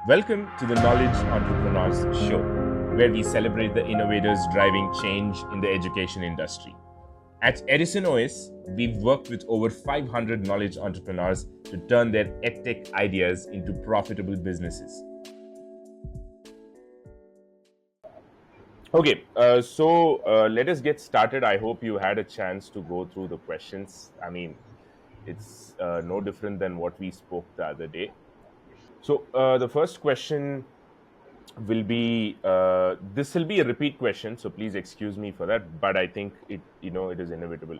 Welcome to the Knowledge Entrepreneurs Show, where we celebrate the innovators driving change in the education industry. At Edison OS, we've worked with over 500 knowledge entrepreneurs to turn their edtech ideas into profitable businesses. Okay, so let us get started. I hope you had a chance to go through the questions. I mean, it's no different than what we spoke the other day. So the first question will be this will be a repeat question, so please excuse me for that, but I think it is inevitable.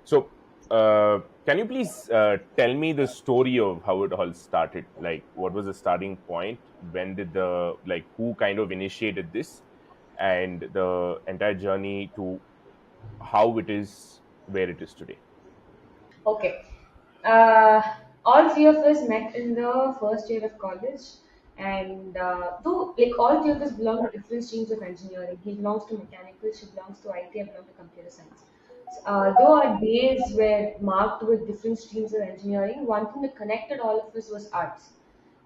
So can you please tell me the story of how it all started? Like, what was the starting point? When did who kind of initiated this, and the entire journey to how it is where it is today? Okay. Uh, all three of us met in the first year of college, and though like all three of us belong to different streams of engineering. He belongs to mechanical, she belongs to IT, I belong to computer science. Though our days were marked with different streams of engineering, one thing that connected all of us was arts.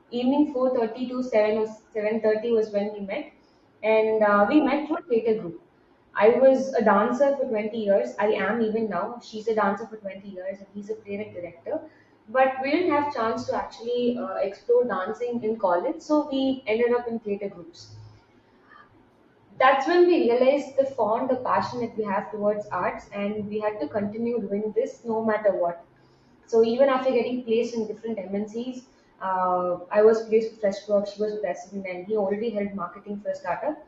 Evening 4:30 to 7 or 7:30 was when we met, and we met through a theatre group. I was a dancer for 20 years. I am even now. She's a dancer for 20 years, and he's a playwright director. But we didn't have chance to actually explore dancing in college, so we ended up in theatre groups. That's when we realized the fond, the passion that we have towards arts, and we had to continue doing this no matter what. So even after getting placed in different MNCs, I was placed with Freshworks, she was with President, and he already held marketing for a startup.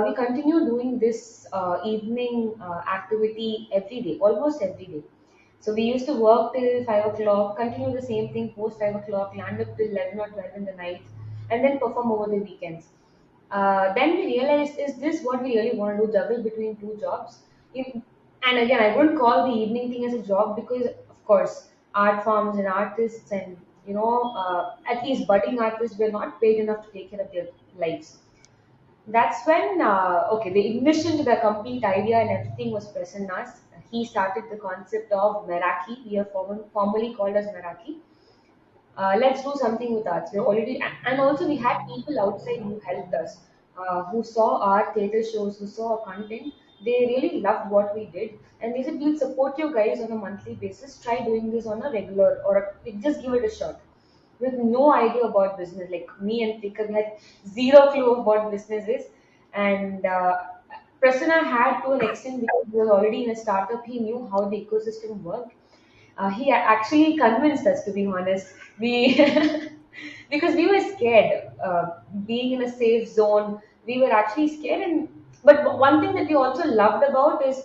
We continue doing this evening activity every day, almost every day. So we used to work till 5 o'clock, continue the same thing post 5 o'clock, land up till 11 or 12 in the night, and then perform over the weekends. Then we realized, is this what we really want to do? Juggle between two jobs? If, and again, I wouldn't call the evening thing as a job because, of course, art forms and artists and at least budding artists were not paid enough to take care of their lives. That's when, okay, the ignition to the complete idea and everything was Prasanna's. He started the concept of Meraki. We are formally called as Meraki. Let's do something with arts. We're already, and also we had people outside who helped us, who saw our theatre shows, who saw our content. They really loved what we did, and they said, "We'll support you guys on a monthly basis. Try doing this on a regular or just give it a shot." With no idea about business, like me and Tika, we had zero clue of what business is, and Prasanna had to an extent because he was already in a startup. He knew how the ecosystem worked. He actually convinced us, to be honest. We because we were scared, being in a safe zone. We were actually scared, and but one thing that we also loved about is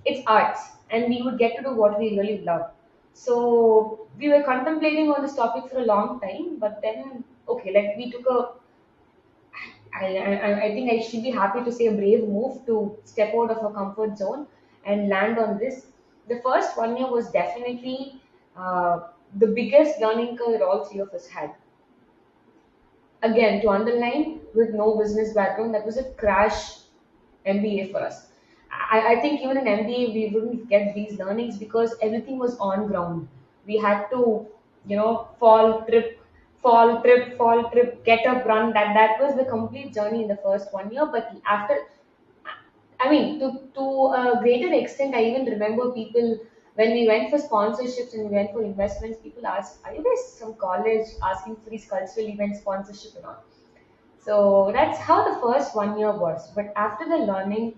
it's arts, and we would get to do what we really love. So we were contemplating on this topic for a long time, but then okay, like we took a I think I should be happy to say a brave move to step out of a comfort zone and land on this. The first 1 year was definitely the biggest learning curve that all three of us had. Again, to underline, with no business background, that was a crash MBA for us. I think even in MBA, we wouldn't get these learnings because everything was on ground. We had to, fall, trip, fall, trip, get up, run. That was the complete journey in the first 1 year. But after, I mean, to a greater extent, I even remember people when we went for sponsorships and we went for investments. People asked, "Are you guys from college asking for these cultural event sponsorship and all?" So that's how the first 1 year was. But after the learning,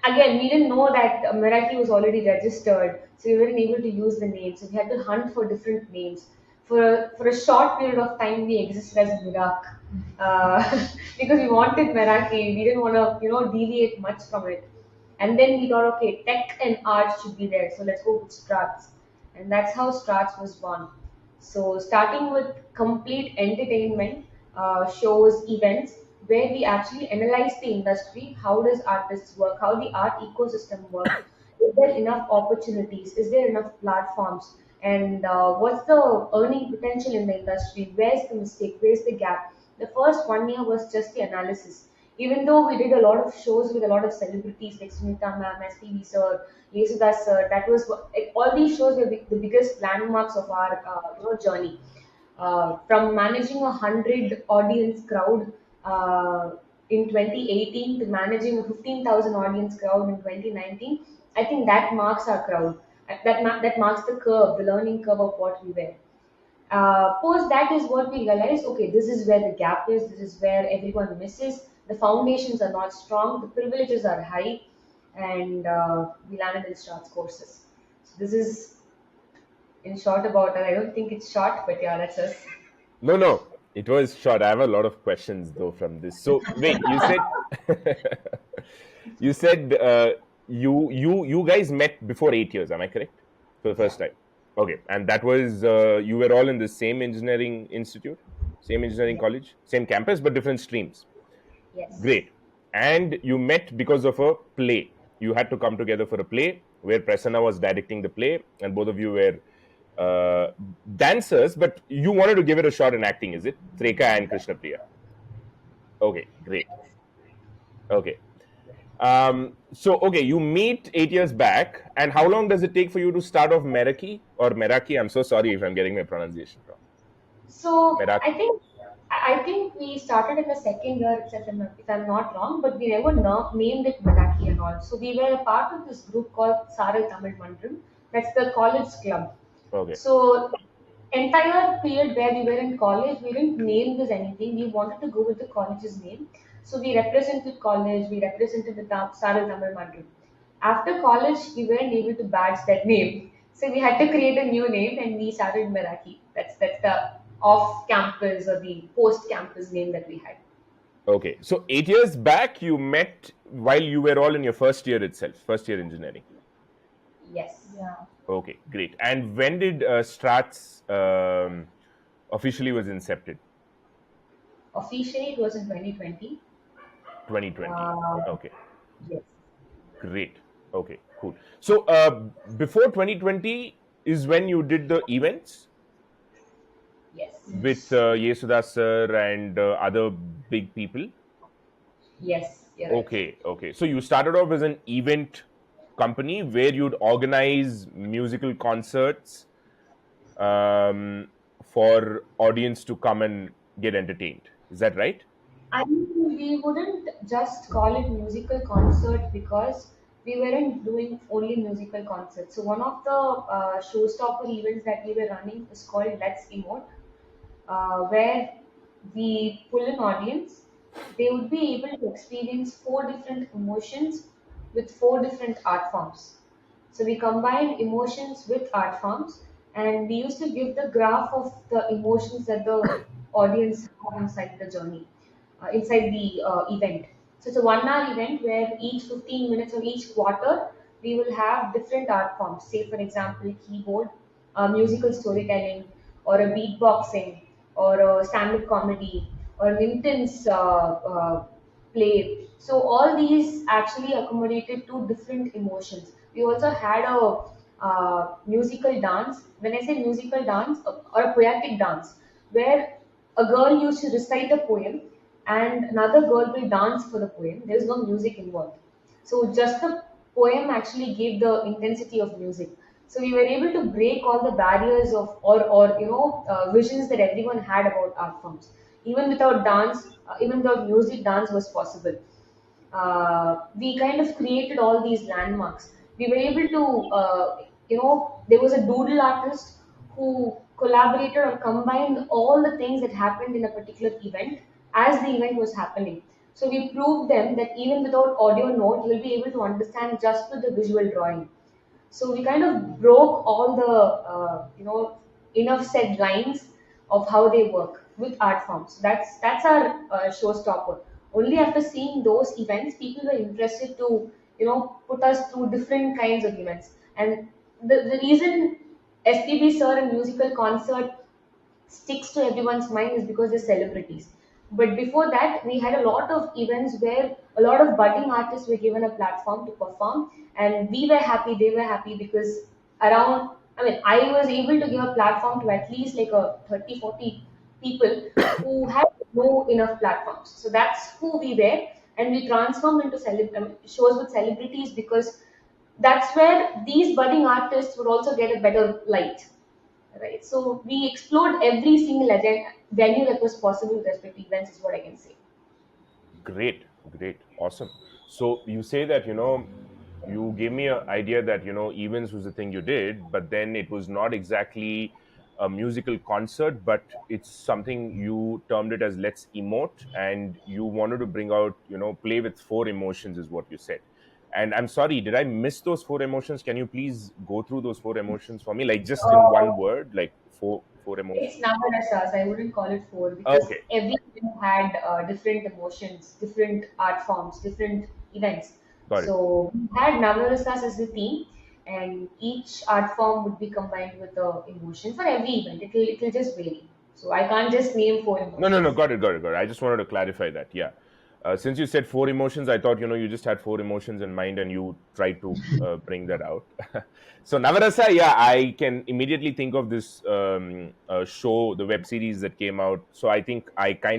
again, we didn't know that Meraki was already registered, so we weren't able to use the name. So we had to hunt for different names. For a short period of time, we existed as Mirak uh, because we wanted Meraki. We didn't want to, deviate much from it. And then we thought, okay, tech and art should be there, so let's go with Strarts, and that's how Strarts was born. So, starting with complete entertainment shows, events, where we actually analyze the industry. How does artists work? How the art ecosystem work? Is there enough opportunities? Is there enough platforms? And what's the earning potential in the industry? Where's the mistake? Where's the gap? The first 1 year was just the analysis. Even though we did a lot of shows with a lot of celebrities like Sunita ma'am, SPV sir, Yesudas sir, that was all these shows were the biggest landmarks of our journey. From managing 100 audience crowd uh, in 2018 to managing a 15,000 audience crowd in 2019, I think that marks our crowd. That marks the curve, the learning curve of what we were. Post that is what we realize, okay, this is where the gap is, this is where everyone misses. The foundations are not strong, the privileges are high, and we landed in Strarts courses. So this is in short about it. I don't think it's short, but yeah, that's us. No, no, it was short. I have a lot of questions though from this. So wait, you said you said you guys met before 8 years. Am I correct? For the Yeah. first time. Okay, and that was you were all in the same engineering institute, same engineering Yeah. college, same campus, but different streams. Yes. Great. And you met because of a play. You had to come together for a play where Prasanna was directing the play, and both of you were uh, dancers, but you wanted to give it a shot in acting, is it? Threka and Krishnapriya. Okay, great. Okay. Okay, you meet 8 years back, and how long does it take for you to start off Meraki or Meraki? I'm so sorry if I'm getting my pronunciation wrong. So Meraki. I think we started in the second year itself, if I'm not wrong, but we never named it Meraki and all. So we were a part of this group called Saral Tamil Mandram. That's the college club. Okay. So entire period where we were in college, we didn't name this anything. We wanted to go with the college's name. So we represented college, we represented the Saral Tamil Mandram. After college, we weren't able to badge that name. So we had to create a new name and we started Meraki. That's the off campus or the post campus name that we had. Okay. So 8 years back, you met while you were all in your first year itself, first year engineering. Yes. Yeah. Okay, great. And when did Strats officially was incepted? Officially, it was in 2020. 2020. Uh, Okay, yes. great. Okay, cool. So before 2020 is when you did the events Yes. with Yesudas sir and other big people. Yes. You're right. Okay, okay. So you started off as an event company where you'd organize musical concerts for audience to come and get entertained. Is that right? I mean, we wouldn't just call it musical concert because we weren't doing only musical concerts. So one of the showstopper events that we were running is called Let's Emote, where we pull an audience. They would be able to experience four different emotions with four different art forms. So we combined emotions with art forms, and we used to give the graph of the emotions that the audience have inside the journey, inside the event. So it's a 1 hour event where each 15 minutes or each quarter we will have different art forms. Say, for example, keyboard, musical storytelling, or a beatboxing, or a stand-up comedy, or an intense play. So all these actually accommodated two different emotions. We also had a musical dance. When I say musical dance or a poetic dance, where a girl used to recite a poem and another girl will dance for the poem. There is no music involved. So just the poem actually gave the intensity of music. So we were able to break all the barriers of or visions that everyone had about art forms. Even without dance, even without music, dance was possible. We kind of created all these landmarks. We were able to, there was a doodle artist who collaborated or combined all the things that happened in a particular event as the event was happening. So we proved them that even without audio note, you'll be able to understand just with the visual drawing. So we kind of broke all the enough said lines of how they work with art forms. That's our showstopper. Only after seeing those events, people were interested to put us through different kinds of events. And the reason SPB sir and musical concert sticks to everyone's mind is because they're celebrities. But before that, we had a lot of events where a lot of budding artists were given a platform to perform, and we were happy, they were happy because I was able to give a platform to at least like a 30, 40 people who had no enough platforms. So that's who we were, and we transformed into shows with celebrities because that's where these budding artists would also get a better light. right? So we explored every single venue that was possible with respect to events, is what I can say. Great, great, awesome. So you say that you gave me an idea that events was the thing you did, but then it was not exactly a musical concert, but it's something you termed it as let's emote, and you wanted to bring out play with four emotions, is what you said. And I'm sorry, did I miss those four emotions? Can you please go through those four emotions for me, like just in Uh, one word, like four it's emotions? Navarasas. I wouldn't call it four because Okay, every event had different emotions, different art forms, different events. got it. So we had Navarasas as the theme, and each art form would be combined with the emotion for every event. It'll just vary. So I can't just name four No, no, no. emotions. Got it, got it, got it. I just wanted to clarify that. Yeah. Since you said four emotions, I thought you just had four emotions in mind and you tried to bring that out. So Navarasa, yeah, I can immediately think of this show, the web series that came out. So I think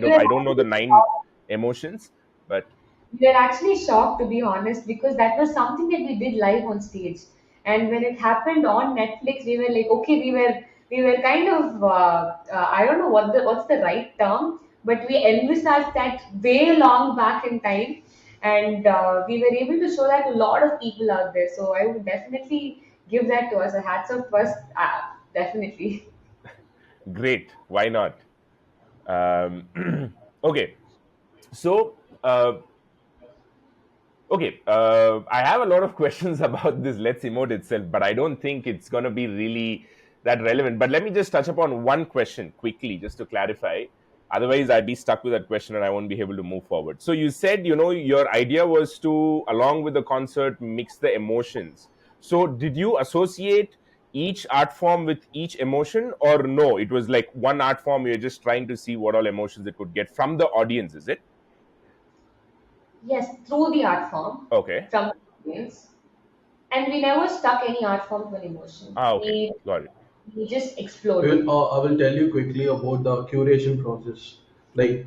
We were I don't know the actually nine shocked. emotions, but We were actually shocked, to be honest, because that was something that we did live on stage. And when it happened on Netflix, we were like, okay, we were kind of I don't know what's the right term, but we envisaged that way long back in time, and we were able to show that to a lot of people out there. So I would definitely give that to us a hats off first, definitely. great. Why not? Okay. So, okay, I have a lot of questions about this Let's Emote itself, but I don't think it's going to be really that relevant. But let me just touch upon one question quickly, just to clarify. Otherwise, I'd be stuck with that question and I won't be able to move forward. So, you said, your idea was to, along with the concert, mix the emotions. So, did you associate each art form with each emotion, or no? It was like one art form, you're just trying to see what all emotions it could get from the audience, is it? Yes, through the art form Okay. from the audience. And we never stuck any art form to an emotion. Ah, okay. We Got it. we just explored. I will tell you quickly about the curation process. Like,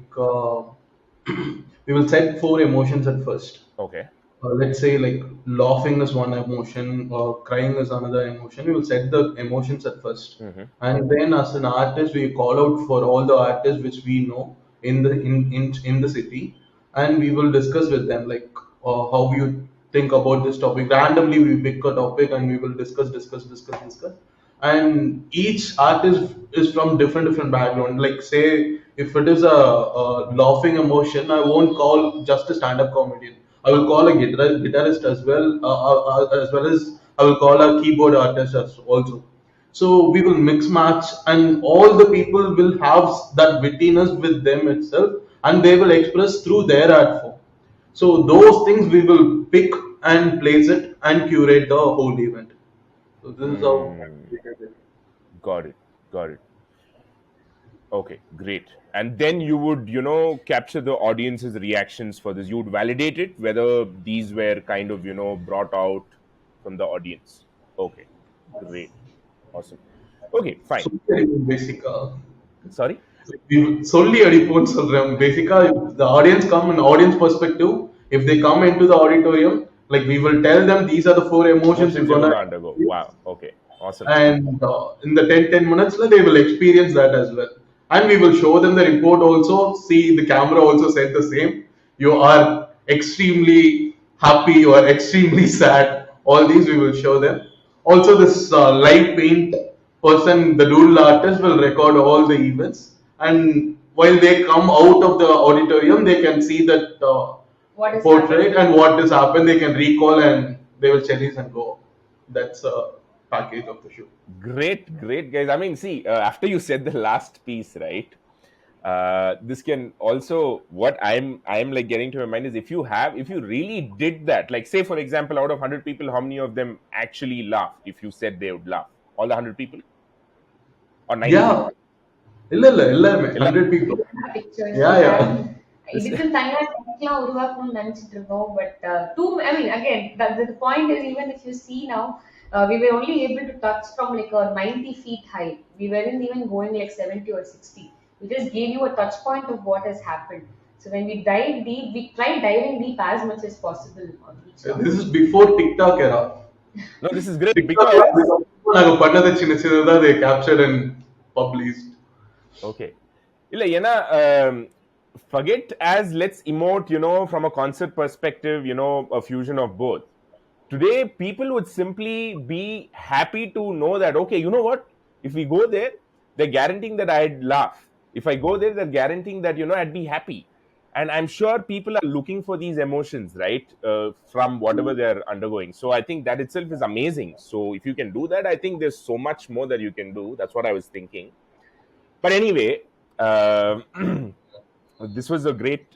we will set four emotions at first. Okay. Let's say like laughing is one emotion, or crying is another emotion. We will set the emotions at first, Hmm. and then as an artist, we call out for all the artists which we know in the city, and we will discuss with them like how you think about this topic. Randomly, we pick a topic and we will discuss, and each artist is from different background. Like, say if it is a laughing emotion, I won't call just a stand-up comedian. I will call a guitarist as well, as well as I will call a keyboard artist as also. So we will mix match, and all the people will have that wittiness with them itself, and they will express through their art form. So those things we will pick and place it and curate the whole event. So this is how Mm, we did it. got it. Got it. Okay, great. And then you would, capture the audience's reactions for this. You would validate it whether these were kind of, brought out from the audience. Okay, great. Awesome. Okay, fine. சொல்லி அடிப்போம் பேசிக்கா Sorry? சொல்லி அடிப்போம்னு சொல்றேன் பேசிக்கா the audience come in audience perspective. If they come into the auditorium, like we will tell them these are the four emotions Emotions you're you're going gonna to undergo. experience, Wow. Okay, awesome. and in the 10 minutes they will experience that as well, and we will show them the report also. See, the camera also said the same. You are extremely happy, you are extremely sad, all these we will show them. Also, this light paint person, the doodle artist, will record all the events, and while they come out of the auditorium they can see that What has happened? portrait and what has happened. They can recall and they will cherish and go. That's a package of the show. Great, great, guys. I mean, see, after you said the last piece, right? This can also, what I'm like getting to my mind is, if you really did that, like, say for example, out of 100 people, how many of them actually laughed if you said they would laugh? All the 100 people or 90 Yeah, people? இல்ல இல்ல எல்லாருமே Ella- 100 people. Pictures we Yeah, yeah. had. this- இதுக்கு தனியா techலாம் உருவாக்கணும்னு நினைச்சிட்டு இருந்தோம். But too, I mean, again, the point is, even if you see now, we were only able to touch from like a 90 feet height. We weren't even going like 70 or 60. We just gave you a touch point of what has happened. So when we dive deep, we tried diving deep as much as possible on each topic. This is before TikTok era. no, this is great TikTok era, because நாங்க பண்ணது சின்ன சின்னதா they captured and published. Okay. இல்ல ஏன்னா forget as let's emote, from a concept perspective, a fusion of both. Today people would simply be happy to know that, okay, you know what, if we go there, they're guaranteeing that I'd laugh. If I go there, they're guaranteeing that, I'd be happy. And I'm sure people are looking for these emotions, right, from whatever they're undergoing. So I think that itself is amazing. So if you can do that, I think there's so much more that you can do. That's what I was thinking. But anyway, uh, this was a great,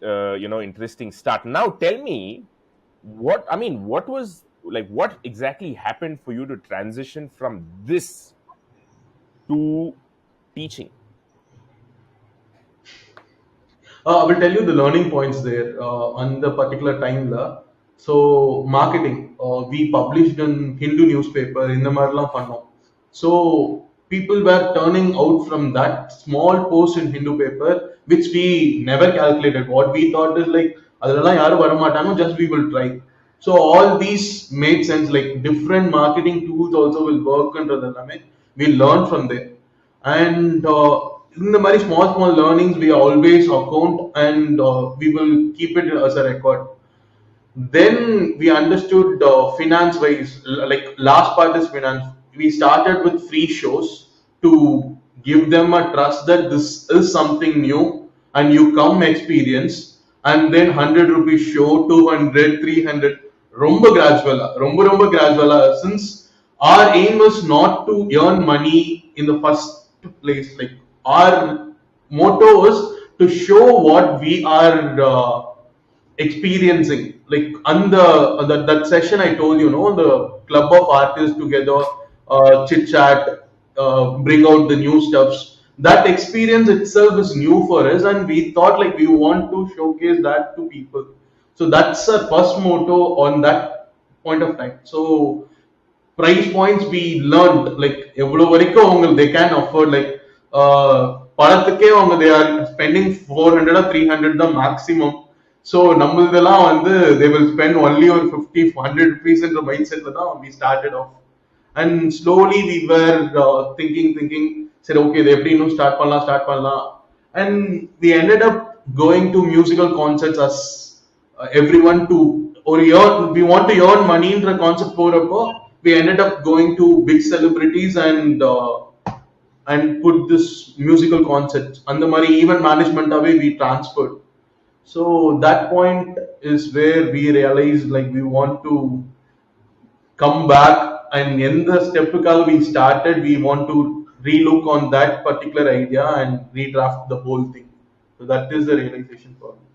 interesting start. Now tell me, what was, like, what exactly happened for you to transition from this to teaching? I will tell you the learning points there on the particular time. La. So, marketing. We published in Hindu newspaper in the Marla Panno. So, people were turning out from that small post in Hindu paper, which we never calculated. What we thought is like, "Adala yaru varamatano, just we will try." So, all these made sense. Like, different marketing tools also will work under the limit. We learn from there. And in the very small small learnings we always account, and we will keep it as a record. Then we understood finance wise, like last part is finance. We started with free shows to give them a trust that this is something new and you come experience. And then 100 rupees show, 200, 300, romba gradual, romba gradual, since our aim is not to earn money in the first place. Like, our motto is to show what we are experiencing. Like, on that session I told you, know, the club of artists together, chit chat, bring out the new stuffs. That experience itself is new for us, and we thought like we want to showcase that to people. So that's our first motto on that point of time. So price points we learned, like எவ்வளவு வரைக்கும் அவங்க they can afford, like படத்துக்கே அவங்க they are spending 400 or 300 the maximum. So நம்மளதெல்லாம் வந்து they will spend only or 50 100 rupees in the mindset தான் we started off. And slowly we were thinking, said okay they எப்படி இன்னும் start பண்ணலாம். And we ended up going to musical concerts as everyone to, or earn, we want to earn money in the concept போறப்போ we ended up going to big celebrities and put this musical concept and the money even management away we transferred. So that point is where we realized like we want to come back, and in the step we started, we want to relook on that particular idea and redraft the whole thing. So that is the realization for me.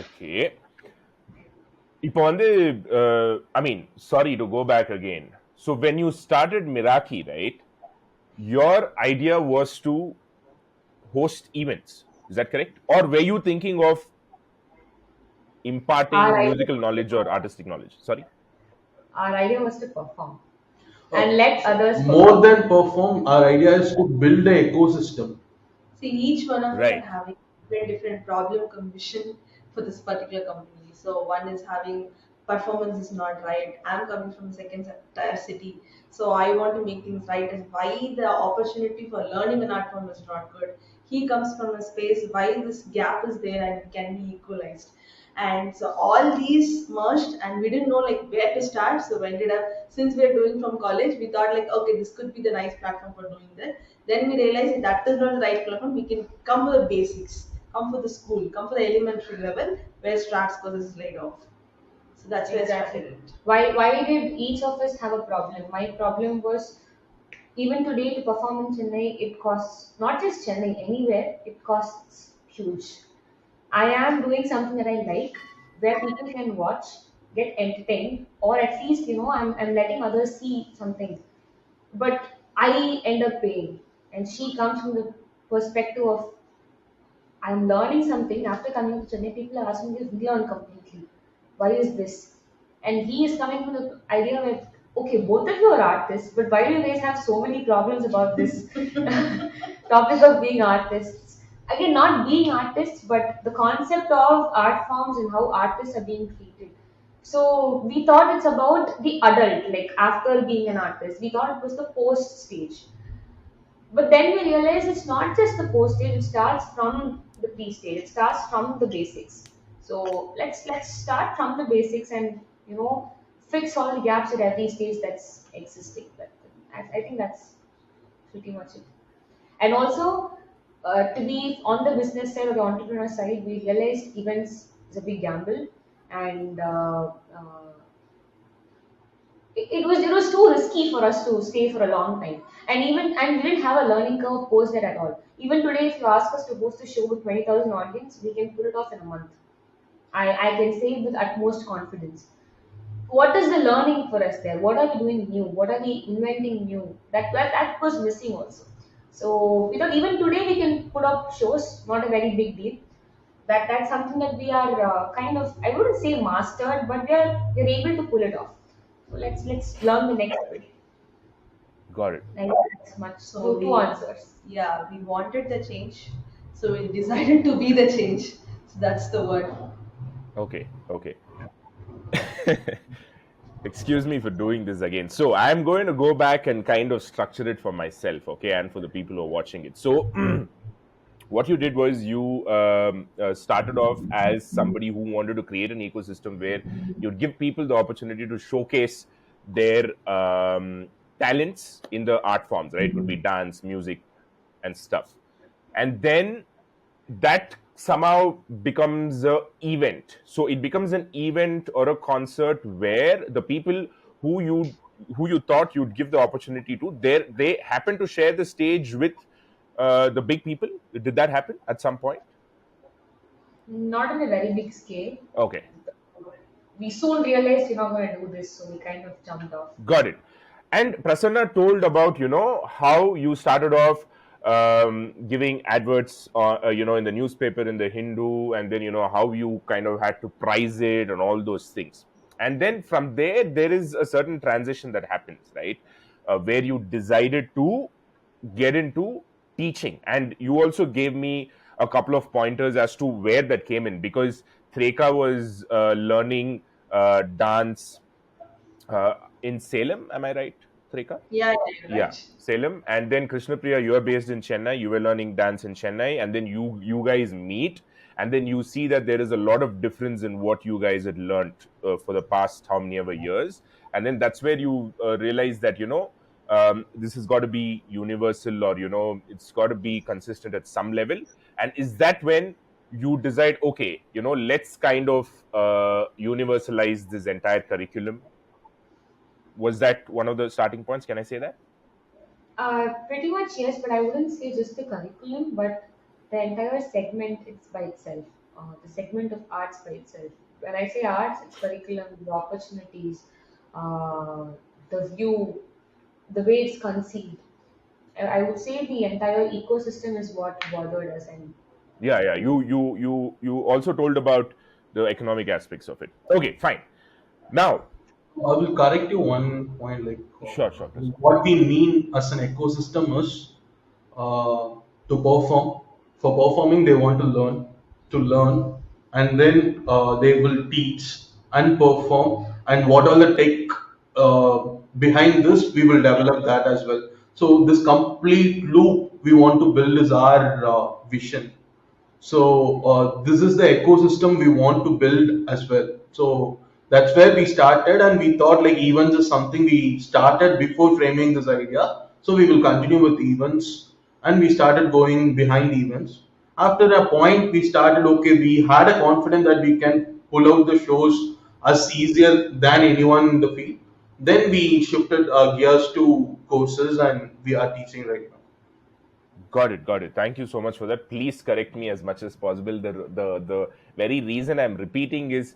Okay. இப்போ வந்து, sorry to go back again. So when you started Miraki, right, your idea was to host events. Is that correct? Or were you thinking of imparting Our idea musical was to knowledge or perform. artistic knowledge? Sorry? Our idea was to perform Uh, and let others More perform. than perform, our idea is to build an ecosystem. See, each one of us are Right. having different problem condition for this particular company. So one is having performance is not right. I'm coming from the second tier city, so I want to make things right. And why the opportunity for learning an art form is not good. He comes from a space why this gap is there and it can be equalized. And so all these merged, and we didn't know like where to start. So we ended up, since we're doing from college, we thought like okay, this could be the nice platform for doing that. Then we realized that is not the right platform. We can come for the basics, come for the school, come for the elementary level where Strarts course is laid off. So that's where I started Exactly. it. Why did each of us have a problem? My problem was, even today to perform in Chennai, it costs not just Chennai, anywhere, it costs huge. I am doing something that I like, where people can watch, get entertained, or at least, I'm letting others see something. But I end up paying. And she comes from the perspective of, I'm learning something. After coming to Chennai, people are asking me to relearn completely. Why is this? And he is coming from the idea where, okay, both of you are artists, but why do you guys have so many problems about this topic of being artists? Again, not being artists, but the concept of art forms and how artists are being treated. So we thought it's about the adult, like after being an artist. We thought it was the post stage. But then we realized it's not just the post stage, it starts from the pre stage, it starts from the basics. So let's start from the basics and fix all the gaps at every stage that's existing. But I think that's pretty much it. And also, to be on the business side or the entrepreneur side, we realized events is a big gamble, and it was too risky for us to stay for a long time. And we didn't have a learning curve post that at all. Even today, if you ask us to host a show with 20,000 audience, we can pull it off in a month. I can say it with utmost confidence. What is the learning for us there? What are we doing new? What are we inventing new? That was missing also. So we thought even today we can put up shows, not a very big deal. That's something that we are kind of, I wouldn't say mastered, but we're able to pull it off. So let's learn the next bit. Got it. I think that's much. So Two we, answers. yeah, we wanted the change. So we decided to be the change. So that's the word. Okay. Okay. Excuse me for doing this again. So I'm going to go back and kind of structure it for myself, okay, and for the people who are watching it. So what you did was you started off as somebody who wanted to create an ecosystem where you'd give people the opportunity to showcase their talents in the art forms, right? It could be dance, music, and stuff. And then that somehow becomes a event. So it becomes an event or a concert where the people who you who you thought you'd give the opportunity to, they happen to share the stage with the big people. Did that happen at some point? Not on a very big scale. Okay, We soon realized we're not going to do this, so we kind of jumped off. got it. And Prasanna told about how you started off giving adverts, in the newspaper in the Hindu, and then how you kind of had to price it and all those things. And then from there is a certain transition that happens, right? Where you decided to get into teaching, and you also gave me a couple of pointers as to where that came in, because Threka was learning dance in Salem. Am I right, Threka? Yeah, yeah, you're Yeah, right. Salem. And then Krishnapriya, you are based in Chennai. You were learning dance in Chennai, and then you guys meet, and then you see that there is a lot of difference in what you guys had learned for the past how many ever years, and then that's where you realize that this has got to be universal, or it's got to be consistent at some level. And is that when you decide, okay, let's kind of universalize this entire curriculum? Was that one of the starting points? Can I say that? Pretty much yes, but I wouldn't say just the curriculum, but the entire segment it's by itself. The segment of arts by itself. When I say arts, it's curriculum, the opportunities, uh, the view, the way it's conceived. I would say the entire ecosystem is what bothered us, and Yeah, yeah. You also told about the economic aspects of it. Okay, fine. Now, I will correct you one point. Like sure, sure, Prasanna. what we mean as an ecosystem is to perform. For performing, they want to learn, and then they will teach and perform. And what all the tech behind this, we will develop that as well. So this complete loop we want to build is our vision. So this is the ecosystem we want to build as well. So that's where we started, and we thought like events is something we started before framing this idea. So we will continue with events, and we started going behind events. After a point, we started okay. We had a confidence that we can pull out the shows as easier than anyone in the field. Then we shifted gears to courses, and we are teaching right now. Got it, got it. Thank you so much for that. Please correct me as much as possible. The very reason I'm repeating is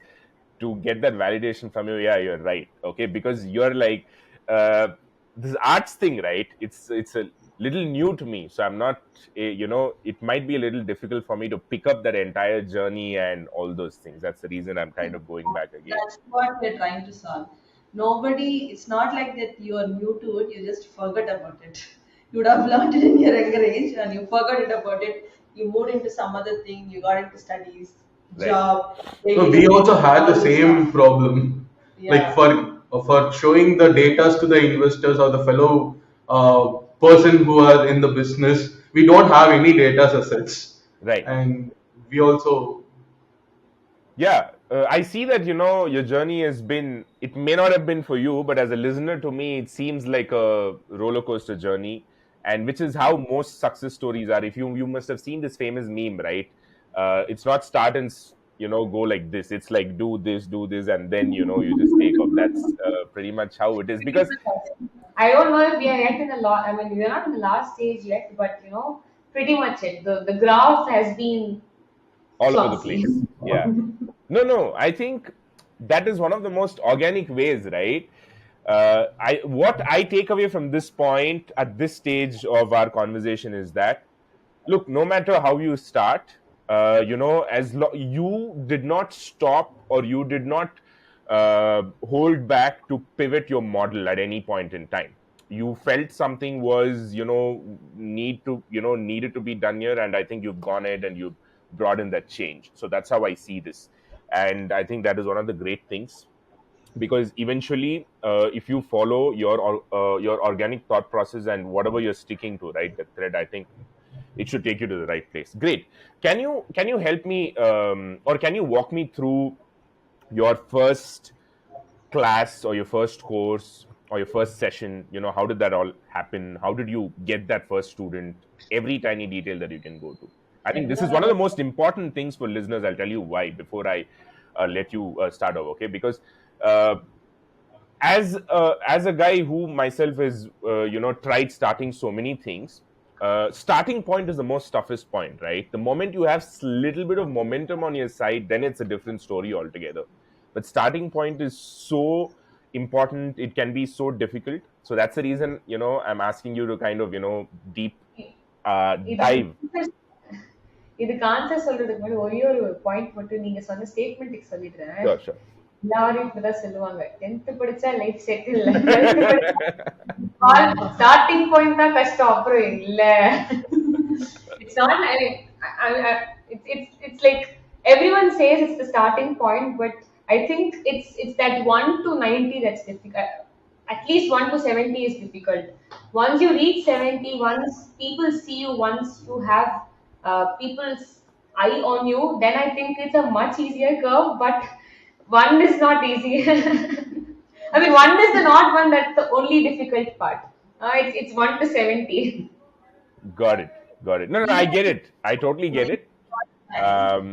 to get that validation from you. Yeah, you're right. Okay, because you're like uh, this arts thing, right? It's a little new to me, so I'm not. It might be a little difficult for me to pick up that entire journey and all those things. That's the reason I'm kind of going back again. That's what we're trying to solve. Nobody, it's not like that you are new to it, you just forgot about it. You would have learned it in your younger age and you forgot it about it. You moved into some other thing, you got into studies. Right. job, No, daily we also routine, had the all this same stuff. problem. Like Yeah. for showing the data to the investors or the fellow person who are in the business, we don't have any data assets, Right. and we also Yeah, I see that your journey has been. It may not have been for you, but as a listener to me, it seems like a roller coaster journey, and which is how most success stories are. If you must have seen this famous meme, right? It's not start and go like this. It's like do this, and then you just take off. That's pretty much how it is. Pretty Because much I don't know if we are yet in the I mean, we are not in the last stage yet, but pretty much it. The graph has been all over the flossy. place. Yeah. No. I think that is one of the most organic ways, right? I what I take away from this point at this stage of our conversation is that, look, no matter how you start, you did not stop, or you did not hold back to pivot your model at any point in time. You felt something was needed to be done here, and I think you've gone ahead and you've brought in that change. So that's how I see this, and I think that is one of the great things, because eventually, if you follow your organic thought process and whatever you're sticking to, right, the thread, I think it should take you to the right place. Great. Can you help me, or can you walk me through your first class, or your first course, or your first session? How did that all happen? How did you get that first student? Every tiny detail that you can go to. I think this is one of the most important things for listeners. I'll tell you why before I let you start over, okay? Because uh, as a guy who myself is tried starting so many things, starting point is the most toughest point, right? The moment you have little bit of momentum on your side, then it's a different story altogether. But starting point is so important, it can be so difficult. So that's the reason I'm asking you to kind of deep இதுக்கு dive. இதுக்கு answer சொல்றதுக்கு முன்னாடி ஒரே ஒரு point மட்டும் நீங்க சொன்ன ஸ்டேட்மெண்ட்டுக்கு சொல்லிடுறேன். Sure, sure. எல்லாரும் இப்படிதான் சொல்லுவாங்க, 10th படிச்சா லைஃப் செட்டில் இல்ல, 12th படிச்சா ஸ்டார்டிங் பாயிண்ட் தான் கஷ்டம், அப்புறம் இல்ல. It's not. It's like everyone says it's the starting point, but I think it's that 1 to 90 that's difficult. At least 1 to 70 is difficult. Once you reach 70, once people see you, once you have people's eye on you, then I think it's a much easier curve. But one is not easy. I mean, one is the not one. That's the only difficult part. It's 1 to 70. Got it. No, I get it. I totally get it. Nice. um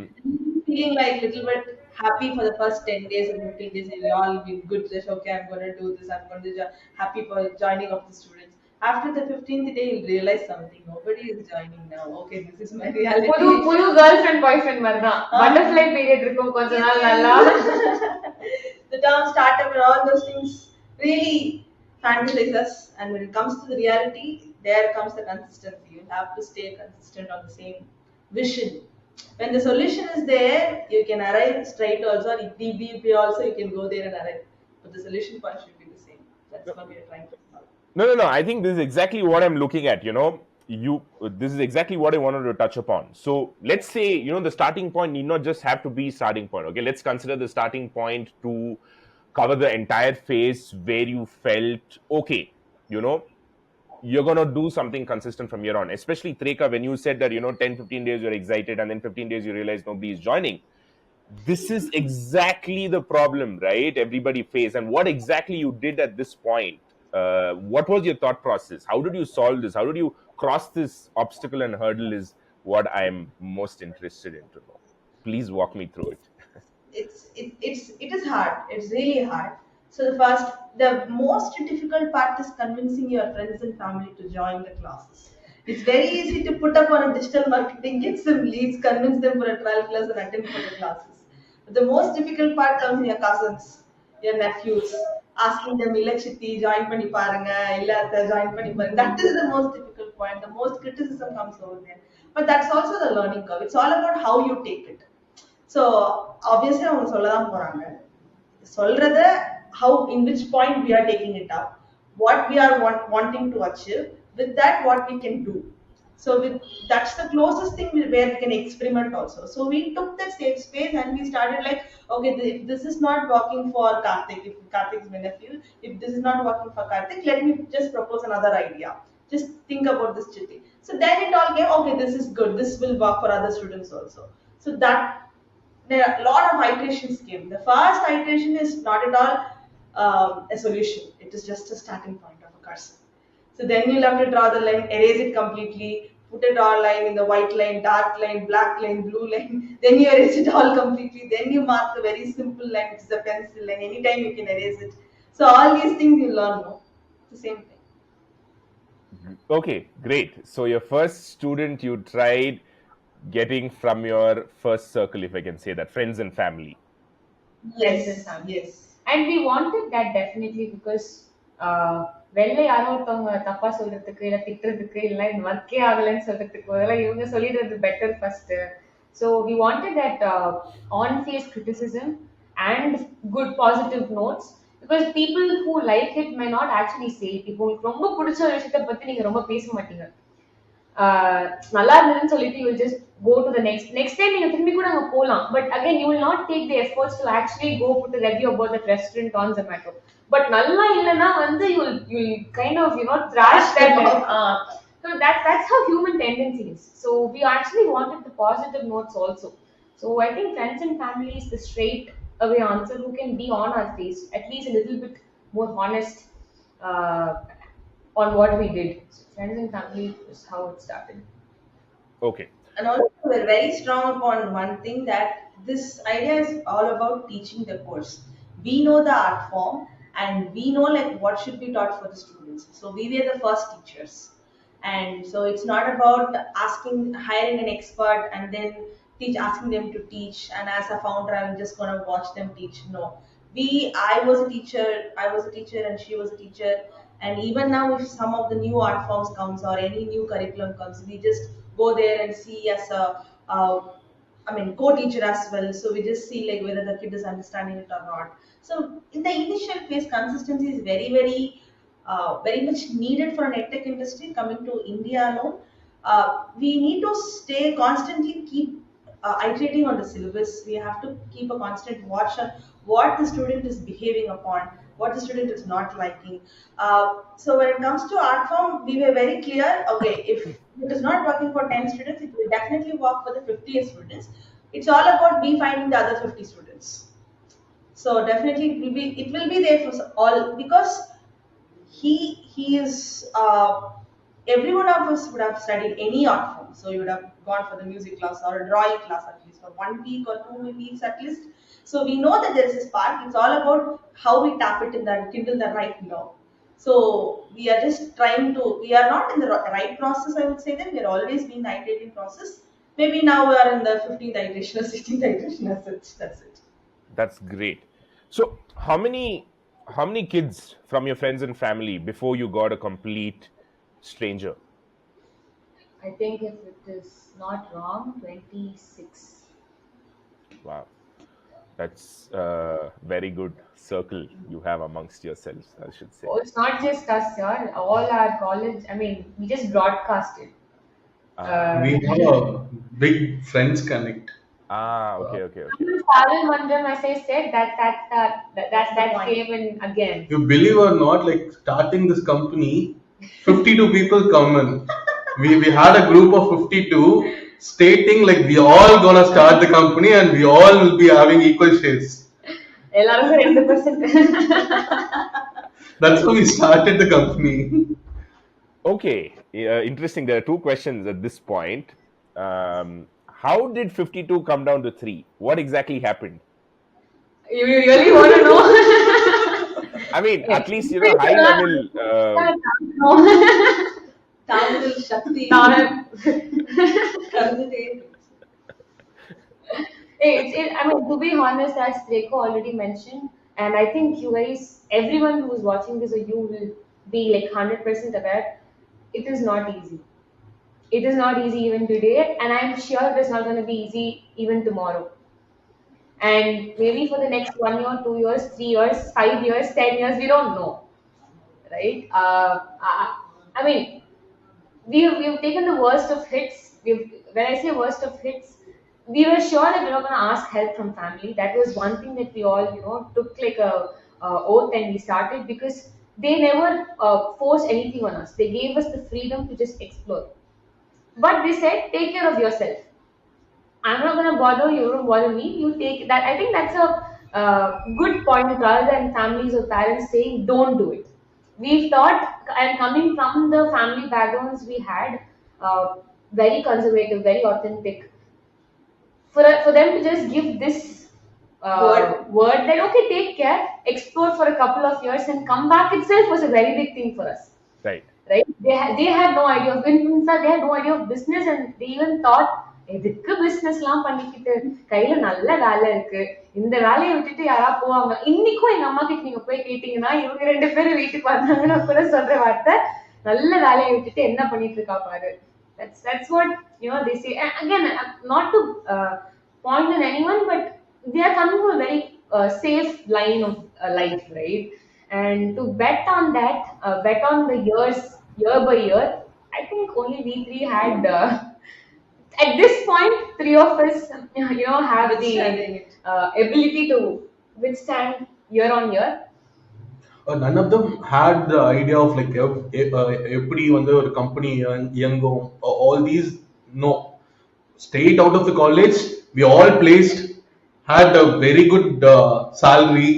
Feeling like little bit happy for the first 10 days and 15 days, and all be good. Just okay, I'm going to do this. I'm going to happy for joining of the students. After the 15th day, you'll realize something. Nobody is joining now. Okay, this is my புது reality. புது girl friend பாய் friend மாதிரி தான். Butterfly period இருக்கும் கொஞ்ச நாள் நல்லா. The term startup and all those things really fantasize us, and when it comes to the reality, there comes the consistency. You have to stay consistent on the same vision. When the solution is there, you can arrive straight also, or if also you can go there and arrive. But the solution part should be the same. That's what we are trying to solve. No. I think this is exactly what I'm looking at. This is exactly what I wanted to touch upon. So let's say, the starting point need not just have to be starting point. Okay, let's consider the starting point to cover the entire phase where you felt okay. You're gonna do something consistent from here on. Especially Threka, when you said that 10-15 days you're excited, and then 15 days you realize nobody is joining. This is exactly the problem, right? Everybody face, and what exactly you did at this point. What was your thought process? How did you solve this? How did you cross this obstacle and hurdle? Is what I'm most interested in to know. Please walk me through it. It is hard. It's really hard. So the most difficult part is convincing your friends and family to join the classes. It's very easy to put up on a digital marketing, get some leads, convince them for a trial class and attend for the classes. But the most difficult part comes in your cousins, your nephews, asking them, "Illa chitti, join pani paranga, illa atta, join pani paranga." That is the most difficult point. The most criticism comes over there. But that's also the learning curve. It's all about how you take it. So obviously அவங்க சொல்ல தான் போறாங்க. சொல்றத how in which point we are taking it up, what we are wanting to achieve, with that what we can do. So that's the closest thing where we can experiment also. So we took that safe space and we started like, okay, if this is not working for Karthik, if Karthik is my nephew, if this is not working for Karthik, let me just propose another idea. Just think about this chitty. So then it all came, okay, this is good. This will work for other students also. So that there are a lot of iterations came. The first iteration is not at all a solution. It is just a starting point of a cursor. So then you'll have to draw the line, erase it completely, put a draw line in the white line, dark line, black line, blue line. Then you erase it all completely. Then you mark the very simple line, which is a pencil line. Anytime you can erase it. So all these things you learn. No, it's the same thing. Okay, great. So your first student you tried getting from your first circle, if I can say that, friends and family. Friends and Yes, family. yes. And we wanted that definitely because வெளில யாரோ ஒருத்தவங்க தப்பா சொல்றதுக்கு இல்லை திட்டுறதுக்கு இல்லை இந்த ஒர்க்கே ஆகலைன்னு சொல்றதுக்கு அதெல்லாம் இவங்க சொல்லிடுறது better first. So we wanted that on face criticism and good positive notes because people who like it may not actually say it. இப்போ உங்களுக்கு ரொம்ப பிடிச்ச ஒரு விஷயத்தை பற்றி நீங்கள் ரொம்ப பேச மாட்டீங்க. நல்லா இருந்ததுன்னு சொல்லிட்டு you just go to the next time நீங்க திரும்பி கூட அங்க போலாம். But again you will not take the efforts to actually go to review about that restaurant on Zomato. But நல்லா இல்லைன்னா வந்து you kind of thrash that. So that's how human tendency is. So we actually wanted the positive notes also. So I think friends and family is the straight away answer who can be on our face at least a little bit more honest uh, on what we did. So friends and family is how it started. Okay. And also, we're very strong upon one thing that this idea is all about teaching the course. We know the art form and we know like what should be taught for the students. So we were the first teachers. And so it's not about hiring an expert and then asking them to teach. And as a founder, I'm just gonna watch them teach. No, I was a teacher, and she was a teacher. And even now, if some of the new art forms comes or any new curriculum comes, we just go there and see as a co-teacher as well. So we just see like whether the kid is understanding it or not. So in the initial phase, consistency is very much needed for an edtech industry coming to India alone. We need to stay constantly keep iterating on the syllabus. We have to keep a constant watch on what the student is behaving upon, what the student is not liking. So when it comes to art form, we were very clear. Okay, if it is not working for 10 students, it will definitely work for the 50 students. It's all about we finding the other 50 students. So definitely it will be there for all because he is every one of us would have studied any art form. So you would have gone for the music class or a drawing class at least for 1 week or 2 weeks at least. So we know that there is a spark. It's all about how we tap it in that kindle the right nerve. So we are just trying to. We are not in the right process. I would say that we are always being the iterating process. Maybe now we are in the 15th iteration or 16th iteration as such. That's it. That's great. So how many kids from your friends and family before you got a complete stranger? I think if it is not wrong, 26. Wow. That's a very good circle you have amongst yourselves, I should say. Oh, it's not just us, sir. All our college, I mean, we just broadcasted. Ah, Uh, We have a big friends connect. okay, okay, okay. Travel Mandram, as I said, That's the that point. came in again. You believe or not, like starting this company, 52 people come in. We had a group of 52 stating like we all gonna start the company and we all will be having equal shares. எல்லாருக்கும் 2%. That's how we started the company. Okay, interesting. There are two questions at this point. How did 52 come down to 3? What exactly happened? You really want to know? I mean, Yes. at least, high level. Tamil Shakti. I mean, to be honest, as Threka already mentioned, and I think you guys, everyone who is watching this, or you will be like 100% aware, it is not easy. It is not easy even today, and I'm sure it is not going to be easy even tomorrow. And maybe for the next 1 year, 2 years, 3 years, 5 years, 10 years, we don't know, right? I mean, we've taken the worst of hits. When I say worst of hits, we were sure that we were going to ask help from family. That was one thing that we all, took like a oath and we started, because they never forced anything on us. They gave us the freedom to just explore. But they said, take care of yourself. I'm not gonna bother you, don't bother me. You take that. I think that's a good point rather than families or parents saying don't do it. We've thought, and coming from the family backgrounds we had, very conservative, very authentic. For them to just give this word that okay, take care, explore for a couple of years, and come back itself was a very big thing for us, Right. right? They had no idea of, in fact, they had no idea of business, and they even thought, எதுக்கு பிசினஸ்லாம் பண்ணிக்கிட்டு கையில நல்ல வேலை இருக்கு, இந்த வேலையை விட்டுட்டு யாரா போவாங்க. இன்னைக்கும் எங்க அம்மா கிட்ட நீங்க போய் கேட்டீங்கன்னா இவங்க 2 பேரும் வீட்டுக்கு வந்தாங்கன்னா கூட சொல்ற வார்த்தை, நல்ல வேலையை விட்டுட்டு என்ன பண்ணிட்டு இருக்கா பாரு. That's what they say. And again, not to point on anyone, but they are coming from a very safe line of life, right? And to bet on that, bet on the years, year by year, I think only we three had, at this point, three of us, have the ability to withstand year on year. None of them had the idea of like எப்படி வந்து ஒரு company இயங்கும், all these. No, straight out of the college we all placed, had a very good salary,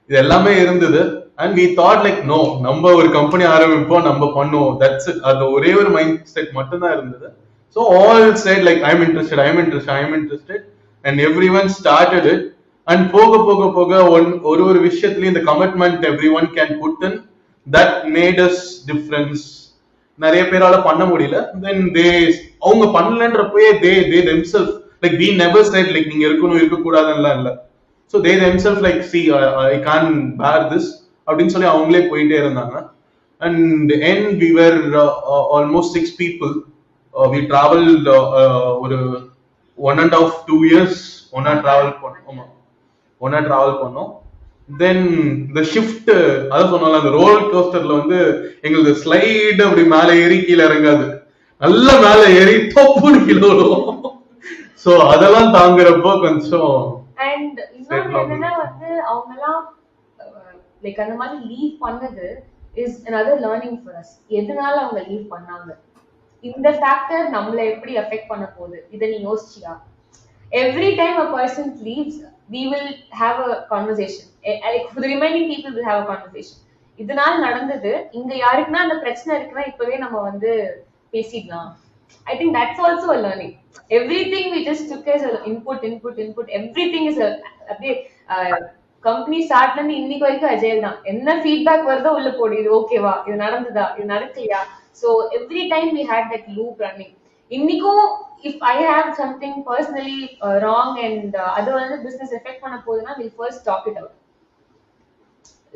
இது எல்லாமே இருந்தது. And we thought like no, நம்ம ஒரு company ஆரம்பிப்போம், நம்ம பண்ணுவோம், that's it. அது ஒரே ஒரு மைண்ட் செட் மட்டும் தான் இருந்தது. So all said like I'm interested, and everyone started it. And போக போக போக ஒரு விஷயத்துலயும் இந்த commitment everyone can put in, that made us difference. நிறைய பேரால பண்ண முடியல. Then அவங்க பண்ணலன்றப்பே they themselves like we never said like நீங்க இருக்கணும் இருக்க கூடாதுன்னு இல்ல. So they themselves like see I can't bear this அப்படின்னு சொல்லி அவங்களே போயிட்டே இருந்தாங்க. And end we were almost 6 people. We traveled ஒரு 1.5-2 years ஒன்னா டிராவல் பண்ணோம். தென் இந்த ஷிஃப்ட், அதான் சொன்னால அந்த ரோல் கோஸ்டர்ல வந்து எங்களுக்கு ஸ்லைடு அப்படி மேல ஏறி கீழே இறங்காது, நல்ல மேல ஏறி தொப்புன்னு கீழே வரும். சோ அதெல்லாம் தாங்குறப்போ கொஞ்சம். அண்ட் இன்னொன்று என்னன்னா வந்து அவங்க எல்லாம் லைக் அந்த மாதிரி லீவ் பண்ணது is another learning for us. எதனால அவங்க லீவ் பண்ணாங்க, இந்த ஃபேக்டர் நம்மள எப்படி அஃபெக்ட் பண்ண போகுது, இதை நீ யோசிச்சியா? Every time a person leaves, we will have a conversation. Like for the remaining people will have a conversation. இதனால நடந்தது, இங்க யாருக்குன்னா அந்த பிரச்சனை இருக்குன்னா இப்பவே நம்ம வந்து பேசிடலாம். I think that's also a learning. Everything we just took as an input. Everything is a அப்படியே கம்பெனி ஸ்டார்ட்ல இருந்து இன்னைக்கு வரைக்கும் அஜயல் தான். என்ன ஃபீட்பேக் வருதோ உள்ள போடு, இது ஓகேவா, இது நடந்ததா, இது நடக்கலையா. So every time we had that loop running. இன்னைக்கும் if I have something personally wrong and அது வந்து business affect பண்ண போகுதுன்னா we'll first talk it out.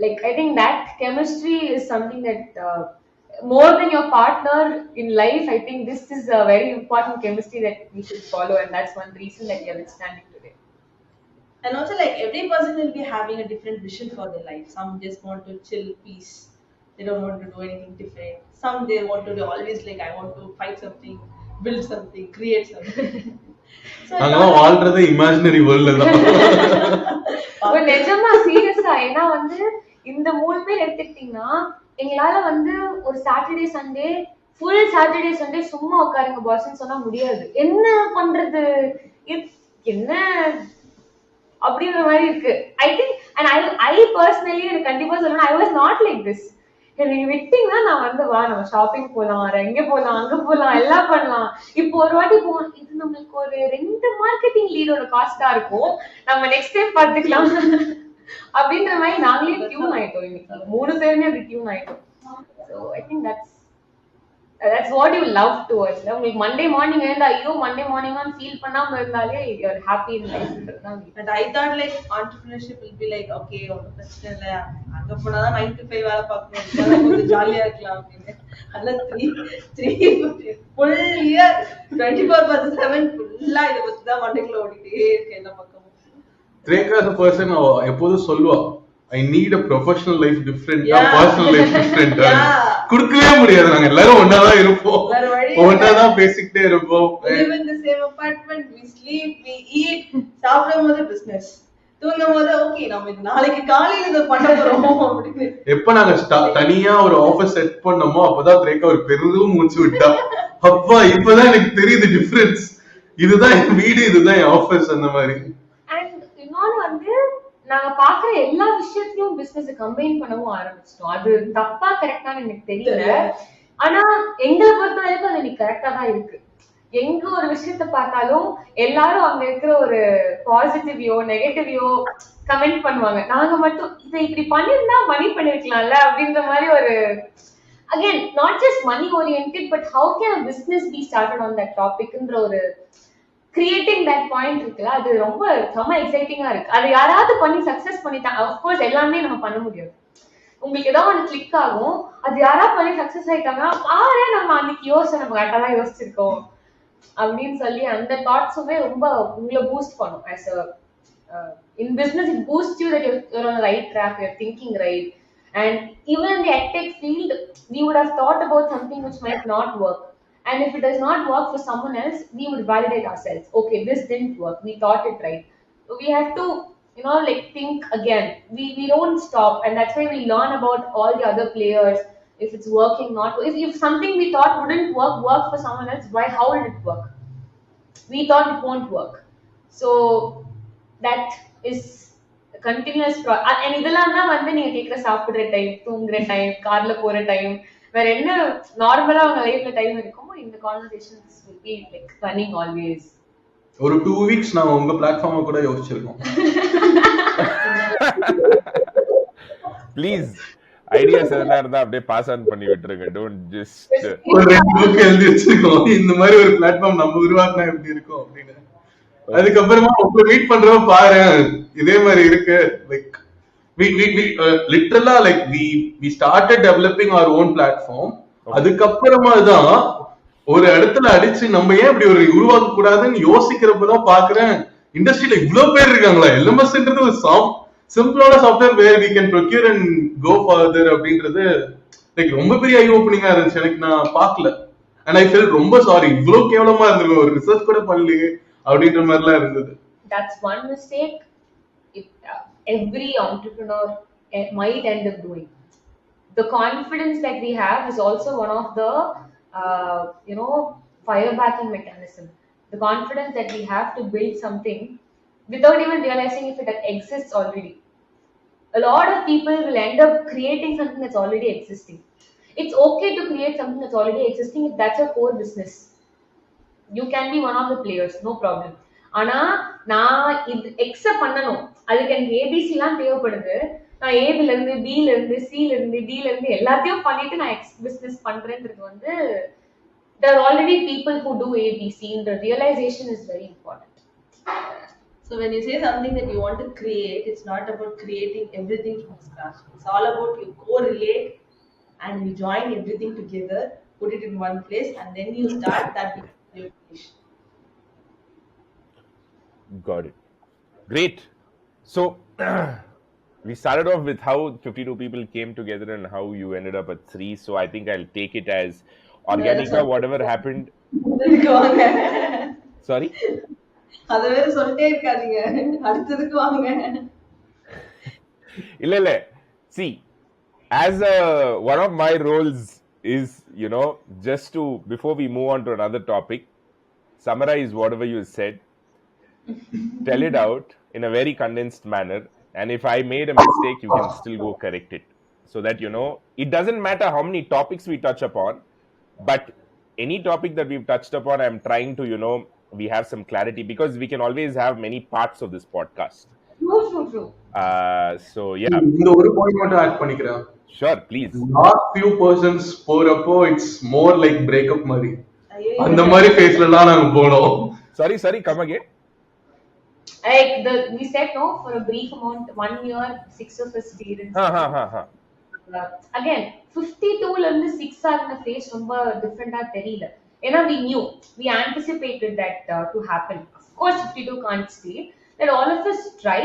Like I think that chemistry is something that more than your partner in life, I think this is a very important chemistry that we should follow, and that's one reason that we are standing today. And also like every person will be having a different vision for their life. Some just want to chill peace, they don't want to do anything different. Some they want to do always like I want to fight something, build something, create something. So நாங்கலாம் வாழ்றது imaginary வேர்ல்ட்ல தான். ஒரு நிஜமா சீரியஸா, ஏன்னா வந்து இந்த 3 பேர் எடுத்துக்கிட்டீங்கன்னா எங்களால வந்து ஒரு Saturday Sunday full Saturday Sunday சும்மா உட்காருங்க பாஸ்ன்னு சொன்னா முடியாது. என்ன பண்றது, என்ன அப்படின்ற மாதிரி இருக்கு. I think and I personally எனக்கு கண்டிப்பா சொல்லணும், I was not like this. நீங்க விட்டீங்கன்னா நான் வந்து வா நம்ம ஷாப்பிங் போலாம், எங்க போலாம், அங்க போலாம், எல்லாம் பண்ணலாம். இப்போ ஒரு வாட்டி போவோம், இது நம்மளுக்கு ஒரு 2 மார்க்கெட்டிங் லீடோட காஸ்டா இருக்கும், நம்ம நெக்ஸ்ட் டைம் பார்த்துக்கலாம் அப்படின்ற மாதிரி நாங்களே டியூன் ஆயிட்டோம். இன்னைக்கு 3 பேருமே அப்படி டியூன் ஆயிட்டோம். So I think that's what you love towards. உங்களுக்கு மண்டே மார்னிங் எழுந்தா ஐயோ மண்டே மார்னிங் ஃபீல் பண்ணாம இருந்தாலே you're happy in life. And I thought like entrepreneurship will be like okay ஒன்றும் பிரச்சனை இல்லை, அங்க போனாதான் 9 to 5 வேலை பார்க்கணும், கொஞ்சம் ஜாலியா இருக்கலாம் அப்படின்னு. அதெல்லாம் 3 full year 24/7 ஃபுல்லா இதை பத்தி தான் மண்டைக்குள்ள ஓடிட்டே இருக்கு எல்லா பக்கமும். Threka as a person எப்போதும் சொல்லுவா, I need a professional life டிஃப்ரெண்டா, Yeah. பர்சனல் லைஃப் டிஃப்ரெண்டா Yeah. கொடுக்கவே முடியாது. நாங்க எல்லாரும் ஒன்னாதான் இருப்போம், வேற வழி இல்ல. ஒன்னாதான் பேசிக்கிட்டே இருப்போம். We live in the same apartment, we sleep, we eat. சாப்பிடும்போது பிசினஸ், தூங்கும் போது ஓகே நம்ம இது நாளைக்கு காலையில இதை பண்ண போறோம் அப்படின்னு. எப்ப நாங்க தனியா ஒரு ஆபீஸ் செட் பண்ணோமோ அப்பதான் திரேக்கா ஒரு பெரும் மூச்சு விட்டா. அப்பா இப்பதான் எனக்கு தெரியுது டிஃபரன்ஸ், இதுதான் என் வீடு, இதுதான் என் ஆபீஸ் அந்த மாதிரி. அண்ட் இன்னொன்னு வந்து நாங்க பாக்குற எல்லா விஷயத்தையும் பிசினஸ் கம்பைன் பண்ணவும் ஆரம்பிச்சிட்டோம். அது தப்பா கரெக்டான்னு எனக்கு தெரியல, ஆனா எங்களை பொறுத்த வரைக்கும் அது இன்னைக்கு கரெக்டா தான் இருக்கு. எங்க ஒரு விஷயத்த பார்த்தாலும் எல்லாரும் அங்க இருக்கிற ஒரு பாசிட்டிவையோ நெகட்டிவையோ கமெண்ட் பண்ணுவாங்க. நாங்க மட்டும் இதை இப்படி பண்ணிருந்தா மணி பண்ணிருக்கலாம்ல அப்படின்ற மாதிரி ஒரு, again not just money oriented but how can a business be started on that டாபிக்ன்ற ஒரு கிரியேட்டிங் தட் பாயிண்ட் இருக்குல்ல, அது ரொம்ப செம்ம எக்ஸைட்டிங்கா இருக்கு. அது யாராவது பண்ணி சக்சஸ் பண்ணிட்டாங்க. அஃப்கோர்ஸ் எல்லாமே நம்ம பண்ண முடியாது, உங்களுக்கு ஏதாவது ஒன்று கிளிக் ஆகும், அது யாராவது பண்ணி சக்சஸ் ஆயிட்டாங்கன்னா பாரு நம்ம அன்னைக்கு யோசிச்சு நம்ம கரெக்டா தான் யோசிச்சிருக்கோம் அப்படின்னு சொல்லி அந்த தாட்ஸுமே ரொம்ப உங்களை பூஸ்ட் பண்ணும். as a in business it boosts you that you're on the right track, you're thinking right. And even in the edtech field we would have thought about something which might not work, and if it does not work for someone else we would validate ourselves, okay this didn't work, we thought it right. So we have to like think again. We don't stop, and that's why we learn about all the other players. If it's working, not if something we thought wouldn't work for someone else, why, how did it work? We thought it won't work. So that is a continuous and இதெல்லாம் தான் வந்து நீங்க கேக்குற சாப்பிடுற time, தூங்குற time, கார்ல போற time, வேற என்ன நார்மலா உங்க லைஃப்ல டைம் இருக்குமோ இந்த conversations will be like running always. ஒரு 2 வீக்ஸ் நான் உங்க பிளாட்ஃபார்மை கூட யோசிச்சிருக்கோம். ப்ளீஸ் ஐடியாஸ் எதனா இருந்தா அப்படியே பாஸ் ஆன் பண்ணி விட்டுருங்க. டோன்ட் ஜஸ்ட் ஒரு 2 புக் எழுதி வச்சிருக்கோம், இந்த மாதிரி ஒரு பிளாட்ஃபார்ம் நம்ம உருவாக்கினா எப்படி இருக்கும் அப்படின்னு. அதுக்கப்புறமா உங்களை மீட் பண்றவங்க பாரு இதே மாதிரி இருக்கு. லைக் லிட்டரலா like we started developing our own platform. அதுக்கப்புறமா தான் ஒரு இடத்துல அடிச்சு நம்ம ஏன் இப்படி ஒரு உருவாக்க கூடாதுன்னு யோசிக்கிறப்பதான் பாக்குறேன் இண்டஸ்ட்ரியில இவ்வளவு பேர் இருக்காங்களா. எல்எம்எஸ்ன்றது ஒரு சிம்பிளான software where we can procure and go further அப்படின்றது லைக் ரொம்ப பெரிய ஐ ஓப்பனிங்கா இருந்துச்சு. எனக்கு நான் பார்க்கல, அண்ட் ஐ ஃபீல் ரொம்ப சாரி, இவ்வளவு கேவலமா இருந்திருக்கும், ஒரு ரிசர்ச் கூட பண்ணலையே அப்படின்ற மாதிரிலாம் இருந்தது. That's one mistake every entrepreneur might end up doing. The confidence that we have is also one of the fire backing mechanism. The confidence that we have to build something without even realizing if it exists already. A lot of people will end up creating something that's already existing. It's okay to create something that's already existing if that's your core business. You can be one of the players, no problem. ஆனா நான் இது accept பண்ணணும், அதுக்கு எனக்கு ABC எல்லாம் தேவைப்படுது. நான் ஏபில இருந்து பில இருந்து சில இருந்து டில இருந்து எல்லாத்தையும் பண்ணிட்டு நான் பிசினஸ் பண்றேன்றது வந்து there are already people who do ABC, and the realization is very important. So when you say something that you want to create, it's not about creating everything from scratch. It's all about you correlate and you join everything together, put it in one place, and then you start that creation. Got it. Great. So we started off with how 52 people came together and how you ended up at 3. So I think I'll take it as Organica, whatever happened. Sorry? அத வேற சொல்லிட்டே இருக்காதீங்க, அடுத்ததுக்கு வாங்க. இல்ல see, as one of my roles is just to, before we move on to another topic, summarize whatever you said, tell it out in a very condensed manner, and if I made a mistake you can still go correct it, so that it doesn't matter how many topics we touch upon, but any topic that we've touched upon I'm trying to we have some clarity, because we can always have many parts of this podcast. True. So yeah, இந்த ஒரு point மட்டும் add பண்ணிக்கிறேன். sure, please. Last few persons போறப்போ it's more like breakup மாதிரி, அந்த மாதிரி ஃபேஸ்ல எல்லாம் நாங்க போனோம். Sorry, come again. Like we said no for a brief amount, 1 year, 6 of us stayed in. Again 52 ல இருந்து 6 ஆகுன ஃபேஸ் ரொம்ப டிஃபரெண்டா தெரியல. ஏன்னா we anticipated that to happen. Of course 52 can't stay, that all of us try,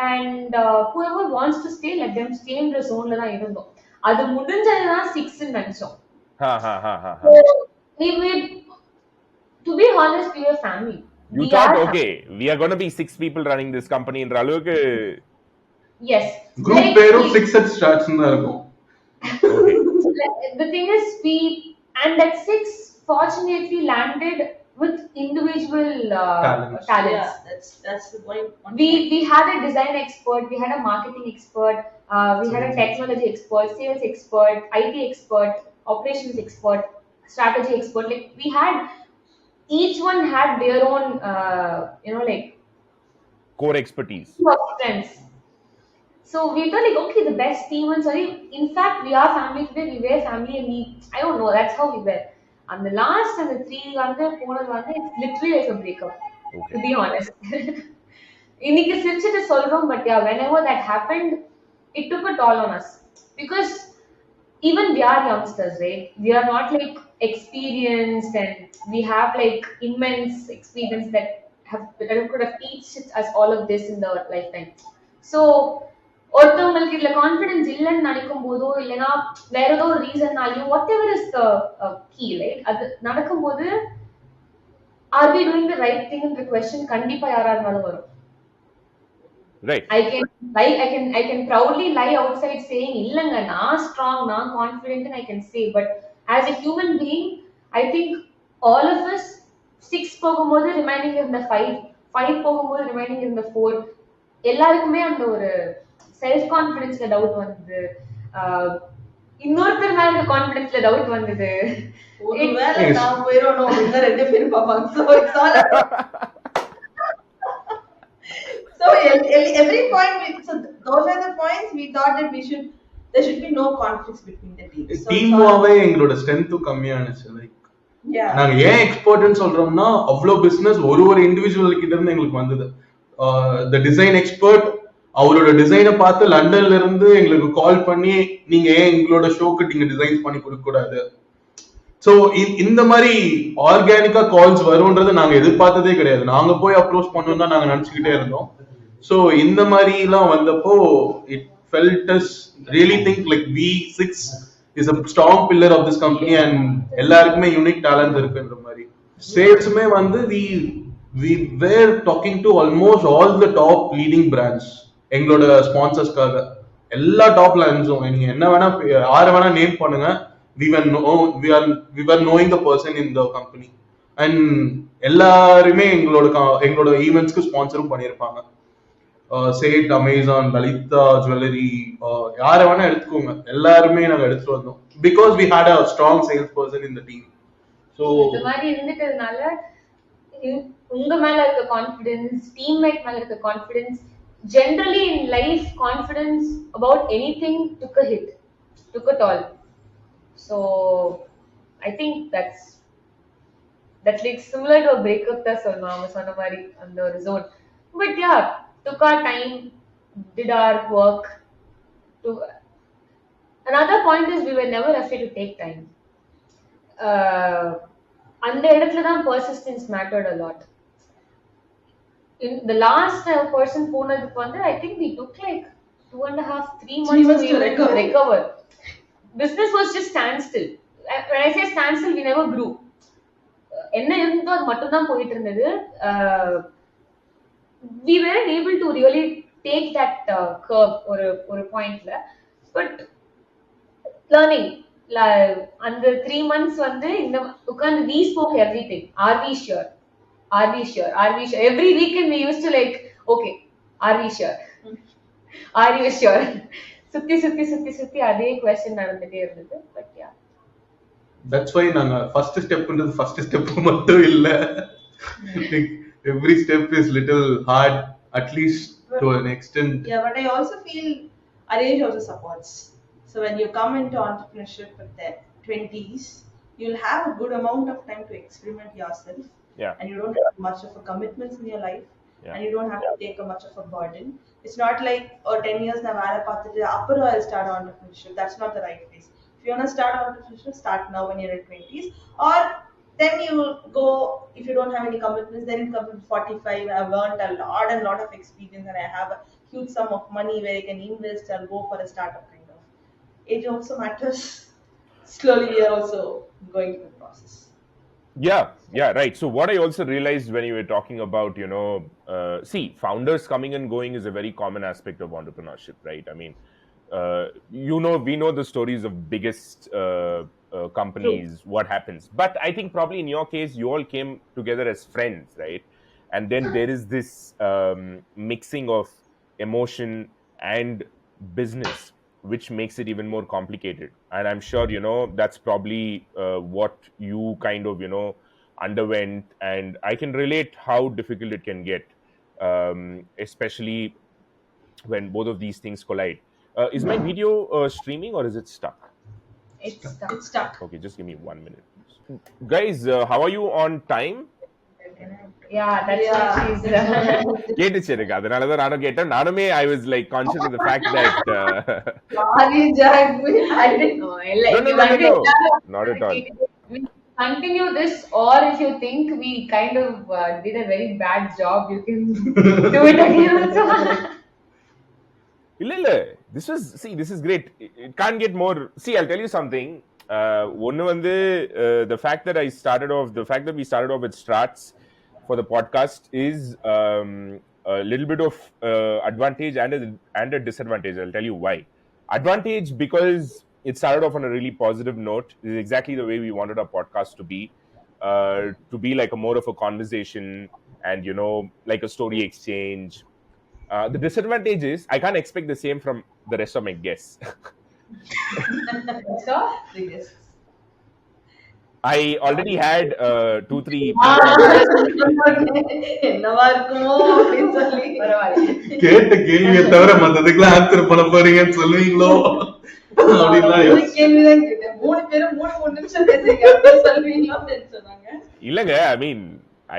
and whoever wants to stay, let them stay in the zone. அது முடிஞ்சதுதான் 6 நினைச்சோம். Ha ha ha ha So ha. we to be honest, we are family. You We thought, are family. okay, we are going to be 6 people running this company in அளவுக்கு Yes. Group Like, பேரும் 6 at Strarts தான் இருக்கும். okay. the thing is, and that 6 fortunately landed with individual Talents. talents. Yeah, that's the point. We had a design expert, we had a marketing expert, we had a technology expert, sales expert, IT expert, operations expert, strategy expert. Like we had, each one had their own, like Core expertise. strengths. So we thought like, okay, the best team and sorry. In fact, we are family today. We were family, and I don't know. That's how we were. And the last and the three it's literally like a breakup. Okay. To be honest. இன்னைக்கு சிரிச்சிட்டு சொல்றோம், but yeah, whenever that happened, it took a toll on us because even we are youngsters, right? We are not like experienced, and we have like immense experience that could have teached us all of this in the lifetime. So ஒருத்தவங்களுக்கு இதுல confidence இல்லைன்னு நினைக்கும் போதோ இல்லைன்னா வேற ஏதோ ஒரு ரீசன்னாலையும் whatever is the key, right? அது நடக்கும்போது are we doing the right திங்ன்ற கொஸ்டின் கண்டிப்பா யாரா இருந்தாலும் வரும். Right. I can proudly lie outside saying இல்லங்க நான் strong, நான் confident, and I can say, but as a human being, I think all of us 6 போகும்போது remaining இருந்த 5 போகும்போது remaining இருந்த 4 எல்லாருக்குமே அந்த ஒரு செல்ஃப் கான்ஃபிடன்ஸ்ல டவுட் வந்தது, இன்னொருத்தர் மேல கான்ஃபிடன்ஸ்ல டவுட் வந்தது. ஒருவேளை நான் போயிரோம் இன்னும் 2 பேரும் பாப்பாங்க. So every point, so those are the points we thought that there should be no conflicts between the teams. So டீமாவே எங்களோட ஸ்ட்ரென்த் கம்மியானுச்சு. லைக் நாங்க ஏன் எக்ஸ்பர்ட்னு சொல்றோம்னா அவ்வளோ பிசினஸ் ஒரு இண்டிவிஜுவல் கிட்ட இருந்து எங்களுக்கு வந்தது. த டிசைன் எக்ஸ்பர்ட் அவரோட டிசைனை பார்த்து லண்டன்ல இருந்து எங்களுக்கு கால் பண்ணி நீங்க ஏன் எங்களோட ஷோக்கு நீங்க டிசைன்ஸ் பண்ணி கொடுக்க கூடாது. ஸோ இந்த மாதிரி ஆர்கானிக்கா கால்ஸ் வரும்ன்றது நாங்க எதிர்பார்த்ததே கிடையாது. நாங்க போய் அப்ரோச் பண்ணோம் தான் நாங்க நினைச்சுக்கிட்டே இருந்தோம். ஸோ இந்த மாதிரி எல்லாம் வந்தப்போ it felt as really think like V6 is a strong pillar of this company and எல்லாருக்குமே யூனிக் டேலண்ட் இருக்குன்ற மாதிரி. சேல்ஸுமே வந்து we were talking to almost all the top leading brands. எங்களோட ஸ்பான்சர்ஸ்க்காக எல்லா டாப் லைன்ஸும் நீங்க என்ன வேணா யாரை வேணா நேம் பண்ணுங்க. we were knowing the person in the company and எல்லாருமே எங்களோட ஈவென்ட்ஸ்க்கு ஸ்பான்சரும் பண்ணியிருப்பாங்க. சேட், அமேசான், லலிதா ஜுவல்லரி, யாரை வேணா எடுத்துக்கோங்க, எல்லாருமே நாங்க எடுத்துட்டு வந்தோம் because we had a strong sales person in the team. So இந்த மாதிரி இருந்துட்டதுனால உங்க மேல இருக்க கான்ஃபிடன்ஸ், டீம்மேட் மேல இருக்க confidence, generally in life confidence about anything took a toll. So I think that's like similar to a breakup தான் சொல்லணும் அவங்க சொன்ன மாதிரி அந்த ஒரு zone. But yeah, took our time, did our work. To another point is we were never afraid to take time. அந்த இடத்துல தான் persistence mattered a lot. In the last person போனதுக்கு வந்து I think we took like 2.5-3 months to recover. Business was just standstill. When I say standstill, we never grew. என்ன இருந்தோ அது மட்டும் தான் போயிட்டு இருந்தது. We weren't able to really take that curve ஒரு பாயிண்ட்ல. But learning அந்த 3 months வந்து இந்த உட்கார்ந்து we spoke everything. Are we sure? Every weekend we used to like, okay, are we sure? Are you sure? சுத்தி அதே question நடந்துட்டே இருந்தது. But yeah, that's why நாங்க ஃபர்ஸ்ட் ஸ்டெப் மட்டும் இல்ல, every step is little hard, at least to an extent. Yeah, but I also feel our age also supports. So when you come into entrepreneurship with the 20s, you'll have a good amount of time to experiment yourself. Yeah. And you don't have much of a commitments in your life. Yeah. And you don't have to take much of a burden. It's not like 10 years na vela paathuட்டு அப்புறம் I'll start entrepreneurship. That's not the right place. If you want to start entrepreneurship, start now when you're in 20s. Or Then you will go, if you don't have any commitments, then it comes to 45. I've earned a lot and lot of experience, and I have a huge sum of money where I can invest and go for a startup kind of. Age also matters. Slowly, we are also going through the process. Yeah, right. So what I also realized when you were talking about, see, founders coming and going is a very common aspect of entrepreneurship, right? I mean, we know the stories of biggest True. companies, what happens. But I think probably in your case, you all came together as friends, right? And then there is this mixing of emotion and business, which makes it even more complicated. And I'm sure, that's probably what you kind of, underwent. And I can relate how difficult it can get, especially when both of these things collide. Is my video streaming or is it stuck? It's It's stuck. stuck. Okay, just give me 1 minute, please. Guys, how are you on time? Yeah, that's why Yeah, she's. that's what I wanted. கேட்டுச்சு எனக்கு அதனாலதான் நானும் கேட்டேன் நானுமே I was like conscious of the fact that Sorry, Jack. I didn't. No, no like, no you no no no understand. not at all. We continue this, or if you think we kind of did a very bad job, you can do it again also. இல்ல this was, see, this is great. It can't get more. See, I'll tell you something. ஒன்னு வந்து the fact that we started off with Strarts for the podcast is a little bit of advantage and a disadvantage. I'll tell you why. Advantage because it started off on a really positive note. This is exactly the way we wanted our podcast to be like a more of a conversation, and like a story exchange. The disadvantage is I can't expect the same from the rest of my guests. So, The guests. I already had two, three people on ah, my. என்னவா இருக்குமோ அப்படின்னு சொல்லி பரவாயில்ல. கேட்ட கேள்வியை தவிர மத்ததுக்கெல்லாம் answer பண்ண போறீங்கன்னு சொல்லுவீங்களோ அப்படின்லாம் மூணு கேள்விதான் கேட்டேன். மூணு பேரும் மூணு மூணு நிமிஷம் பேசுறீங்க அப்படின்னு சொல்லுவீங்களோன்னு சொன்னாங்க. இல்லங்க, I mean,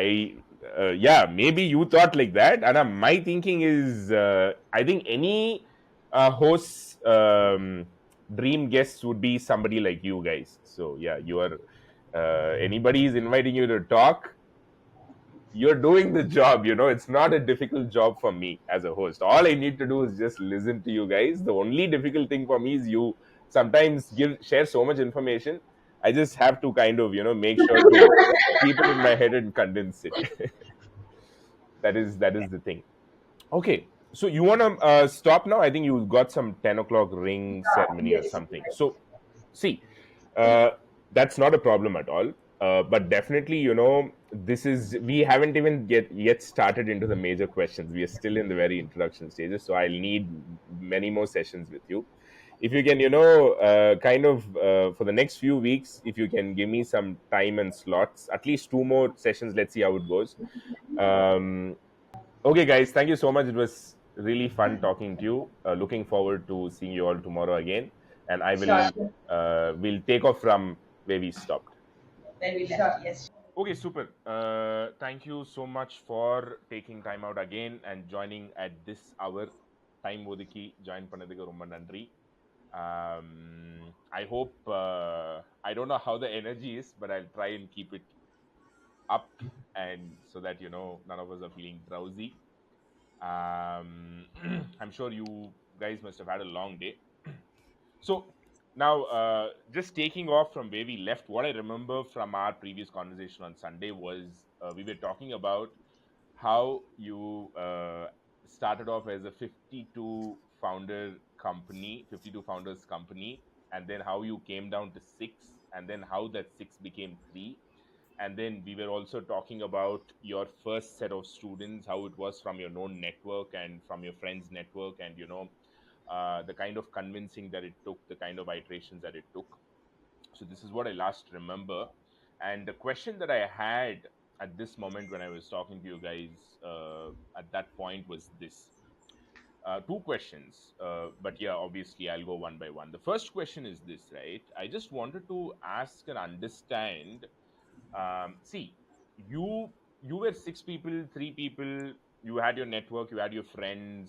I yeah, maybe you thought like that, and my thinking is, I think any host's dream guest would be somebody like you guys. So yeah, you are anybody is inviting you to talk, you're doing the job. It's not a difficult job for me as a host. All I need to do is just listen to you guys. The only difficult thing for me is you sometimes share so much information. I just have to kind of make sure to keep it in my head and condense it. That is the thing. Okay, so you want to stop now? I think you got some 10 o'clock ring ceremony or Yes. something. So see, uh, that's not a problem at all. But definitely, this is, we haven't even yet started into the major questions. We are still in the very introduction stages. So I'll need many more sessions with you. If you can, kind of for the next few weeks, if you can give me some time and slots, at least two more sessions. Let's see how it goes. Um, okay, guys, thank you so much. It was really fun talking to you. Looking forward to seeing you all tomorrow again. And I Sure. will will take off from where we stopped. When we Sure. left, yes. Okay, super. Thank you so much for taking time out again and joining at this hour. Time ஒதுக்கி join பண்ணதுக்கு ரொம்ப நன்றி. I hope, I don't know how the energy is, but I'll try and keep it up, and so that none of us are feeling drowsy. I'm sure you guys must have had a long day. So now, just taking off from where we left, what I remember from our previous conversation on Sunday was, we were talking about how you started off as a 52 founders company, and then how you came down to six, and then how that six became three. And then we were also talking about your first set of students, how it was from your known network and from your friends network, and the kind of convincing that it took, the kind of iterations that it took. So this is what I last remember. And the question that I had at this moment when I was talking to you guys at that point was this. Two questions, but yeah, obviously I'll go one by one. The first question is this, right? I just wanted to ask and understand. See, you were six people, three people. You had your network, you had your friends,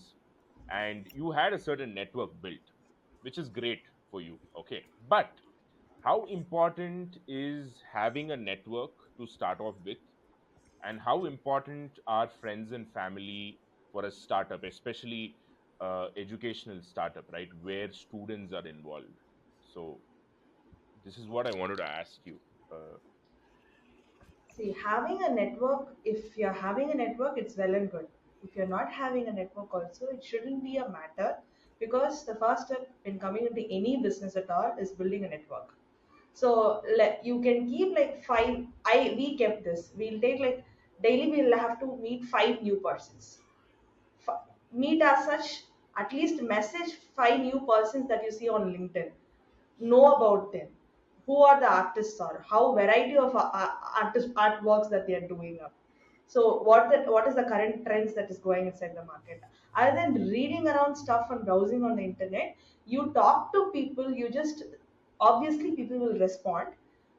and you had a certain network built, which is great for you. Okay, but How important is having a network to start off with, and how important are friends and family for a startup, especially educational startup, right, where students are involved? So this is what I wanted to ask you. uh, See, having a network, if you're having a network, it's well and good. If you're not having a network also, it shouldn't be a matter, because the first step in coming into any business at all is building a network. So you can keep like five. We kept this. We'll take like daily. We'll have to meet five new persons. Meet as such. At least message five new persons that you see on LinkedIn, know about them, who are the artists, or how variety of artist artworks that they are doing up. So what is the current trends that is going inside the market? Other than reading around stuff and browsing on the internet, you talk to people. You just, obviously people will respond.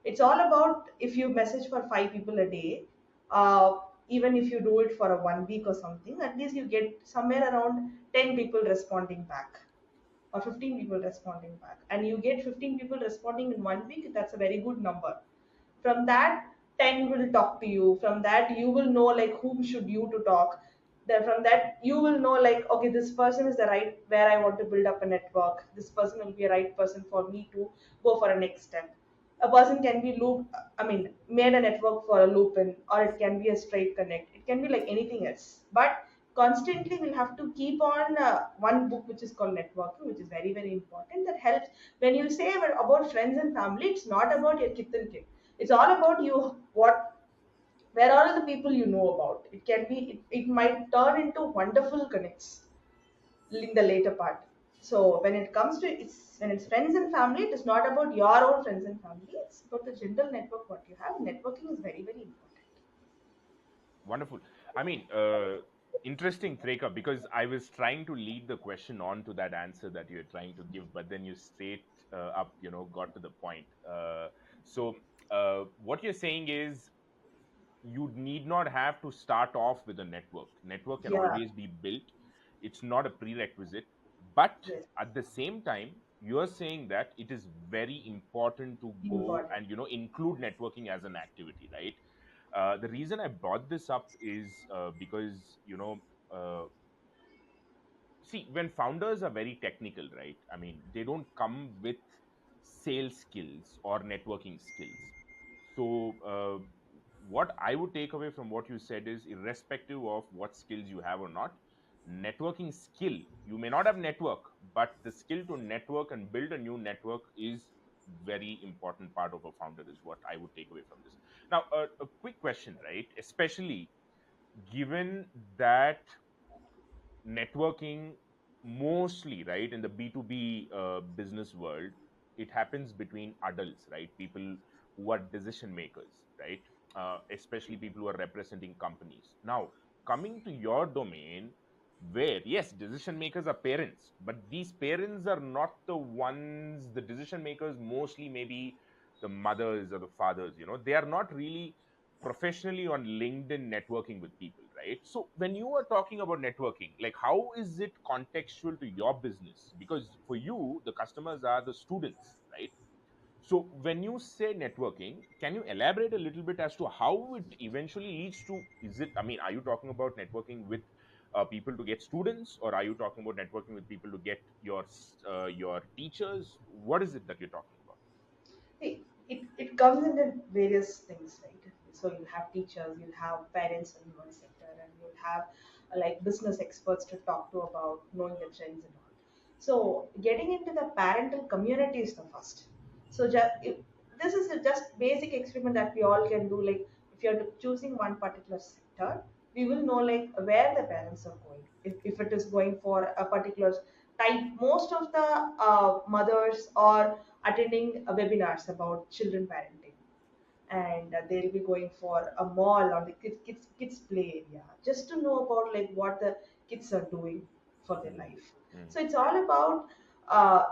It's all about, if you message for five people a day, even if you do it for a 1 week or something, at least you get somewhere around 10 people responding back, or 15 people responding back, and you get 15 people responding in 1 week. That's a very good number. From that, 10 will talk to you. From that, you will know like whom should you to talk. Then from that, you will know like, okay, this person is the right, where I want to build up a network. This person will be a right person for me to go for a next step. A person can be looped, I mean, made a network for a loop in, or it can be a straight connect. It can be like anything else, but constantly we'll have to keep on one book which is called networking, which is very very important. That helps. When you say about friends and family, it's not about your kith and kin. It's all about you, what, where are the people you know about. It can be, it might turn into wonderful connects in the later part. So when it comes to, it's when it's friends and family, it is not about your own friends and family. It's about the general network what you have. Networking is very very important. Wonderful. I mean, interesting, Threka, because I was trying to lead the question on to that answer that you're trying to give, but then you straight up, got to the point. So, what you're saying is you need not have to start off with a network. Network can Yeah. always be built. It's not a prerequisite. But Yes. at the same time, you're saying that it is very important to go Important. and include networking as an activity, right? The reason I brought this up is because uh, see, when founders are very technical, right, I mean, they don't come with sales skills or networking skills. So what I would take away from what you said is, irrespective of what skills you have or not, networking skill, you may not have network, but the skill to network and build a new network is very important part of a founder, is what I would take away from this. Now, a quick question, right, especially given that networking, mostly, right, in the B2B business world, it happens between adults, right, people who are decision makers, right, especially people who are representing companies. Now, coming to your domain, where yes, decision makers are parents, but these parents are not the ones, the decision makers mostly maybe the mothers or the fathers, they are not really professionally on LinkedIn networking with people, right? So when you are talking about networking, like how is it contextual to your business? Because for you, the customers are the students, right? So when you say networking, can you elaborate a little bit as to how it eventually leads to? Is it? I mean, are you talking about networking with people to get students, or are you talking about networking with people to get your teachers? What is it that you're talking about? See, it comes into various things, right? So you'll have teachers, you'll have parents in one sector, and you'll have like business experts to talk to about knowing the trends and all. So getting into the parental community is the first. So this is a just basic experiment that we all can do. Like if you're choosing one particular sector, we will know like where the parents are going. If it is going for a particular type, most of the mothers are attending webinars about children parenting, and they'll be going for a mall or the kids play area just to know about like what the kids are doing for their Mm, life. mm, So it's all about,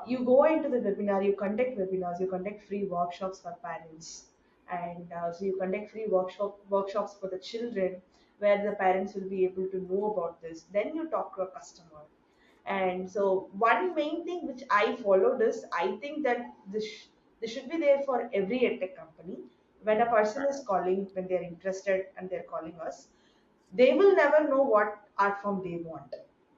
you go into the webinar, you conduct webinars, you conduct free workshops for parents, and so you conduct free workshops for the children, where the parents will be able to know about this. Then you talk to a customer. And so one main thing which I followed is, I think that this They should be there for every edtech company. When a Hmm. person is calling, when they're interested and they're calling us, they will never know what art form they want.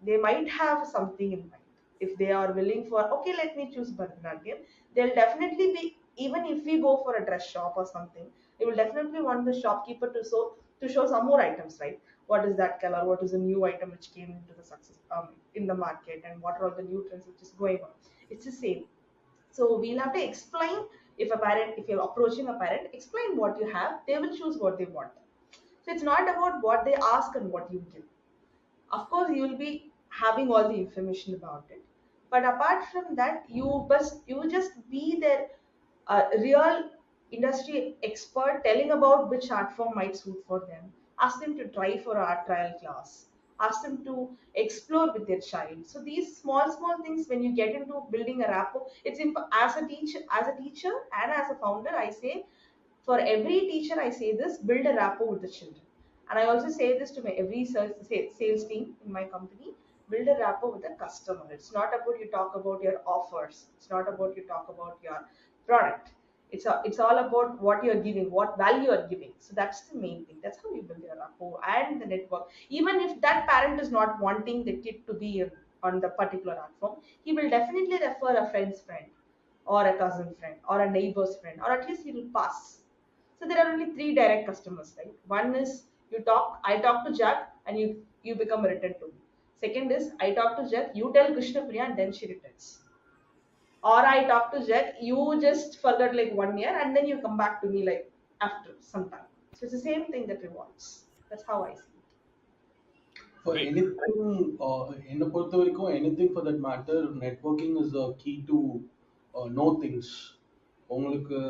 They might have something in mind. If they are willing for, okay, let me choose Bharatanatyam, they'll definitely be, even if we go for a dress shop or something, they will definitely want the shopkeeper to show some more items, right? What is that color? What is the new item which came into the success in the market, and what are all the new trends which is going on? It's the same. So we'll have to explain. If you're approaching a parent, explain what you have. They will choose what they want. So it's not about what they ask and what you give. Of course, you will be having all the information about it, but apart from that, you just be their real industry expert, telling about which art form might suit for them. Ask them to try for an art trial class. Ask them to explore with their child. So these small things, when you get into building a rapport, as a teacher and as a founder, I say, for every teacher, I say this: build a rapport with the children. And I also say this to my every sales team in my company: build a rapport with the customer. It's not about you talk about your offers. It's not about you talk about your product. It's all about what you're giving, what value you're giving. So that's the main thing. That's how you build your rapport and the network. Even if that parent is not wanting the kid to be on the particular art form, he will definitely refer a friend's friend or a cousin friend or a neighbor's friend, or at least he will pass. So there are only three direct customers, right? One is I talk to Jack, and you become a return to me. Second is I talk to Jack, you tell Krishnapriya, and then she returns. Or I talk to Jack, you just forget like 1 year, and then you come back to me like after some time. So it's the same thing that rewards. That's how I see it. For Great. anything, என்னை பொறுத்த வரைக்கும் anything for that matter, networking is a key to know things. உங்களுக்கு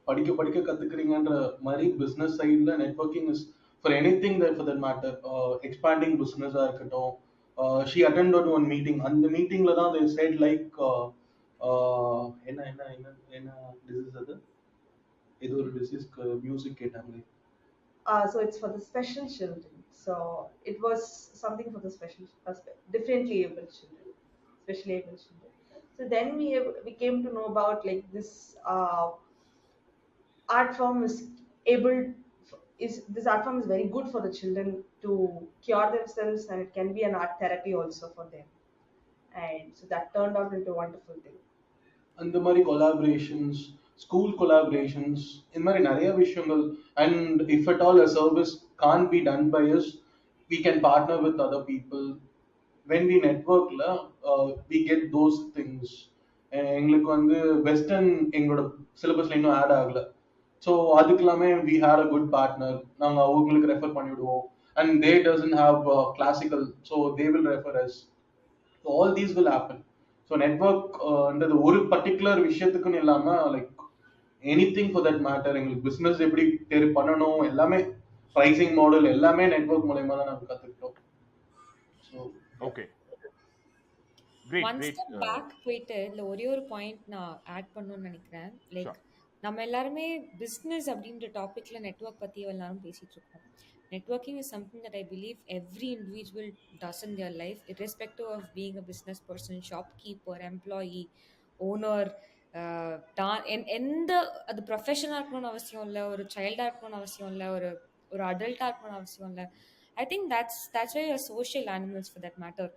படிக்க படிக்க கத்துக்கிறீங்கன்ற மாதிரி business சைடில் networking is for anything for that matter. Expanding பிஸ்னஸாக இருக்கட்டும். She attended one meeting. அந்த மீட்டிங்ல தான் they said like என்ன என்ன என்ன என்ன டிசீஸ் அது, ஏதோ ஒரு டிசீஸ்க்கு music கேட்டாங்களே. So it's for the special children. So it was something for the differently able children, specially able children. So then we came to know about like this art form able this art form is very good for the children to cure themselves, and it can be an art therapy also for them. And so that turned out into a wonderful thing. அந்த மாதிரி collaborations, school collaborations, இந்த மாதிரி நிறைய விஷயங்கள். And if at all a service can be done by us, we can partner with other people. when we networkல we get those things. எங்களுக்கு வந்து western எங்களோட சிலபஸ்ல இன்னும் ஆட் ஆகல. ஸோ அதுக்கு எல்லாமே we had a good partner. நாங்கள் அவங்களுக்கு ரெஃபர் பண்ணிவிடுவோம். and they doesn't have classical, so they will refer us. So all these will happen. So நெட்ஒர்க்ன்றது ஒரு பர்டிகுலர் விஷயத்துக்குன்னு இல்லாம like anything for that matter. எங்களுக்கு பிசினஸ் எப்படி பண்ணணும் எல்லாமே, ப்ரைசிங் மாடல் எல்லாமே நெட்வொர்க் மூலயமா தான் நாங்கள் கற்றுக்கிட்டோம். So Okay. Great, one great. Step back போயிட்டு இதில் ஒரே ஒரு பாயிண்ட் நான் ஆட் பண்ணணும்னு நினைக்கிறேன். Like Sure. நம்ம எல்லாருமே பிஸ்னஸ் அப்படின்ற டாப்பிக்ல நெட்வொர்க் பற்றி எல்லாரும் பேசிட்டு இருக்கோம். Networking is something that I believe every individual does in their life, irrespective of being a business person, shopkeeper, employee, owner, எந்த அது ப்ரொஃபஷனாக இருக்கணும்னு அவசியம் இல்லை, ஒரு சைல்டாக இருக்கணும்னு அவசியம் இல்லை, ஒரு ஒரு அடல்ட்டாக இருக்கணும்னு அவசியம் இல்லை. I think that's why we are social animals for that matter.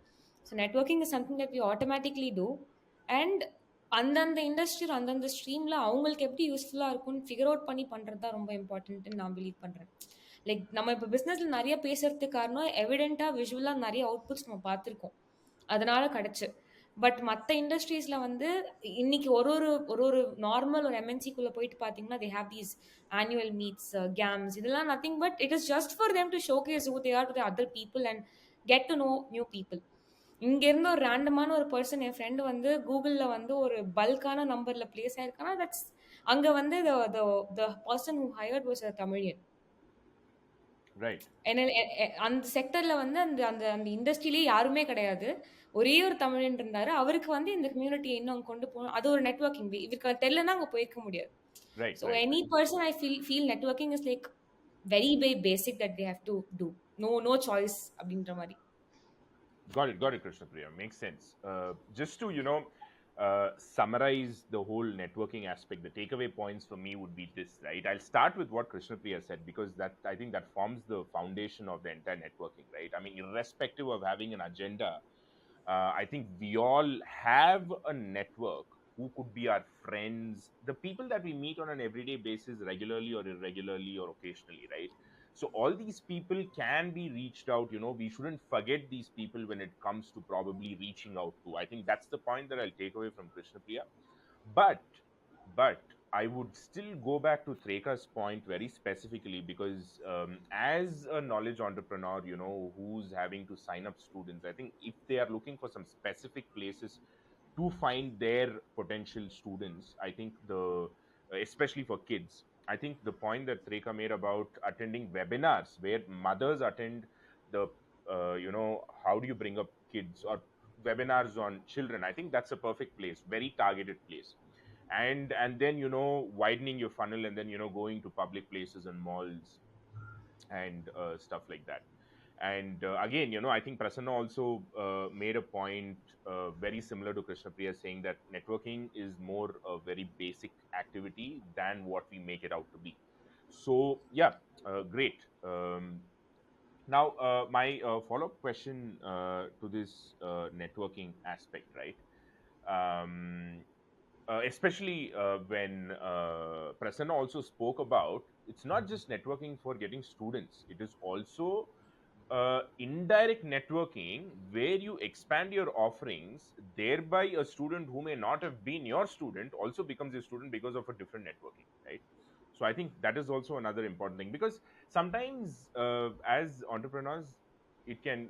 So networking is something that we automatically do, and அந்தந்த இண்டஸ்ட்ரி அந்தந்த ஸ்ட்ரீமில் அவங்களுக்கு எப்படி யூஸ்ஃபுல்லாக இருக்கும்னு ஃபிகர் அவுட் பண்ணி பண்ணுறது தான் ரொம்ப இம்பார்ட்டன்ட்னு நான் பிலீவ் பண்ணுறேன். லைக் நம்ம இப்போ பிஸ்னஸில் நிறைய பேசுறதுக்கு காரணம் எவிடென்ட்டாக விஷுவலாக நிறைய அவுட்புட்ஸ் நம்ம பார்த்துருக்கோம், அதனால கிடச்சி. பட் மற்ற இண்டஸ்ட்ரீஸில் வந்து இன்னைக்கு ஒரு ஒரு ஒரு ஒரு நார்மல் ஒரு எம்என்சிக்குள்ளே போயிட்டு பார்த்தீங்கன்னா they have these annual meets, games, இதெல்லாம் nothing but it is just for them to showcase who they are to the other people and get to know new people. இங்க இருந்து ஒரு ரேண்டமான ஒரு பர்சன், என் ஃப்ரெண்டு வந்து கூகுளில் வந்து ஒரு பல்கான நம்பர்ல பிளேஸ் ஆயிருக்கானா, தட்ஸ் அங்க வந்து the person who hired was a Tamilian. Right. அந்த செக்டர்ல வந்து அந்த அந்த அந்த இண்டஸ்ட்ரியிலே யாருமே கிடையாது, ஒரே ஒரு தமிழன் இருந்தாரு. அவருக்கு வந்து இந்த கம்யூனிட்டியை இன்னும் அங்க கொண்டு போகணும், அது ஒரு நெட்வொர்க்கிங். இவருக்கு தெரியலன்னா அங்க போயிருக்க முடியாது. Right. So Right. Any person I feel networking is like very very basic that they have to do. No choice அப்படின்ற மாதிரி. Got it. Got it, Krishnapriya. Makes sense. Just to, summarize the whole networking aspect, the takeaway points for me would be this, right? I'll start with what Krishnapriya said, because that, I think, that forms the foundation of the entire networking, right? I mean, irrespective of having an agenda, I think we all have a network who could be our friends, the people that we meet on an everyday basis, regularly or irregularly or occasionally, right? So all these people can be reached out. We shouldn't forget these people when it comes to probably reaching out to. I think that's the point that I'll take away from Krishnapriya. But but I would still go back to Threka's point very specifically, because as a knowledge entrepreneur, who's having to sign up students, I think if they are looking for some specific places to find their potential students, I think especially for kids, I think the point that Threka made about attending webinars where mothers attend the, how do you bring up kids, or webinars on children, I think that's a perfect place, very targeted place. And then, widening your funnel, and then, going to public places and malls and stuff like that. And again, I think Prasanna also made a point very similar to Krishnapriya, saying that networking is more a very basic activity than what we make it out to be. So yeah, great. Now, my follow-up question to this networking aspect, right? um, Especially when Prasanna also spoke about, it's not just networking for getting students, it is also indirect networking where you expand your offerings, thereby a student who may not have been your student also becomes a student because of a different networking, right? So I think that is also another important thing, because sometimes as entrepreneurs, we can,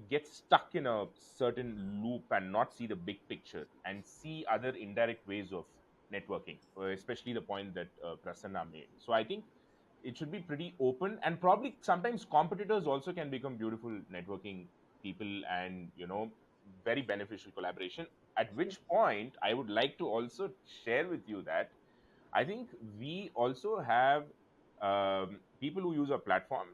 get stuck in a certain loop and not see the big picture and see other indirect ways of networking, especially the point that Prasanna made. So I think it should be pretty open, and probably sometimes competitors also can become beautiful networking people, and very beneficial collaboration. At which point I would like to also share with you that I think we also have people who use our platform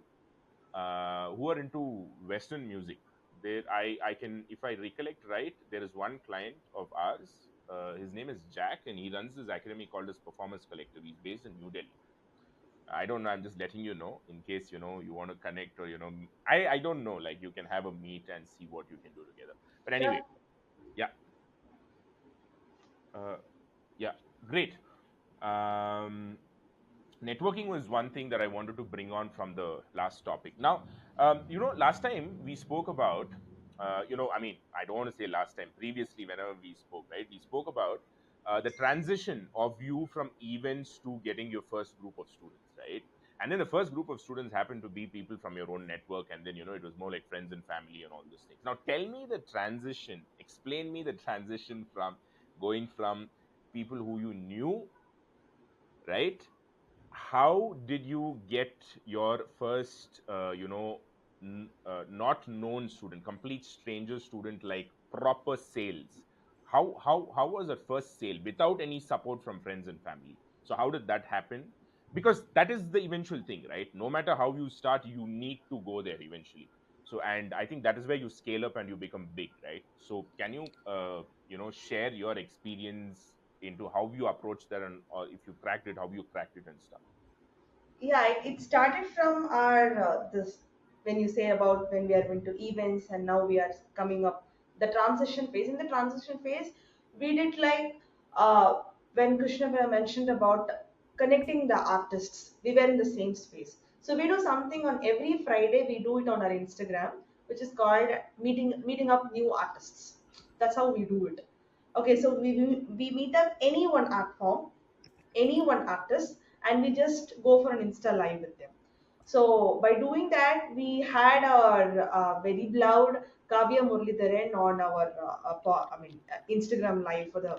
who are into Western music. There, I can, if I recollect right, there is one client of ours. His name is Jack, and he runs this academy called as Performance Collective. He's based in New Delhi. I don't know. I'm just letting you know in case you want to connect, or I don't know. Like, you can have a meet and see what you can do together. But anyway, Sure. yeah, uh, yeah, great. Um, Networking was one thing that I wanted to bring on from the last topic. Now, last time we spoke about, I mean, I don't want to say last time, previously, whenever we spoke, right, we spoke about the transition of you from events to getting your first group of students, right? And then the first group of students happened to be people from your own network. And then, it was more like friends and family and all those things. Now, tell me the transition, explain me the transition from going from people who you knew, right? How did you get your first not known student, complete stranger student, like proper sales? How was that first sale without any support from friends and family? So how did that happen? Because that is the eventual thing, right? No matter how you start, you need to go there eventually. So, and I think that is where you scale up and you become big, right? So can you share your experience into how you approach that, and or if you cracked it, how you cracked it and stuff? Yeah, it started from our this, when you say about when we are into events and now we are coming up the transition phase. In the transition phase, we did like when Krishna mentioned about connecting the artists, we were in the same space. So we do something on every Friday, we do it on our Instagram, which is called meeting up new artists. That's how we do it. Okay, so we meet up any one art form, any one artist, and we just go for an Insta live with them. So by doing that, we had our very beloved Kavya Murlidharan on our Instagram live for the,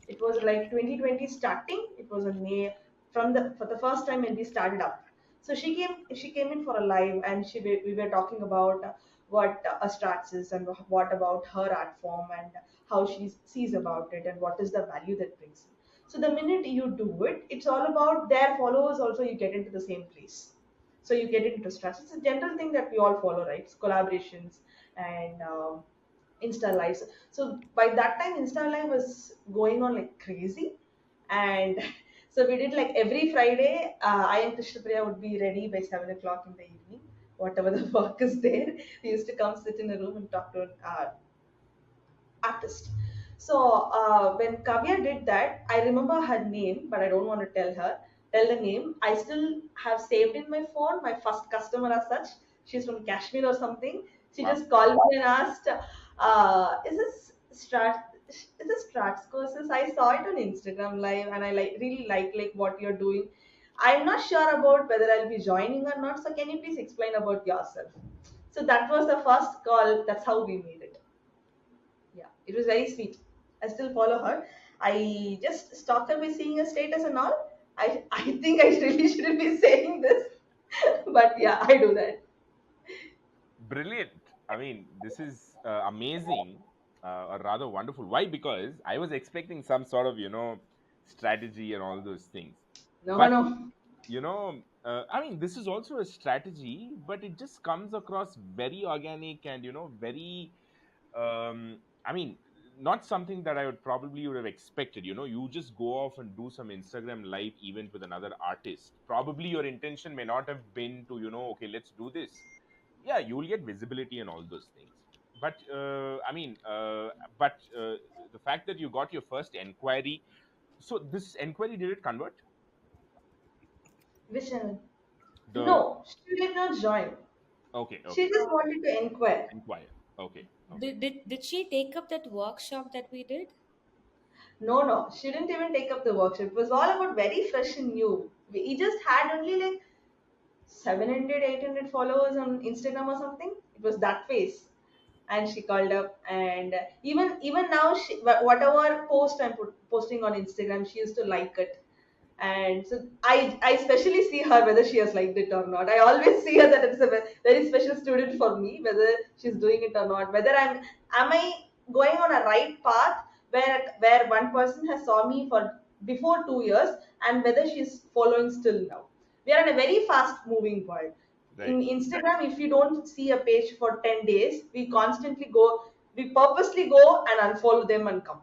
it was like 2020 starting. It was a May, from the for the first time when we started up. So she came in for a live, and we were talking about what a Strarts is, and what about her art form, and how she sees about it, and what is the value that brings in. So the minute you do it, it's all about their followers also, you get into the same place. So you get into Strarts. It's a general thing that we all follow, right? It's collaborations and Insta Live. So by that time, Insta Live was going on like crazy, and so we did like every Friday. I and Krishnapriya would be ready by 7 o'clock in the evening. Whatever the work is there, we used to come sit in a room and talk to artist. So when Kavya did that, I remember her name, but I don't want to tell the name. I still have saved in my phone my first customer as such. She's from Kashmir or something. She Wow. just called me and asked, "Is this Is this Strarts courses? I saw it on Instagram live, and I really like what you're doing. I'm not sure about whether I'll be joining or not. So can you please explain about yourself?" So that was the first call. That's how we made it. Yeah, it was very sweet. I still follow her. I just stalked her by seeing her status and all. I think I really shouldn't be saying this, but yeah, I do that. Brilliant. I mean, this is amazing, or rather wonderful. Why? Because I was expecting some sort of, strategy and all those things. No, But, no. I mean, this is also a strategy, but it just comes across very organic and, very, I mean, not something that I would have expected. You just go off and do some Instagram live event with another artist. Probably your intention may not have been to, okay, let's do this. Yeah, you will get visibility and all those things. But the fact that you got your first enquiry, so this enquiry, did it convert? Which channel? The No, she did not join. Okay, She okay, just wanted to inquire. inquire. Okay, okay. Did she take up that workshop that we did? No, no, she didn't even take up the workshop. It was all about very fresh and new. We just had only like 700, 800 followers on Instagram or something. It was that phase. And she called up, and even now, whatever post I'm posting on Instagram, she used to like it. And so I especially see her whether she has liked it or not. I always see her that it's a very special student for me, whether she's doing it or not, whether am I going on a right path, where one person has saw me for before 2 years, and whether she's following still now. We are in a very fast moving world. In Right. Instagram, if you don't see a page for 10 days, we purposely go and unfollow them and come.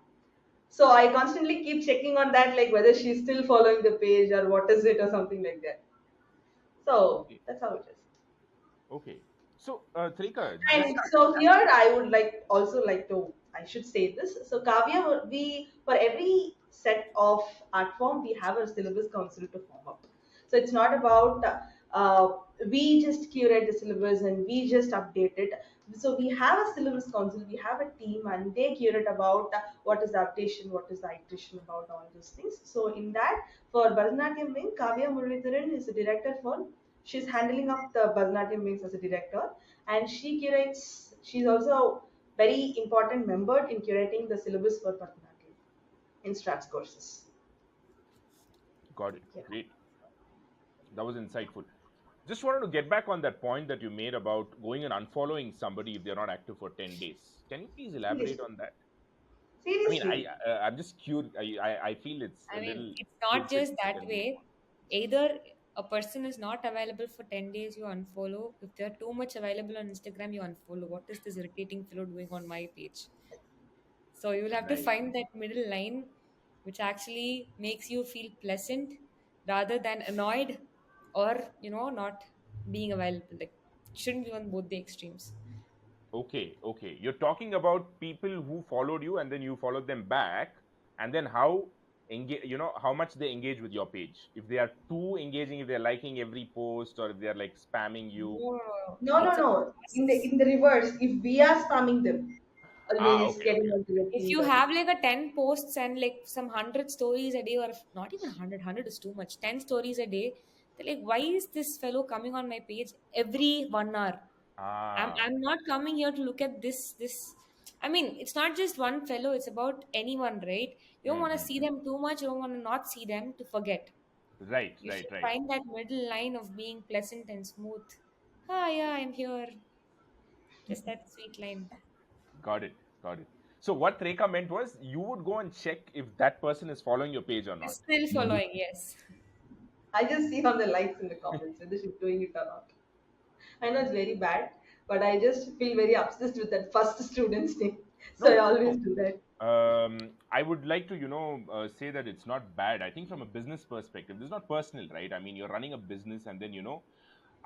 So I constantly keep checking on that, like whether she's still following the page or what is it or something like that. So Okay. that's how it is. Okay. So, Trika, just And so here I would like to, I should say this. So Kavya, we for every set of art form we have a syllabus council to form up. So it's not about we just curate the syllabus and we just update it. So we have a syllabus council, we have a team, and they curate about what is the updation, what is the iteration about all those things. So in that, for Bharatanatyam wing, Kavya Muralidharan is the director for. She's handling up the Bharatanatyam wings as a director, and she curates. She's also very important member in curating the syllabus for Bharatanatyam in Strats courses. got it. Yeah, Great. That was insightful. Just wanted to get back on that point that you made about going and unfollowing somebody if they're not active for 10 days. Can you please elaborate seriously, on that? I mean, seriously. I'm just curious. I feel it's a I mean, little it's not curious just if you that can. way. Either a person is not available for 10 days, you unfollow. If they're too much available on Instagram, you unfollow. What is this irritating fellow doing on my page? So you'll have to Right. find that middle line which actually makes you feel pleasant rather than annoyed or, not being available. Like, it shouldn't be on both the extremes. Okay, okay. You're talking about people who followed you and then you followed them back, and then how how much they engage with your page. If they are too engaging, if they're liking every post, or if they're like spamming you. No, no, no. No, no, It's about no. us. In the reverse, if we are spamming them, always Okay, getting okay. onto your If page you or have something. like a 10 posts and like some 100 stories a day, or not even 100 is too much, 10 stories a day, they're like, why is this fellow coming on my page every 1 hour? I'm Ah, not coming here to look at this. I mean, it's not just one fellow, it's about anyone, right? You don't want to see mm-hmm. them too much, you don't want to not see them to forget. Right, You right, should right. find that middle line of being pleasant and smooth. Ah, yeah, I'm here. Just that sweet line. Got it, got it. So what Reka meant was you would go and check if that person is following your page or not. It's still following, yes. I just see on the likes in the comments whether she's doing it or not. I know it's very bad, but I just feel very obsessed with that first student's name. So I No, always no. do that. I would like to, say that it's not bad. I think from a business perspective, this is not personal, right? I mean, you're running a business, and then,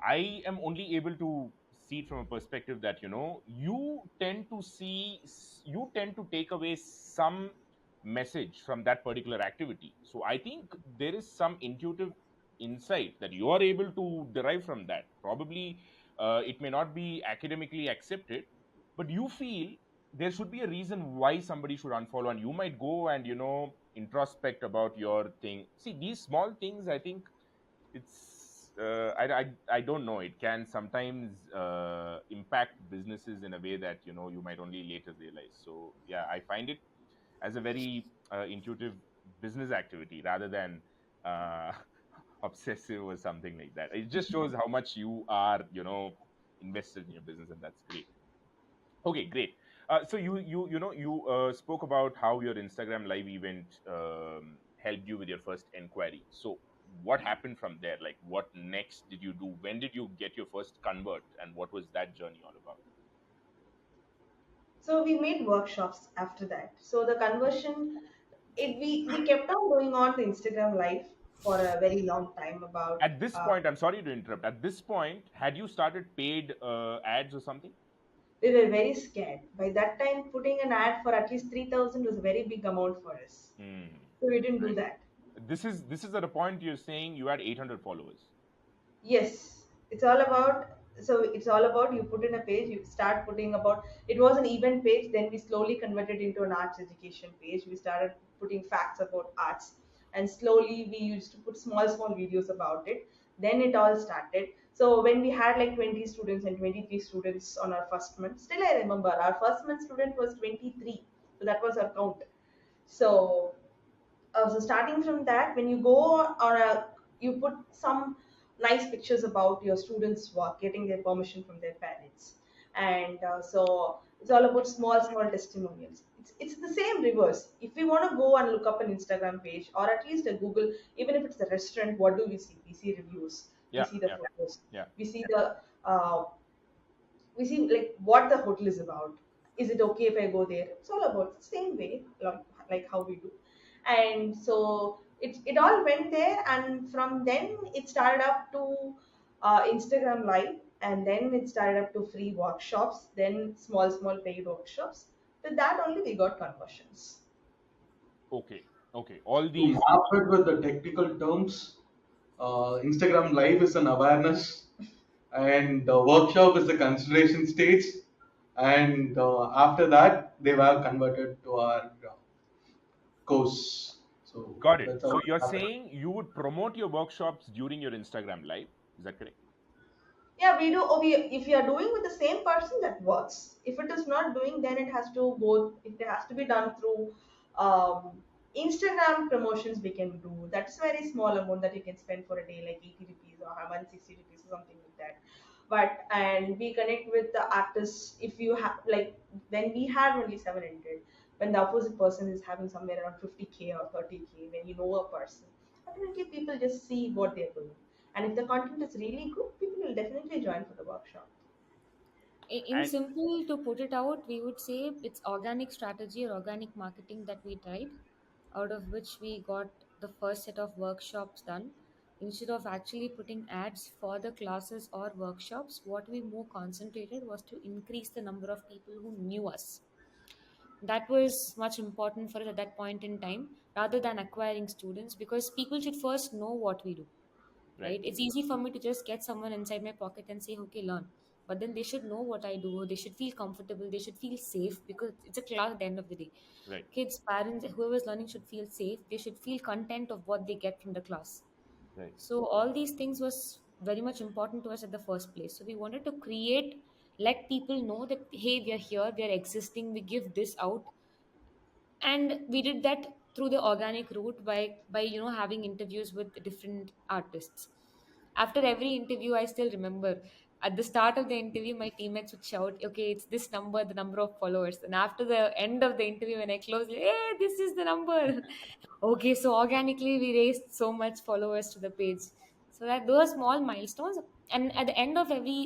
I am only able to see it from a perspective that, you tend to take away some message from that particular activity. So I think there is some intuitive insight that you are able to derive from that. Probably it may not be academically accepted, but you feel there should be a reason why somebody should unfollow, and you might go and introspect about your thing. See, these small things, I think it's I don't know, it can sometimes impact businesses in a way that you might only later realize. So yeah, I find it as a very intuitive business activity rather than uh, obsessive or something like that. It just shows how much you are invested in your business, and that's great. Okay, great. So you spoke about how your Instagram live event helped you with your first inquiry. So what happened from there? Like, what next did you do? When did you get your first convert, and what was that journey all about? So we made workshops after that. So the conversion, we kept on going on the Instagram live for a very long time. About At this point, I'm sorry to interrupt. At this point, had you started paid ads or something? we were very scared. By that time, putting an ad for at least 3,000 was a very big amount for us. Hmm. So we didn't do Right. that. This is at a point you're saying you had 800 followers. Yes, it's all about you put in a page, you start putting about it was an event page, then we slowly converted into an arts education page. We started putting facts about arts, and slowly we used to put small videos about it. Then it all started. So when we had like 20 students and 23 students on our first month, still I remember our first month student was 23. So that was our count. So so starting from that, when you go on a, you put some nice pictures about your students' work, getting their permission from their parents, and so it's all about small testimonials. It's the same reverse. If we want to go and look up an Instagram page or at least a Google, even if it's a restaurant, what do we see? We see reviews, we Yeah, see the yeah, photos, yeah. we see the we see like what the hotel is about. Is it okay if I go there? It's all about the same way, like how we do. And so it all went there, and from then it started up to Instagram live, and then it started up to free workshops, then small paid workshops. With that only we got conversions. Okay, okay. All To these. map it with the technical terms, Instagram Live is an awareness, and the workshop is the consideration stage, and after that they were converted to our course. So Got it. that's how So it you're happened. saying you would promote your workshops during your Instagram live. Is that correct? Yeah, we do. If you are doing with the same person, that works. If it is not doing, then it has to go. It has to be done through Instagram promotions. We can do. That's very small amount that you can spend for a day, like 80 rupees or 160 rupees or something like that. But and we connect with the artists. If you have like, then we had only 700. When the opposite person is having somewhere around 50K or 30K, when you know a person, definitely people just see what they're doing, and if the content is really good, people will definitely join for the workshop. In And simple, to put it out, we would say it's organic strategy or organic marketing that we tried, out of which we got the first set of workshops done. Instead of actually putting ads for the classes or workshops, what we more concentrated was to increase the number of people who knew us. That was much important for us at that point in time, rather than acquiring students, because people should first know what we do, right, right? It's easy for me to just get someone inside my pocket and say, okay, learn. But then they should know what I do. They should feel comfortable. They should feel safe, because it's a class at the end of the day. right, Kids, parents, whoever's learning should feel safe. They should feel content of what they get from the class. right. So all these things was very much important to us at the first place. So we wanted to create, let people know that, hey, we are here, we are existing, we give this out. And we did that through the organic route by having interviews with different artists. After every interview, I still remember, at the start of the interview my teammates would shout, okay, it's this number, the number of followers, and after the end of the interview when I closed, hey, this is the number. Okay, so organically we raised so much followers to the page. So that those are small milestones. And at the end of every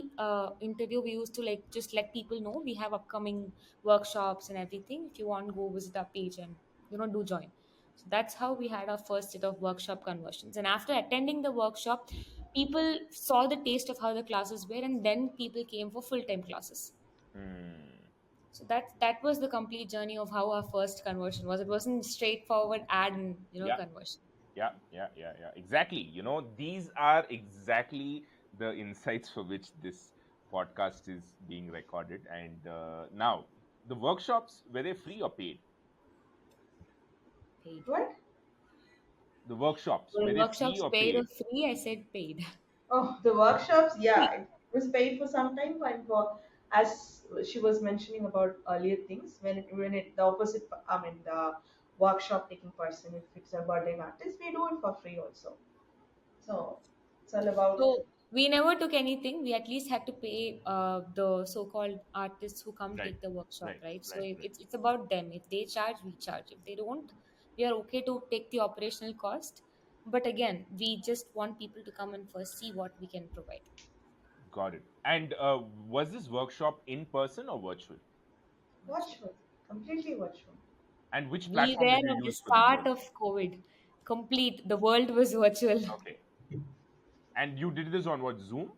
interview, we used to like just let people know we have upcoming workshops and everything. If you want, go visit our page and do join. So that's how we had our first set of workshop conversions. And after attending the workshop, people saw the taste of how the classes were, and then people came for full time classes. Hmm. So that was the complete journey of how our first conversion was. It wasn't straightforward ad and Yeah. conversion. Yeah. Exactly. These are exactly the insights for which this podcast is being recorded. And now, the workshops, were they free or paid? Paid. What? The workshops, were Well, they free workshops or paid or paid? free? I said paid. Oh, the workshops, Free. yeah, it was paid for some time, but as she was mentioning about earlier things, when it the opposite, I mean the workshop taking person, if it's a budding artist, we do it for free also. So it's all about So we never took anything. We at least had to pay the so-called artists who come Right. take the workshop, Right. right? So Right. Right. it's about them. If they charge, we charge. If they don't, we are okay to take the operational cost. But again, we just want people to come and first see what we can provide. Got it. And was this workshop in person or virtual? Virtual. virtual, completely virtual. And which We platform were did you at the use for these start of workshops? COVID. Complete. The world was virtual. Okay. And you did this on what, Zoom?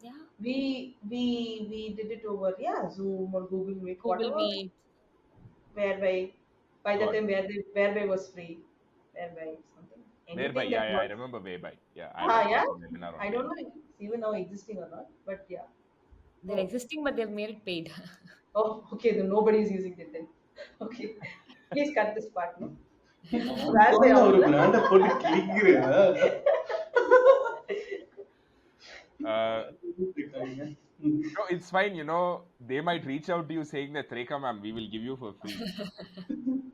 Yeah. We did it over, yeah, Zoom or Google Meet, Google whatever, Meet. whereby by the Got it. time whereby was free, whereby something, Whereby, anything yeah, that yeah, I was. remember Whereby. Yeah, I Ah, had yeah. taken a webinar on I don't Whereby. know if it's even now existing or not, but yeah. They're Oh, existing, but they've made it paid. oh, okay. Then nobody is using it then. Okay, please cut this part. No, where they அவனுக்காக all. ஒரு பிராண்ட போட்டு கிழிக்கிறேன். Uh, இருக்காங்க. no, it's fine. They might reach out to you saying that Threka ma'am, we will give you for free.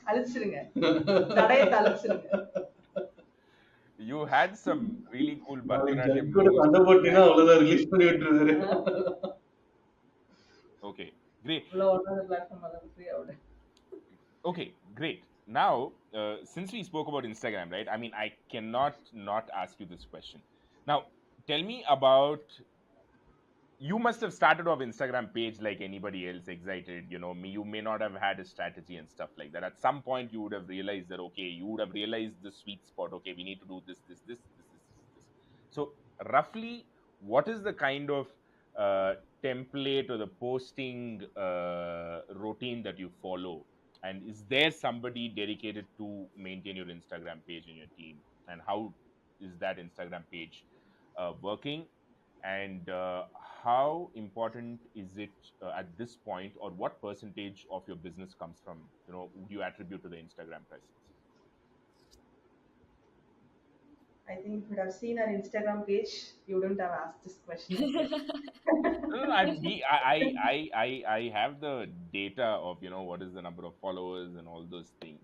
அழிச்சிருங்க தடயத்தை அழிச்சிருங்க. You had some really cool நாளைக்கு Bharatanatyam ஜட்ஜோட moves சண்டை in போட்டீங்கன்னா class. அவ்வளவுதான் release பண்ணி விட்டுருவாரு. Okay, great. உள்ள ஒன்றாவது platform அதை free ஆகுது. Okay, great. Now, since we spoke about Instagram, right? I mean, I cannot not ask you this question. Now, tell me about, you must have started off Instagram page like anybody else, excited. You may not have had a strategy and stuff like that. At some point, you would have realized that, okay, you would have realized the sweet spot. Okay, we need to do this. So, roughly, what is the kind of template or the posting routine that you follow? And is there somebody dedicated to maintain your Instagram page in your team? And how is that Instagram page working? And how important is it at this point, or what percentage of your business comes from, would you attribute to the Instagram presence? I think if you would have seen our Instagram page, you wouldn't have asked this question as well. No, I have the data of what is the number of followers and all those things,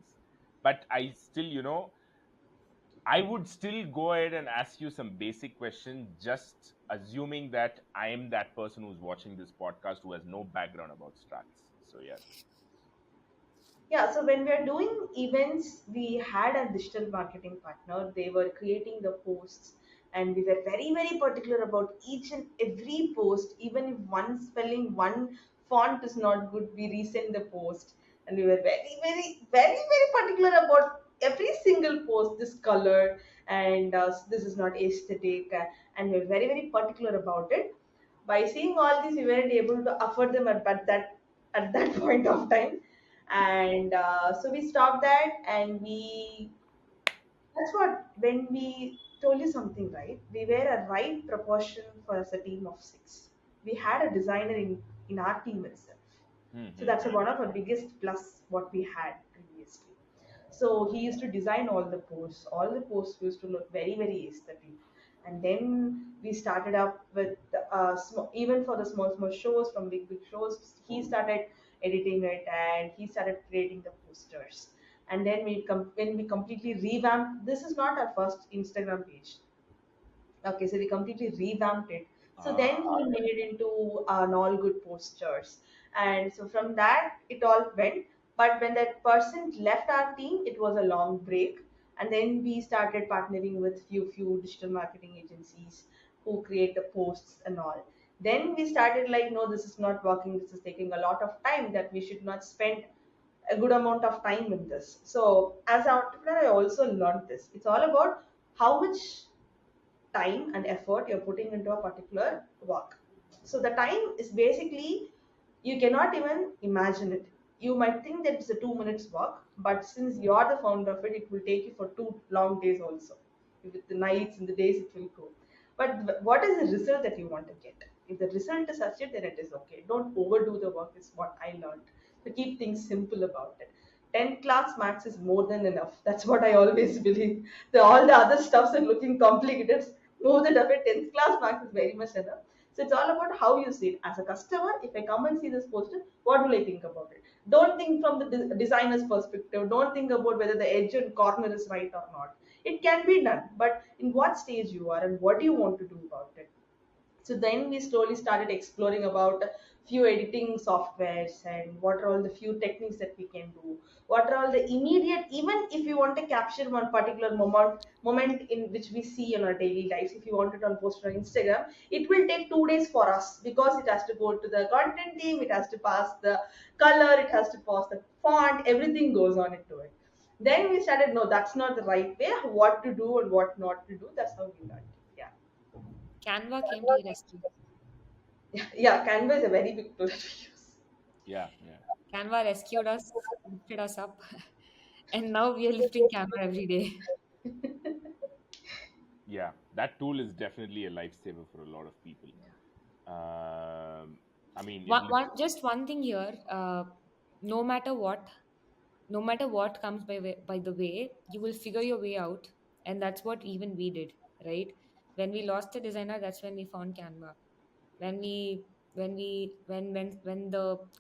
but I still, I would still go ahead and ask you some basic questions, just assuming that I am that person who's watching this podcast who has no background about Strats. So yeah. Yeah, so when we are doing events, we had a digital marketing partner. They were creating the posts, and we were very, very particular about each and every post. Even if one spelling, one font is not good, we resend the post. And we were very, very, very, very particular about every single post, this color, and this is not aesthetic, and we're very, very particular about it. By seeing all this, we weren't able to afford them at that point of time, and so we stopped that, and we that's what, when we told you something, right? We were a right proportion for us a team of six. We had a designer in our team itself. So that's Mm-hmm. one of our biggest plus what we had previously. So he used to design all the posts. All the posts used to look very, very aesthetic. And then we started up with even for the small, small shows, from big, big shows, he started editing it, and he started creating the posters. And then when we completely revamped, this is not our first Instagram page. Okay, so we completely revamped it. So then Ah, he made into an all good posters. And so from that, it all went. But when that person left our team, it was a long break. And then we started partnering with few digital marketing agencies who create the posts and all. Then we started like, no, this is not working, this is taking a lot of time, that we should not spend a good amount of time in this. So as an entrepreneur, I also learned this. It's all about how much time and effort you're putting into a particular work. So the time is basically, you cannot even imagine it. You might think that it's a 2 minutes work, but since you're the founder of it, it will take you for 2 long days also. With the nights and the days it will go. But what is the result that you want to get? If the result is such it, then it is okay. Don't overdo the work, is what I learned. To keep things simple about it. 10th class maths is more than enough. That's what I always believe. All the other stuffs are looking complicated. Move it away. 10th class maths is very much enough. So it's all about how you see it. As a customer, if I come and see this poster, what will I think about it? Don't think from the designer's perspective. Don't think about whether the edge and corner is right or not. It can be done, but in what stage you are and what do you want to do about it? So then we slowly started exploring about few editing softwares and what are all the few techniques that we can do, what are all the immediate, even if you want to capture one particular moment in which we see in our daily lives, if you want it on post on Instagram, it will take 2 days for us because it has to go to the content team, it has to pass the color, it has to pass the font, everything goes on into it. Then we started, no, that's not the right way, what to do and what not to do. That's how we learned. Yeah. Canva came to the rescue. Yeah, Canva is a very big tool that we use. Yeah, yeah, Canva rescued us, lifted us up, and now we are lifting Canva every day. yeah. That tool is definitely a lifesaver for a lot of people. Um, I mean, it literally. Just one thing here. No matter what, no matter what comes by the way, you will figure your way out, and that's what even we did, right? When we lost the designer, that's when we found Canva. When the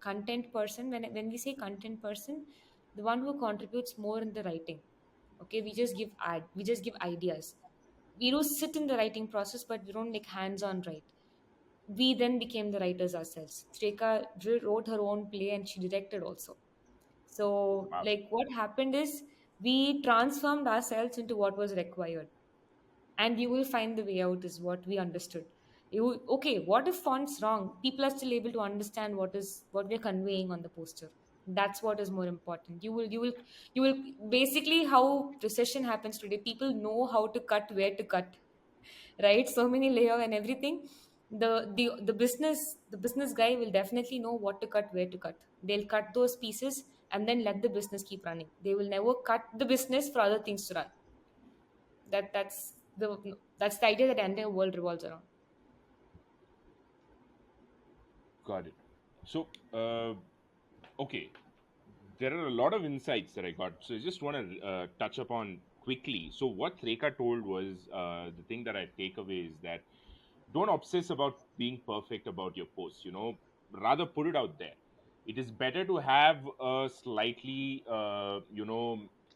content person, when we say content person, the one who contributes more in the writing. Okay, we just give ideas. We do sit in the writing process, but we don't like hands on write. We then became the writers ourselves. Treka wrote her own play and she directed also. So, Wow. like, what happened is we transformed ourselves into what was required, and you will find the way out, is what we understood. Okay, what if font's wrong? People are still able to understand what we're conveying on the poster. That's what is more important. You will basically how recession happens today. People know how to cut, where to cut, right? So many layer and everything. The business guy will definitely know what to cut, where to cut. They'll cut those pieces and then let the business keep running. They will never cut the business for other things to run. That's the idea that the entire world revolves around. Got it. So, okay, there are a lot of insights that I got. So, I just want to touch upon quickly. So, what Threka told was the thing that I take away is that don't obsess about being perfect about your posts. Rather put it out there. It is better to have a slightly, not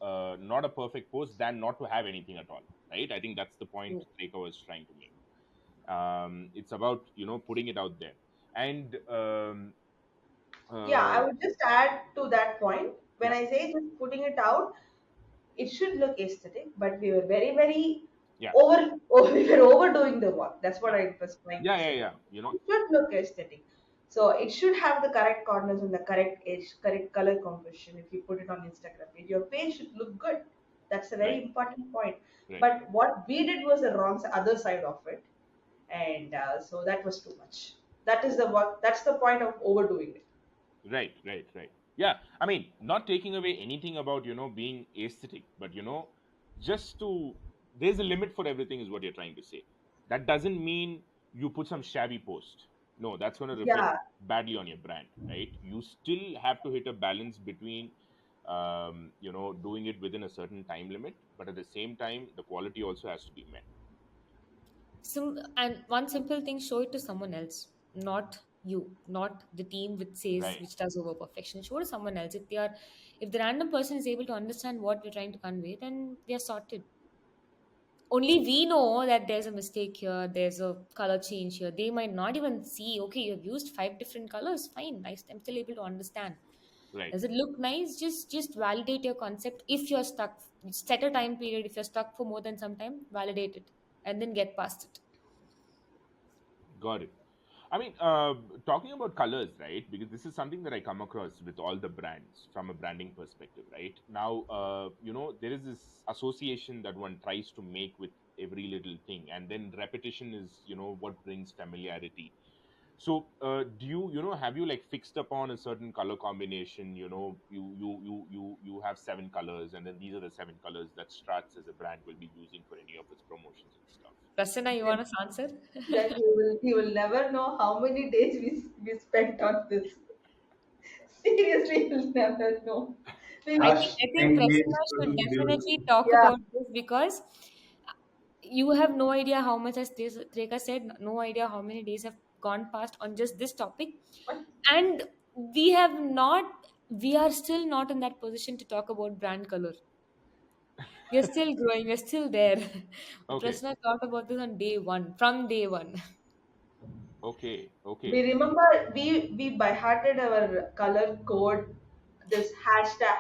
a perfect post than not to have anything at all. Right? I think that's the point Threka was trying to make. It's about putting it out there and Yeah, uh, I would just add to that point. When yeah, I say just putting it out, it should look aesthetic, but we were very, very yeah, we were overdoing the work. That's what yeah, I was trying yeah, to yeah, say. yeah, It should look aesthetic. So it should have the correct corners and the correct edge, correct color composition. If you put it on Instagram, your page should look good. That's a very right, important point. right, But what we did was the wrong other side of it, and so that was too much. That is the work. That's the point of overdoing it. right, right, right. Yeah, I mean, not taking away anything about being aesthetic, but just to there's a limit for everything, is what you're trying to say. That doesn't mean you put some shabby post. No, that's going to reflect Yeah, badly on your brand, right? You still have to hit a balance between doing it within a certain time limit, but at the same time the quality also has to be met. And one simple thing, show it to someone else, not you, not the team Right. which does over perfection. Show it to someone else. If the random person is able to understand what we're trying to convey, then we are sorted. Only we know that there's a mistake here, there's a color change here. They might not even see, okay, you've used five different colors, fine, nice. I'm still able to understand. Right. Does it look nice? Just validate your concept. If you're stuck, set a time period. If you're stuck for more than some time, validate it and then get past it. Got it. I mean, talking about colors, right? Because this is something that I come across with all the brands from a branding perspective, right? Now, there is this association that one tries to make with every little thing, and then repetition is, what brings familiarity. So, do have you like fixed upon a certain color combination? You have seven colors, and then these are the seven colors that Strats as a brand will be using for any of its promotions and stuff. Prasanna, you want to answer? Then he will never know how many days we spent on this. Seriously, he'll never know. I We, think Ash, I think 10 Prasanna days should will. definitely talk yeah, about this because you have no idea how much, as Treka said, no idea how many days have gone past on just this topic, and we have not. We are still not in that position to talk about brand color. We are still growing. We are still there. Okay, Prasanna talked about this on day one, from day one. okay, we okay, remember we by hearted our color code. This hashtag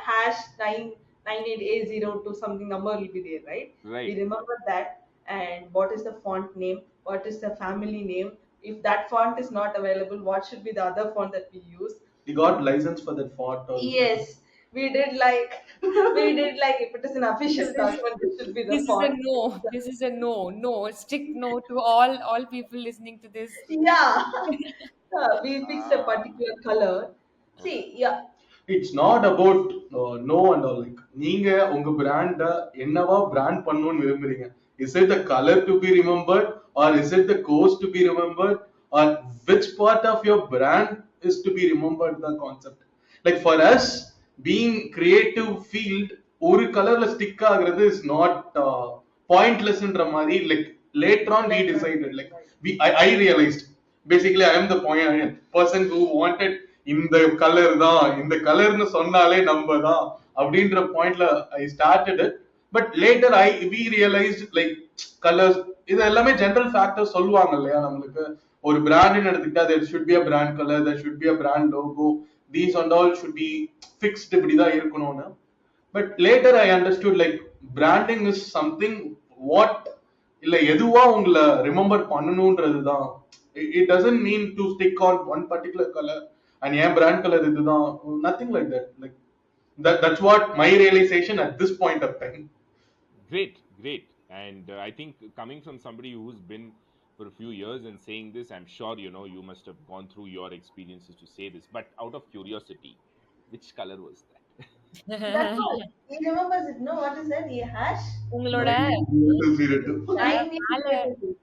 #98A02 to something number will be there, right? We right. remember that, and what is the font name? What is the family name? If that font is not available, what should be the other font that we use? We got license for that font also. Yes, we did like we did like if it is an This official is document, this should be the this is a font. no. This is a no. No. Strict no to all people listening to this. Yeah, we fixed a Ah, particular color. okay. See, yeah, It's not about no and all. Like நீங்க உங்க பிராண்ட என்னவா brand பண்ணணும்னு விரும்புறீங்க? Is it the color to be remembered, or is it the course to be remembered, or which part of your brand is to be remembered? The concept. Like for us, being creative field, ஒரு கலர்ல stick ஆகுறது is not pointless ன்ற மாதிரி. Like later on we later on, decided, like right. I realized basically I am the point person who wanted இந்த colour தான், இந்த கலர்னு சொன்னாலே நம்ம தான் அப்படின்ற பாயிண்ட்ல I started it. But later we realised like colours இது எல்லாமே ஜெனரல் ஃபேக்டர் சொல்லுவாங்க இல்லையா நம்மளுக்கு. ஒரு பிராண்ட்னு எடுத்துக்கிட்டா there should be a brand color, there should be a brand logo, these and all should be fixed, இப்படிதான் இருக்கணும்னு. But later I understood like branding is something what இல்ல எதுவா உங்களை ரிமெம்பர் பண்ணணும்ன்றது தான். It doesn't mean to stick on one particular colour and என் brand colour இதுதான். Nothing like that. Like that's what my realisation at this point of time. Great, great. And I think coming from somebody who's been for a few years and saying this, I'm sure you must have gone through your experiences to say this. But out of curiosity, which color was that? That's all. He remembers it. No, what is that? He hash உங்களோட உங்களோட மேல 9802.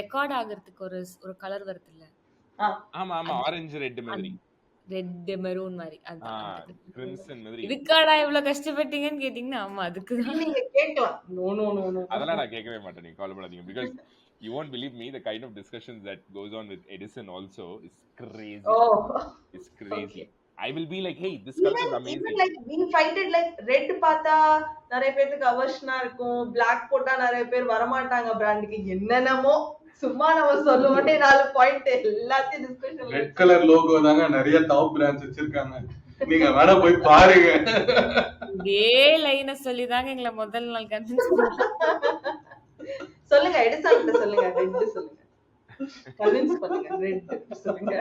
Record ஆகுறதுக்கு ஒரு ஒரு colour வருது இல்ல, Ah, ஆமா ஆமா, அது ஆரஞ்சு ரெட் மாதிரி. ரெட் மெரூன் மாதிரி, அதான் அந்த கிரிம்சன் மாதிரி. இதுக்காடா இவ்வளவு கஷ்டப்பட்டீங்கன்னு கேட்டீங்கன்னா ஆமா அதுக்குதான். நீங்க கேட்கலாம். No, no, no, no, அதெல்லாம் no. நான் கேட்கவே மாட்டேன், நீங்க கவலைப்படாதீங்க. Because you won't believe me, the kind of discussions that goes on with Edison also is crazy. Oh, It's crazy. okay. I will be like, hey, this color is Even amazing. like we fight it like red பார்த்தா நிறைய பேருக்கு அவர்ஷனா இருக்கும், black போட்டா நிறைய பேர் வரமாட்டாங்க பிராண்டுக்கு, என்னென்னமோ சும்மா நம்ம சொல்லுவோம் 4 பாயிண்ட் எல்லாத்தையும் டிஸ்கஷன். ரெட் கலர் லோகோ தாங்க நிறைய டாப் பிராண்ட்ஸ் வச்சிருக்காங்க, நீங்க வேணா போய் பாருங்க. இதே லைனை சொல்லிதாங்க எங்களை முதல் நாள் கன்வின்ஸ் பண்ணி. சொல்லுங்க, எடிசன் கிட்ட சொல்லுங்க, ரெட் சொல்லுங்க, கன்வின்ஸ் பண்ணுங்க, ரெட் சொல்லுங்க.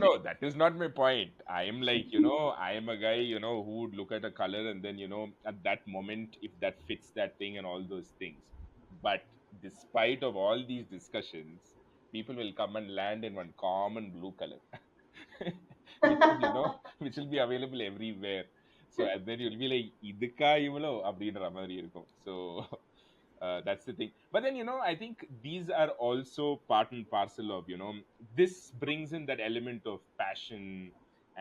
No. That is not my point. I am like, I am a guy, who would look at a color and then, at that moment, if that fits that thing and all those things. But despite of all these discussions, people will come and land in one common blue color, which will be available everywhere. So and then you'll be like, idukka ivlo அப்படின்ற மாதிரி இருக்கும். So that's the thing. But then I think these are also part and parcel of this brings in that element of passion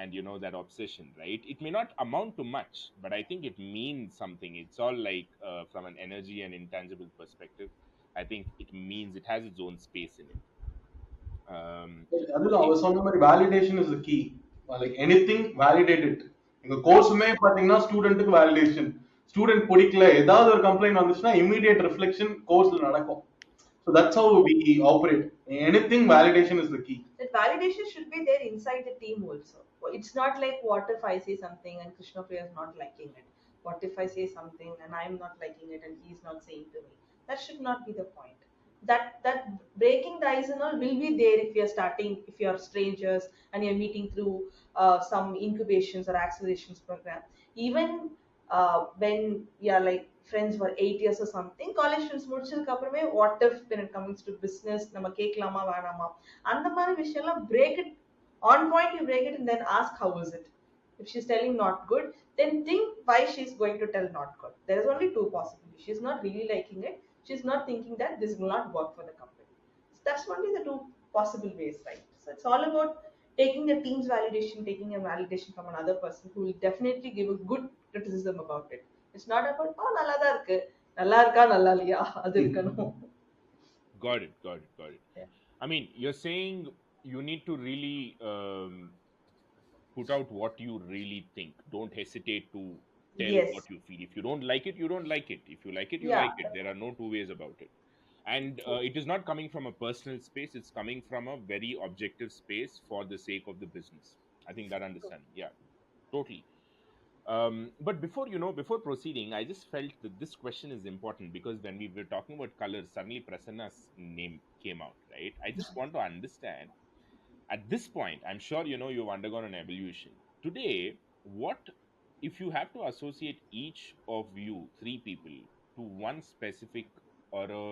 and that obsession, right? It may not amount to much, but I think it means something. It's all like from an energy and intangible perspective, I think it means it has its own space in it. அதுதான் Okay. அவர் சொன்ன மாதிரி validation is the key. Like anything validate it. எங்க கோர்ஸுமே பாத்தீங்கன்னா ஸ்டூடெண்ட்டுக்கு validation. Student பிடிக்கல ஏதாவது ஒரு கம்ப்ளைண்ட் வந்துச்சுன்னா இமீடியட் ரிஃப்ளெக்ஷன் கோர்ஸ்ல நடக்கும். So that's how we operate. Anything validation is the key. That validation should be there inside the team also. It's not like what if I say something and Krishnapriya is not liking it? What if I say something and I'm not liking it and he's not saying to me? That should not be the point. That breaking the ice and all will be there if you're starting, if you're strangers and you're meeting through some incubations or accelerations program. Even when you're like friends for 8 years or something, college friends முடிச்சதுக்கு அப்புறமே what if when it comes to business நம்ம கேட்கலாமா வேணாமா அந்த மாதிரி விஷயம்லாம் break it on point, you break it and then ask how is it. If she's telling not good, then think why she's going to tell not good. There is only two possibilities. She's not really liking it. She's not thinking that this will not work for the company. So that's only the two possible ways, right? So it's all about taking the team's validation, taking a validation from another person who will definitely give a good criticism about it. It's not about oh நல்லா தான் இருக்கு நல்லா இருக்கா நல்லா இல்லையா அது இருக்கணும். Got it, got it, got it. Yeah. I mean, you're saying you need to really put out what you really think. Don't hesitate to tell what Yes. you feel. If you don't like it, you don't like it. If you like it, you like Yeah. it. There are no two ways about it. And True. it is not coming from a personal space, it's coming from a very objective space for the sake of the business. I think that True. understanding. Yeah, totally. But before before proceeding, I just felt that this question is important because when we were talking about colors, suddenly Prasanna's name came out, right? I just want to understand at this point. I'm sure you've undergone an evolution. Today, what if you have to associate each of you, three people, to one specific or a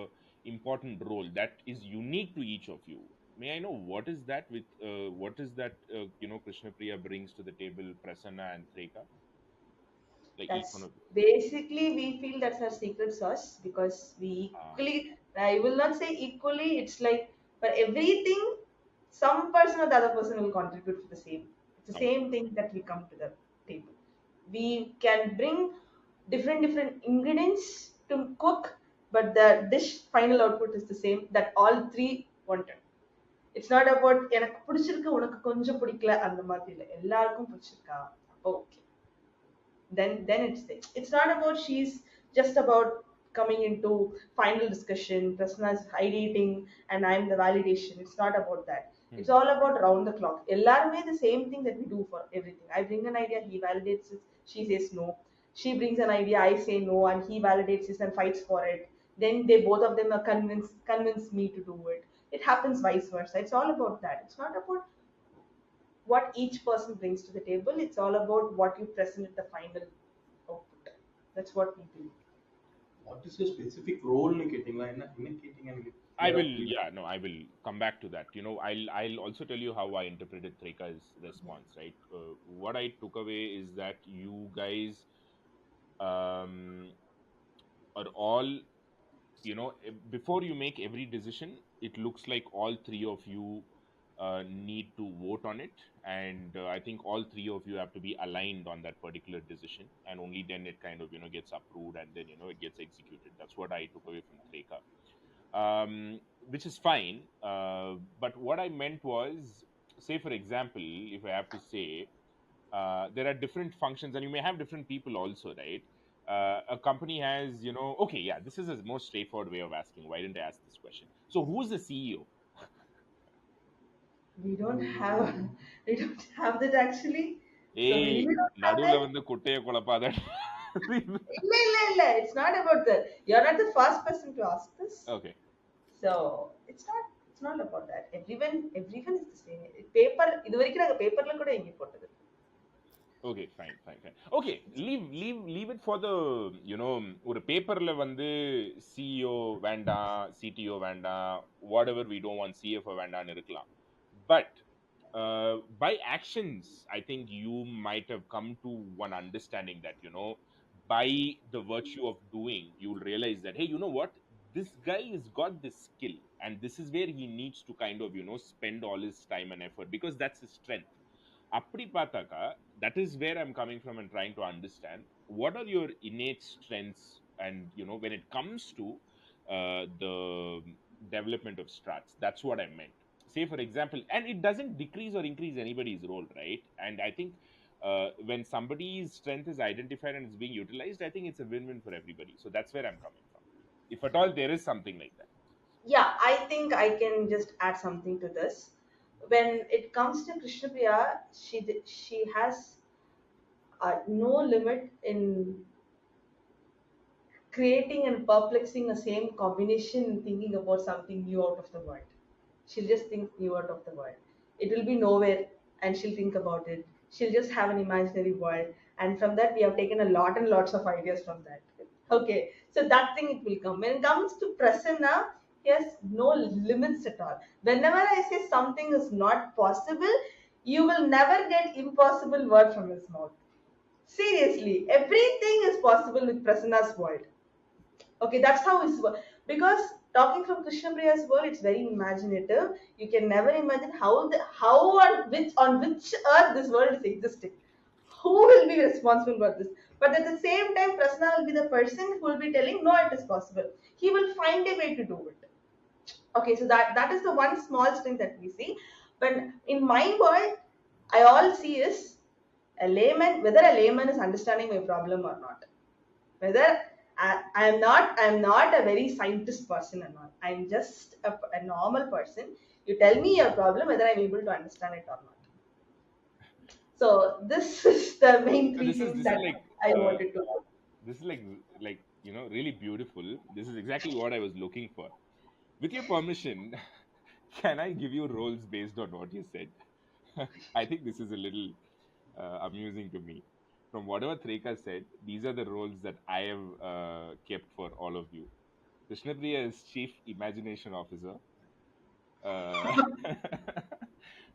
important role that is unique to each of you? May I know what is that with what is that Krishnapriya brings to the table, Prasanna and Threka? Like each one That's of you. basically we feel that's our secret sauce because we Ah, equally, I will not say equally, it's like for everything, some person or the other person will contribute for the same. It's the okay. same thing that we come to the table. We can bring different ingredients to cook, but the dish final output is the same that all three wanted. It's not about எனக்கு பிடிச்சிருக்கு உனக்கு கொஞ்சம் பிடிக்கல அந்த மாதிரி இல்லை எல்லாருக்கும் பிடிச்சிருக்கா அப்போ okay then it's not about she's just about coming into final discussion, Prasanna is ideating and I'm the validation. It's not about that. It's Hmm. all about round the clock. Ellarme the same thing that we do for everything. I bring an idea, he validates it, she says no. She brings an idea, I say no, and he validates it and fights for it. Then they both of them are convince me to do it. It happens vice versa. It's all about that. It's not about what each person brings to the table. It's all about what you present at the final output. That's what we do. What is your specific role னு கேட்டீங்களா? என்ன கேட்டீங்க எனக்கு I clear ah will, புரியல. yeah, no, I will come back to that. I'll also tell you how I interpreted Treka's Yeah. response, right? What I took away is that you guys um, are all, before you make every decision, it looks like all three of you need to vote on it. And I think all three of you have to be aligned on that particular decision. And only then it kind of, gets approved and then, it gets executed. That's what I took away from Treka, which is fine. But what I meant was, say, for example, if I have to say, there are different functions, and you may have different people also, right? A company has, okay, yeah, this is a more straightforward way of asking. Why didn't I ask this question? So, who's the CEO? We don't have we don't have that actually. So we Hey, really don't have நடுவுல that. வந்து குட்டைய குழப்பாத. இல்ல. It's not about that. You're not the first person to ask this. Okay. So it's not about that. Everyone is the same. Paper இது வரைக்கும் நாங்க பேப்பர்ல கூட எங்கேயும் போட்டது. Okay, fine. Okay, leave it for the, ஒரு பேப்பர்ல வந்து CEO வேண்டாம், CTO வேண்டாம், whatever we don't want, CFO வேண்டாம்னு இருக்கலாம். But by actions, I think you might have come to one understanding that, by the virtue of doing, you'll realize that, hey, you know what? This guy has got this skill, and this is where he needs to kind of, spend all his time and effort because that's his strength. அப்படி பார்த்தாக்கா, that is where I'm coming from and trying to understand what are your innate strengths, and when it comes to the development of Strats. That's what I meant. Say for example, and it doesn't decrease or increase anybody's role, right? And I think when somebody's strength is identified and is being utilized, I think it's a win-win for everybody. So that's where I'm coming from, if at all there is something like that. Yeah, I think I can just add something to this. When it comes to Krishnapriya, she has no limit in creating and perplexing a same combination and thinking about something new out of the world. She'll just think new out of the world. It will be nowhere and she'll think about it. She'll just have an imaginary world. And from that, we have taken a lot and lots of ideas from that. Okay, so that thing it will come. When it comes to Prasanna, he has no limits at all. Whenever I say something is not possible, you will never get impossible word from his mouth. Seriously, everything is possible with Prasanna's world. Okay, that's how it's because talking from Krishnapriya's world, it's very imaginative. You can never imagine how on which earth this world is existing. Who will be responsible for this? But at the same time, Prasanna will be the person who will be telling, no, it is possible. He will find a way to do it. Okay, so that is the one small strength that we see. But in my world, I all see is a layman, whether a layman is understanding my problem or not, whether I'm not a very scientist person or not. I'm just a normal person. You tell me your problem, whether I'm able to understand it or not. So this is the main So three things this is that like I uh, wanted to. this is like really beautiful. This is exactly what I was looking for. With your permission, can I give you roles based on what you said? I think this is a little amusing to me. From whatever Threka said, these are the roles that I have kept for all of you. Krishnapriya is Chief Imagination Officer.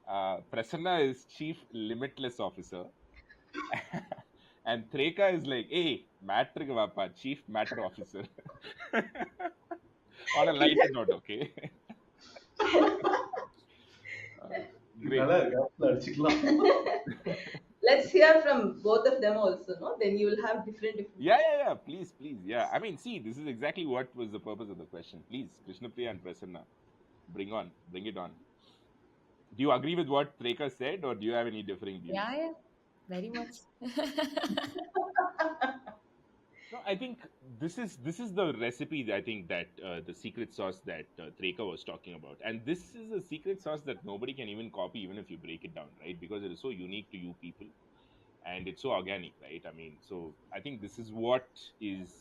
Uh, Prasanna is Chief Limitless Officer. And Threka is like, hey, matter vapa, Chief Matter Officer. On a lighter note, okay? Uh, Great. நல்லா இருக்கு அப்பல அடிச்சுக்கலாம். Let's hear from both of them also, no? Then you will have different Yeah. Please, please. Yeah. I mean, see, this is exactly what was the purpose of the question. Please, Krishnapriya and Prasanna, bring it on. Do you agree with what Treka said, or do you have any differing Yeah, views? yeah, very much. No, I think this is the recipe that I think that the secret sauce that Treka was talking about, and this is a secret sauce that nobody can even copy, even if you break it down, right? Because it is so unique to you people, and it's so organic, right? I mean, so I think this is what is,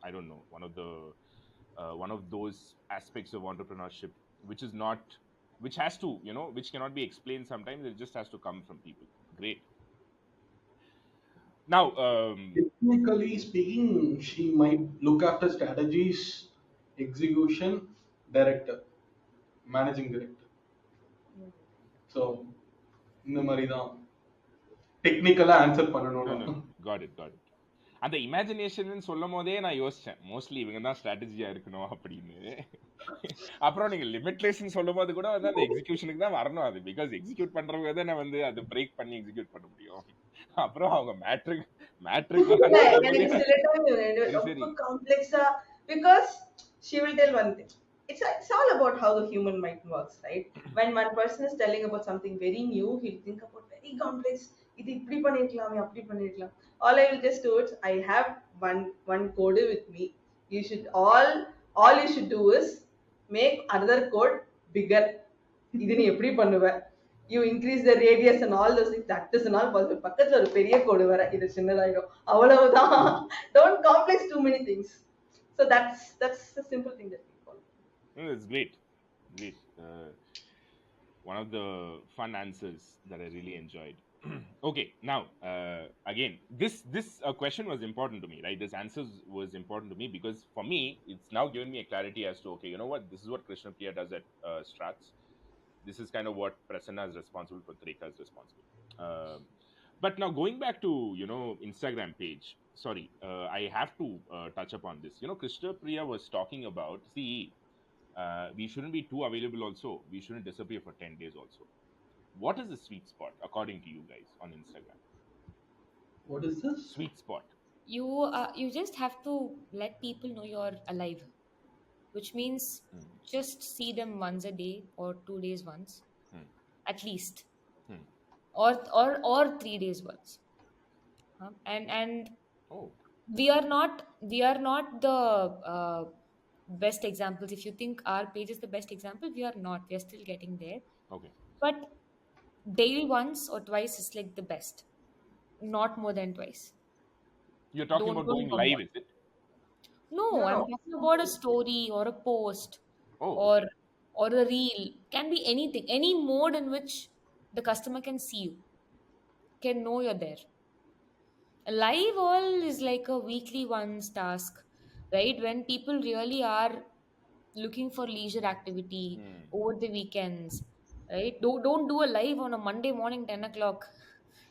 I don't know, one of those aspects of entrepreneurship which is not, which has to, which cannot be explained sometimes. It just has to come from people. Great. Now, Technically speaking, she might look after strategies, execution, director, managing director. things. So இந்த மாதிரி தான் டெக்னிக்கலா answer no, பண்ணணும்னா. no, no, got it. அந்த imagination சொல்லும் போதே நான் யோசிச்சேன், மோஸ்ட்லி இவங்க தான் ஸ்ட்ராட்டஜியா இருக்கணும் அப்படின்னு. அப்புறம் நீங்க லிமிட்லேஷன் சொல்லும் போது கூட வந்து அந்த எக்ஸிகியூஷனுக்கு தான் வரணும். அது பிகாஸ் எக்ஸிக்யூட் பண்றவங்க தான் வந்து அதை பிரேக் பண்ணி எக்ஸிக்யூட் பண்ண முடியும். அப்புறம் அவங்க மேட்ருக்கு Yeah, சொல்லும் and போதே it's relatively சரி சரி. ரொம்ப complex because she will tell one thing. It's all about how the human mind works, right? When one person is telling about something very new, he'll think about very complex. இது இப்படி பண்ணிருக்கலாமே அப்படி பண்ணிருக்கலாம். All I will just do it. I have one code with me. You should all you should do is make another code bigger. இது நீ எப்படி பண்ணுவ? You increase the radius and all those things. That is not possible. பக்கத்துல ஒரு பெரிய கோடு வர இது சின்னதாயிடும். அவ்வளவுதான். Don't complex too many things. So that's the simple thing that we follow. No, it's great. One of the fun answers that I really enjoyed. Okay, now again, this question was important to me, right? This answer was important to me because for me, it's now given me a clarity as to, okay, you know what, this is what Krishnapriya does at Strats. This is kind of what Prasanna is responsible for. Treka is responsible. But now going back to Instagram page. Sorry, I have to touch upon this. Krishnapriya was talking about. See, we shouldn't be too available also. We shouldn't disappear for 10 days also. What is the sweet spot according to you guys on Instagram? What is this? Sweet spot. You just have to let people know you're alive, which means Hmm, just see them once a day or 2 days once, hmm, at least, hmm. or 3 days once. And Oh, we are not the best examples. If you think our page is the best example, we are not. We are still getting there. Okay. But daily once or twice is like the best, not more than twice. You're talking about Don't going live, bombard. is it? No, No, I'm no. talking about a story or a post Oh, or okay. a reel. Can be anything, any mode in which the customer can see you, can know you're there. A live all is like a weekly one's task, right? When people really are looking for leisure activity Hmm. over the weekends, right? Don't do a live on a Monday morning, 10 o'clock.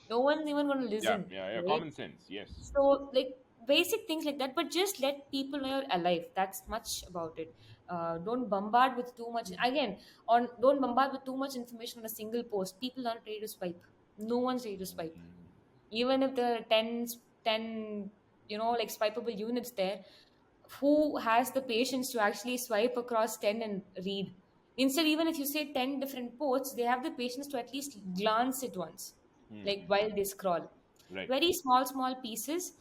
No one's even going to Yeah, listen, yeah, yeah. right? Common sense. Yes. So, like basic things like that, but just let people know you're alive. That's much about it. Don't bombard with too much. Again, on don't bombard with too much information on a single post. People aren't ready to swipe. No one's ready to swipe. Hmm. Even if there are 10, like swipeable units there, who has the patience to actually swipe across 10 and read? Instead, even if you say 10 different posts, they have the patience to at least glance it once, like Hmm. while they scroll. Right. Very small pieces,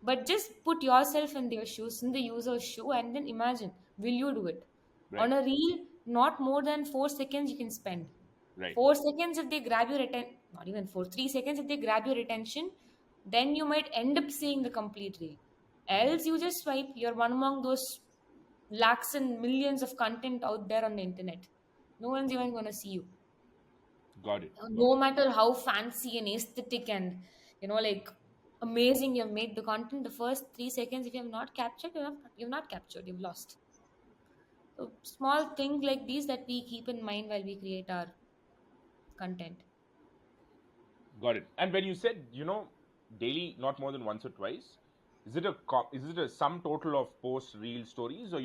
but just put yourself in their shoes, in the user's shoe, and then imagine, will you do it? On Right. a reel, not more than 4 seconds you can spend. Right. 4 seconds if they grab your attention, not even 4, 3 seconds if they grab your attention, then you might end up seeing the complete reel. Hmm. Else you just swipe, you're one among those lakhs and millions of content out there on the internet. No one's even going to see you. Got it. Got No it. matter how fancy and aesthetic and, like amazing you've made the content, the first 3 seconds, if you have not captured, you've not captured, you've lost. So small things like these that we keep in mind while we create our content. Got it. And when you said, daily, not more than once or twice, is it a sum total of post reel stories, or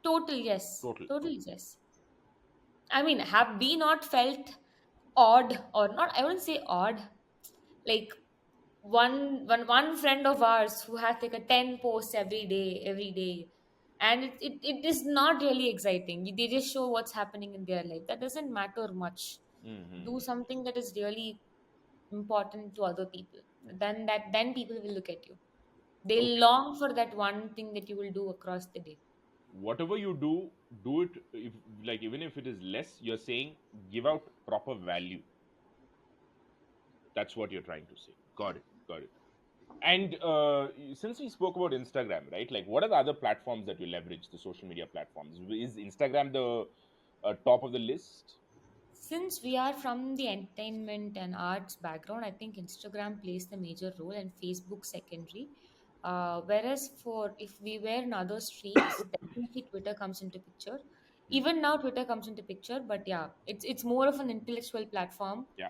Total, yes. total? Total, Okay. yes. I mean, have we not felt odd or not? I wouldn't say odd. Like one friend of ours who has like a 10 posts every day. And it is not really exciting. They just show what's happening in their life. That doesn't matter much. Do Mm-hmm. something that is really important to other people. Then people will look at you. They Okay. long for that one thing that you will do across the day. Whatever you do it. If like even if it is less, you're saying give out proper value. That's what you're trying to say. Got it. Got it. And since we spoke about Instagram, right? Like, what are the other platforms that you leverage? The social media platforms. Is Instagram the top of the list? Since we are from the entertainment and arts background, I think Instagram plays the major role and Facebook secondary. Whereas for if we were in other streams, definitely Twitter comes into picture. Hmm. Even now, Twitter comes into picture, but yeah, it's more of an intellectual platform Yeah.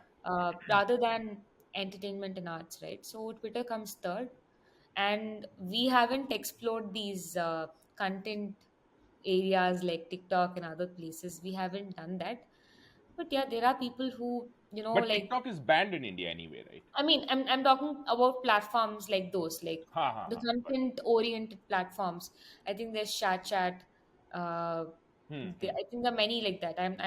rather than entertainment and arts, right? So Twitter comes third, and we haven't explored these content areas like TikTok and other places. We haven't done that. But yeah, there are people who, But like, TikTok is banned in India anyway, right? I mean, I'm talking about platforms like those, like Ha ha the ha. Got it. content oriented platforms. I think there's Chat. Uh, Hmm, hmm. I think there are many like that. I'm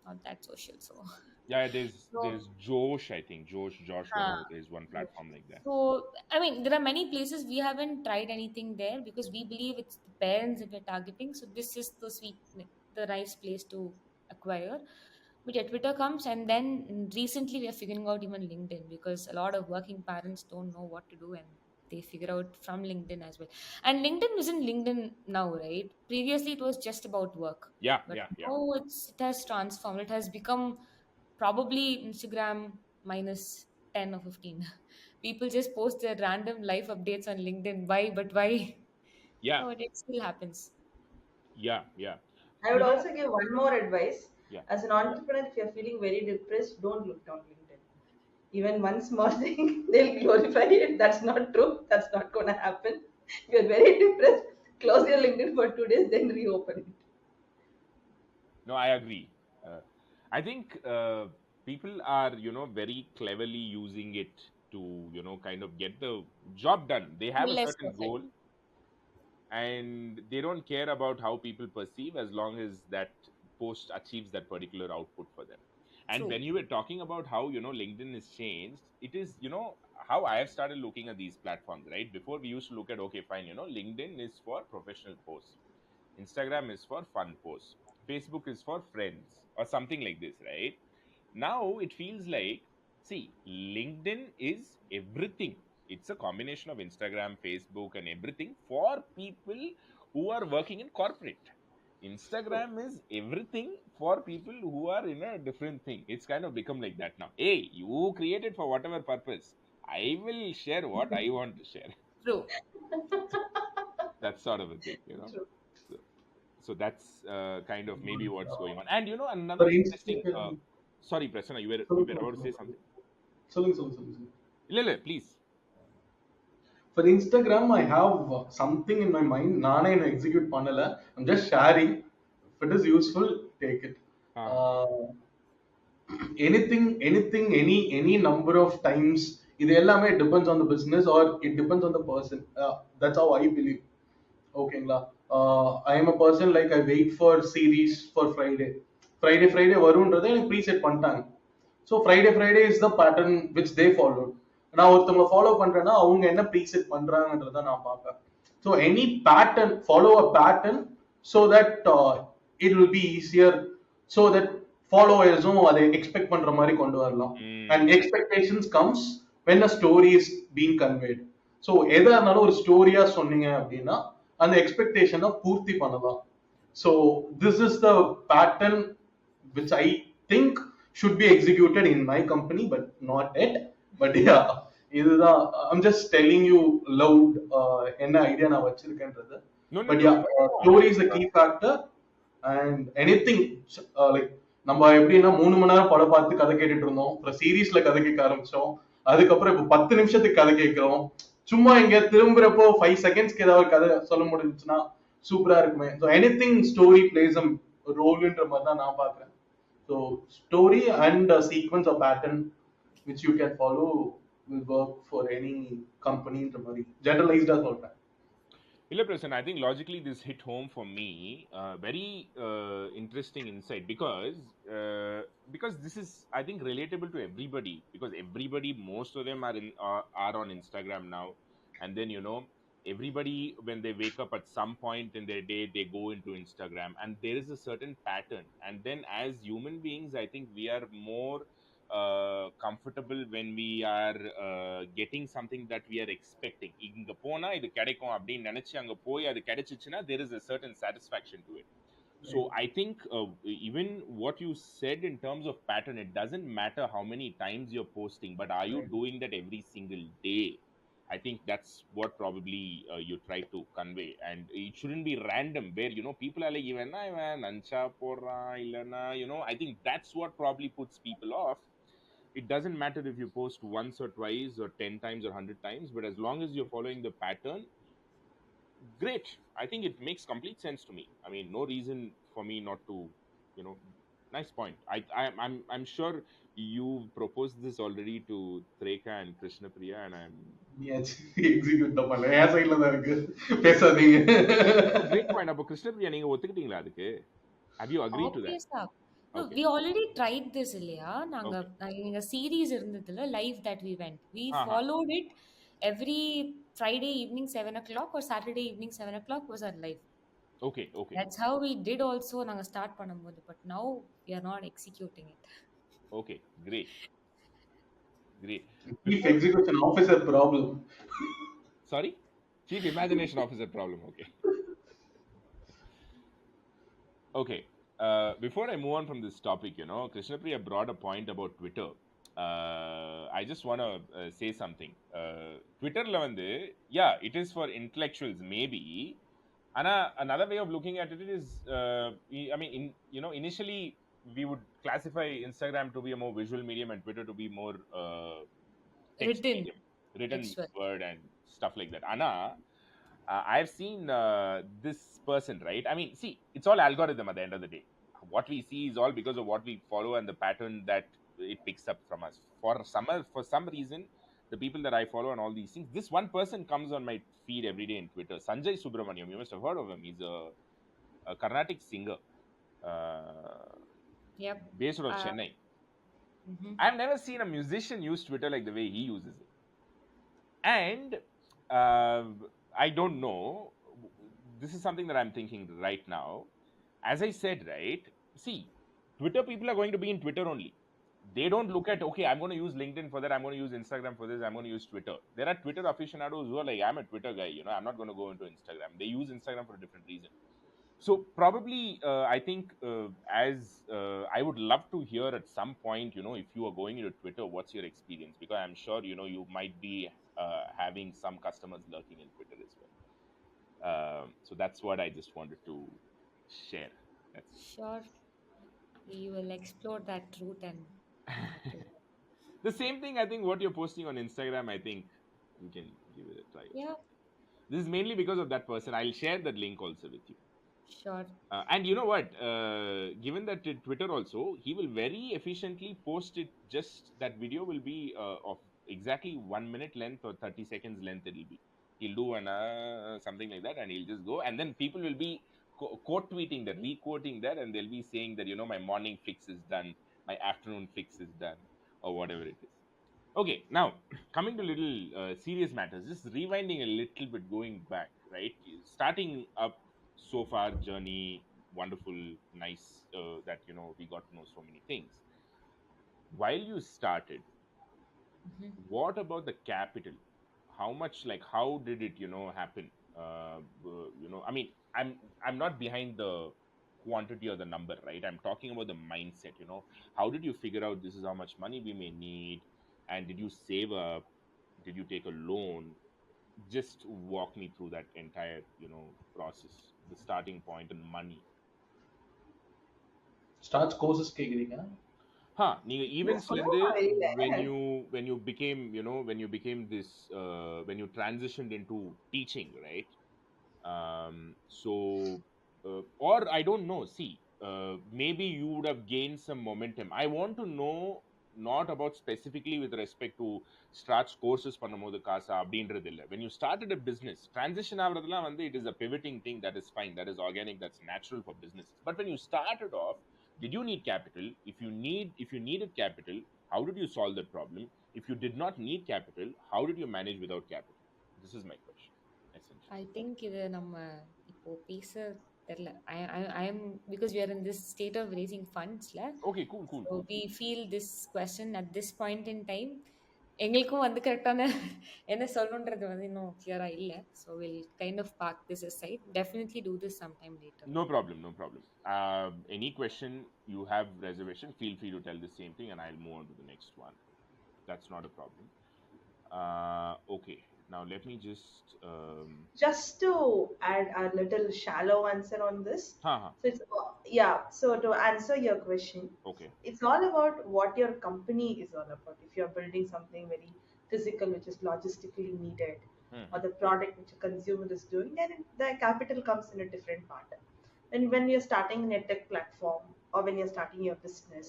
not that social, so. Yeah, there's So, Josh, I think. Josh, huh. whatever. There's one platform like that. So, I mean, there are many places we haven't tried anything there because we believe it's the parents that we're targeting. So, this is the nice place to acquire. But yeah, Twitter comes, and then recently we are figuring out even LinkedIn because a lot of working parents don't know what to do and they figure out from LinkedIn as well. And LinkedIn isn't LinkedIn now, right? Previously, it was just about work, Yeah, but yeah, yeah. now it has transformed. It has become probably Instagram minus 10 or 15. People just post their random life updates on LinkedIn. Why? But why? Yeah, So it still happens. yeah, yeah. I would also give one more advice. Yeah. As an entrepreneur, if you're feeling very depressed, don't look down LinkedIn. Even one small thing, they'll glorify it. That's not true. That's not going to happen. If you're very depressed, close your LinkedIn for 2 days, then reopen it. No, I agree. I think people are, very cleverly using it to, kind of get the job done. They have a Less certain perfect. goal, and they don't care about how people perceive, as long as that post achieves that particular output for them. And True. when you were talking about how, LinkedIn has changed, it is, how I have started looking at these platforms, right? Before we used to look at, okay, fine, LinkedIn is for professional posts. Instagram is for fun posts, Facebook is for friends, or something like this, right? Now it feels like, see, LinkedIn is everything. It's a combination of Instagram, Facebook, and everything for people who are working in corporate. Instagram is everything for people who are in a different thing. It's kind of become like that now. Hey, you create it for whatever purpose. I will share what I want to share. True. That sort of a thing, you know. True. So, so that's kind of maybe what's going on. And you know, For another interesting. Instagram, Sorry, Prasanna, you were சொல்லுங்க about to say சொல்லுங்க something. சொல்லுங்க சொல்லுங்க சொல்லுங்க சொல்லுங்க. Lele, please. For Instagram, I have something in my mind. நானே என்ன execute பண்ணல. I'm just sharing. If it is useful, take it. Uh-huh. Uh, any number of times, இது எல்லாமே depends on the business or it depends on the person. That's how I believe. ஓகேங்களா? I am a person like I wait for series for Friday வரும்ன்றதை எனக்கு preset பண்ணிட்டாங்க. So Friday is the pattern which they follow. நான் ஒருத்தவங்க follow பண்றேன்னா அவங்க என்ன preset பண்றாங்கன்றத நான் பார்ப்பேன். So any pattern, follow a pattern so that it will be easier, so that ஃபாலோவர்ஸும் அதை எக்ஸ்பெக்ட் பண்ற மாதிரி கொண்டு வரலாம். And expectations comes when a story is being conveyed. So எதா இருந்தாலும் ஒரு ஸ்டோரியா சொன்னீங்க அப்படின்னா அந்த எக்ஸ்பெக்டேஷனை பூர்த்தி பண்ணலாம். So this is the pattern which I think should be executed in my company, but not yet. But yeah, இதுதான் I'm just telling you loud என்ன ஐடியா நான் வச்சிருக்கேன்றது. No, no, But no, yeah, no. story is the key factor and anything like நம்ம எப்படின்னா 3 மணி நேரம் படம் பார்த்து கதை கேட்டுட்டு இருந்தோம், அப்புறம் சீரீஸ்ல கதை கேட்க ஆரம்பிச்சோம், அதுக்கப்புறம் இப்போ 10 நிமிஷத்துக்கு கதை கேட்கிறோம். சும்மா இங்க திரும்புறப்போ 5 செகண்ட்ஸ்க்கு ஏதாவது கதை சொல்ல முடிஞ்சுச்சுன்னா சூப்பரா இருக்குமே. So anything story plays a ரோல்ன்ற மாதிரி தான் நான் பாக்குறேன். So story and a sequence or pattern which you can follow will work for any company in the மாதிரி generalized as சொல்றேன். Illa Prasanna, I think logically this hit home for me. Very interesting insight because this is, I think, relatable to everybody, because everybody, most of them are on Instagram now, and then everybody, when they wake up at some point in their day, they go into Instagram, and there is a certain pattern. And then as human beings, I think we are more comfortable when we are getting something that we are expecting. இங்க போனா இது கிடைக்கும் அப்படின்னு நினைச்சு அங்க போய் அது கிடைச்சிச்சுன்னா there is a certain satisfaction to it. So I think even what you said in terms of pattern, it doesn't matter how many times you're posting, but are you doing that every single day? I think that's what probably you try to convey, and it shouldn't be random where people are like, even nancha porra illana, I think that's what probably puts people off. It doesn't matter if you post once or twice or 10 times or 100 times, but as long as you're following the pattern, great. I think it makes complete sense to me. I mean, no reason for me not to, you know nice point. I'm sure you proposed this already to Threka and Krishnapriya, and I'm execute தான் பண்ணல, என் சைட்ல தான் இருக்கு, பேசாதீங்க. oh, great point. அப்போ கிருஷ்ணபிரியா நீங்க ஒத்துக்கிட்டீங்களா அதுக்கு? Have you agreed to that? Obviously. No, Okay. we already tried this இல்லையா? நாங்க Okay. எங்க சீரீஸ் இருந்ததுல live that we went. We Uh-huh. followed it every Friday evening 7 o'clock or Saturday evening 7 o'clock was our live. Okay. That's how we did also நாங்க start பண்ணும்போது. But now we are not executing it. Okay. Great. Chief Before, execution officer problem. sorry, Chief Imagination Officer problem. Okay. Before I move on from this topic, Krishnapriya brought a point about Twitter. I just want to say something. Twitterல வந்து, yeah, it is for intellectuals maybe. Another way of looking at it is, I mean, initially we would classify Instagram to be a more visual medium and Twitter to be more text Written. medium, written Textual. word and stuff like that. I've seen this person, right? I mean, see, it's all algorithm at the end of the day. What we see is all because of what we follow and the pattern that it picks up from us. For some reason, the people that I follow and all these things, this one person comes on my feed every day in Twitter. Sanjay Subramaniam, you must have heard of him. He's a Carnatic singer, Yep. based out of Chennai. Mhm. I've never seen a musician use Twitter like the way he uses it. And I don't know, this is something that I'm thinking right now. As I said, right? See, Twitter people are going to be in Twitter only. They don't look at, okay, I'm going to use LinkedIn for that, I'm going to use Instagram for this, I'm going to use Twitter. There are Twitter aficionados who are like, I'm a Twitter guy, I'm not going to go into Instagram. They use Instagram for a different reason. So probably, I think, as I would love to hear at some point, if you are going into Twitter, what's your experience? Because I'm sure, you might be having some customers lurking in Twitter as well. So that's what I just wanted to share. That's Sure, we will explore that route and come back to it. the same thing. I think what you're posting on Instagram, I think we can give it a try as Yeah, well. This is mainly because of that person. I'll share that link also with you. sure. And you know what? Given that Twitter also, he will very efficiently post it. Just that video will be of exactly 1 minute length or 30 seconds length. It'll be. He'll do an something like that, and he'll just go, and then people will be quote tweeting that, re-quoting that, and they'll be saying that my morning fix is done, my afternoon fix is done, or whatever it is. Okay, now coming to little serious matters, just rewinding a little bit, going back, right? Starting up so far journey, wonderful, nice that we got to know so many things. While you started, Mhm. what about the capital? How much, like, how did it happen? I mean, I'm not behind the quantity or the number, right? I'm talking about the mindset. How did you figure out this is how much money we may need? And did you save up? Did you take a loan? Just walk me through that entire process, the starting point and money. Starts courses கேக்குறீங்க. நீங்க என்ன ஈவென்ட்ஸ்ல இருந்து, சொல்லவும் இல்ல. when you became this, when you transitioned into teaching, right? So or I don't know, see, maybe you would have gained some momentum. I want to know, not about specifically with respect to Strarts courses பண்ணும்போது காசா அப்படின்றது இல்ல. When you started a business, transition ஆவறதெல்லாம் வந்து, it is a pivoting thing, that is fine, that is organic, that's natural for businesses. But when you started off, did you need capital? If you needed capital, how did you solve that problem? If you did not need capital, how did you manage without capital? This is my question, I essentially. think இது நம்ம இப்போ பேச தெரியல. I am because we are in this state of raising fundsல. Okay, cool, cool, So cool. we feel this question at this point in time. எங்களுக்கும் வந்து கரெக்டான என்ன சொல்லணுன்றது வந்து இன்னும் கிளியரா இல்ல. So we'll kind of park this aside. Definitely do this sometime later. No problem, no problem. Any question you have reservation, feel free to tell the same thing, and I'll move on to the next one. That's not a problem. Okay, now let me just. Just to add a little shallow answer on this, Haha. so it's yeah. So to answer your question, Okay, it's all about what your company is all about. If you're building something very physical, which is logistically needed, or hmm, the product which a consumer is doing, then the capital comes in a different part. And when you're starting a tech platform or when you're starting your business,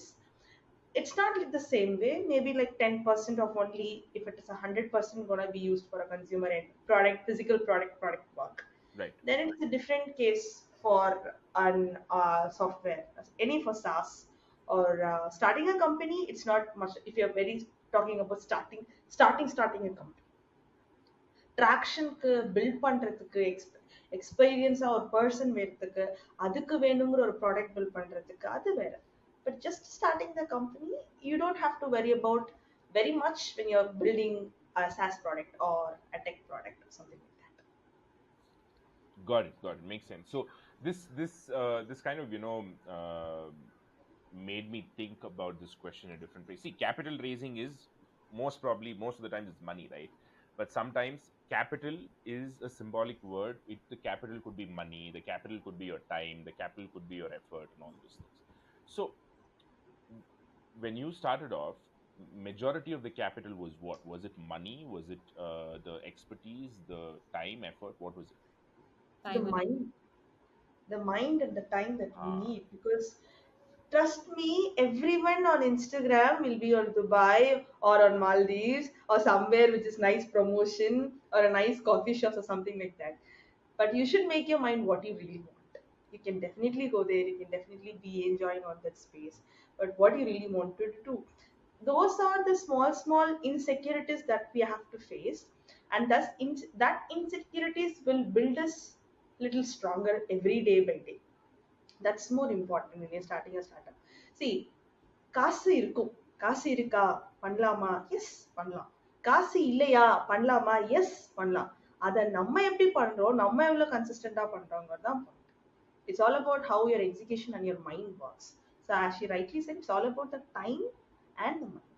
it's not like the same way. Maybe like 10% of only, if it is 100% gonna be used for a consumer end product, physical product work. right. Then it's a different case for an software. Any for SaaS or starting a company, it's not much. If you're very talking about starting a company, ட்ராக்ஷனுக்கு build பண்றதுக்கு எக்ஸ்பீரியன்ஸா ஒரு person வேறதுக்கு அதுக்கு வேணுங்கிற ஒரு product build பண்றதுக்கு அது வேற. But just starting the company, you don't have to worry about very much when you're building a SaaS product or a tech product or something like that. Got it, got it. Makes sense. So this kind of made me think about this question in a different way. See, capital raising is most of the time it's money, right? But sometimes capital is a symbolic word. The capital could be money, the capital could be your time, the capital could be your effort, and all those things. So when you started off, majority of the capital was what? Was it money? Was it the expertise, the time, effort? What was it? The Time and effort. mind, the mind and the time that we Ah, need, because trust me, everyone on Instagram will be on Dubai or on Maldives or somewhere which is nice promotion or a nice coffee shop or something like that. But you should make your mind what you really want. You can definitely go there, you can definitely be enjoying on that space. But what you really want to do, those are the small insecurities that we have to face, and thus that insecurities will build us little stronger every day by day. That's more important when you're starting a startup. See, காசு இருக்கும், காசு இருக்கா பண்ணலாமா, S பண்ணலாம். காசு இல்லையா பண்ணலாமா, S பண்ணலாம். அதை நம்ம எப்படி பண்றோம், நம்ம எவ்வளவு கன்சிஸ்டண்டா பண்றோங்கிறது தான் point. It's all about how your execution and your mind works. So as she rightly said, it's all about the time and the mind.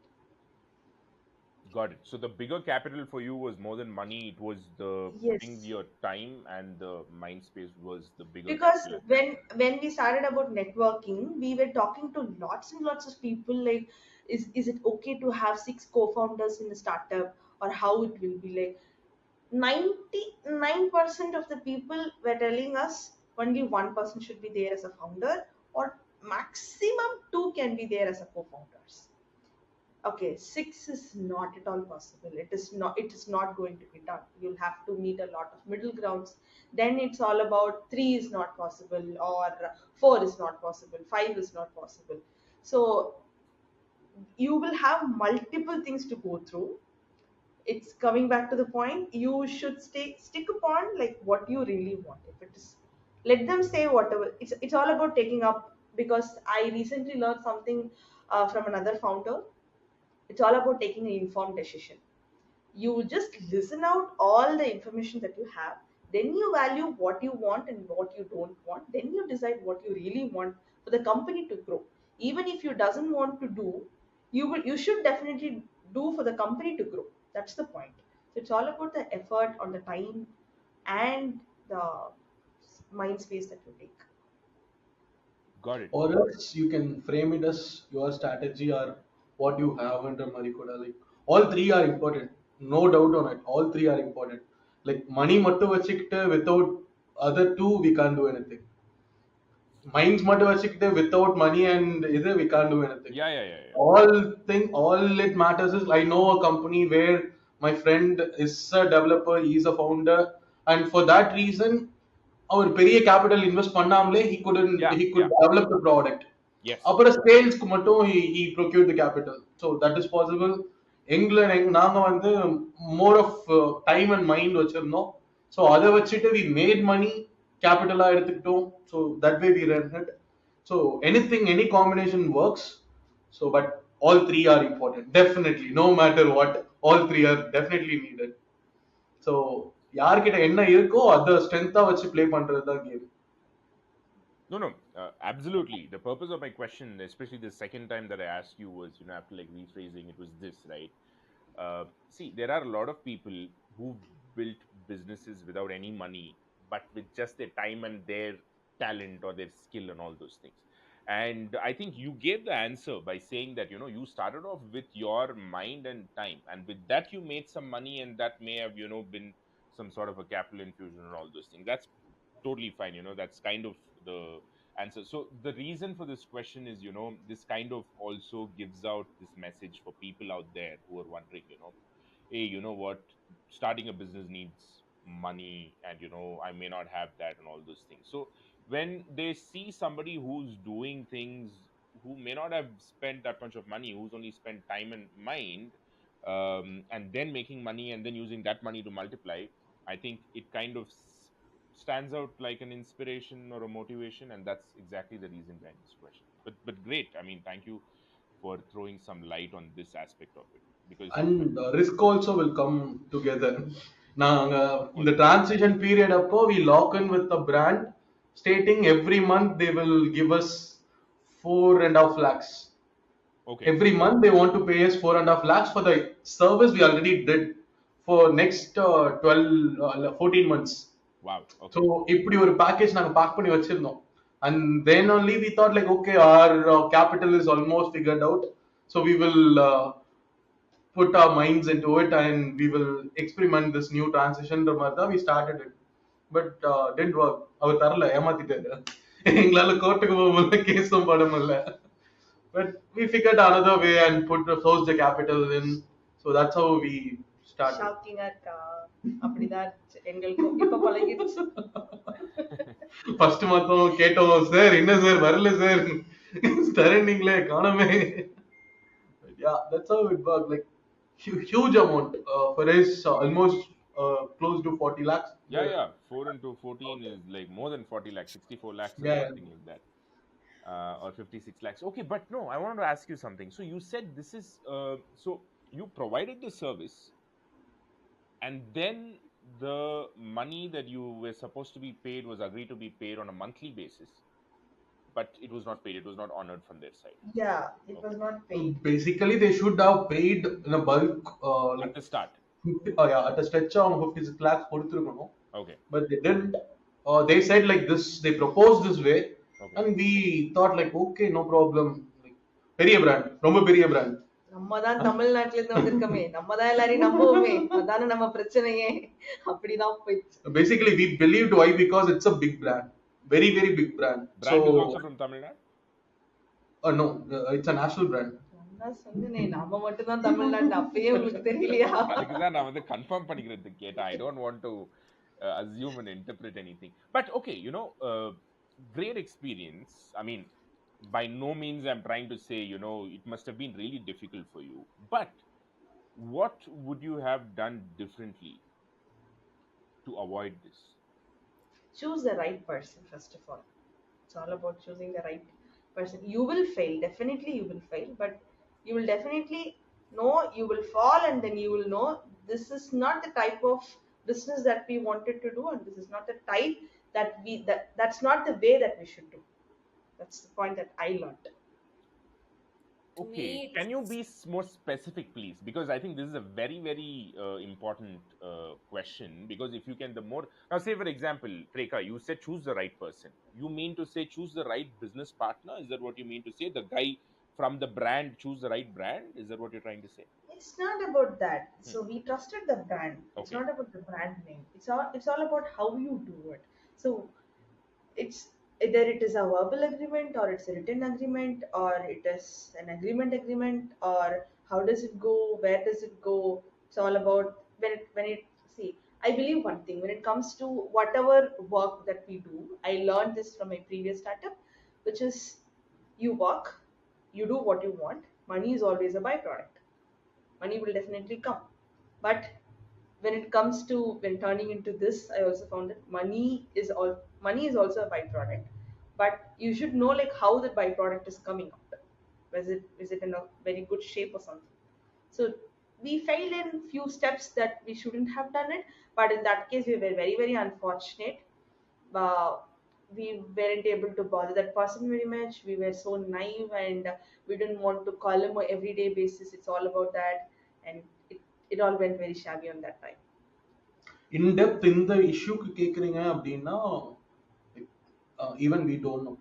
Got it. So the bigger capital for you was more than money. It was the putting Yes. your time, and the mind space was the bigger Because capital at that point. when we started about networking, we were talking to lots and lots of people, like, is it okay to have 6 co-founders in a startup, or how it will be like. 99% of the people were telling us only one person should be there as a founder, or maximum two can be there as a co-founders. Okay, six is not at all possible. It is not going to be done. You'll have to meet a lot of middle grounds. Then it's all about three is not possible, or four is not possible, five is not possible. So you will have multiple things to go through. It's coming back to the point, you should stick upon like what you really want. If it is, let them say whatever. It's all about taking up, because I recently learned something from another founder. It's all about taking an informed decision. You just listen out all the information that you have, then you value what you want and what you don't want, then you decide what you really want for the company to grow. Even if you doesn't want to do, you should definitely do for the company to grow. That's the point. So it's all about the effort on the time and the mind space that you take. Got it. Or Got it. else you can frame it as your strategy or what you have under Marikoda. Like all three are important, no doubt on it. All three are important. Like money mattu vachikte without other two we can't do anything. Minds mattu vachikte without money and either we can't do anything. Yeah, yeah, yeah, yeah. All it matters is I know a company where my friend is a developer, he's a founder, and for that reason our பெரிய capital invest பண்ணாமலே Yeah, he could yeah. develop the product. Yes. அப்புறம் சேல்ஸ்க்கு மட்டும் he procured the capital, so that is possible. நாங்க வந்து more of time and mind வச்சிருந்தோம், so அதை வச்சுட்டு we made money, capital எடுத்துக்கிட்டோம், so that way we ran it. So anything, any combination works. So but all three are important, definitely, no matter what, all three are definitely needed. So யார்கிட்ட என்ன இருக்கோ அதை ஸ்ட்ரென்த்தா வச்சு play பண்றது தான் game. No, no, absolutely. The purpose of my question, especially the second time that I asked you, was, after like rephrasing, it was this, right? See, there are a lot of people who built businesses without any money, but with just their time and their talent or their skill and all those things. And I think you gave the answer by saying that, you started off with your mind and time, and with that, you made some money, and that may have, been some sort of a capital infusion and all those things. That's totally fine. That's kind of the answer. So the reason for this question is, this kind of also gives out this message for people out there who are wondering, hey, you know what, starting a business needs money, and I may not have that and all those things. So when they see somebody who's doing things, who may not have spent that much of money, who's only spent time and mind, and then making money and then using that money to multiply, I think it kind of stands out like an inspiration or a motivation, and that's exactly the reason behind this question. But great. I mean, thank you for throwing some light on this aspect of it, because And risk also will come together. Now, of in course. the transition period, we lock in with the brand, stating every month they will give us 4.5 lakhs. Okay. Every month they want to pay us 4.5 lakhs for the service we already did for next 12, 14 months. Wow. So Okay. இப்படி ஒரு package நாங்க back பண்ணி வச்சிருந்தோம். And then only we thought like, okay, our capital is almost figured out, so we will put our minds into it and we will experiment this new transition. We started it, but didn't work. அவர் தரல, ஏமாத்திட்டாரு. எங்களால கோர்ட்டுக்கு போக முடியல, கேஸும் பட முடியல. But we figured another way and source the capital in. So that's how we started. ஷாக்கிங்கா இருக்கா? அப்படிதான் இருந்துச்சு எங்களுக்கும், இப்ப பழகிடுச்சு. ஃபர்ஸ்ட் மாத்தம் கேட்டோம், சார் என்ன சார் வரல சார், தரீங்களே காணமே. Yeah, that's how it worked. Like huge amount for us, almost close to 40 lakhs. Yeah, yeah. 4 into 14 Okay. is like more than 40 lakhs, 64 lakhs or Yeah. something like that. Or 56 lakhs. Okay, but no, I wanted to ask you something. So you said this is, so you provided the service, and then the money that you were supposed to be paid was agreed to be paid on a monthly basis, but it was not paid. It was not honored from their side. Yeah, it was Okay. not paid. Basically, they should have paid in a bulk, At like the start. 50, yeah, at a stretch of 56 lakhs கொடுத்திருக்கணும். Okay. But they didn't. They said like this, they proposed this way, Okay. and we thought like, okay, no problem. Like, பெரிய brand, ரொம்ப பெரிய brand. நம்ம தான் தமிழ்நாட்டுல இருந்து வந்திருக்கோமே, நம்ம தான் எல்லாரையும் நம்புவோமே, அதானே நம்ம பிரச்சனையே. அப்படிதான் போயிடுச்சு. Basically, we believed why because it's a big brand, very very big brand. Brand is also So, from Tamil Nadu? no, it's a national brand. நான் சொன்னேனே, நம்ம மட்டும் தான் தமிழ்நாட்டுல, அப்பயே உங்களுக்கு தெரியலையா? அதுக்கு தான் நான் வந்து கன்ஃபார்ம் பண்ணிக்கிறதுக்கு கேட்டேன். I don't want to assume and interpret anything. But okay, great experience. I mean, by no means I'm trying to say, it must have been really difficult for you. But what would you have done differently to avoid this? Choose the right person, first of all. It's all about choosing the right person. You will fail, definitely you will fail, but you will definitely know, you will fall, and then you will know this is not the type of business that we wanted to do, and this is not the type that's not the way that we should do. That's the point that I learned. To Okay, me, can you be it's more specific, please? Because I think this is a very, very important question. Because if you can, the more now, say for example, Treka, you said choose the right person. You mean to say choose the right business partner? Is that what you mean to say? The guy from the brand, choose the right brand. Is that what you're trying to say? It's not about that. Hmm. So we trusted the brand. It's Okay, not about the brand name. It's all about how you do it. So it's either it is a verbal agreement, or it's a written agreement, or it is an agreement, or how does it go, where does it go. It's all about when it see, I believe one thing, when it comes to whatever work that we do, I learned this from my previous startup, which is you work, you do what you want, money is always a byproduct. Money will definitely come, but when it comes to when turning into this, I also found that money is also a byproduct, but you should know like how the byproduct is coming up. Is it in a very good shape or something? So we failed in few steps that we shouldn't have done it, but in that case we were very very unfortunate. uh, we weren't able to bother that person very much. We were so naive, and we didn't want to call him on everyday basis. It's all about that, and it all went very shabby on that time. In depth இந்த இஷ்யூக்கு கேக்குறீங்க அப்படின்னா, even we don't know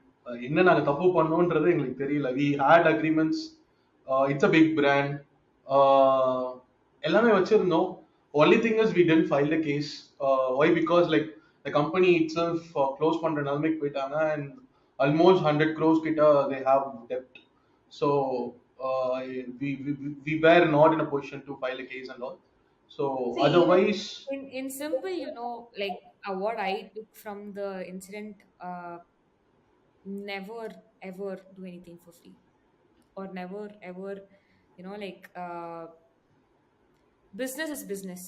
என்ன நாங்க தப்பு பண்ணோன்றது எங்களுக்கு தெரியல. We had agreements, it's a big brand, எல்லாமே வச்சிருந்தோம். Only thing is we didn't file a case. Why because like the company itself close பண்ற நிலைமைக்கு போயிட்டாங்க, அண்ட் ஆல்மோஸ்ட் 100 crores கிட்ட தே ஹாவ் டெப்ட். So we were not in a position to file a case and all. So See, even otherwise, in simple, like what I took from the incident, never ever do anything for free, or never ever, like business is business,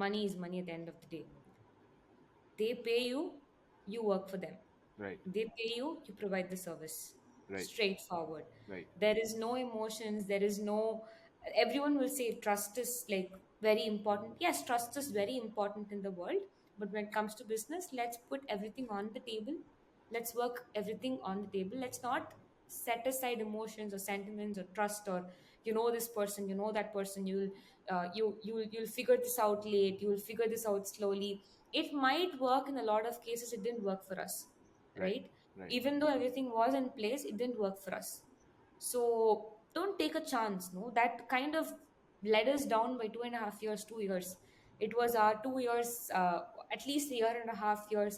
money is money at the end of the day. They pay you, you work for them. right, They pay you, you provide the service. right, Straightforward. right, There is no emotions, there is no. Everyone will say trust is like very important. Yes, trust is very important in the world, but when it comes to business, let's put everything on the table. Let's work everything on the table. Let's not set aside emotions or sentiments or trust, or this person, that person. You'll figure this out late. You'll figure this out slowly. It might work in a lot of cases. It didn't work for us, right, right? right, Even though everything was in place, it didn't work for us. So don't take a chance. No, that kind of led us down by 2.5 years, 2 years. It was our 2 years, at least a year and a half years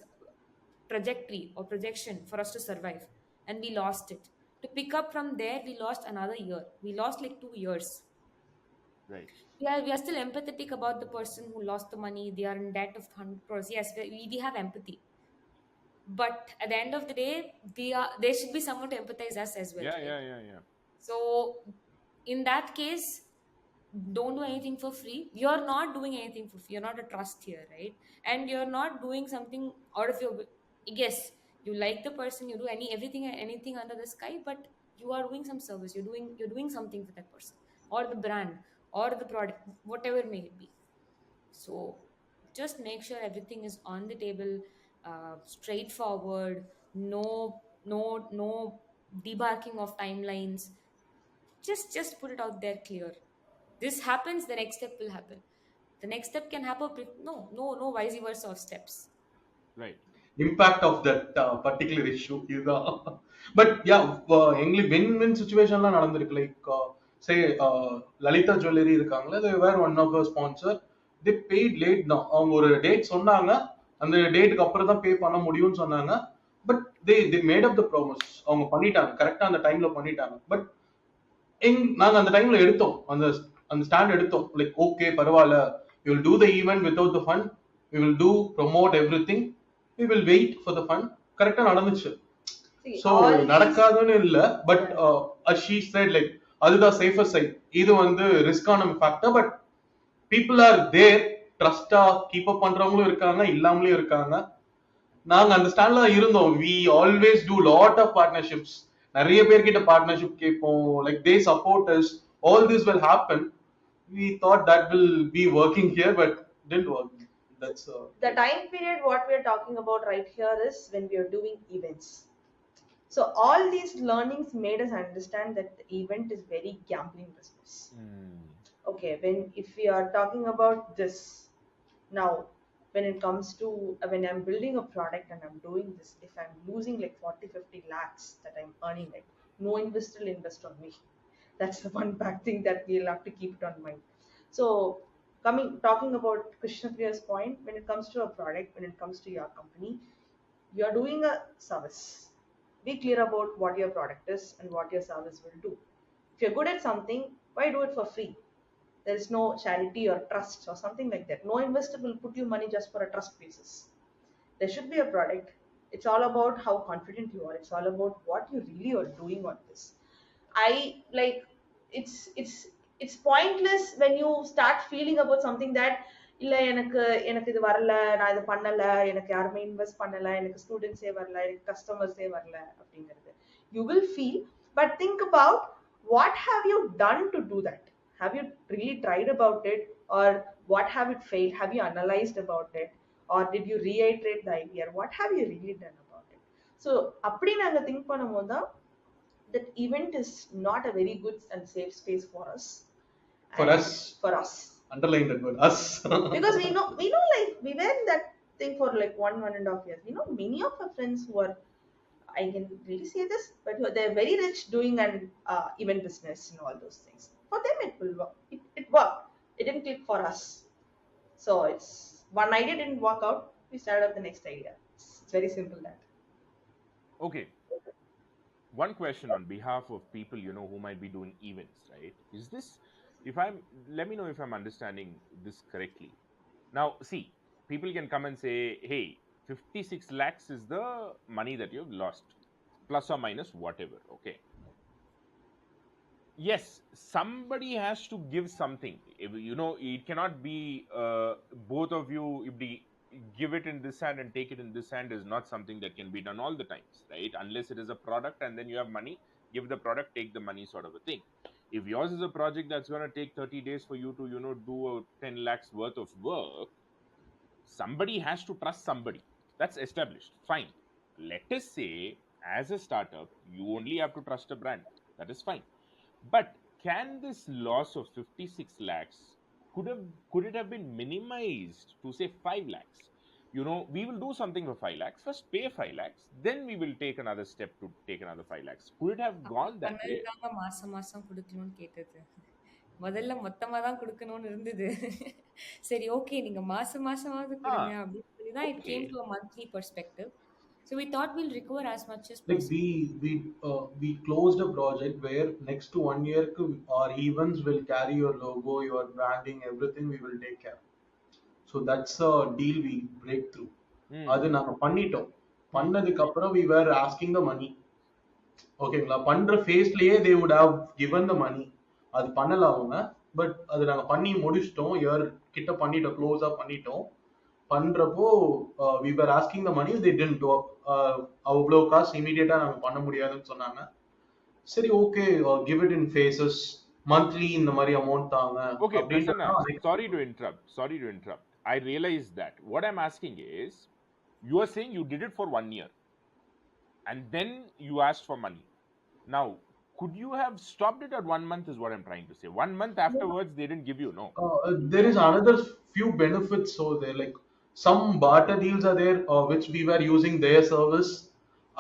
trajectory or projection for us to survive, and we lost it. To pick up from there, we lost another year. We lost like 2 years. right, We are still empathetic about the person who lost the money. They are in debt of 100 crores. Yes, we have empathy, but at the end of the day, there should be someone to empathize us as well, yeah, right? yeah, yeah, yeah, So in that case, don't do anything for free. You're not doing anything for free. You're not a trust here, right? And you're not doing something out of your, yes, you like the person, you do everything and anything under the sky, but you are doing some service. You're doing something for that person or the brand or the product, whatever may it be. So just make sure everything is on the table, straightforward, no debarking of timelines. Just put it out there clear. This happens, the next step will happen. The next step can happen. No vice versa of steps. Right. impact of that particular issue இதுதான். But yeah, எங்களுக்கு win win situationலாம் நடந்திருக்கு. Like say Lalitha jewellery இருக்காங்களே, they were one of our sponsor. They paid late தான். அவங்க ஒரு date சொன்னாங்க, அந்த டேட்டுக்கு அப்புறம் தான் பே பண்ண முடியும்னு சொன்னாங்க. But they made up the promise. அவங்க பண்ணிட்டாங்க, கரெக்டா அந்த டைம்ல பண்ணிட்டாங்க. பட் நாங்க அந்த டைம்ல எடுத்தோம், அந்த அந்த ஸ்டாண்ட் எடுத்தோம். லைக் ஓகே பரவாயில்ல, we will do the event without the fund, we will do promote everything, we will wait for the fund. கரெக்டா நடந்துச்சு. See, ஸோ all these, நடக்காதுன்னு இல்ல, but yeah. She said like அதுதான் safer side. இது வந்து ரிஸ்கான factor. But people are there, ட்ரஸ்டா keep up பண்றவங்களும் இருக்காங்க, இல்லாமலும் இருக்காங்க. நாங்க அந்த ஸ்டாண்ட்ல இருந்தோம். We always do lot of partnerships. நிறைய பேர்கிட்ட பார்ட்னர்ஷிப் கேட்போம். Like they support us. All this will happen. We thought that will be working here, but didn't work. That's The time period what we are talking about right here is when we are doing events. So all these learnings made us understand that the event is very gambling business. Mm. Okay, when if we are talking about this now, when it comes to when I'm building a product and I'm doing this, if I'm losing like 40-50 lakhs that I'm earning, like no investor will invest on me. That's the one bad thing that we'll have to keep it on mind. So coming talking about Krishnapriya's point, when it comes to a product, when it comes to your company, you're doing a service. Be clear about what your product is and what your service will do. If you're good at something, why do it for free? There is no charity or trust or something like that. No investor will put you money just for a trust basis. There should be a product. It's all about how confident you are. It's all about what you really are doing on this. I like it's pointless when you start feeling about something that இல்ல எனக்கு எனக்கு இது வரல, நான் இது பண்ணல, எனக்கு யாருமே இன்வெஸ்ட் பண்ணல, எனக்கு ஸ்டூடெண்ட்ஸே வரல, எனக்கு கஸ்டமர்ஸே வரல அப்படிங்கிறது. You will feel, but think about what have you done to do that? Have you really tried about it, or what have it failed? Have you analyzed about it, or did you reiterate the idea? What have you really done about it? So அப்படி நாங்க think பண்ணும்போது தான் that event is not a very good and safe space for us. for And us. for us, Underline that word, us. because we know like we were in that thing for like 1.5 years. We know many of our friends who are, I can really say this, but they're very rich doing an event business and all those things. For them it will work. It worked. It didn't click for us. So it's one idea didn't work out, we started up the next idea. It's very simple that. Okay. One question on behalf of people, who might be doing events, right? Is this, if I'm, let me know if I'm understanding this correctly. Now, see, people can come and say, hey, 56 lakhs is the money that you've lost, plus or minus whatever. Okay. Yes, somebody has to give something. It cannot be both of you. If the give it in this hand and take it in this hand is not something that can be done all the times, right? Unless it is a product and then you have money, give the product, take the money, sort of a thing. If yours is a project that's going to take 30 days for you to do a 10 lakhs worth of work, somebody has to trust somebody. That's established. Fine. Let us say, as a startup, you only have to trust a brand. That is fine. But can this loss of 56 lakhs could it have been minimized to say 5 lakhs? We will do something for 5 lakhs. First pay 5 lakhs, then we will take another step to take another 5 lakhs. Could it have அப்படி gone that way? பண்ணதுதாங்க மாசம் மாசம் கொடுக்கணும்னு கேட்டது. முதல்ல மொத்தமா தான் கொடுக்கணும்னு இருந்தது. சரி ஓகே நீங்க மாசம் மாசமாவது கொடுங்க Ah, அப்படின்னு சொல்லி தான் it came okay. to a monthly perspective. So we thought we'll recover as much as Like possible. we closed a project where next to 1 year our events will carry your logo, your branding, everything we will take care. So that's a deal we break through. அது Hmm. நாங்க பண்ணிட்டோம். Hmm. பண்ணதுக்கு அப்புறம் we were asking the money. ஓகேங்களா? பண்ற ஃபேஸ்லயே they would have given the money. அது பண்ணல அவங்க. பட் அது நாங்க பண்ணி முடிச்சிட்டோம், இயர் கிட்ட பண்ணிட்டோம், க்ளோஸா பண்ணிட்டோம். பண்றப்போ we were asking the money, they didn't அவ்வளோ காசு இமீடியட்டா நாங்க பண்ண முடியாதுன்னு சொன்னாங்க. சரி okay, give it in phases, monthly இந்த மாதிரி அமௌண்ட் தாங்க Okay, அப்படின்றது Prasanna, தான் next. sorry to interrupt. Sorry to interrupt. I realize that. What I'm asking is, you are saying you did it for 1 year and then you asked for money. Now, could you have stopped it at 1 month? Is what I'm trying to say. 1 month afterwards, they didn't give you, no. There is another few benefits over there. Like some barter deals are there, which we were using their service,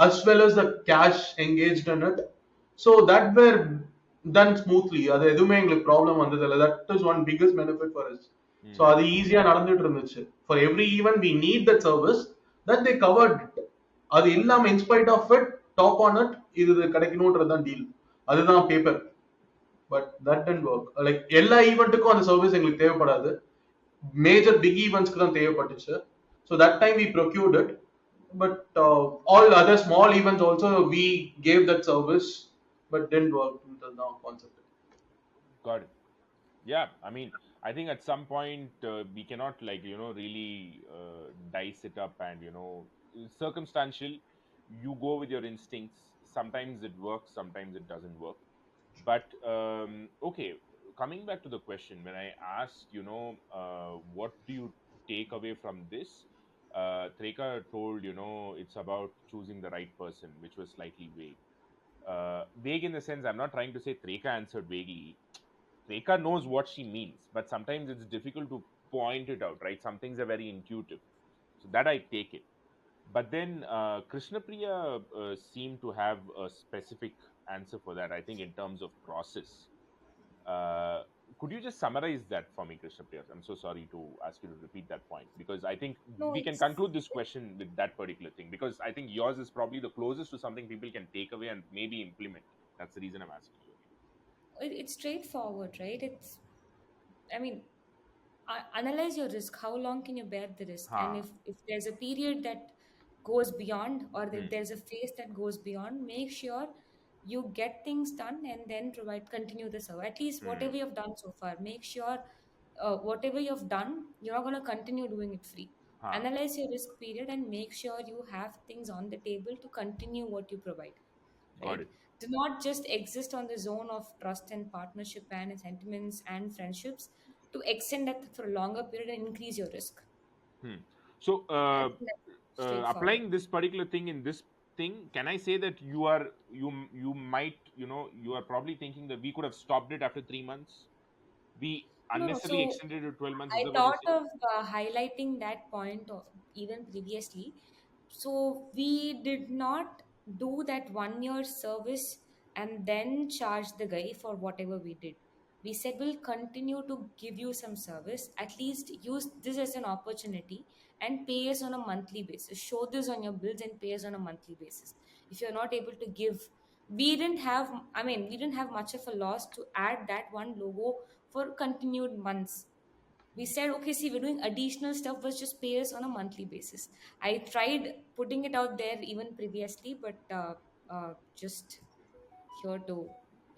as well as the cash engaged in it. So that were done smoothly. அது எதுவுமே எங்களுக்கு problem வந்ததில்ல. That is one biggest benefit for us. So Hmm. அது ஈஸியா நடந்துட்டு இருந்துச்சு. For every event we need that service, that they covered it. அது இல்லாம in spite of it, top on it, இது கிடைக்கணும்ன்றது தான் டீல். அதுதான் paper. But that didn't work. Like எல்லா ஈவெண்ட்டுக்கும் அந்த சர்வீஸ் எங்களுக்கு தேவைப்படாது, மேஜர் பிக் ஈவெண்ட்ஸ்க்கு தான் தேவைப்பட்டுச்சு. So that time we procured it. But all other small events also we gave that service, but didn't work தான் concept. Got it. Yeah, I mean, I think at some point we cannot, like, really dice it up, and circumstantial. You go with your instincts. Sometimes it works, sometimes it doesn't work. But okay, coming back to the question, when I asked, what do you take away from this? Threka told, it's about choosing the right person, which was slightly vague. Vague in the sense, I'm not trying to say Threka answered vaguely. Rekha knows what she means, but sometimes it's difficult to point it out, right? Some things are very intuitive. So that I take it. But then Krishnapriya seemed to have a specific answer for that, I think, in terms of process. Uh, could you just summarize that for me, Krishnapriya? I'm so sorry to ask you to repeat that point, because I think No, we can conclude this question with that particular thing, because I think yours is probably the closest to something people can take away and maybe implement. That's the reason I'm asking you. it's straightforward, right? I mean, analyze your risk. How long can you bear the risk? And Ha. if there's a period that goes beyond, or if Hmm. there's a phase that goes beyond, make sure you get things done and then continue the serve. At least whatever Hmm. you've done so far, make sure whatever you've done, you're not going to continue doing it free. Ha. Analyze your risk period and make sure you have things on the table to continue what you provide, Got right? it. Do not just exist on the zone of trust and partnership and sentiments and friendships to extend that for a longer period and increase your risk. Hmm. So, I think that's straightforward. applying this particular thing in this thing, can I say that you might, you are probably thinking that we could have stopped it after 3 months? We No, no. unnecessarily So extended it to 12 months. Is I that what you're thought saying? of highlighting that point even previously. So we did not do that 1 year service and then charge the guy for whatever we did. We said we'll continue to give you some service, at least use this as an opportunity and pay us on a monthly basis. Show this on your bills and pay us on a monthly basis. If you're not able to give, we didn't have much of a loss to add that one logo for continued months. We said, okay, see, we're doing additional stuff, but just pay us on a monthly basis. I tried putting it out there even previously, but just here to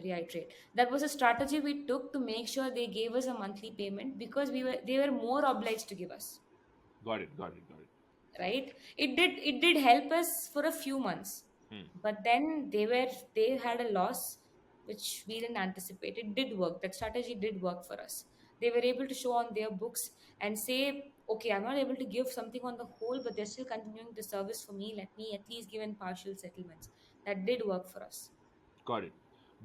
reiterate, that was a strategy we took to make sure they gave us a monthly payment because they were more obliged to give us, Got it. Got it. Got it. right? It did help us for a few months, Hmm. but then they had a loss which we didn't anticipate. It did work. That strategy did work for us. They were able to show on their books and say, okay, I'm not able to give something on the whole, but they're still continuing the service for me. Let me at least give in partial settlements. That did work for us. Got it.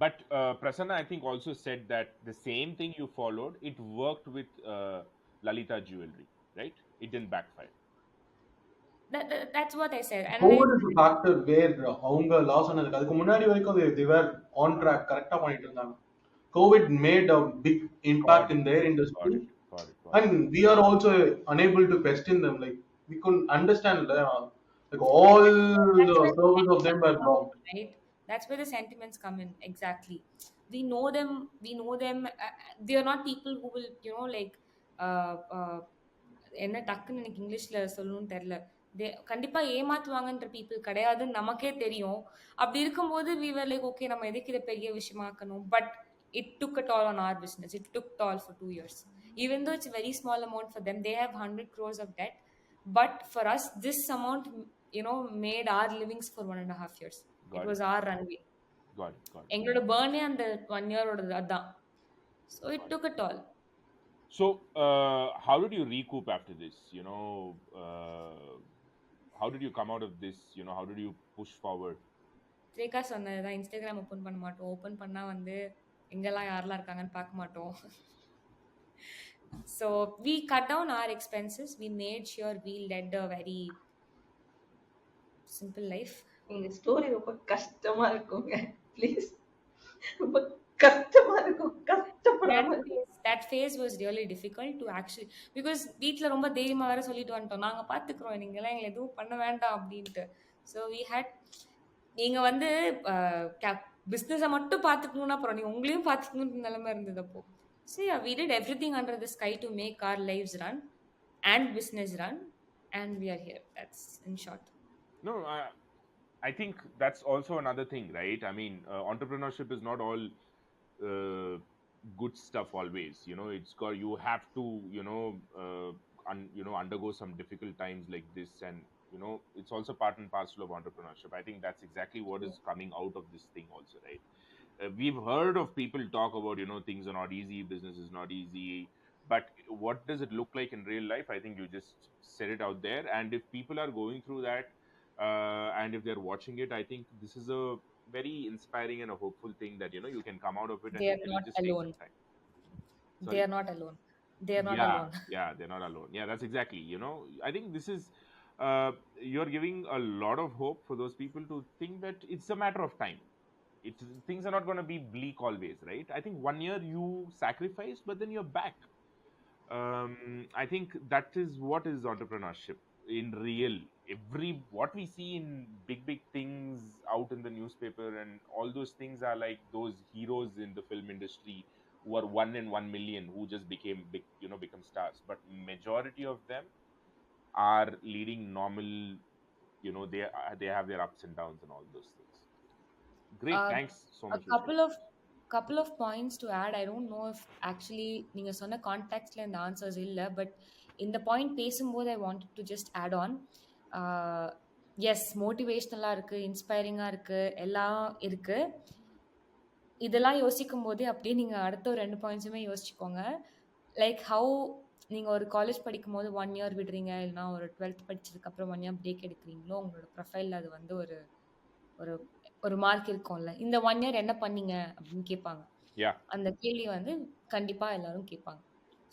But Prasanna, I think, also said that the same thing you followed, it worked with Lalita Jewelry, right? It didn't backfire. That's what I said. Analyze Covid is the risk. Factor where அவங்க loss ஆனதுக்கு அதுக்கு முன்னாடி வரைக்கும் தேவர் on track கரெக்டாக பண்ணிட்டு இருந்தாங்க. Covid made a big Got impact it. In their Got industry, it. Got it. Got it. and we are also unable to question them. Like we couldn't understand, like all That's the where the service of them sentiments were come blocked. in, right? That's where the sentiments come in. Exactly. We know them. We know them. They are not people who will, like, என்ன டக்குன்னு எனக்கு இங்கிலீஷ்ல சொல்லணும்னு தெரியல. கண்டிப்பா ஏமாத்துவாங்கன்ற people கிடையாதுன்னு நமக்கே தெரியும். அப்படி இருக்கும்போது we were like, okay, நம்ம எதுக்கு இதை பெரிய விஷயமாக்கணும்? But it took a toll on our business. It took toll for 2 years. Even though it's a very small amount for them, they have 100 crores of debt. But for us, this amount, made our livings for 1.5 years. It Got was it. our runway. Got it. Got it. எங்களோட பேர்னே அந்த 1 year அதான். So it Got it. took a toll. So, how did you recoup after this? How did you come out of this? How did you push forward? த்ரேகா சொன்னதுதான், Instagram open பண்ண மாட்டோம். Open பண்ணா வந்து எங்கெல்லாம் யாரெல்லாம் இருக்காங்கன்னு பார்க்க மாட்டோம். So we cut down our expenses. We made sure we led a very simple life. எங்க ஸ்டோரி ரொம்ப கஷ்டமா இருக்குங்க. ப்ளீஸ், ரொம்ப கஷ்டமா இருக்கும். கஷ்டப்படாம இருக்கும். That phase was really difficult to actually, because வீட்ல ரொம்ப தைரியமா வேற சொல்லிட்டு வந்துட்டோம், நாங்க பாத்துக்கிறோம், நீங்கெல்லாம் எங்களை எதுவும் பண்ண வேண்டாம் அப்படின்ட்டு. So we had, நீங்க வந்து பிசினஸை மட்டும் பார்த்துக்கணும்னா அப்புறம் நீங்க உங்களையும் பார்த்துக்கணும்னு நிலைமை இருந்தது அப்போ. So yeah, we did everything under the sky to make our lives run and business run, and we are here. That's in short. No, I think that's also another thing, right? I mean, entrepreneurship is not all good stuff always. It's got, you have to, undergo some difficult times like this, and it's also part and parcel of entrepreneurship. I think that's exactly what is coming out of this thing also, right? We've heard of people talk about, things are not easy, business is not easy, but what does it look like in real life? I think you just said it out there. And if people are going through that, and if they're watching it, I think this is a very inspiring and a hopeful thing that you can come out of it, and They are it'll not just take alone. some time. They Sorry? are not alone. They are not Yeah, alone. yeah, they're not alone. Yeah, that's exactly. I think this is, you're giving a lot of hope for those people to think that it's a matter of time. Things are not going to be bleak always, right? I think 1 year you sacrifice, but then you're back. I think that is what is entrepreneurship in real. What we see in big things out in the newspaper and all those things are like those heroes in the film industry who are 1 in 1 million who just became big, become stars. But majority of them are leading normal. They have their ups and downs and all those things. Great, Uh, thanks so a much for sharing. couple of points to add. I don't know if actually நீங்க சொன்ன கான்டெக்ட்ல இந்த answers இல்லை, but இந்த point பேசும்போது I wanted to just add on. Yes, மோட்டிவேஷ்னலாக இருக்குது, இன்ஸ்பைரிங்காக இருக்குது, எல்லாம் இருக்குது. இதெல்லாம் யோசிக்கும் போதே அப்படியே நீங்கள் அடுத்த ஒரு 2 பாயிண்ட்ஸுமே யோசிச்சுக்கோங்க. லைக் ஹவு நீங்கள் ஒரு காலேஜ் படிக்கும் போது 1 year விடுறீங்க, இல்லைனா ஒரு 12th படிச்சதுக்கப்புறம் 1 year பிரேக் எடுக்கிறீங்களோ, உங்களோட ப்ரொஃபைலில் அது வந்து ஒரு ஒரு ஒரு மார்க் இருக்கும்ல, இந்த 1 year என்ன பண்ணீங்க அப்படின்னு கேட்பாங்க. Yeah. அந்த கேள்வி வந்து கண்டிப்பா எல்லாரும் கேட்பாங்க.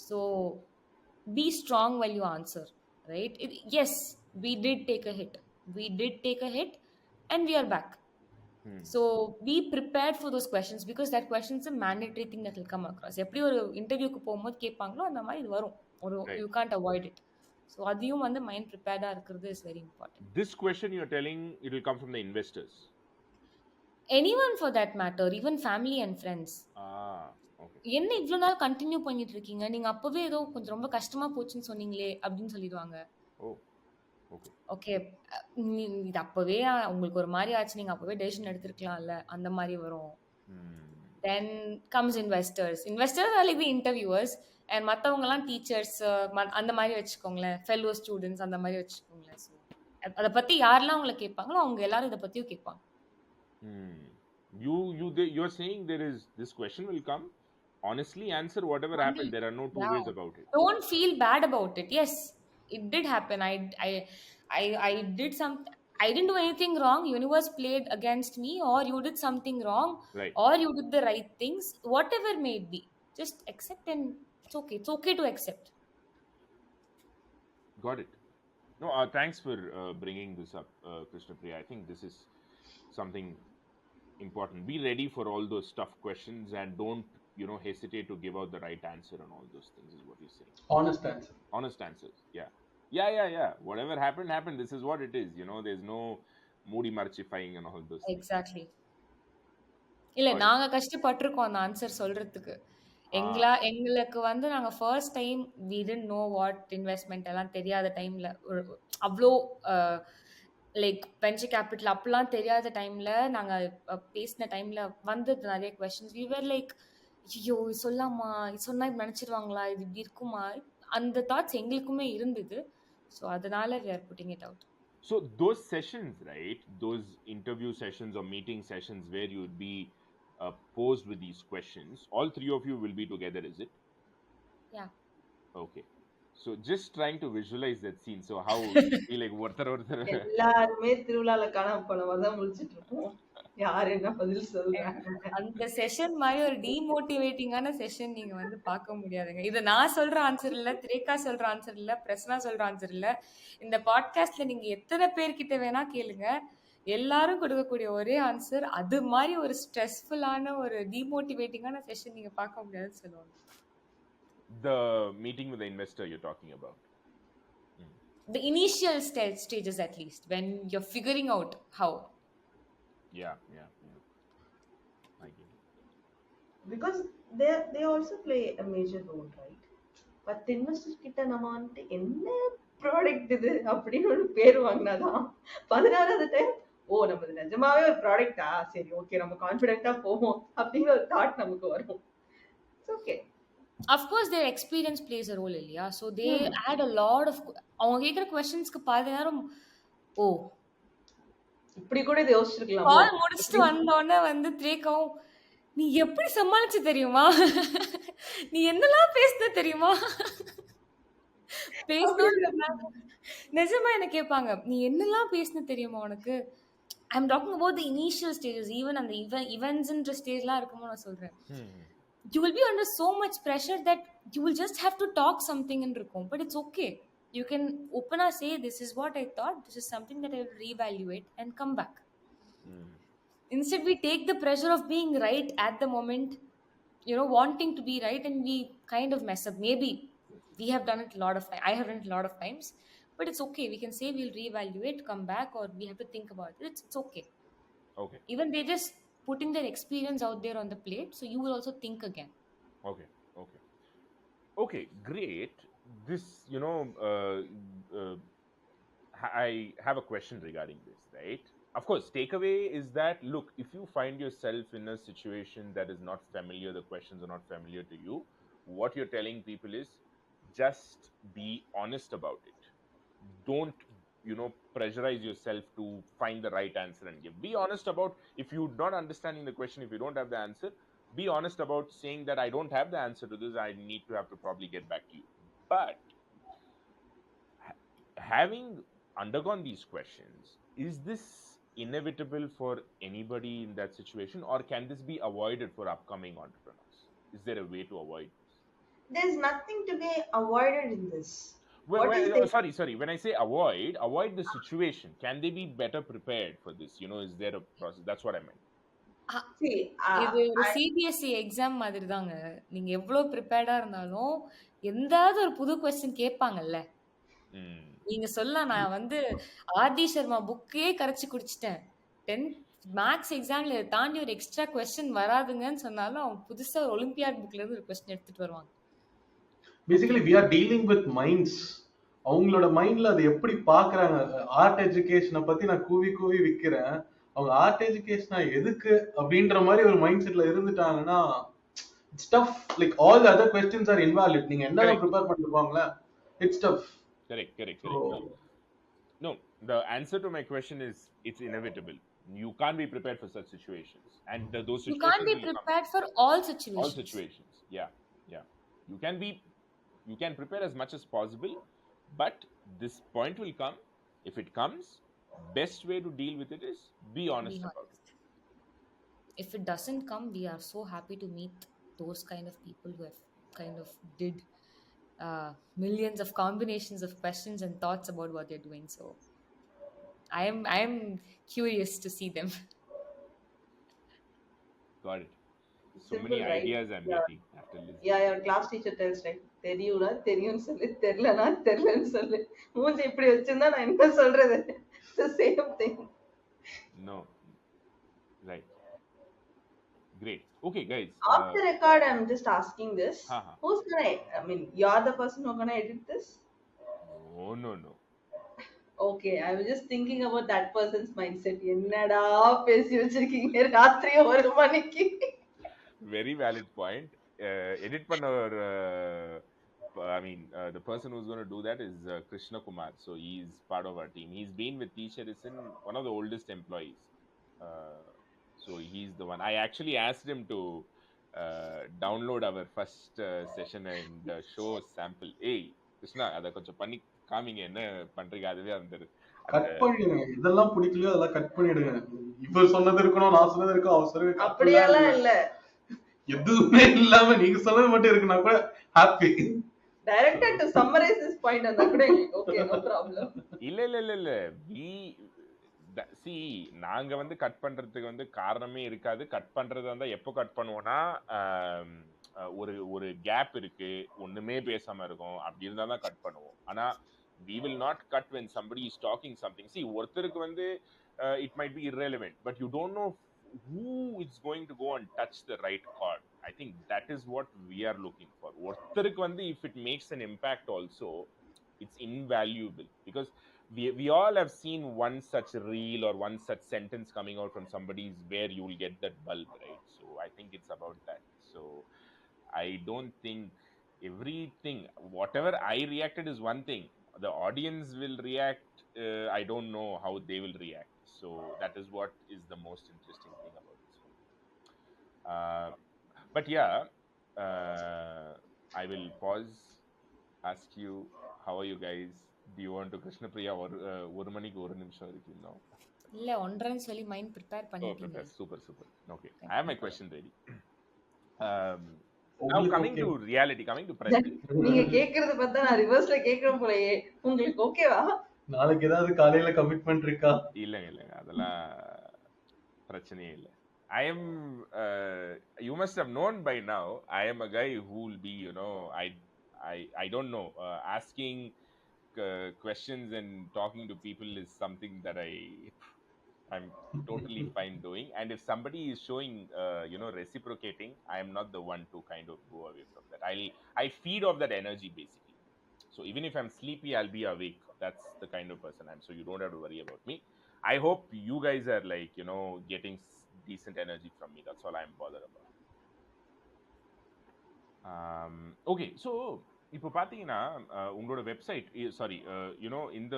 So be strong well you answer, right? Yes, we did take a hit. We did take a hit and we are back. So be prepared for those questions, because that question is a mandatory thing that will come across. எப்படி ஒரு இன்டர்வியூக்கு போகும்போது கேட்பாங்களோ அந்த மாதிரி இது வரும். ஒரு you can't avoid it. So அதையும் வந்து மைண்ட் ப்ரிப்பேர்டாக இருக்கிறது is very important. This question you're telling, it will come from the investors. Anyone for that matter, even family and friends. Okay. என்ன இவ்வளோ நாள் கண்டினியூ பண்ணிட்டு இருக்கீங்க, நீங்க அப்பவே ஏதோ கொஞ்சம் ரொம்ப கஷ்டமா போச்சுன்னு சொன்னீங்களே அப்படின்னு சொல்லிடுவாங்க. ஓகே, இது அப்பவே உங்களுக்கு ஒரு மாதிரி ஆச்சு, நீங்க அப்பவே டெசிஷன் எடுத்திருக்கலாம்ல, அந்த மாதிரி வரும். Then comes investors are like the interviewers, and மற்றவங்கலாம் டீச்சர்ஸ், அந்த மாதிரி வச்சுக்கோங்களேன், ஃபெல்லோ ஸ்டூடெண்ட்ஸ் அந்த மாதிரி வச்சுக்கோங்களேன். ஸோ அதை பத்தி யாரெல்லாம் உங்களை கேட்பாங்களோ அவங்க எல்லாரும் இதை பத்தியும் கேட்பாங்க. You're saying this question will come. Honestly, answer whatever happened. There are no two ways about it. Don't feel bad about it. Yes, it did happen. I did some. I didn't do anything wrong. Universe played against me, or you did something wrong, Right. or you did the right things. Whatever may be, just accept, and it's okay. It's okay to accept. Got it. No, thanks for bringing this up, Krishnapriya. I think this is something important. Be ready for all those tough questions and don't hesitate to give out the right answer and all those things is what you're saying. Honest answers. Yeah. Whatever happened. This is what it is. There's no moody marchifying and all those things. Exactly. இல்ல, நாங்க கஷ்டப்பட்டிருக்கோம் அந்த answer சொல்றதுக்கு. எங்களுக்கு வந்து நாங்க first time we didn't know what investment எல்லாம் தெரியாத டைம்ல, அவ்வளோ லைக் வெஞ்சர் கேபிட்டல் அப்பெல்லாம் தெரியாத டைம்ல நாங்க பேசின டைம்ல வந்து நிறைய கொஸ்டின்ஸ். we were like, ஐயோ! சொல்லாமா? சொன்னா இப்படி நெனச்சுருவாங்களா? இது இப்படி இருக்குமா? அந்த தாட்ஸ் எங்களுக்குமே இருந்தது. ஸோ, அதனால we are putting it out. So those sessions, right? Those interview sessions or meeting sessions where you would be posed with these questions, all three of you will be together, is it? Yeah. Okay. So just trying to visualize that scene. So how you feel like orther. எல்லாருமே திருவிழால காணாம போன மாதிரி தான் முழிச்சிட்டு இருப்போம். யார் என்ன பதில் அ சொல்றாங்க? அந்த செஷன் மாரி ஒரு டீமோட்டிவேட்டிங்கான செஷன் நீங்க வந்து பார்க்க முடியாதுங்க. இது நான் சொல்ற ஆன்சர் இல்ல, திரேகா சொல்ற ஆன்சர் இல்ல, பிரஸ்னா சொல்ற ஆன்சர் இல்ல. இந்த பாட்காஸ்ட்ல நீங்க எத்தன பேர்கிட்ட வேணா கேளுங்க. எல்லாரும் கொடுக்கக்கூடிய ஒரே ஆன்சர், அது மாரி ஒரு ஸ்ட்ரெஸ்ஃபுல்லான ஒரு டீமோட்டிவேட்டிங்கான செஷன் நீங்க பார்க்க முடியாதுன்னு சொல்லுவாங்க. The meeting with the investor you're talking about. Mm. The initial stages at least, when you're figuring out how. Yeah, yeah, yeah. I get it. Because they also play a major role, right? 10 investor கிட்ட நம்ம வந்துட்டு என்ன product இது அப்படின்னு ஒரு பேர் வாங்கினாதான் 16வது time நம்ம நிஜமாவே ஒரு ப்ராடக்டா, சரி ஓகே நம்ம கான்பிடென்ட்டா போவோம் அப்படிங்கிற ஒரு தாட் நமக்கு வரும். It's okay. Of course, their experience plays a role, Ilya. So they add a lot of. அவங்க கேட்குற கொஸ்டின்ஸ்க்கு பாதி நேரம் ஓ இப்படி கூட இதை யோசிச்சிருக்கலாமோ. கால் முடிச்சுட்டு வந்தோடனே வந்து திரேக்காவும் நீ எப்படி சமாளிச்சு தெரியுமா நீ என்னெல்லாம் பேசுன தெரியுமா பேசணும்னு நிஜமா என்ன கேட்பாங்க நீ என்னெல்லாம் பேசுன தெரியுமா உனக்கு. I am talking about the initial stages. Even அந்த இவெண்ட்ஸ்ன்ற ஸ்டேஜ்லாம் இருக்குமோ நான் சொல்றேன். You will be under so much pressure that you will just have to talk something in இருக்கும். But it's okay. You can open and say, this is what I thought. This is something that I will reevaluate and come back. Instead, we take the pressure of being right at the moment, wanting to be right, and we kind of mess up. Maybe we have done it a lot of times. I have done it a lot of times. But it's okay. We can say we'll reevaluate, come back, or we have to think about it. It's okay. Okay. Even they just putting their experience out there on the plate, so you will also think again. Okay. Okay. Okay. Great. This, I have a question regarding this, right? Of course, takeaway is that look, if you find yourself in a situation that is not familiar, the questions are not familiar to you, what you're telling people is just be honest about it. Don't pressurize yourself to find the right answer and give. Be honest about if you're not understanding the question, if you don't have the answer, be honest about saying that I don't have the answer to this, I need to have to probably get back to you. But having undergone these questions, is this inevitable for anybody in that situation, or can this be avoided for upcoming entrepreneurs? Is there a way to avoid this? There's nothing to be avoided in this. Sorry. When I say avoid the situation. Can they be better prepared for this? Is there a process? That's what I meant. See, இது ஒரு CBSE exam மாதிரி தாங்க. நீங்க எவ்வளவு ப்ரிப்பேர்டா இருந்தாலும் எந்தாவது ஒரு புது question கேட்பாங்கல்ல. நீங்க சொல்லலாம் நான் வந்து ஆர்டி சர்மா புக்கே கரைச்சு குடிச்சிட்டேன், 10th மேக்ஸ் எக்ஸாம்ல தாண்டி ஒரு எக்ஸ்ட்ரா கொஸ்டின் வராதுங்கன்னு சொன்னாலும் அவங்க புதுசா ஒரு ஒலிம்பியாட் புக்ல இருந்து ஒரு கொஸ்டின் எடுத்துட்டு வருவாங்க. Basically we are dealing with minds. அவங்களோட மைண்ட்ல அது எப்படி பாக்குறாங்க. ஆர்ட் எஜுகேஷனை பத்தி நான் கூவி கூவி விக்கிறேன், அவங்க ஆர்ட் எஜுகேஷனா எதுக்கு அப்படின்ற மாதிரி ஒரு மைண்ட் செட்ல இருந்துட்டாங்கன்னா it's tough. Like all the other questions are invalid. நீங்க என்ன prepare பண்ணிருப்பாங்களா, it's tough. Correct. No, the answer to my question is it's inevitable. You can't be prepared for such situations, and those situations you can't be prepared for all situations. All situations, yeah. You can prepare as much as possible, but this point will come. If it comes, best way to deal with it is be honest about it. If it doesn't come, we are so happy to meet those kind of people who have kind of did millions of combinations of questions and thoughts about what they're doing. So I am curious to see them. Got it. So Simple, many right? ideas I'm getting after listening. Yeah, your class teacher tells, right? தெரியும்னா தெரியும்னு சொல்லு, தெரியலனா தெரியலன்னு சொல்லு. மூஞ்சி இப்படி வச்சிருந்தா நான் என்ன சொல்றது? The same thing. No. Right. Great. Okay, guys. Off the record, I'm just asking this. Uh-huh. Who's gonna? I mean, you're the person who's gonna edit this. No. Okay, I was just thinking about that person's mindset. என்னடா பேசி வச்சிருக்கீங்க ராத்திரி 1 மணிக்கு? Very valid point. Edit பண்ண ஒரு I mean, the person who's going to do that is Krishna Kumar. So he's part of our team. He's been with T-Shirts in one of the oldest employees. Uh, so he's the one. I actually asked him to download our first session and show sample. Hey, Krishna, அதை கொஞ்சம் பண்ணி காமிங்க என்ன பண்றீங்க அதுவே அந்த அந்த cut பண்ணிடுங்க. இதெல்லாம் பிடிக்கலையோ அதெல்லாம் கட் பண்ணிடுங்க. இவர் சொன்னது இருக்கணும், நான் சொன்னது இருக்கும், அவர் சொன்னது அப்படிலாம் அப்படியெல்லாம் இல்ல. இல்ல. எதுவுமே இல்லாம நீங்க சொன்னது மட்டும் இருக்குன்னா கூட happy. Director to summarise this point அந்த கூட எங்களுக்கு ஓகே, நோ ப்ராப்ளம். இல்ல இல்ல இல்ல இல்ல வி சி நாங்க வந்து கட் பண்றதுக்கு வந்து காரணமே இருக்காது. கட் பண்றதா இருந்தா எப்போ கட் பண்ணுவோம்னா ஒரு ஒரு கேப் இருக்கு, ஒண்ணுமே பேசாம இருக்கும், அப்படி இருந்தா தான் கட் பண்ணுவோம். ஆனா we will not cut when somebody is talking something. See, ஒருத்தருக்கு வந்து it might be irrelevant, but you don't know who is going to go and touch the right chord. I think that is what we are looking for. ஒருத்தருக்கு வந்து if it makes an impact also, it's invaluable, because we all have seen one such reel or one such sentence coming out from somebody's where you will get that bulb, right? So I think it's about that. So I don't think everything whatever I reacted is one thing, the audience will react. I don't know how they will react. So that is what is the most interesting thing about this whole thing. uh, but yeah, I will pause, ask you, how are you guys? Do you want to Krishnapriya or ஒரு மணிக்கு ஒரு நிமிஷம் இருக்கு இன்னும்? இல்ல 1:30ன்னு சொல்லி mind prepare Oh, பண்ணிட்டீங்க. prepare. Super, super. Okay, Okay. I have my question ready. um, now உங்களுக்கு coming okay. to reality, coming to present. நீங்க கேக்குறத பார்த்தா நான் ரிவர்ஸ்ல கேக்குறேன் போலயே. உங்களுக்கு ஓகேவா? நாளைக்கு ஏதாவது காலையில கமிட்மெண்ட் இருக்கா? இல்லைங்க இல்லைங்க அதெல்லாம் பிரச்சனையே இல்லை. I am you must have known by now, I am a guy who will be, I don't know, asking questions and talking to people is something that I'm totally fine doing. And if somebody is showing reciprocating, I am not the one to kind of go away from that. I feed off that energy basically. So even if I'm sleepy, I'll be awake. That's the kind of person I'm. So you don't have to worry about me. I hope you guys are like, getting decent energy from me. That's all I'm bothered about. Okay, so இப்போ பார்த்தீங்கன்னா உங்களோட website, sorry, இந்த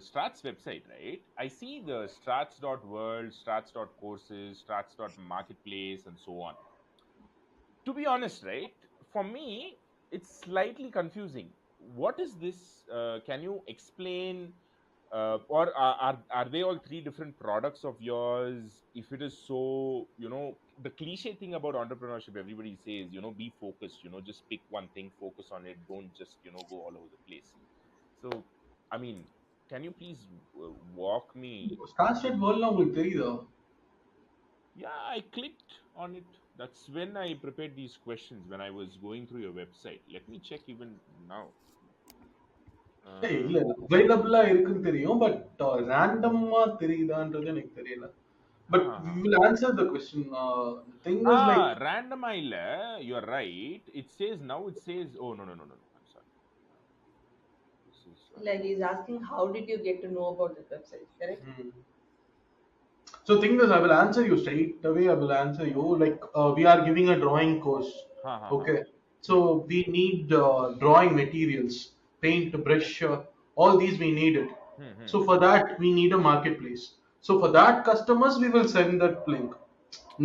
Strarts website, right? I see the strarts.world, strarts.courses, strarts.marketplace and so on. To be honest, right, for me, it's slightly confusing. What is this? Can you explain? Or are they all three different products of yours? If it is so, the cliche thing about entrepreneurship, everybody says, be focused, just pick one thing, focus on it, don't just, go all over the place. So, I mean, can you please walk me start through? வேர்ல்ட்லாம் உங்களுக்கு தெரியுதா? Yeah, I clicked on it. That's when I prepared these questions when I was going through your website. Let me check even now. இல்ல அவைலபிளா இருக்குன்னு தெரியும், but ரேண்டமா தெரியுதான்றது எனக்கு தெரியல. But we Ah, will answer the question. The thing is like random illa. You're right. It says now. It says. Oh no no no no no. I'm sorry. This is. Like he's asking how did you get to know about this website, correct? hmm. So thing is, I will answer you straight away. I will answer you like we are giving a drawing course. Ha ha ha. Okay, so we need drawing materials, paint, brush, all these we need it. Hmm hmm. So for that we need a marketplace. So for that customers we will send that link,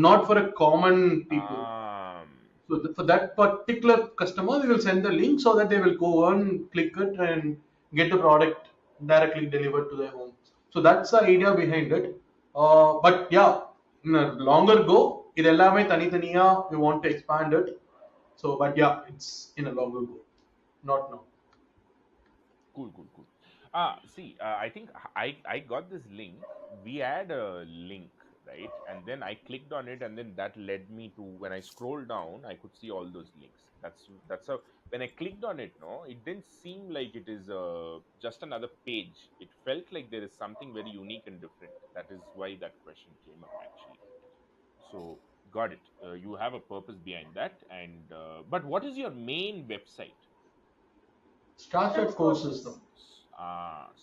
not for a common people. Um. So for that particular customer, we will send the link so that they will go and click it and get the product directly delivered to their home. So that's the idea behind it. But yeah, in a longer go, இது எல்லாமே தனித்தனியா we want to expand it. So but yeah, it's in a longer go, not now. Cool, cool, cool. See, I think I got this link. We had a link, right? And then I clicked on it, and then that led me to, when I scrolled down, I could see all those links. That's how, when I clicked on it, no, it didn't seem like it is just another page. It felt like there is something very unique and different. That is why that question came up actually. So got it. You have a purpose behind that, and but what is your main website? Start That's at courses courses. though.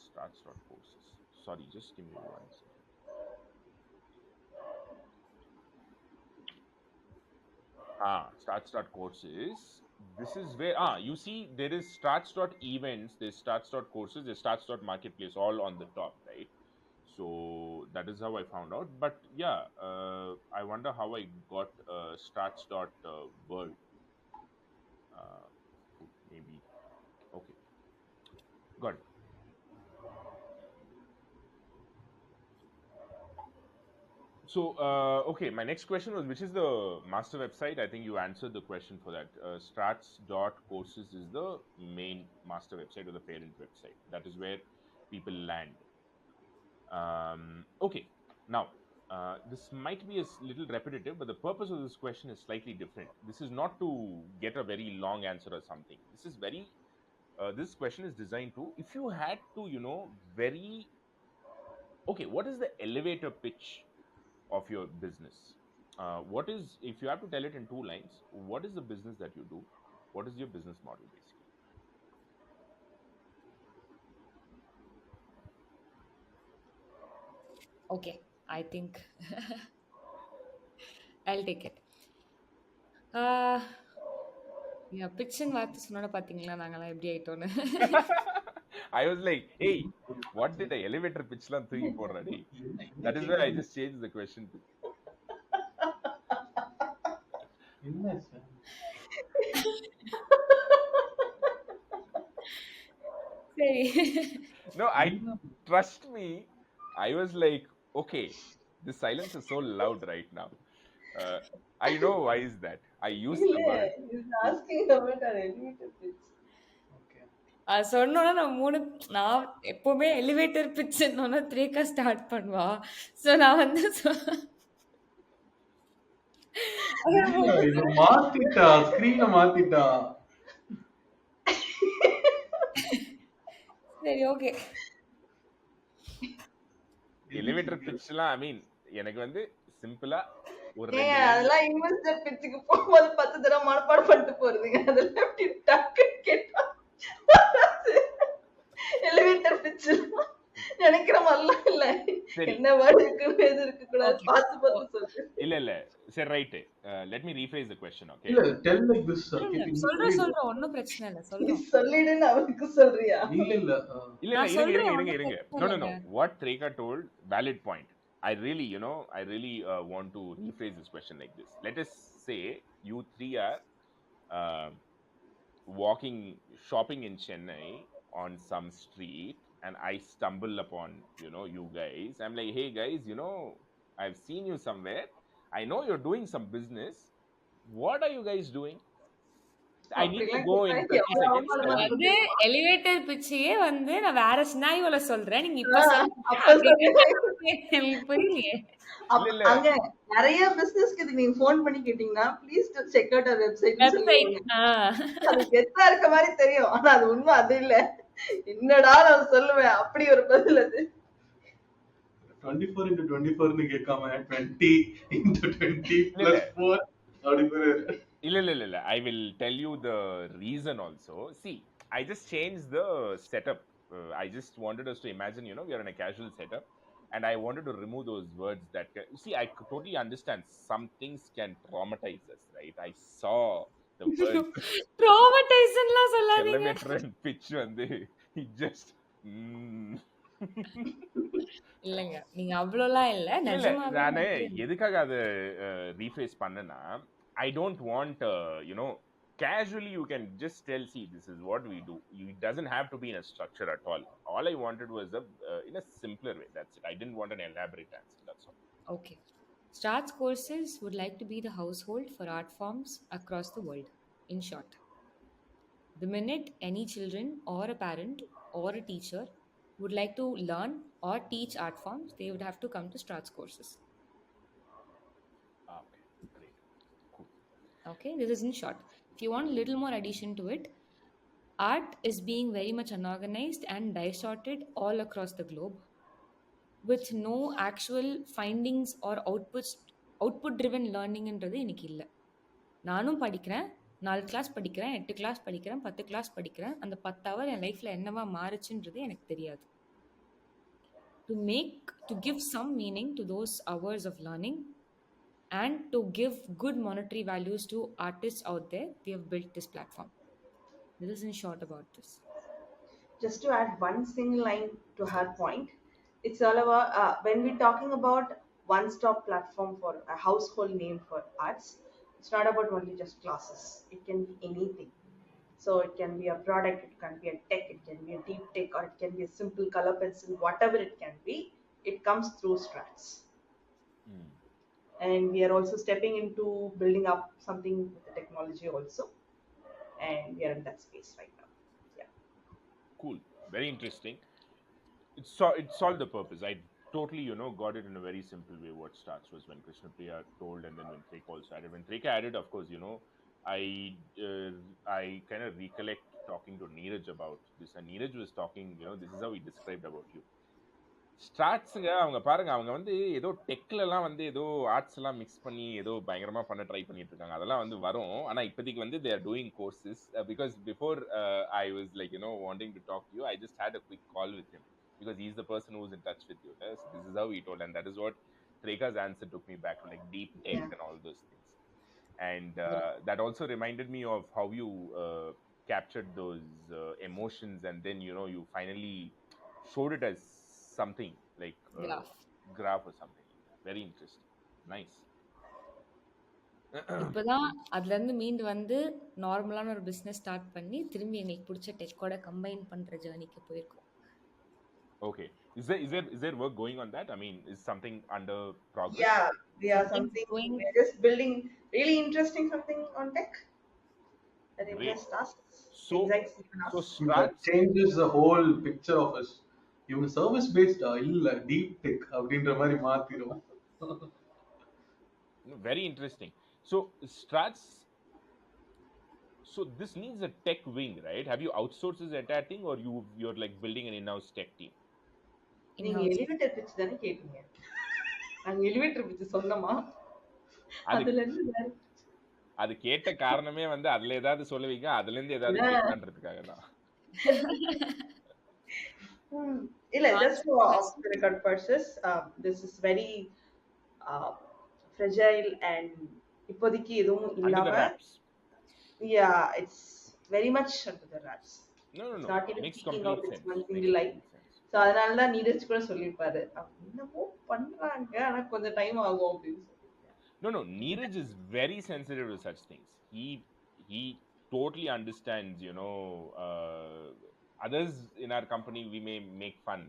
Strarts.courses. Sorry, just give me 1 second. Starts.courses. This is where you see there is Starts.events, there's Starts.courses, there's Starts.marketplace, all on the top, right? So that is how I found out. But yeah, I wonder how I got Starts.world. Maybe. Okay, got it. So, okay, my next question was, which is the master website? I think you answered the question for that. Strats.courses is the main master website or the parent website. That is where people land. Okay, now, this might be a little repetitive, but the purpose of this question is slightly different. This is not to get a very long answer or something. This question is designed to, if you had to, okay, what is the elevator pitch of your business? What is, if you have to tell it in two lines, what is the business that you do? What is your business model basically? Okay, I think I'll take it. Uh, yeah, pitchன்னு வார்த்தை சொன்னோட பாத்தீங்களா நாங்கெல்லாம் எப்படி ஆயிட்டோன்னு. I was like, hey, what did the elevator pitch லாம் தூக்கி போடுறா டேய்? That is where I just changed the question to. என்ன sir? சரி. No, trust me, I was like, okay, the silence is so loud right now. Uh, I know why is that. I used the word. He's asking about our elevator pitch. Okay. அது சொன்னோன்னா நான் எப்பவுமே elevator பிச்சுன்னொன்னா த்ரேக்கா start பண்ணுவா. So நான் வந்து இல்ல, இவ மாத்திட்டா, ஸ்கிரீனை மாத்திட்டா. சரி, ஓகே. எலிவேட்டர் பிட்ச்லாம், ஐ மீன், எனக்கு வந்து சிம்பிளா ஒரு ஏங்க 2 லைன்ல. அதெல்லாம் இன்வெஸ்டர் பிச்சுக்கு போகும்போது 10 தடவை மனப்பாடம் பண்ணிட்டு போறதுங்க. அதெல்லாம் எப்படி டக்குன்னு கேட்டா எலிவேட்டர் பிச்சு நினைக்கிற மாதிரிலாம் இல்ல. சரி, என்ன வேர்டு இருக்கு எது இருக்கு கூடாது ஓகே. பார்த்து பார்த்து சொல்லு. இல்ல சரி, right. Let me rephrase the question. Okay, இல்ல, tell like this, இல்ல, Saket, நீ சொல்லிடு. சொல்றோம். ஒன்னும் பிரச்சனை இல்ல. நீ சொல்றோம். சொல்லிடுன்னு அவனுக்கு சொல்றியா? இல்ல இல்ல இல்ல நான் இருங்க சொல்றேன். இருங்க இருங்க ஒன்னும் இருங்க. பிரச்சனை No, no, இல்லைங்க. no. What Treka told, valid point. I really want to rephrase this question like this. Let us say you three are uh, shopping in Chennai on some street, and I stumble upon, you guys. I'm like, hey guys, I've seen you somewhere. I know you're doing some business. What are you guys doing? I need to அப்படிலாம் go கேட்டா in 30 எவ்வளவு seconds. அவமானமா Tell me. வந்து இருக்கும். Elevator பிச்சையே வந்து நான் வேற சினாரியோல சொல்றேன். நீங்க இப்ப சொல்றீங்க அப்ப அப்படின்னு சொல்லு. எனக்கு புரியலையே. இல்ல இல்ல அங்க நிறைய பிசினஸ்க்கு இதுக்கு நீங்க போன் பண்ணி கேட்டீங்கன்னா please to check out our வெப்சைட்னு வெப்சைட். சொல்லுவாங்க. அது கெத்தா இருக்க மாதிரி தெரியும், ஆனா அது உண்மை அது இல்ல. என்னடா நான் சொல்லுவேன், அப்படி ஒரு பதில் அது. 24 into 24 ன்னு கேட்காம 20 into 20 இல்ல இல்ல plus 4 அப்படி பேரு. இல்ல. I will tell you the reason also. See, I just changed the setup. I just wanted us to imagine, we are in a casual setup, and I wanted to remove those words that see, I could totally understand some things can traumatize us, right? I saw the words ட்ராமடைசன்லாம் சொல்லாதீங்க. elevator and pitch வந்து he just mm. இல்லங்க, நீங்க அவ்வளோலாம் இல்ல. இல்ல நிஜமாவே நானு வந்து எதுக்காக அதை ரீஃபேஸ் பண்ணேன்னா, I don't want casually you can just tell, see, this is what we do. It doesn't have to be in a structure at all I wanted was in a simpler way. That's it. I didn't want an elaborate answer. That's all. okay. Strarts courses would like to be the household for art forms across the world. In short, the minute any children or a parent or a teacher would like to learn or teach art forms, they would have to come to Strarts courses. Okay, great, cool. Okay, this is in short. If you want a little more addition to it, art is being very much unorganized and distorted all across the globe with no actual findings or output driven learningன்றது இன்னைக்கு இல்லை. நானும் படிக்கிறேன், 4 class படிக்கிறேன், 8 class படிக்கிறேன், 10 class படிக்கிறேன். அந்த 10 hour என் லைஃப்ல என்னவா மாறுச்சுன்றது எனக்கு தெரியாது. To give some meaning to those hours of learning, And to give good monetary values to artists out there, we have built this platform. This is in short about this. Just to add one single line to her point, it's all about when we're talking about one-stop platform for a household name for arts. It's not about only just classes. It can be anything. So it can be a product, it can be a tech, it can be a deep tech, or it can be a simple color pencil, whatever it can be. It comes through Strats. Mm, And we are also stepping into building up something with the technology also, and we are in that space right now. Yeah. cool. Very interesting. It solved the purpose. I totally, got it in a very simple way. What starts was when Krishnapriya told, and then when Threka also added. When Threka added, of course, I kind of recollect talking to Neeraj about this, and Neeraj was talking. This is how he described about you. ஸ்டார்ட்ஸுங்க அவங்க பாருங்க அவங்க வந்து ஏதோ டெக்ல எல்லாம் வந்து ஏதோ arts எல்லாம் mix பண்ணி ஏதோ பயங்கரமா பண்ண ட்ரை பண்ணிட்டு இருக்காங்க அதெல்லாம் வந்து வரும் ஆனா இப்போதைக்கு வந்து they're doing courses because before I was like wanting to talk you I just had a quick call with him because he's the person who's in touch with you. So this is how he told, and that is what Treka's answer took me back to, like deep tech Yeah. and all those things. And that also reminded me of how you captured those emotions, and then you finally showed it as something like a Graph. graph or something like that. Very interesting. Nice. இப்பதான் அதுல இருந்து மீண்டு வந்து நார்மலான ஒரு business start பண்ணி திரும்பி எங்களுக்கு பிடிச்ச டெக்கோட கம்பைன் பண்ற ஜேர்னிக்கு போயிருக்கோம். Okay, is there work going on that? I mean, is something under progress? Yeah, we are Something's something, going. we're just building really interesting something on tech that Great. interests us, so excites even so us. That Strats. changes the whole picture of us. இவங்க service பேஸ்டா இல்ல deep tech அப்படின்ற மாதிரி மாத்திரும். Very interesting. So Strats, so this needs a tech wing, right? Have you outsourced this entire thing, or you're like building an in-house tech team? நீங்க In-house. Elevator pitch தானே கேட்டீங்க? நாங்க elevator pitch சொன்னோமா? அது அதுல இருந்து வேற அது கேட்ட காரணமே வந்து அதுல ஏதாவது சொல்லுவீங்க அதுல இருந்து ஏதாவது Yeah. கேட்கலான்றதுக்காக தான். இல்ல, just for off Transparency. the record purposes, this is very uh, fragile and இப்போதைக்கு எதுவும் Under the இல்லாம, wraps. yeah, it's very much under the wraps. No, no, It's no. not even Makes peeking out complete its sense. one Makes single light. complete sense. So அதனால தான் நீரஜ் கூட சொல்லியிருப்பாரு, அவங்க என்னமோ பண்றாங்க ஆனா கொஞ்சம் டைம் ஆகும் அப்படின்னு சொல்லி. No, no. Neeraj is very sensitive to such things. He totally understands. Others in our company we may make fun,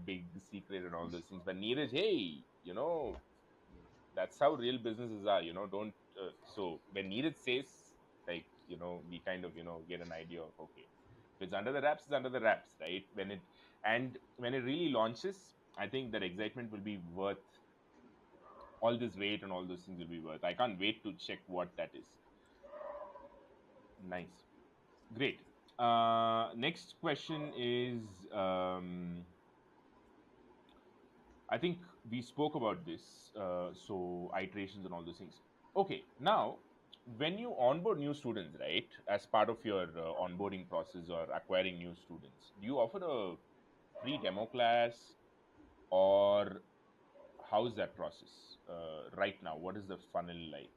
big secret and all those things. But Neeraj, hey, that's how real businesses are. Don't. So when Neeraj says, like, we kind of get an idea of, okay, if it's under the wraps, it's under the wraps, right? When it really launches, I think that excitement will be worth all this weight, and all those things will be worth. I can't wait to check what that is. Nice. Great. Next question is, I think we spoke about this, so iterations and all those things. Okay, now when you onboard new students, right, as part of your onboarding process or acquiring new students, do you offer a free demo class, or how's that process right now? What is the funnel like?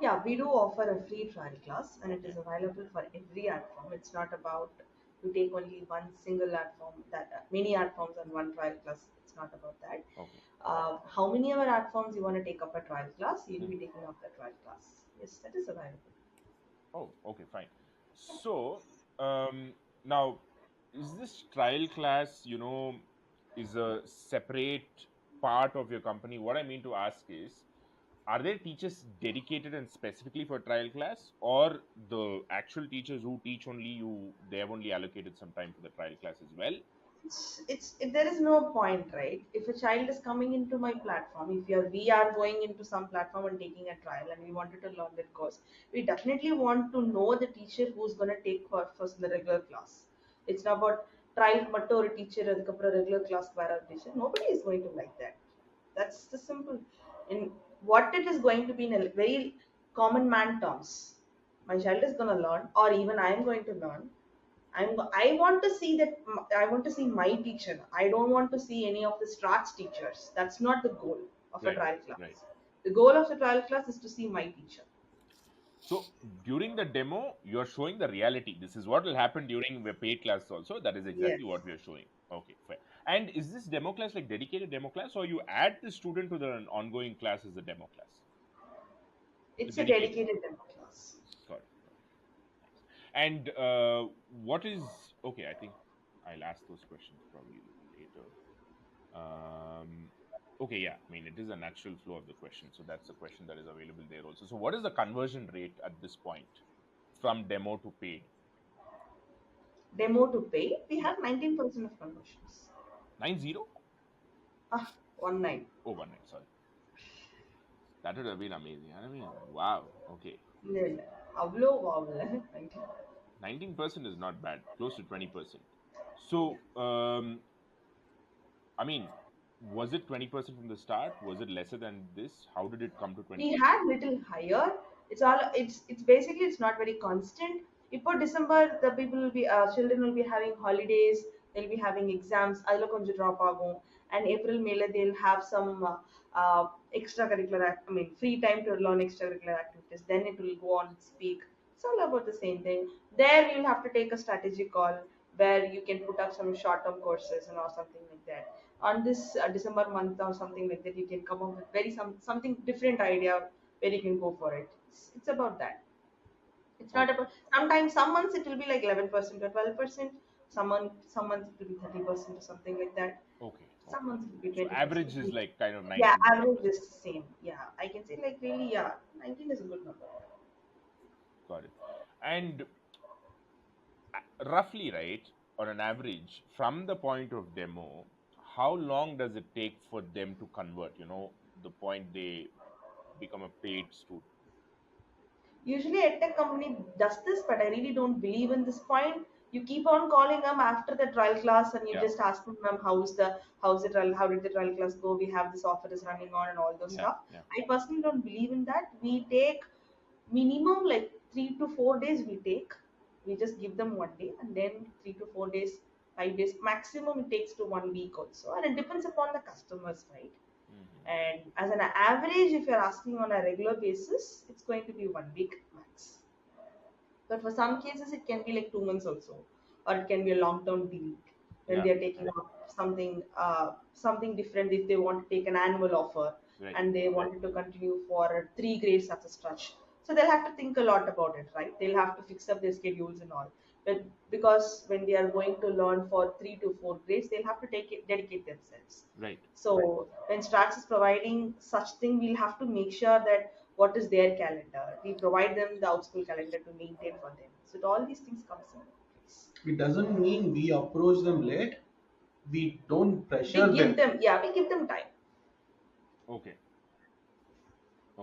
Yeah, we do offer a free trial class and it is Okay. available for every art form. It's not about you take only one single art form, that many art forms and one trial class. It's not about that. Okay. How many other art forms you want to take up a trial class, you'll Hmm. be taking up the trial class. Yes, that is available. Oh, okay, fine. So, now, is this trial class, is a separate part of your company? What I mean to ask is, are there teachers dedicated and specifically for trial class, or the actual teachers who teach only you, they have only allocated some time for the trial class as well? There is no point, right? If a child is coming into my platform, if we are going into some platform and taking a trial and we wanted to learn that course, we definitely want to know the teacher who's going to take for first in the regular class. It's not about trial மட்டும் ஒரு teacher அதுக்கப்புறம் regular class வேற ஒரு teacher. Nobody is going to like that. That's the simple. In what it is going to be in a very common man terms, my child is going to learn, or even I am going to learn. I want to see that. I want to see my teacher. I don't want to see any of the Strarts teachers. That's not the goal of a Right, trial right. class. The goal of the trial class is to see my teacher. So during the demo, you're showing the reality. This is what will happen during the paid class also. That is exactly what Yes, we are showing. Okay, fair. And is this demo class like dedicated demo class, or you add the student to the ongoing class as a demo class? it's a Dedicated. dedicated demo class. Got it. Got it. Nice. And what is okay? I think I'll ask those questions probably a little later. Okay, yeah. I mean, it is a natural flow of the question, so that's a question that is available there also. So, what is the conversion rate at this point from demo to paid? Demo to pay, we Yeah, have 19% of conversions. 90. Ah, 19. Oh, 19. Sorry, that would have been amazing. I mean, wow. Okay, இல்ல அவ்வளோ ஆகல 19. 19% is not bad. Close to 20%. So, I mean, was it 20% from the start? Was it lesser than this? How did it come to We 20%? had little higher. It's basically it's not very constant. இப்போ December the people will be children will be having holidays, they'll be having exams, அதில் கொஞ்சம் drop ஆகும். And April May they'll have some extracurricular I mean free time to learn extracurricular activities, then it will go on its peak. It's all about the same thing. There you'll have to take a strategic call where you can put up some short term courses and or something like that. On this December month or something like that, you can come up with very something different idea where you can go for it. It's about that. It's not Okay, about sometimes some months it will be like 11% or 12%. Some months it will be 30% or something like that. okay, Some okay. months it will be So, 20%. average is like kind of Yeah, 19, twenty average percent is the same. Yeah, I can say like really yeah, 19 is a good number. Got it. And roughly, right, on an average, from the point of demo, how long does it take for them to convert? The point they become a paid student. Usually, a tech company does this, but I really don't believe in this point. You keep on calling them after the trial class, and you Yeah, just ask them, how's the trial, how did the trial class go? We have this offer is running on, and all those yeah, stuff. yeah. I personally don't believe in that. We take minimum like 3 to 4 days. We just give them 1 day, and then 3 to 4 days, 5 days maximum. It takes to 1 week also, and it depends upon the customers, right? Hmm. And as an average, if you're asking on a regular basis, it's going to be 1 week max. But for some cases, it can be like 2 months also, or it can be a long-term deal when Yeah, they are taking yeah. up something different. If they want to take an annual offer Right, and they right, wanted to continue for 3 grades as a stretch, so they'll have to think a lot about it, right? They'll have to fix up their schedules and all. But because when they are going to learn for 3 to 4 grades, they'll have to dedicate themselves. right. So when Strats is providing such thing, we'll have to make sure that what is their calendar. We provide them the outschool calendar to maintain for them. So all these things comes in place. It doesn't mean we approach them late. We don't We pressure give them. them, yeah, we give them time. Okay,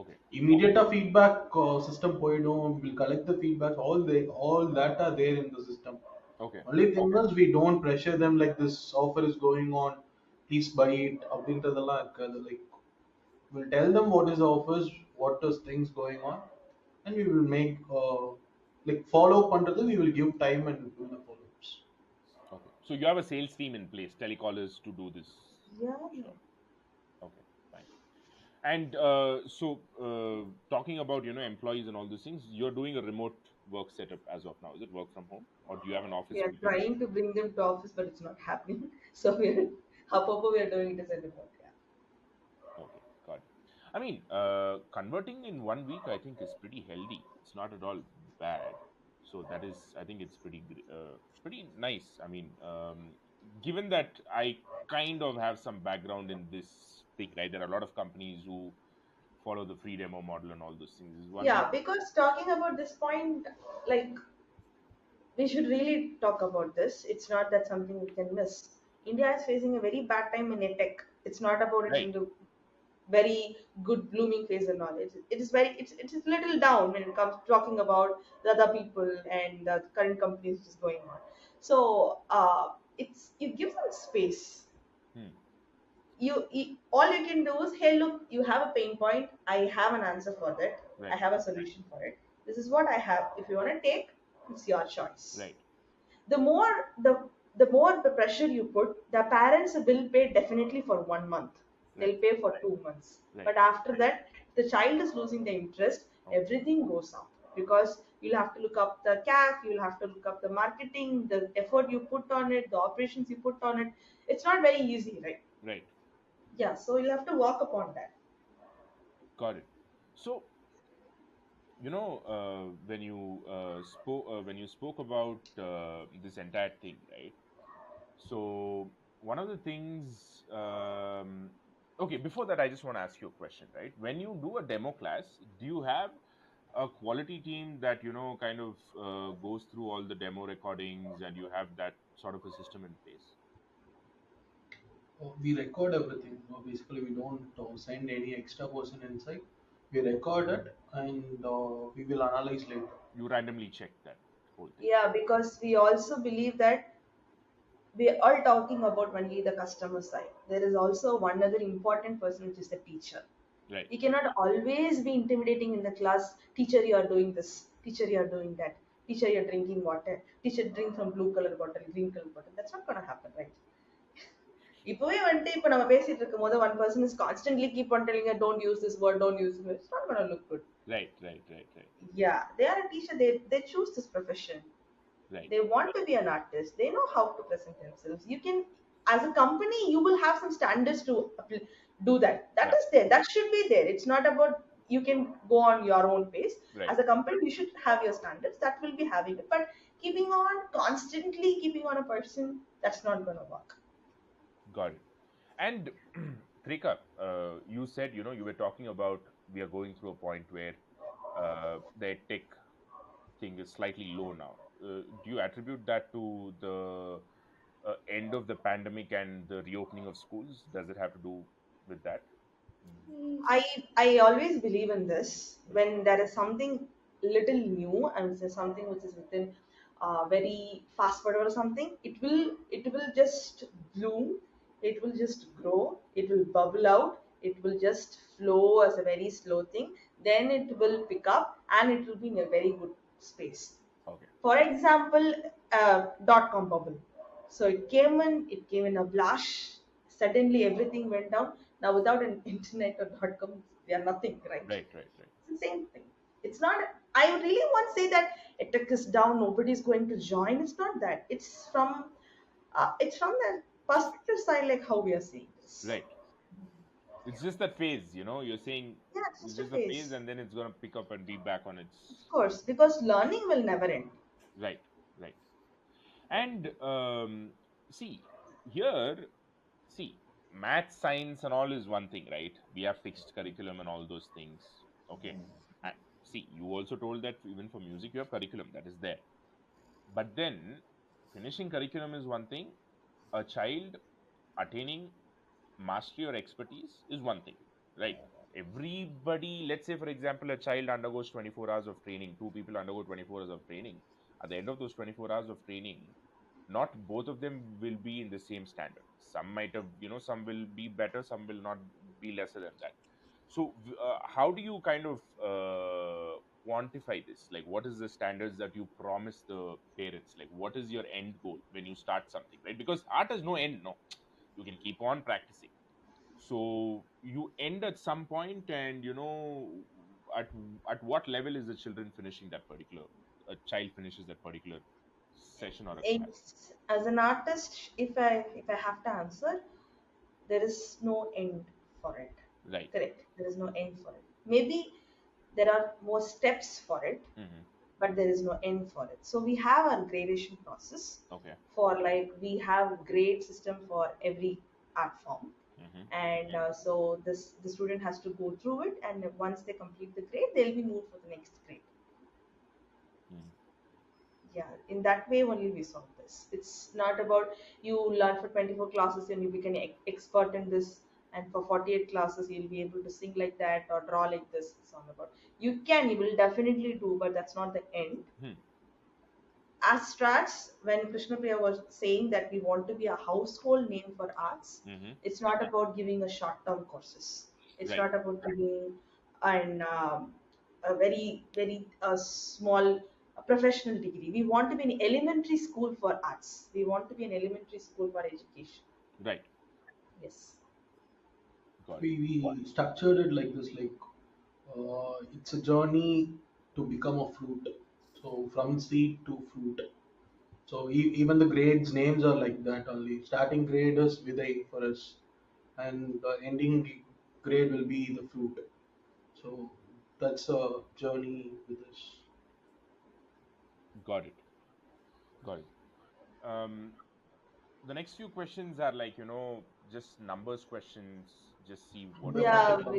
okay, Immediate feedback system போயிடும். We'll collect the feedback. All that are there in the system. okay, Only thing okay, is we don't pressure them like this offer is going on. Please buy it. அப்படின்றதெல்லாம் இருக்காது. Like we'll tell them what is the offers, what is things going on, and we will make like follow up பண்றது. We will give time and do the follow ups. okay. So you have a sales team in place, telecallers to do this. Yeah, yeah. Sure. Okay, fine. And talking about employees and all these things, you're doing a remote work setup as of now. Is it work from home, or do you have an office We are building? trying to bring them to office, but it's not happening. So we're however we are doing it as a remote. Yeah. Okay, got it. I mean, converting in 1 week, I think, is pretty healthy. It's not at all bad. So that is, I think, it's pretty nice. I mean, given that I kind of have some background in this thing, right? There are a lot of companies who follow the free demo model and all those things. Is 1 week? Yeah, because talking about this point, like we should really talk about this. It's not that something we can miss. India is facing a very bad time in tech. It's not about it in Right. the very good blooming phase and all. It is very it is little down when it comes to talking about the other people and the current companies which is going on. So it's you give them space. Hmm. All you can do is, hey, look, you have a pain point. I have an answer for that. I Right. have a solution for it. This is what I have. If you want to take, it's your choice. Right. The more the pressure you put, the parents will pay definitely for 1 month, Right. they'll pay for 2 months, Right. but after that the child is losing the interest, Okay. everything goes up, because you'll have to look up the CAC, you'll have to look up the marketing, the effort you put on it, the operations you put on it. It's not very easy, right? Right. Yeah, so you'll have to work upon that. Got it. So, when you spoke about this entire thing, right? So one of the things, okay, before that, I just want to ask you a question, right? When you do a demo class, do you have a quality team that kind of goes through all the demo recordings, and you have that sort of a system in place? We record everything. Basically, we don't send any extra person inside. We record it and we will analyze later. You randomly check that whole thing. Yeah, because we also believe that we are all talking about only the customer side. There is also one other important person, which is the teacher. Right. You cannot always be intimidating in the class. Teacher, you are doing this. Teacher, you are doing that. Teacher, you're drinking water. Teacher, drink from blue color bottle, green color bottle. That's not gonna happen, right? இப்பவே வந்துட்டு இப்போ நம்ம பேசிட்டு இருக்கும் போது one person is constantly keep on telling her don't use this word, don't use this word. It's not gonna look good. Right. Right. Right. Right. Yeah, they are a teacher. They choose this profession. Right. They want to be an artist, they know how to present themselves. You can, as a company, you will have some standards to do that. That Yeah. is there, that should be there. It's not about you can go on your own pace. Right. As a company, you should have your standards, that will be having it, but keeping on constantly keeping on a person, that's not going to work. Got it. And Trika, you said you were talking about we are going through a point where the tech thing is slightly low now. Do you attribute that to the end of the pandemic and the reopening of schools? Does it have to do with that? Mm, I always believe in this. mm, When there is something little new and say something which is within very fast forward or something, it will just bloom, it will just grow, it will bubble out, it will just flow as a very slow thing. Then it will pick up and it will be in a very good space. okay. For example, dot com bubble. So it came in a blush. Suddenly everything went down. Now without an internet or dot com, we are nothing, right? Right. Right. Right. It's the same thing. It's not. I would really want to say that it took us down. Nobody's going to join. It's not that. It's from the perspective side, like how we are seeing this. Right. It's just that phase. You're saying Yeah, it's it's just a just a phase, phase. and then it's gonna pick up and be back on Of its course, because learning will never end. right. Right. And see here, see, math, science, and all is one thing, right? We have fixed curriculum and all those things. Okay. And see, you also told that even for music, you have curriculum that is there. But then finishing curriculum is one thing. A child attaining mastery or expertise is one thing, right? Everybody, let's say, for example, a child undergoes 24 hours of training, two people undergo 24 hours of training. At the end of those 24 hours of training, not both of them will be in the same standard. Some might have, some will be better, some will not be lesser than that. So how do you kind of quantify this? Like, what is the standards that you promise the parents? Like, what is your end goal when you start something, right? Because art has no end. No, you can keep on practicing. So you end at some point, and at at what level is the children finishing that particular a child finishes that particular session or a class? It's, as an artist, if I have to answer, there is no end for it. Right. Correct. There is no end for it. Maybe there are more steps for it, Hmm. but there is no end for it. So we have our gradation process Okay. for, like, we have grade system for every art form, Hmm. and so this the student has to go through it, and once they complete the grade, they'll be moved for the next grade. Hmm. Yeah, in that way only we solve this. It's not about you learn for 24 classes and you become an expert in this, and for 48 classes you'll be able to sing like that or draw like this. It's all about, you will definitely do, but that's not the end. Hmm. As Strats, when Krishnapriya was saying that we want to be a household name for arts, Hmm. it's not about giving a short-term courses. It's Right. not about giving an a very very small. a professional degree. We want to be an elementary school for arts. We want to be an elementary school for education. Right. Yes. Got it. We structured it like this, like it's a journey to become a fruit. So from seed to fruit. So even the grades names are like that only. Starting grade is Viday for us, and the ending grade will be the fruit. So that's a journey with us. Got it. Got it. The next few questions are like, just numbers questions. Just see whatever. Yeah, Number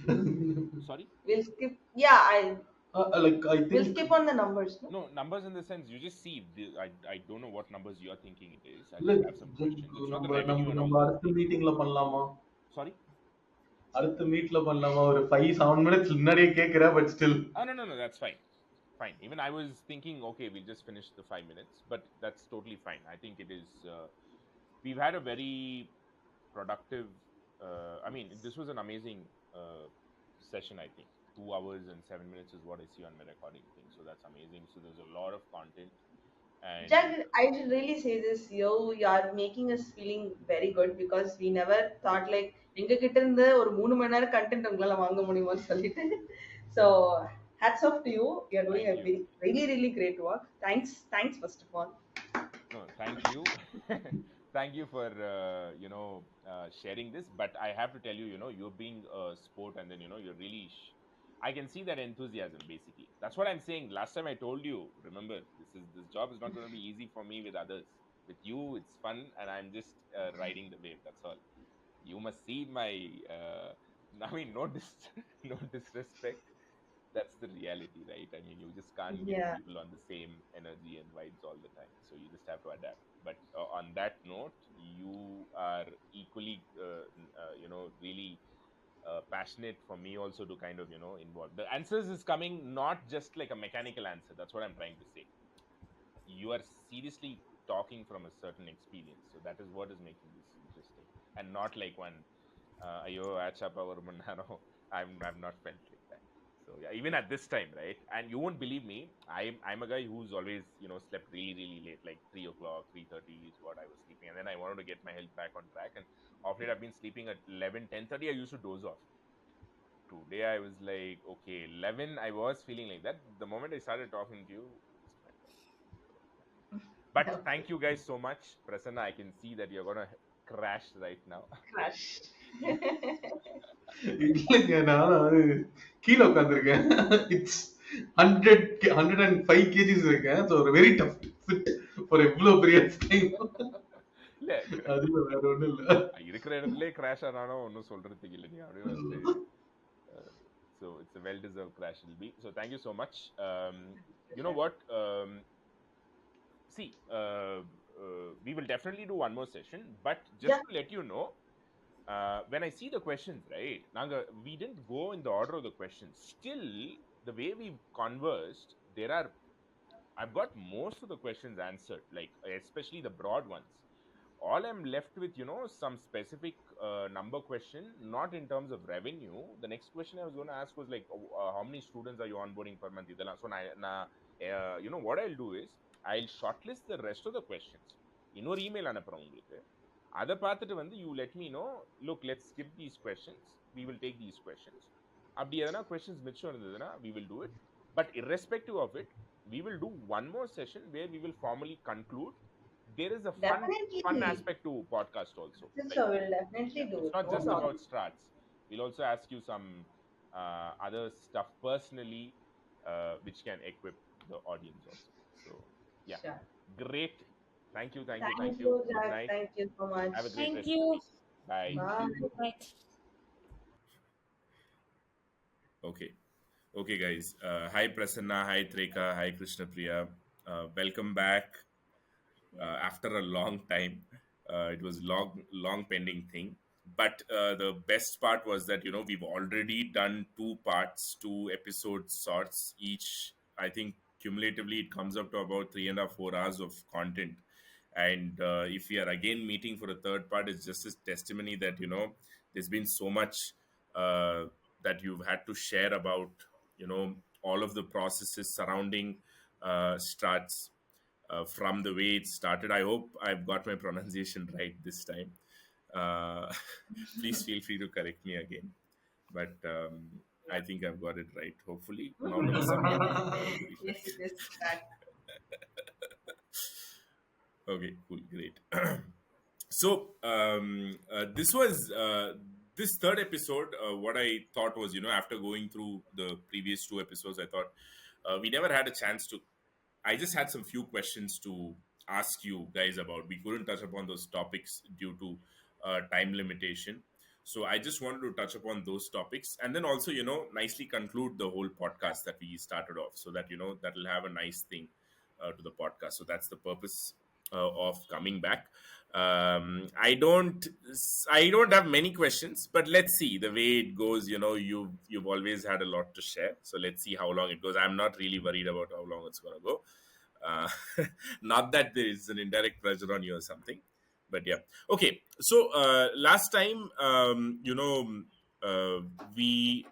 we'll Sorry? we'll skip. Yeah, like I we'll think skip on the numbers. No. No, numbers in the sense you just see. I don't know what numbers you're thinking it is. I'll just like have some questions. It's not the நம்ம revenue நம்ம and all நம்ம that. அடுத்த மீட்டிங்ல பண்ணலாமா? Sorry? அடுத்த மீட்ல பண்ணலாமா? ஒரு 5-7 minutes முன்னாடியே கேட்கிறேன், but still. Oh, no, no, no. That's fine. Fine. Even I was thinking, okay, we'll just finish the 5 minutes, but that's totally fine. I think it is. We've had a very productive. I mean, this was an amazing session. I think 2 hours and 7 minutes is what I see on my recording thing. So that's amazing. So there's a lot of content, and Jack, I should really say this. You are making us feeling very good because we never thought like எங்க கிட்ட இருந்து ஒரு 3 மணி நேரம் content உங்களால வாங்க முடியுமான்னு சொல்லிட்டு. So hats off to you. You are doing thank a you. very really really great work. Thanks first of all. No, thank you. Thank you for sharing this. But I have to tell you, you're being a sport, and then you're really. I can see that enthusiasm. Basically, that's what I'm saying. Last time I told you, remember, this job is not going to be easy for me with others. With you, it's fun, and I'm just riding the wave. That's all. You must see my. I mean, no no disrespect, that's the reality, right? I mean, you just can't get Yeah. people on the same energy and vibes all the time, so you just have to adapt. But on that note, you are equally really passionate for me also to kind of involve the answers is coming, not just like a mechanical answer. That's what I'm trying to say. You are seriously talking from a certain experience, so that is what is making this interesting, and not like one ஐயோ ஆச்சாப்பா ஒரு மணி நேரம். I'm not felt like that. So yeah, even at this time, right? And you won't believe me, I'm a guy who's always slept really really late, like 3 o'clock, 3:30 is what I was sleeping, and then I wanted to get my health back on track, and of late I've been sleeping at 11, 10:30. I used to doze off. Today I was like, okay, 11. I was feeling like that the moment I started talking to you. Just felt like that. So but Okay. thank you guys so much. Prasanna, I can see that you're gonna crash right now. Crush. இல்லைங்க, நான் கீழே உட்காந்துருக்கேன். It's 105 kgs இருக்கேன். So ஒரு very tough fit for எவ்வளோ பெரிய time. இல்ல அதுல வேற ஒண்ணும் இல்ல. இருக்கிற இடத்துல கிராஷ் ஆனாலும் ஒன்றும் சொல்றதுக்கு இல்லை. நீ அப்படியே வந்து so it's a well deserved crash it'll be. So thank you so much. You know what, see, we will definitely do one more session, but just Yeah. to let you know, when I see the questions, right, Nanga, we didn't go in the order of the questions. Still, the way we've conversed, I've got most of the questions answered, like especially the broad ones. All I'm left with, some specific number question, not in terms of revenue. The next question I was going to ask was like, how many students are you onboarding per month? So, what I'll do is I'll shortlist the rest of the questions. இன்னொரு email அனுப்புறேன் உங்களுக்கு. அதை பார்த்துட்டு வந்து you let me know, look, let's skip these questions, we will take these questions. அப்படி எதனா questions மிச்சம் இருந்ததுன்னா we will do it. But irrespective of it, we will do one more session where we will formally conclude. There is a fun Definitely. aspect to podcast also, right? Sure, we'll definitely Yeah, do it's it. not No just about problem. Strarts. We'll also ask you some other stuff personally, which can equip the audience also. So yeah, Sure. great. Thank you, thank you, thank Thank you. you, Good Jack. night. Thank you so much. Have a great Thank rest of the you. week. Bye. Thank Bye. you. Bye. Okay. Okay, guys. Hi, Prasanna. Hi, Threka. Hi, Krishnapriya. Welcome back after a long time. It was long pending thing. But the best part was that we've already done 2 parts, 2 episodes sorts each. I think cumulatively it comes up to about 3.5 4 hours of content. And if we are again meeting for a third part, it's just a testimony that there's been so much that you've had to share about all of the processes surrounding Strarts, from the way it started. I hope I've got my pronunciation right this time. Uh, please feel free to correct me again. But I think I've got it right. Hopefully, now let me submit it very Yes, it fast. is that. Okay, cool, great. So this was this third episode. What I thought was, after going through the previous two episodes, I thought we never had a chance to. I just had some few questions to ask you guys about. We couldn't touch upon those topics due to time limitation. So I just wanted to touch upon those topics, and then also, nicely conclude the whole podcast that we started off, so that that will have a nice thing to the podcast. So that's the purpose of coming back. I don't have many questions, but let's see the way it goes. You've always had a lot to share, so let's see how long it goes. I'm not really worried about how long it's going to go. uh, Not that there is an indirect pressure on you or something, but yeah. Okay, so last time, uh, we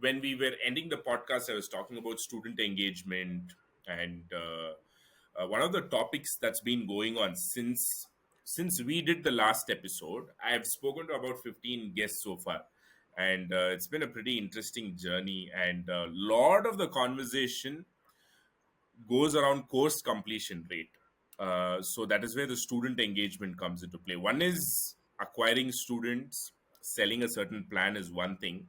when we were ending the podcast, I was talking about student engagement, and one of the topics that's been going on since we did the last episode. I have spoken to about 15 guests so far, and it's been a pretty interesting journey. And a lot of the conversation goes around course completion rate. So that is where the student engagement comes into play. One is acquiring students, selling a certain plan is one thing,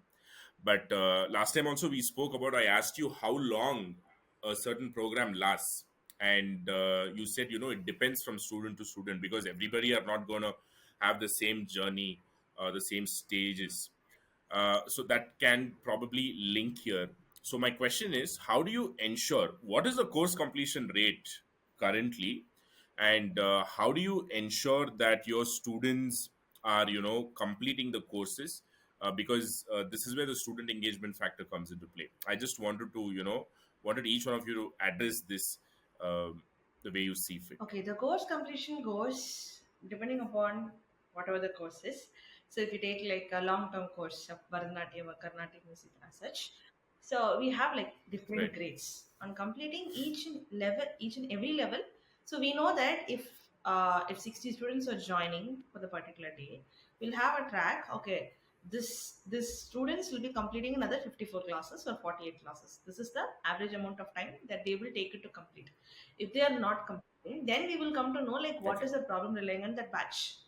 but last time also we spoke about, I asked you how long a certain program lasts. And you said, it depends from student to student, because everybody are not going to have the same journey, the same stages. So that can probably link here. So my question is, how do you ensure, what is the course completion rate currently, and how do you ensure that your students are completing the courses, because this is where the student engagement factor comes into play. I just wanted to wanted each one of you to address this, the way you see fit. Okay, the course completion goes depending upon whatever the course is. So if you take like a long-term course of Bharatanatyam or Carnatic music as such, so we have like different Right. grades on completing each and every level. So we know that if 60 students are joining for the particular day, we'll have a track. Okay, this students will be completing another 54 classes or 48 classes. This is the average amount of time that they will take it to complete. If they are not completing, then we will come to know like what Okay. is the problem relying on that batch,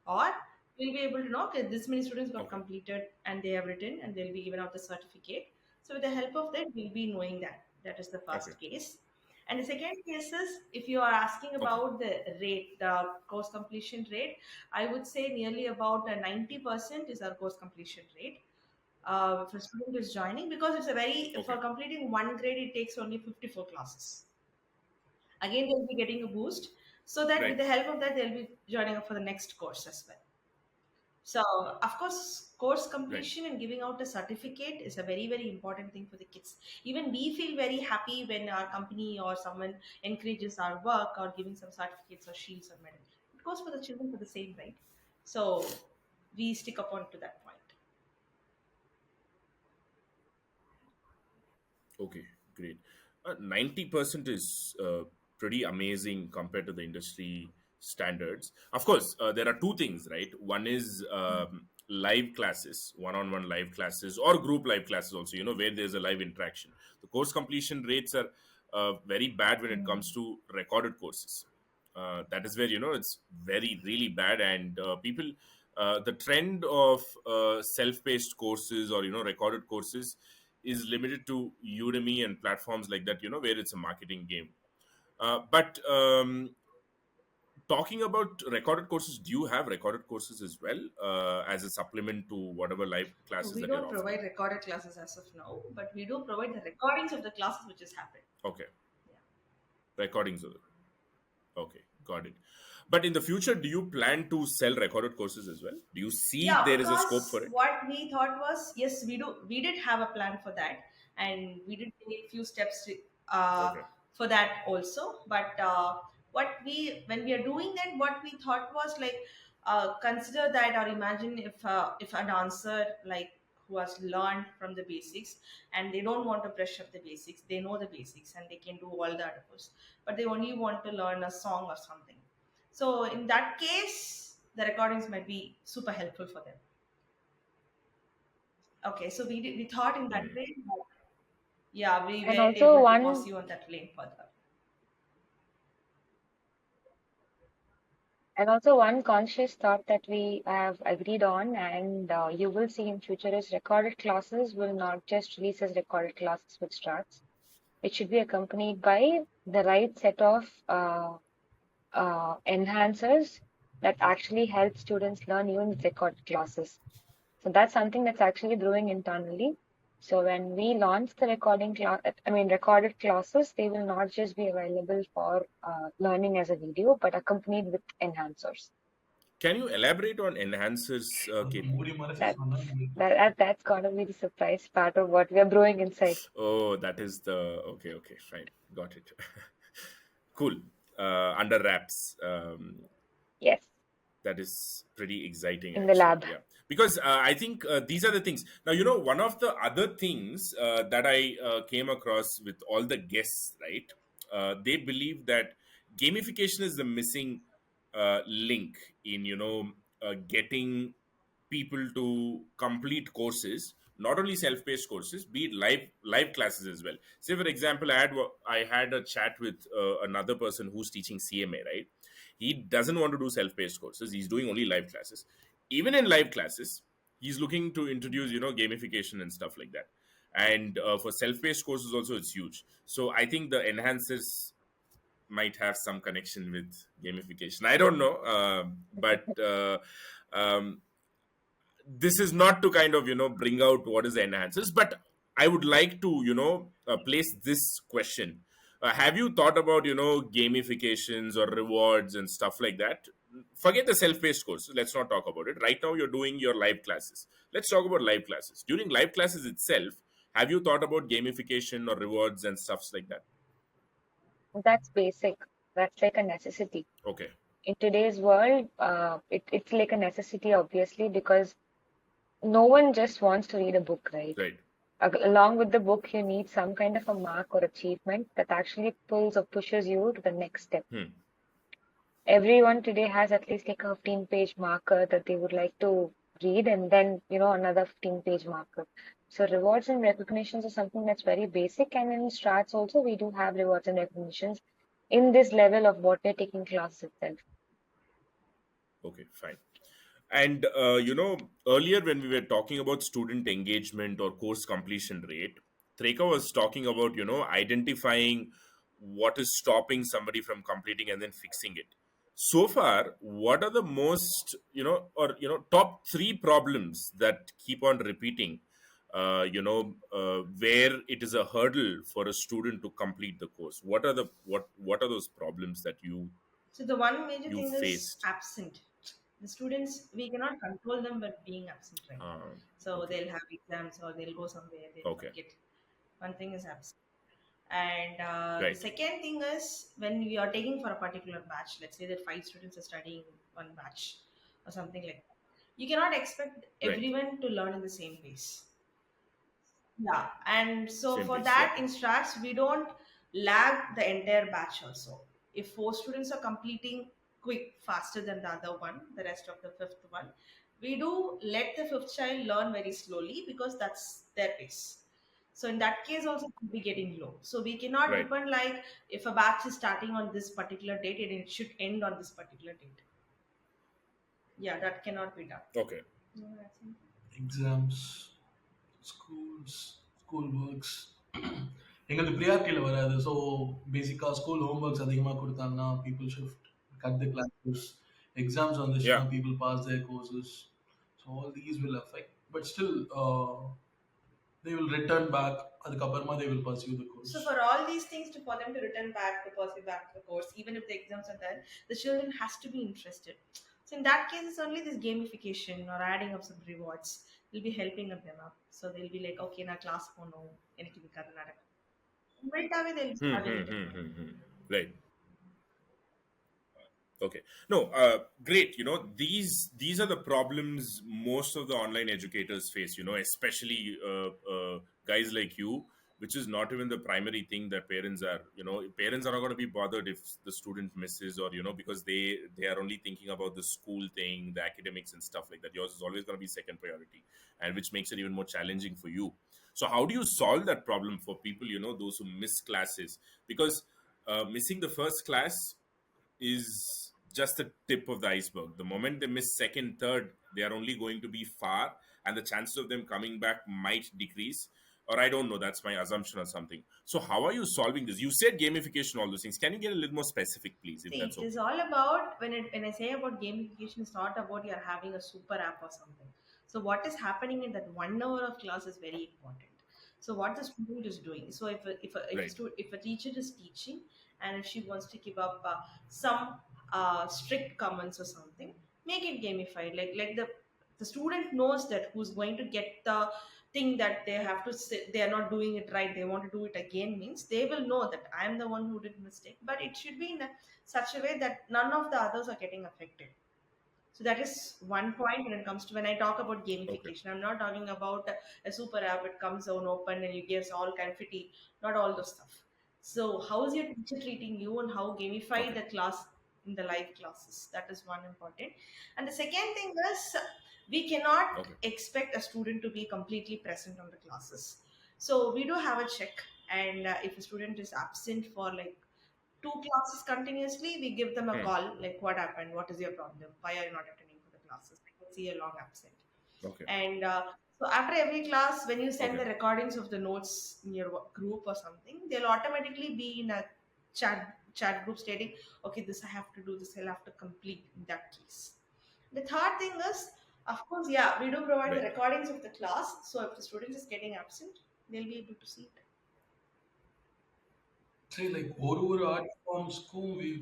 or we'll be able to know, okay, this many students got Okay. completed and they have written and they'll be given out the certificate. So with the help of that, we'll be knowing that. That is the Okay. first case. And the second case is, if you are asking Okay. about the rate, the course completion rate, I would say nearly about 90% is our course completion rate. If a student is joining, because it's a very, for Okay. completing one grade, it takes only 54 classes. Again, they'll be getting a boost, so that with Right. the help of that, they'll be joining up for the next course as well. So, of course, course Right. completion and giving out a certificate is a very, very important thing for the kids. Even we feel very happy when our company or someone encourages our work or giving some certificates or shields or medal. It goes for the children for the same, right? So, we stick upon to that point. Okay, great. 90% is pretty amazing compared to the industry standards. Of course, there are two things, right? One is live classes, one on one live classes, or group live classes, also, where there's a live interaction. The course completion rates are very bad when it comes to recorded courses. That is where, it's very, really bad. And people, the trend of self-paced courses, or recorded courses, is limited to Udemy and platforms like that, where it's a marketing game. But talking about recorded courses, do you have recorded courses as well, as a supplement to whatever live No, classes we that you're don't offering? provide recorded classes as of now, but we do provide the recordings of the classes which has happened. Okay, Yeah. recordings of it. Okay, got it. But in the future, do you plan to sell recorded courses as well? Do you see Yeah, there is a scope because for it? what we thought was, yes, we did have a plan for that, and we did take few steps Okay. for that also. But what we when we are doing that, what we thought was like, consider that, or imagine if a dancer like who has learned from the basics, and they don't want to brush up the basics. They know the basics and they can do all the other course, but they only want to learn a song or something. So in that case, the recordings might be super helpful for them. Okay, so we thought in that way. But yeah, we And weren't also able to one pursue on that lane further. and also one conscious thought that we have agreed on, and you will see in future, is recorded classes will not just release as recorded classes with Strats. It should be accompanied by the right set of enhancers that actually help students learn even with recorded classes. So that's something that's actually brewing internally. So when we launch the recorded classes, they will not just be available for learning as a video, but accompanied with enhancers. Can you elaborate on enhancers, KP? That's that's gonna be the surprise part of what we are brewing inside. Oh, that is the okay. Okay, fine, got it. Cool. Under wraps. Yes, That is pretty exciting, in the actually. lab. Yeah, because I think these are the things. Now, one of the other things that I came across with all the guests, right? They believe that gamification is the missing link in getting people to complete courses, not only self-paced courses, be it live classes as well. Say for example, I had a chat with another person who's teaching CMA, right? He doesn't want to do self-paced courses, he's doing only live classes. Even in live classes, he's looking to introduce gamification and stuff like that. And for self-paced courses also, it's huge. So I think the enhancers might have some connection with gamification, I don't know. But um, this is not to kind of bring out what is the enhancers, but I would like to place this question. Have you thought about gamifications or rewards and stuff like that? Forget the self-paced course, let's not talk about it right now. You're doing your live classes. Let's talk about live classes. During live classes itself, have you thought about gamification or rewards and stuffs like that? That's basic. That's like a necessity. Okay. In today's world, it's like a necessity, obviously, because no one just wants to read a book, right? Right. Along with the book, you need some kind of a mark or achievement that actually pulls or pushes you to the next step. Hmm. Everyone today has at least like a 15-page marker that they would like to read, and then, another 15-page marker. So rewards and recognitions are something that's very basic. And in Strats also, we do have rewards and recognitions in this level of what we're taking class itself. Okay, fine. And earlier when we were talking about student engagement or course completion rate, Threka was talking about identifying what is stopping somebody from completing and then fixing it. So far, what are the most top three problems that keep on repeating? Where it is a hurdle for a student to complete the course. What are those problems that So the one major you thing is faced? absent. The students, we cannot control them but being absent, right? So Okay. they'll have exams or they'll go somewhere, they'll Okay. forget. One thing is absent. And the Right. second thing is when we are taking for a particular batch, let's say that five students are studying one batch or something like that. You cannot expect Right. everyone to learn in the same pace. Yeah, and so Same for pace. Yeah. that in Strats, we don't lag the entire batch also. If four students are completing quick, faster than the other one, the rest of the fifth one, we do let the fifth child learn very slowly because that's their pace. So in that case also we'll be getting low. So we cannot Right. depend like if a batch is starting on this particular date and it should end on this particular date. Yeah, that cannot be done. Okay. No, that's it. Exams, schools, school works. எங்களுக்கு ப்ரியாரிட்டியில் வராது. So பேசிக்காக school homeworks அதிகமாக கொடுத்தாங்கன்னா people shift cut the classes. Exams வந்துச்சுன்னா Yeah. People pass their courses. So all these will affect but still they will return back. அதுக்கப்புறமா they will pursue the course. So for all these things, for them to return back to pursue back the course, even if the exams are there, the children has to be interested. So in that case, it's only this gamification or adding up some rewards will be helping them up. So they'll be like, okay, na class போனோம் எனக்கு இது கதை நடக்கும். Immediately they'll be Hmm, having hmm, it in hmm, mind. hmm, hmm. Right. Okay. No, great. These are the problems most of the online educators face. Especially guys like you, which is not even the primary thing that parents are. Parents are not going to be bothered if the student misses, or because they are only thinking about the school thing, the academics and stuff like that. Yours is always going to be second priority, and which makes it even more challenging for you. So how do you solve that problem for people? Those who miss classes, because missing the first class is just the tip of the iceberg. The moment they miss second, third, they are only going to be far, and the chances of them coming back might decrease. Or I don't know, that's my assumption or something. So, how are you solving this? You said gamification, all those things. Can you get a little more specific, please, if See, that's it is okay? all about when I say about gamification, it's not about you're having a super app or something. So what is happening in that 1 hour of class is very important. So what the student is doing. So Right. if a teacher is teaching, and if she wants to give up some strict comments or something, make it gamified. Like the student knows that who's going to get the thing that they have to say, they are not doing it right, they want to do it again, means they will know that I am the one who did mistake, but it should be in such a way that none of the others are getting affected. So that is one point when it comes to when I talk about Okay. gamification. I'm not talking about a super app. It comes on open and you give all confetti, not all those stuff. So how is your teacher treating you and how gamify Okay. the class in the live classes? That is one important. And the second thing is we cannot Okay. expect a student to be completely present on the classes. So we do have a check, and if a student is absent for like 2 classes continuously, we give them a Hmm. call like, what happened? What is your problem? Why are you not attending for the classes? I can see a long absent. Okay. And so after every class, when you send Okay. the recordings of the notes in your group or something, they'll automatically be in a chat group stating, okay, this I have to do, this I'll have to complete in that case. The third thing is, of course, yeah, we do provide the Right. recordings of the class. So if the student is getting absent, they'll be able to see it. See, like ஒரு art forms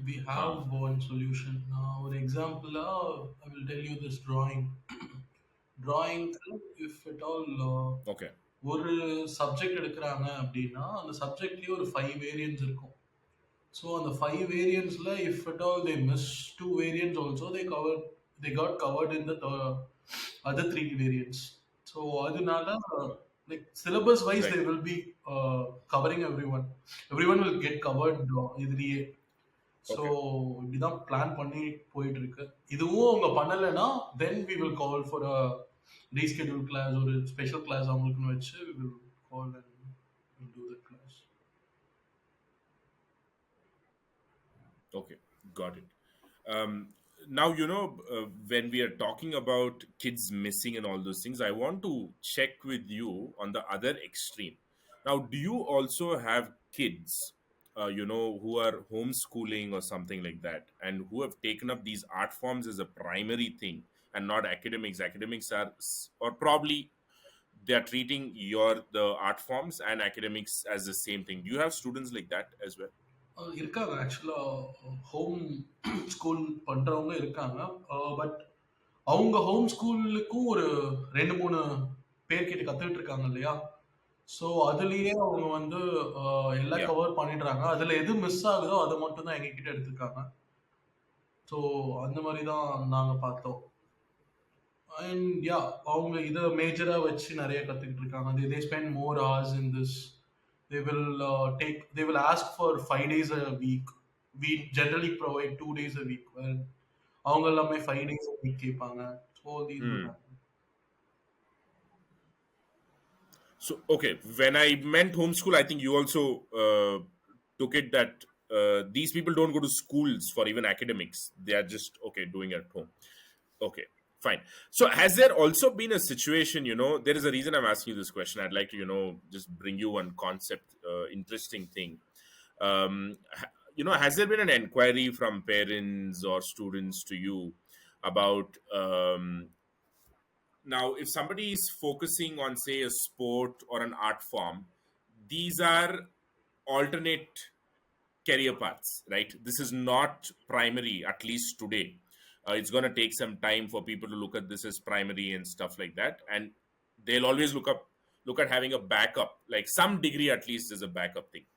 we have Huh. one solution. Now, ஒரு example, I will tell you this drawing. Drawing, if at all Okay. ஒரு subject எடுக்கிறாங்க அப்படின்னா அந்த சப்ஜெக்ட்லயே ஒரு 5 variance இருக்கும். So அந்த 5 வேரியன்ட்ஸ்ல if at all they miss 2 variants also they got covered in the other 3 variants. So அதனால like syllabus wise they Right. Will be covering every one will get covered இதுலயே. So Okay. இப்படிதான் plan பண்ணி போயிட்டு இருக்கு. இதுவும் அவங்க பண்ணலைன்னா then we will call for a reschedule class, ஒரு ஸ்பெஷல் கிளாஸ் அவங்களுக்குன்னு வச்சு we will call and do that class. Okay, got it. Now, when we are talking about kids missing and all those things, I want to check with you on the other extreme. Now, do you also have kids, who are homeschooling or something like that, and who have taken up these art forms as a primary thing and not academics? Academics are, or probably they are treating the art forms and academics as the same thing. Do you have students like that as well? இருக்காங்க ஆக்சுவலா, home school பண்றவங்க இருக்காங்க. But அவங்க home ஸ்கூலுக்கும் ஒரு 2 3 பேர் கிட்ட கத்துக்கிட்டு இருக்காங்க இல்லையா? ஸோ அதுலயே அவங்க வந்து எல்லாம் Yeah. கவர் பண்ணிடுறாங்க. அதுல எது மிஸ் ஆகுதோ அதை மட்டும் தான் எங்க கிட்ட எடுத்துருக்காங்க. ஸோ அந்த மாதிரி தான் நாங்க பார்த்தோம். அண்ட் யா, அவங்க இதை மேஜரா வச்சு நிறைய கத்துக்கிட்டு இருக்காங்க. they spend more hours in this. They will ask for 5 days a week. We generally provide 2 days a week. அவங்க எல்லாமே 5 days a week கேட்பாங்க. So these will Hmm. happen. So, okay, when I meant homeschool, I think you also took it that these people don't go to schools for even academics. They are just, okay, doing it at home. Okay, fine. So, has there also been a situation, there is a reason I'm asking you this question. I'd like to, just bring you one concept, interesting thing. Has there been an inquiry from parents or students to you about now, if somebody is focusing on, say, a sport or an art form, these are alternate career paths, right? This is not primary, at least today. It's going to take some time for people to look at this as primary and stuff like that, and they'll always look at having a backup, like some degree at least, as a backup thing.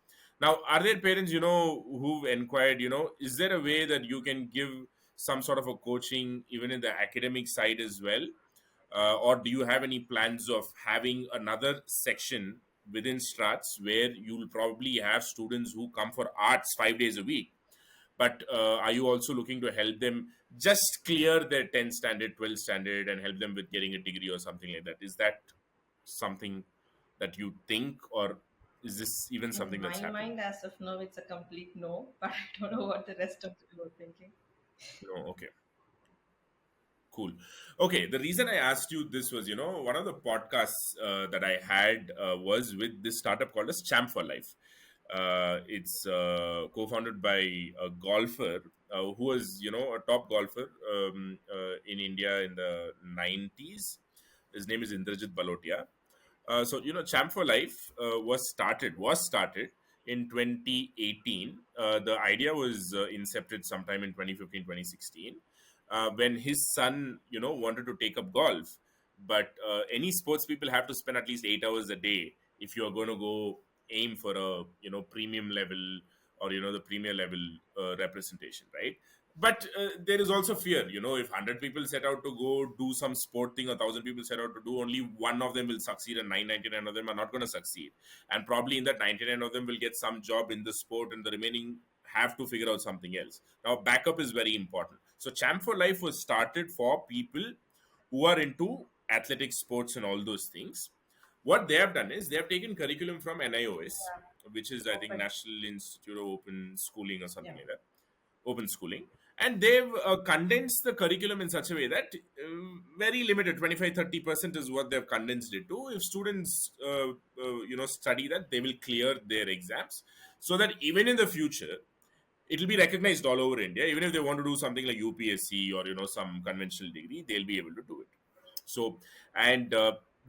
Now, are there parents, who've inquired, is there a way that you can give some sort of a coaching even in the academic side as well? Or do you have any plans of having another section within Strats where you'll probably have students who come for arts 5 days a week? But are you also looking to help them just clear their 10th standard, 12th standard, and help them with getting a degree or something like that? Is that something that you think, or is this even In something that's my happening? mind, as of now, it's a complete no, but I don't know what the rest of you are thinking. No, okay. Cool. Okay, the reason I asked you this was, one of the podcasts that I had was with this startup called as Champ for Life. It's co-founded by a golfer who was, a top golfer in India in the 90s. His name is Indrajit Balotia. Champ for Life was started in 2018. The idea was incepted sometime in 2015, 2016, when his son, wanted to take up golf. But any sports people have to spend at least 8 hours a day if you are going to go aim for a, premium level, or the premier level representation, right? But there is also fear, if 100 people set out to go do some sport thing, 1,000 people set out to do, only one of them will succeed and 999 of them are not going to succeed. And probably in that 99 of them will get some job in the sport, and the remaining have to figure out something else. Now backup is very important. So Champ for Life was started for people who are into athletic sports and all those things. What they have done is they have taken curriculum from NIOS, Yeah, which is I think perfect. National Institute of Open Schooling or something Yeah. like that, open schooling. And they've condensed the curriculum in such a way that very limited, 25-30% is what they've condensed it to. If students study that, they will clear their exams, so that even in the future it'll be recognized all over India. Even if they want to do something like UPSC or some conventional degree, they'll be able to do it. So, and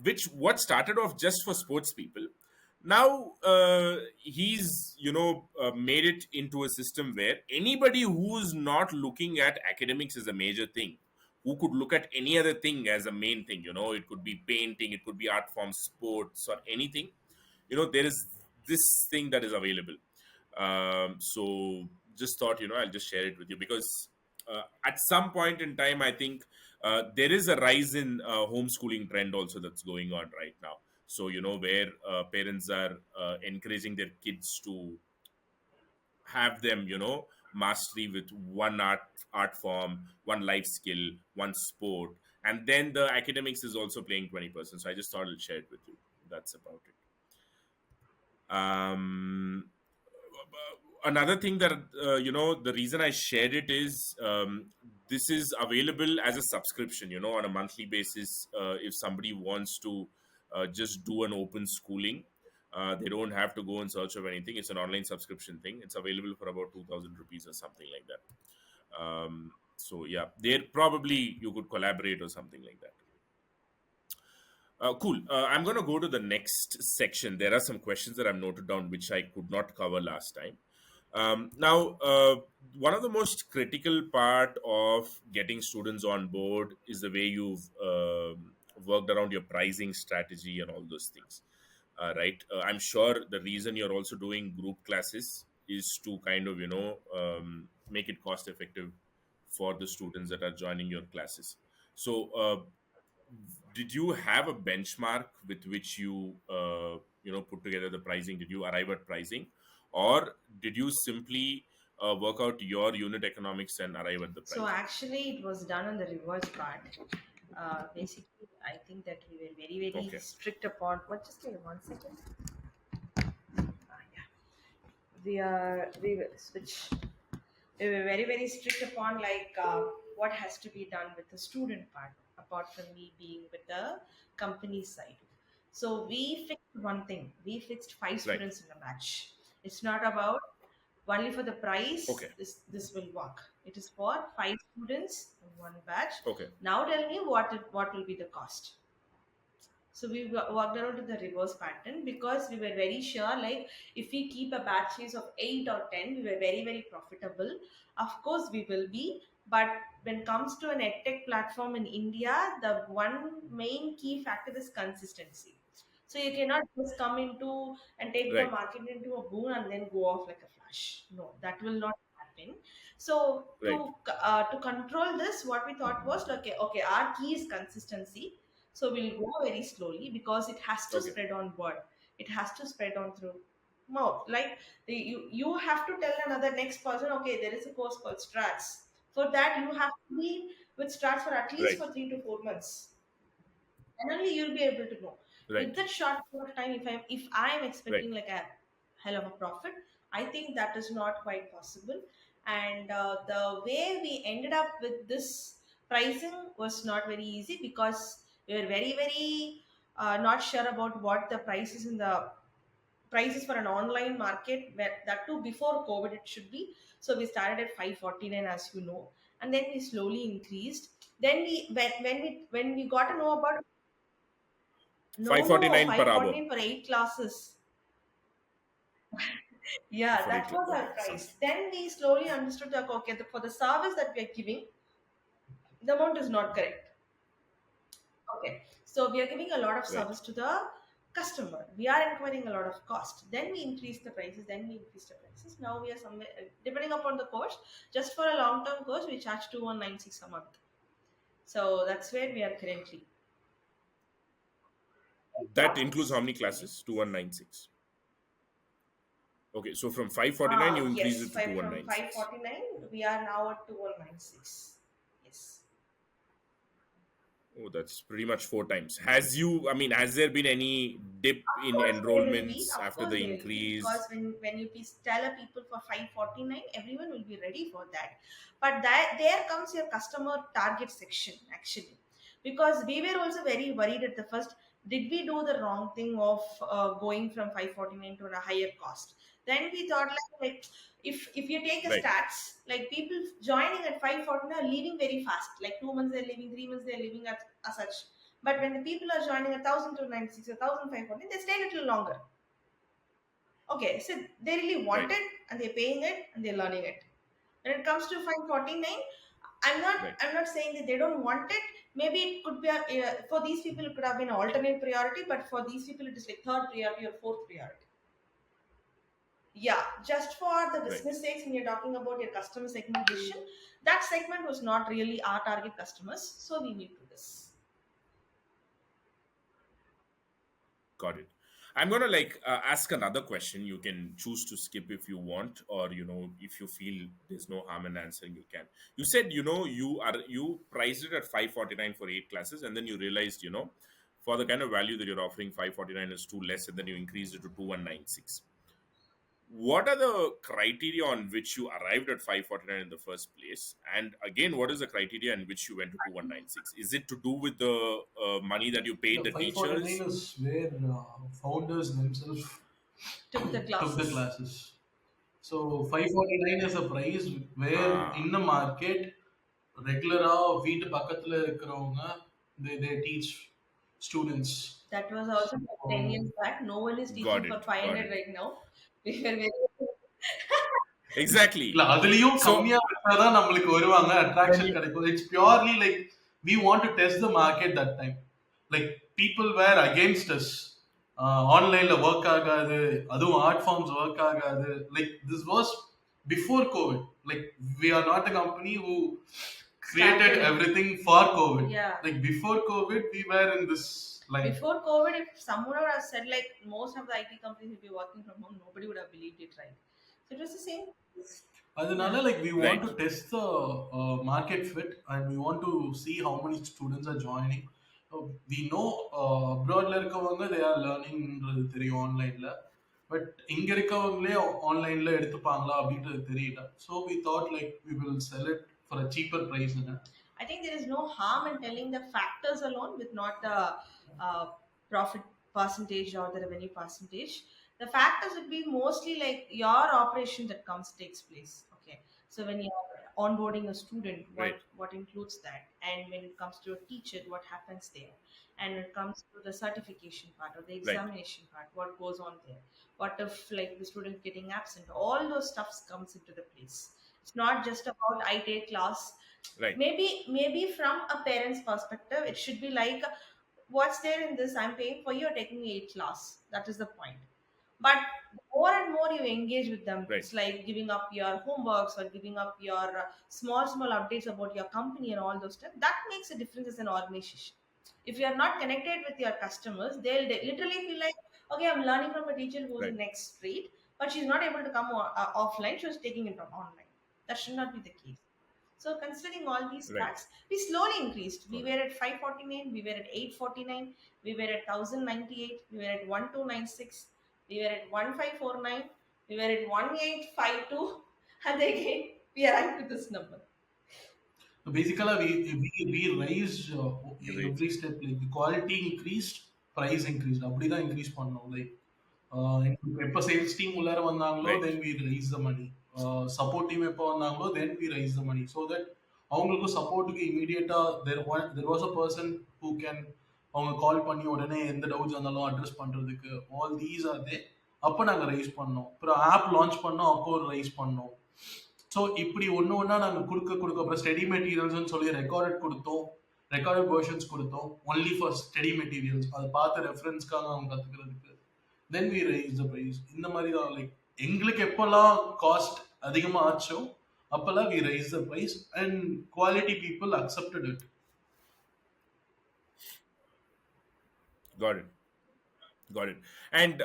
which what started off just for sports people, now he's made it into a system where anybody who's not looking at academics as a major thing, who could look at any other thing as a main thing, it could be painting, it could be art form, sports, or anything, there is this thing that is available. So just thought, I'll just share it with you, because at some point in time, I think there is a rise in homeschooling trend also that's going on right now. So where parents are encouraging their kids to have them, mastery with one art form, one life skill, one sport, and then the academics is also playing 20%. So I just thought I'll share it with you. That's about it. um Another thing that the reason I shared it is, this is available as a subscription, on a monthly basis. If somebody wants to just do an open schooling, they don't have to go in search of anything. It's an online subscription thing. It's available for about 2,000 rupees or something like that. So yeah, there probably you could collaborate or something like that. Cool. I'm going to go to the next section. There are some questions that I've noted down which I could not cover last time. Now, one of the most critical part of getting students on board is the way you've worked around your pricing strategy and all those things. Right? I'm sure the reason you're also doing group classes is to kind of make it cost effective for the students that are joining your classes. So, did you have a benchmark with which you put together the pricing? Did you arrive at pricing, or did you simply work out your unit economics and arrive at the So pricing? actually, it was done on the reverse part. Basically, I think that we were very, very Okay. strict upon. What? Just give me 1 second. Yeah. We will switch. We were very, very strict upon like what has to be done with the student part, apart from me being with the company side. So we fixed one thing. We fixed five Right. students in a batch. It's not about only for the price. Okay. This will work. It is for five students in one batch. Okay. Now tell me what will be the cost. So we worked around to the reverse pattern because we were very sure, like if we keep a batch size of 8 or 10, we were very very profitable. Of course, we will be, but when it comes to an edtech platform in India, the one main key factor is consistency. So you cannot just come into and take the Right. market into a boon and then go off like a flash. No, that will not happen. So Right. to control this, what we thought was like, okay, our key is consistency. So we'll go very slowly because it has to Okay. spread on word. It has to spread on through mouth. Like you have to tell another next person, okay, there is a course called Strats. For that, you have to be with Strats for at least Right. for 3 to 4 months, and only you'll be able to know. With Right. that short period of time, if I'm Right. expecting like a hell of a profit, I think that is not quite possible. And the way we ended up with this pricing was not very easy because we were very not sure about what the prices in the prices for an online market, where that too before COVID it should be. So we started at 549, as you know, and then we slowly increased. Then when we got to know about, no, 549 per hour 549 for 8 classes. Yeah, for that was our okay, price. sounds Then we slowly understood that okay, for the service that we are giving, the amount is not correct. Okay, so we are giving a lot of right. service to the customer. We are incurring a lot of cost. Then we increase the prices. Then we increase the prices. Now we are somewhere depending upon the course. Just for a long term course, we charge 2196 a month. So that's where we are currently. That includes how Classes. many classes? Yes. 2196. Okay, so from 549 you increase Yes, it to from 2196. 549, we are now at 2196. Yes. Oh, that's pretty much four times. Has you, I mean, has there been any dip Of in course there will be. enrollments Of after course the there will be because increase? when you please tell a people for 549, everyone will be ready for that. But that there comes your customer target section actually, because we were also very worried at the first. Did we do the wrong thing of going from 549 to a higher cost? Then we thought like if you take the Right. stats, like people joining at 549 are leaving very fast. Like 2 months they're leaving, 3 months they're leaving as such. But when the people are joining 1,296, 1,540, they stay a little longer. Okay, so they really want Right. it and they're paying it and they're learning it. When it comes to 549, I'm not Right. I'm not saying that they don't want it. Maybe it could be for these people it could have been an alternate priority, but for these people it is like third priority or fourth priority. Yeah, just for the Right. business sakes, when you're talking about your customer segmentation, that segment was not really our target customers, so we need to this. Got it. I'm gonna like ask another question. You can choose to skip if you want, or if you feel there's no harm in answering, you can. You said you priced it at 549 for eight classes, and then you realized for the kind of value that you're offering, 549 is too less, and then you increased it to 2196. What are the criteria on which you arrived at 549 in the first place? And again, what is the criteria in which you went to 2196? Is it to do with the money that you paid The the 549 teachers? is where founders themselves Took the took the classes. classes. So 549 is a price where in Ah, the market ரெகுலரா வீட்டு பக்கத்துல இருக்கிறவங்க they teach students. That was also So 10 years back. No one is got teaching for it. Got 500 it. right now. We were very. இல்ல Exactly. அதுலயும் So, கம்மியா விட்டாதான் நம்மளுக்கு வருவாங்க when attraction you, கிடைக்கும். It's purely like we want to test the market that time. Like people were against us. ஆன்லைன்ல work ஆகாது, அதுவும் art forms work ஆகாது. Like this was before COVID. Like we are not a company who created Started it. everything for COVID. Yeah. Like before COVID we were in this line. Before COVID, if someone would have said like most of the IT companies will be working from home, nobody would have believed it, right? So it was the same. அதனால Yeah. like we want right, to test the market fit and we want to see how many students are joining. We know abroadல இருக்கவங்க they are learningன்றது தெரியும் ஆன்லைன்ல, but இங்க இருக்கவங்களே ஆன்லைன்ல எடுத்துப்பாங்களா அப்படின்றது தெரியல. So we thought like we will sell it for a cheaper price. I think there is no harm in telling the factors alone with not the profit percentage or the revenue percentage. The factors would be mostly like your operation that comes takes place. Okay, so when you're onboarding a student, right, what includes that, and when it comes to a teacher, what happens there, and when it comes to the certification part or the right, examination part, what goes on there. What if like the student getting absent? All those stuffs comes into the place. It's not just about I take class. right, Maybe from a parent's perspective it should be like what's there in this? I'm paying for you, you're taking 8 class. That is the point. But more and more you engage with them, Right. it's like giving up your homeworks or giving up your small updates about your company and all those stuff. That makes a difference as an organization. If you are not connected with your customers, they'll literally feel like, okay, I'm learning from a teacher who's in Right. next street, but she's not able to come offline. She was taking it from online. That should not be the case. So considering all these Right. facts, we slowly increased. We Got were it. at 549, we were at 849, we were at 1098, we were at 1296, we were at 1549, we were at 1852, and again we arrived with this number. So basically, we raised Great. every step. Like the quality increased, price increased. அப்படிதான் increase பண்ணோம். Like எப்போ sales team உள்ளார வந்தாங்களோ Right. then we raise the money. Support team எப்போ வந்தாங்களோ then we raise the money. So that அவங்களுக்கும் சப்போர்ட்டுக்கு இமீடியட்டா there was a person who can அவங்க கால் பண்ணி உடனே எந்த டவுட்ஸ் இருந்தாலும் அட்ரஸ் பண்றதுக்கு ஆல் தீஸ் ஆர் தே. அப்போ நாங்கள் ரைஸ் பண்ணோம். அப்புறம் ஆப் லான்ச் பண்ணோம், அப்போ ஒரு ரைஸ் பண்ணோம். ஸோ இப்படி ஒன்று ஒன்றா நாங்கள் கொடுக்க அப்புறம் ஸ்டடி மெட்டீரியல்ஸ்னு சொல்லி ரெக்கார்டட் கொடுத்தோம். ரெக்கார்டட் வெர்ஷன்ஸ் கொடுத்தோம் ஒன்லி ஃபார் ஸ்டடி மெட்டீரியல்ஸ். அதை பார்த்து ரெஃபரன்ஸ்க்காக அவங்க கற்றுக்கிறதுக்கு. Then we raise the price. இந்த மாதிரி தான் லைக் எங்களுக்கு எப்போல்லாம் காஸ்ட் அதிகமாக ஆச்சோ அப்போல்லாம் we raise the price and quality people accepted it. Got it. Got it. And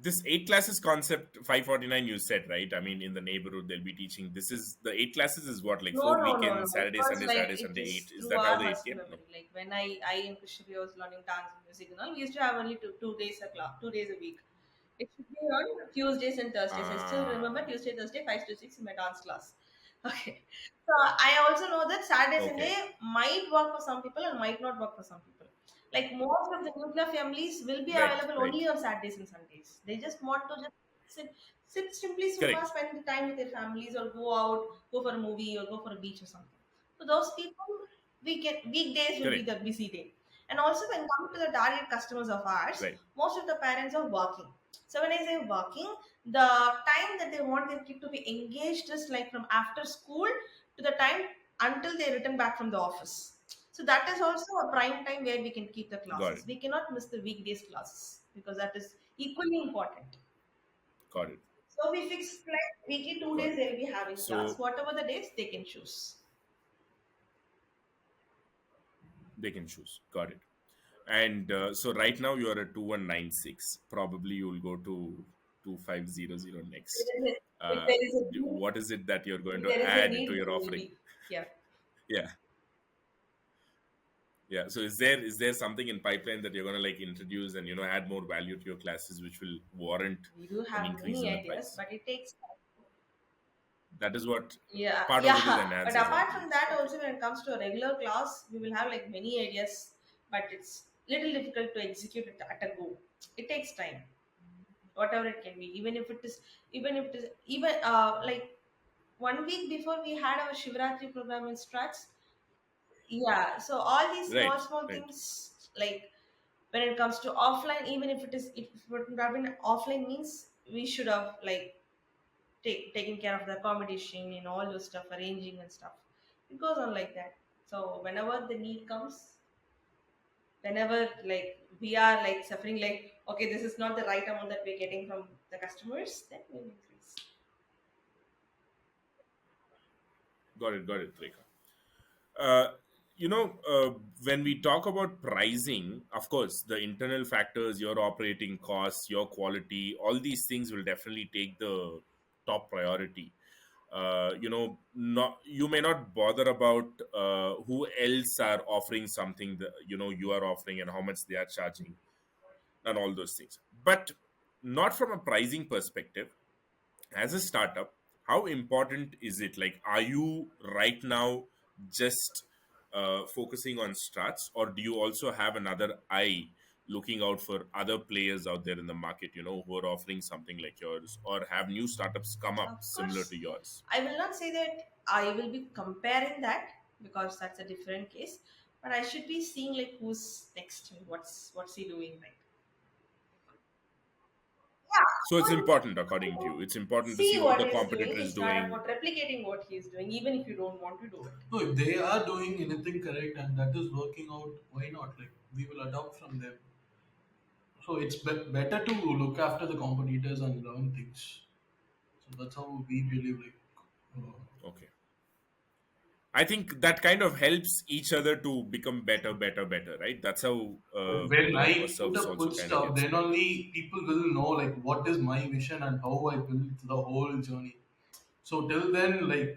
this eight classes concept, 549, you said, right? I mean, in the neighborhood, they'll be teaching. This is the eight classes is what, like No, four no, no, no. weekends, It Saturday, was Sunday, like Saturday, it Sunday, is eight. Is through that how our the eight muscle came? No. memory. Like when I in Krishnapriya was learning dance and music and all, we used to have only two days a class, 2 days a week. It should be on Tuesdays and Thursdays. I still remember Ah, Tuesday, Thursday, 5 to 6 in my dance class. Okay. So I also know that Saturday, okay. Sunday might work for some people and might not work for some people. Like most of the nuclear families will be Right, available right. only on Saturdays and Sundays. They just want to just sit simply sofa, Correct. spend the time with their families, or go out, go for a movie, or go for a beach or something. So those people, weekdays will be Correct. the busy day. And also when come to the target customers of ours, Right. most of the parents are working. So when I say working, the time that they want their kid to be engaged is like from after school to the time until they return back from the office. So that is also a prime time where we can keep the Got it. classes. We cannot miss the weekdays classes because that is equally important. Got it. So we fix like weekly two Got days it. they'll be having class. So Whatever the days they can choose. they can choose. Got it. And so right now you are at 2196. Probably you will go to 2500 next. If Uh, there is a need, what is it that you're going if to there is a add to need, your we will offering? be here. Yeah. Yeah. So is there something in pipeline that you're going to like introduce and add more value to your classes, which will warrant We do an have increase many in the ideas, price? but it takes time. That is what Yeah, part of it is yeah. But enhancers, I apart from believe. that, Okay. also when it comes to a regular class, we will have like many ideas, but it's little difficult to execute it at a go. It takes time, whatever it can be. Even like 1 week before we had our Shivratri program in Strarts. Yeah, so all these Right. small Right. things like when it comes to offline, even if it would have been offline means we should have like taking care of the accommodation and all those stuff, arranging and stuff. It goes on like that. So whenever the need comes, whenever like we are like suffering, like okay, this is not the right amount that we're getting from the customers, then we'll increase. Got it. Got it, Rekha. Uh, when we talk about pricing, of course, the internal factors, your operating costs, your quality, all these things will definitely take the top priority. Not you may not bother about who else are offering something that you are offering and how much they are charging and all those things, but not from a pricing perspective. As a startup, how important is it? Like, are you right now just focusing on Strats, or do you also have another eye looking out for other players out there in the market, who are offering something like yours, or have new startups come up Of similar to course, yours? I will not say that I will be comparing that because that's a different case. But I should be seeing like who's next to me, what's he doing right. So it's Yeah, important, according to you. It's important to see see what what the he's doing. competitor is It's not doing. about replicating what he's doing, even if you don't want to do it. No, if they are doing anything correct and that is working out, why not? Like we will adopt from them. So it's better to look after the competitors and learn things. So that's how we believe. Like, uh, Okay. I think that kind of helps each other to become better, better, better, right? That's how when a I put service up also good kind of stuff, gets then better. only people will know like what is my vision and how I built the whole journey. So till then, like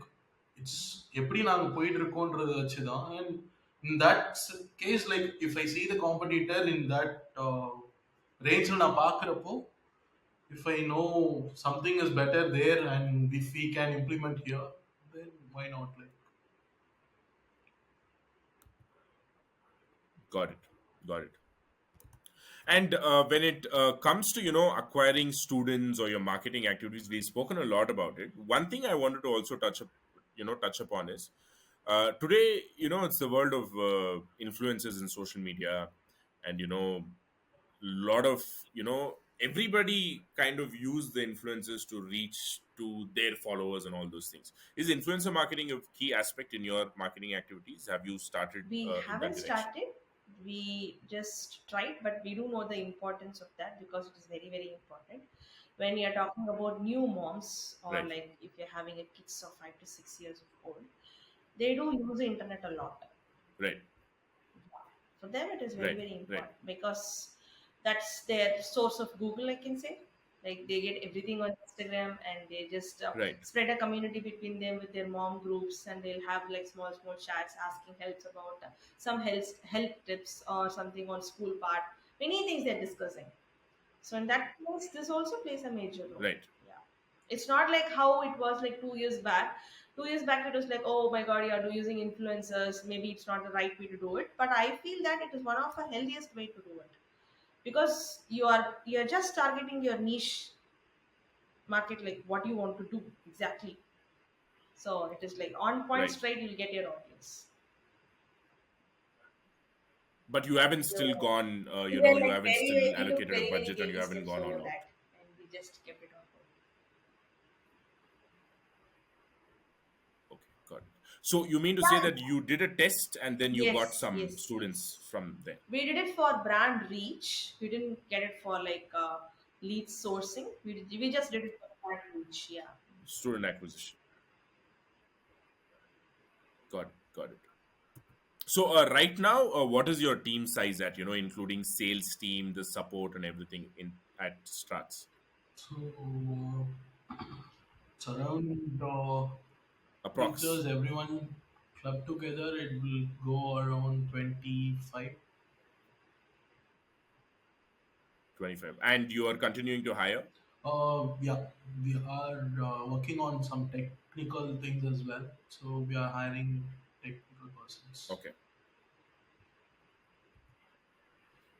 it's எப்படி நாங்க போயிட்டு இருக்கோன்றத வச்சுதான். And in that case, like if I see the competitor in that range நான் பார்க்குறப்போ, if I know something is better there and if we can implement here, then why not? Like, Got it. Got it. And when it comes to acquiring students or your marketing activities, we've spoken a lot about it. One thing I wanted to also touch upon is today. It's the world of influencers in social media, and lot of everybody kind of use the influencers to reach to their followers and all those things. Is influencer marketing a key aspect in your marketing activities? Have you started We in that haven't direction? started. We just tried, but we do know the importance of that because it is very, very important. When you're talking about new moms, or Right, like if you're having a kids of 5 to 6 years of old, they do use the internet a lot. right, For them, it is very, right, very right, important because that's their source of Google, I can say. Like they get everything on Instagram and they just right, spread a community between them with their mom groups, and they'll have like small, small chats asking helps about some health tips or something on school part. Many things they're discussing. So in that case, this also plays a major role. right. Yeah. It's not like how it was like 2 years back. 2 years back, it was like, oh my god, you're using influencers. Maybe it's not the right way to do it. But I feel that it is one of the healthiest way to do it because you're just targeting your niche market, like what you want to do exactly. So it is like on point Right. straight. You'll get your audience. But you haven't So still gone, we were you like haven't very, still we took allocated a very, very budget and you baby haven't steps gone over all out. that, and we just kept it on hold. Okay, got it. So you mean to say that you did a test and then you got Yes, some yes, students yes. from there? We did it for brand reach. We didn't get it for like lead sourcing. We just did it for brand reach. Yeah. Student acquisition. Got it, got it. So right now, what is your team size at, including sales team, the support and everything in at Strats? so it's around Approx teachers, everyone clubbed together, it will go around 25. 25. And you are continuing to hire? Yeah, we are working on some technical things as well. So we are hiring technical persons. Okay.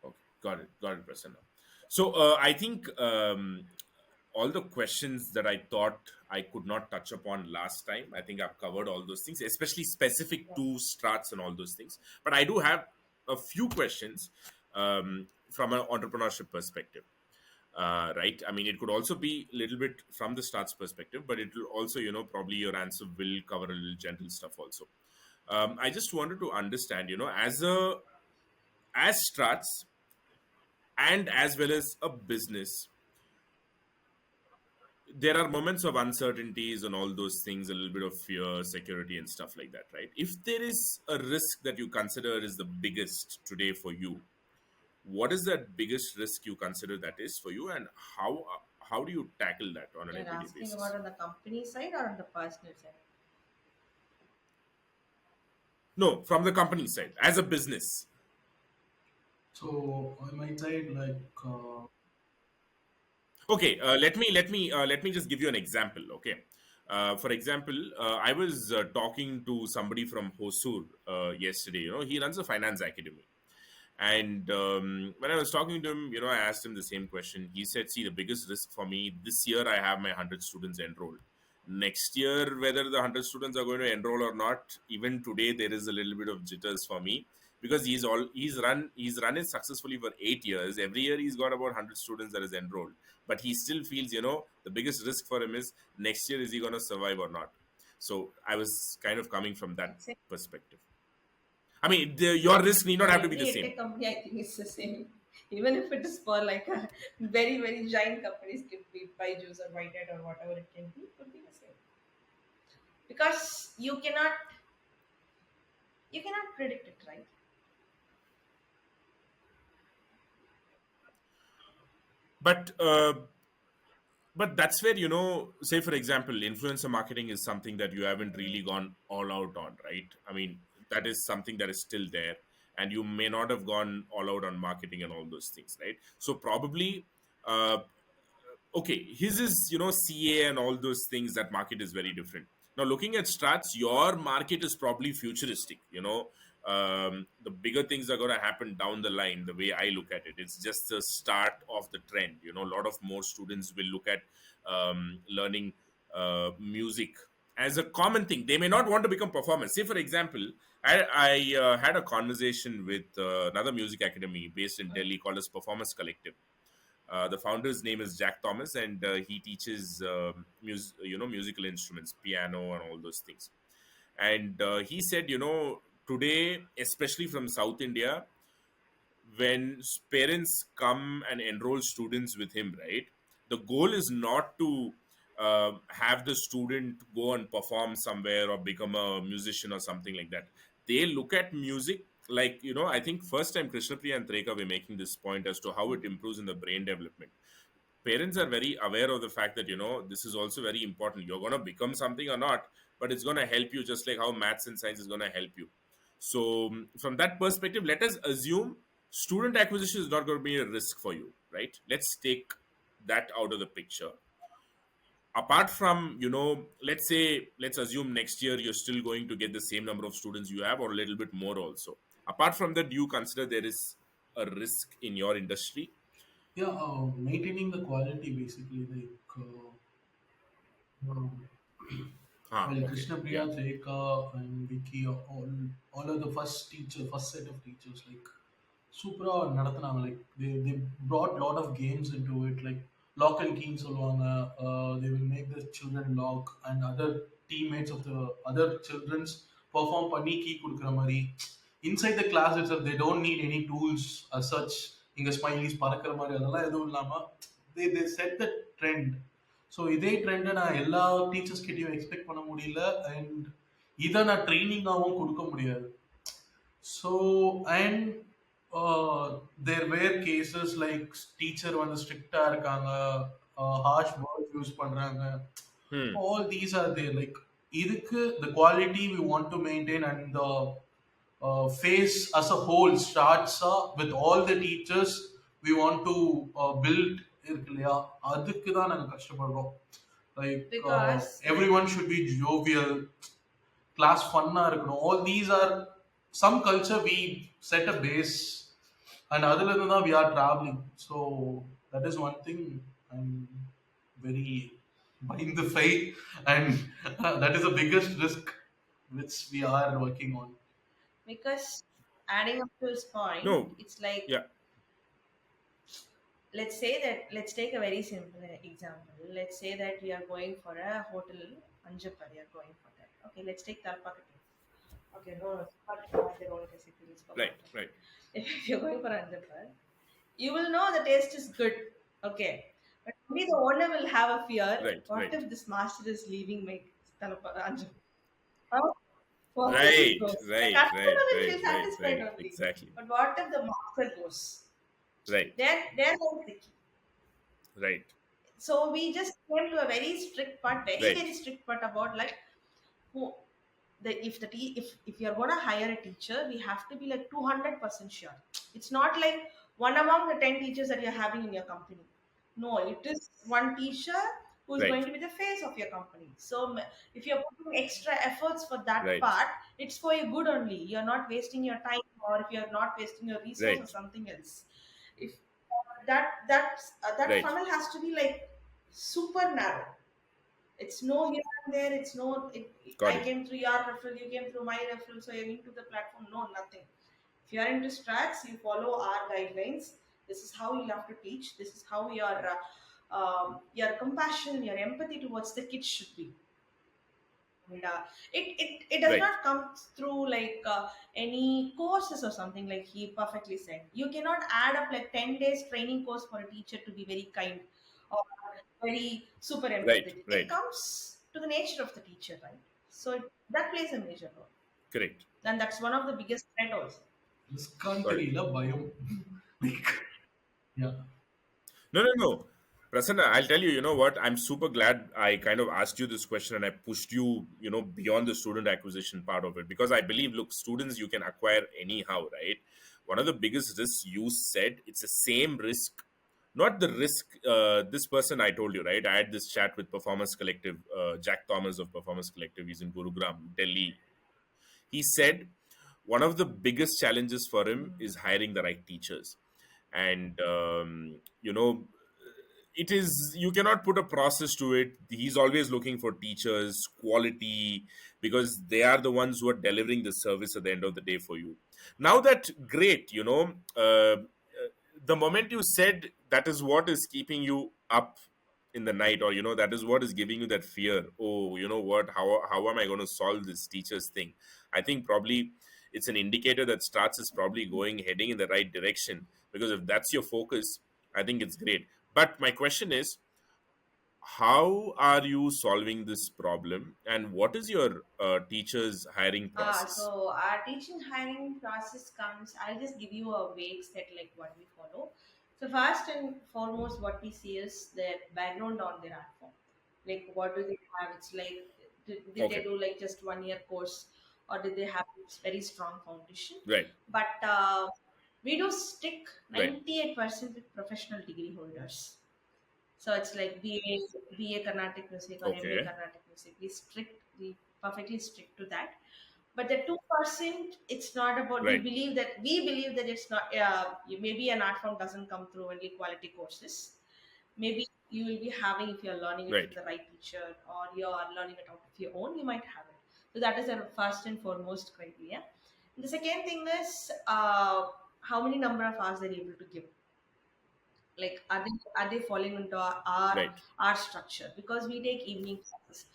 Okay, got it, Prasanna. So I think all the questions that I thought I could not touch upon last time, I think I've covered all those things, especially specific Yeah. to Strats and all those things. But I do have a few questions from an entrepreneurship perspective. Right? I mean, it could also be a little bit from the Strats perspective, but it will also, probably your answer will cover a little gentle stuff also. I just wanted to understand, as Strats and as well as a business, there are moments of uncertainties and all those things, a little bit of fear, security and stuff like that, right? If there is a risk that you consider is the biggest today for you, what is that biggest risk you consider that is for you, and how do you tackle that on an You're everyday asking about basis? on the company side or on the personal side? No, from the company side as a business. So on my side, like, Okay, let me just give you an example. Okay, for example, I was talking to somebody from Hosur yesterday. He runs a finance academy. And when I was talking to him, I asked him the same question. He said, "See, the biggest risk for me this year, I have my 100 students enrolled. Next year, whether the 100 students are going to enroll or not, even today, there is a little bit of jitters for me because he's run it successfully for 8 years. Every year, he's got about 100 students that is enrolled, but he still feels, the biggest risk for him is next year, is he going to survive or not? So I was kind of coming from that That's it. perspective. I mean, your risk need not have to be Every the same. edtech company, I think, is the same. Even if it is for like a very, very giant companies, could be Byju's or Whitehead or whatever it can be, could be the same. Because you cannot predict it, right? But that's where, say for example, influencer marketing is something that you haven't really gone all out on, right? I mean, that is something that is still there, and you may not have gone all out on marketing and all those things, right? So probably, uh, okay, his is, CA and all those things. That market is very different. Now looking at Strats, your market is probably futuristic. The bigger things are going to happen down the line. The way I look at it, it's just the start of the trend. A lot of more students will look at learning music as a common thing. They may not want to become performers. Say for example, I had a conversation with another music academy based in Delhi called as Performance Collective. The founder's name is Jack Thomas, and he teaches musical instruments, piano, and all those things. And he said, today, especially from South India, when parents come and enroll students with him, right? The goal is not to have the student go and perform somewhere or become a musician or something like that. They look at music like, I think first time Krishnapriya and Threka were making this point as to how it improves in the brain development. Parents are very aware of the fact that, this is also very important. You're going to become something or not, but it's going to help you just like how maths and science is going to help you. So from that perspective, let us assume student acquisition is not going to be a risk for you, right? Let's take that out of the picture. Apart from, let's assume next year you're still going to get the same number of students you have or a little bit more also. Apart from that, do you consider there is a risk in your industry? Yeah, maintaining the quality basically, like um, Ah, well, okay, yeah. Krishnapriya, Threka, and Vicky, are all of the first teacher, first set of teachers, like super நடத்துனாங்க. Like they brought lot of games into it, like lock and key சொல்லுவாங்க. They will make the children lock and other teammates of the other children's perform பண்ணி key கொடுக்குற மாதிரி. Inside the class itself, they don't need any tools as such. இங்க smileys பறக்கிற மாதிரி அதெல்லாம் எதுவும் இல்லாம they set the trend. So இதே ட்ரெண்டை நான் எல்லா டீச்சர்ஸ் கிட்டயும் எக்ஸ்பெக்ட் பண்ண முடியல. அண்ட் இதை நான் ட்ரைனிங்காகவும் கொடுக்க முடியாது. So, and there were cases like teacher வந்து ஸ்ட்ரிக்டா இருக்காங்க, harsh words யூஸ் பண்றாங்க. Hmm. All these are there. Like இதுக்கு the quality we want to maintain and the face as a whole starts with all the teachers we want to build இருக்கு இல்லையா, அதுக்கு தான் நாங்க கஷ்டப்படுறோம். Like Because everyone should be jovial, class fun இருக்கணும். All these are some culture we set a base, and other than that we are traveling. So that is one thing I'm very buying the fight, and that is the biggest risk which we are working on. because adding up to his point, No. it's like, Yeah. let's take a very simple example. Let's say that we are going for a hotel Anjapar, we are going for that. Okay, let's take Talpakati. Okay, no, but their own recipe is for Right. Talpakati. Right. If you're going for Anjapar, you will know the taste is good. Okay, but only the owner will have a fear. Right. What Right. if this master is leaving my Anjapar? How what if it Right. goes? The Right. customer Right. will Right. feel Right. satisfied Right. only. Exactly. But what if the master goes? Right. Then lies the key. Right. So we just came to a very strict part, very Right. very strict part about like who if you're gonna hire a teacher, we have to be like 200% sure. It's not like one among the 10 teachers that you're having in your company. No, it is one teacher who is going Right. to be the face of your company. So if you're putting extra efforts for that Right. part, it's for your good only. You're not wasting your time, or if you're not wasting your resource or Right. something else. If that Right. funnel has to be like super narrow. It's no here and there. It's no. Got I it. came through your referral. You came through my referral. So you're into the platform. No, nothing. If you are into Strats, you follow our guidelines. This is how you have to teach. This is how your compassion, your empathy towards the kids should be. And it does Right. not come through like any courses or something, like he perfectly said. You cannot add up like 10 days training course for a teacher to be very kind or very super Right. empathetic. It Right. comes to the nature of the teacher, right? So that plays a major role, Correct. and that's one of the biggest threat also. Riskan Got it. தெரியல பயம். Like, yeah. No, no, no. Prasanna, I'll tell you, you know what? I'm super glad I kind of asked you this question and I pushed you, beyond the student acquisition part of it because I believe, look, students you can acquire anyhow, right? One of the biggest risks you said, it's the same risk, not the risk. This person I told you, right? I had this chat with Performance Collective, Jack Thomas of Performance Collective. He's in Gurugram, Delhi. He said one of the biggest challenges for him is hiring the right teachers. And, it is, you cannot put a process to it. He's always looking for teachers, quality, because they are the ones who are delivering the service at the end of the day for you. Now that, great, the moment you said that is what is keeping you up in the night, or that is what is giving you that fear. Oh, you know what, how am I going to solve this teachers thing? I think probably it's an indicator that starts is probably heading in the right direction, because if that's your focus, I think it's great. But my question is, how are you solving this problem, and what is your teachers hiring process? So our teaching hiring process comes. I'll just give you a vague set like what we follow. So first and foremost, what we see is their background on their art form. Like what do they have? It's like did they Okay. do like just 1 year course, or did they have this very strong foundation? Right. But we do stick Right. 98% with professional degree holders. So it's like BA Carnatic music or MA Okay. Carnatic music. We perfectly strict to that. But the 2%, it's not about. Right. We believe that it's not. Maybe an art form doesn't come through only quality courses. Maybe you will be having, if you're learning it from Right. the right teacher or you're learning it out of your own, you might have it. So that is the first and foremost criteria. The second thing is how many number of hours they're able to give, like are they falling into Right. our structure, because we take evening classes.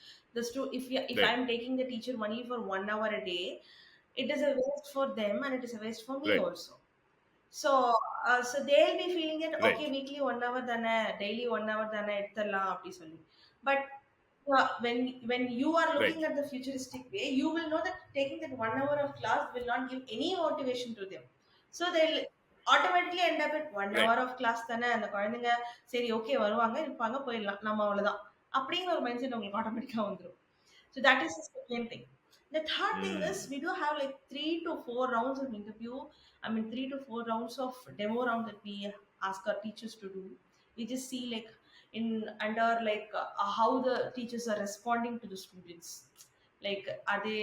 If Right. I'm taking the teacher only for 1 hour a day, it is a waste for them and it is a waste for me Right. also. So they'll be feeling that okay, Right. weekly 1 hour தானே, daily 1 hour தானே எடுத்துடலாம் அப்படி சொல்லி. But when you are looking Right. at the futuristic way, you will know that taking that 1 hour of class will not give any motivation to them. So they'll automatically end up at one Right. hour of class தானே, அந்த குழந்தைங்க சரி okay வருவாங்க இருப்பாங்க போயிடலாம் நம்ம அவ்வளவுதான் அப்படிங்கிற ஒரு மைண்ட் செட் உங்களுக்கு ஆட்டோமேட்டிக்கா வந்துடும். So that is the second thing. The third thing is Mm. we do have like 3 to 4 rounds of interview. I mean 3 to 4 rounds of demo round that we ask our teachers to do. We just see like in under like how the teachers are responding to the students. Like are they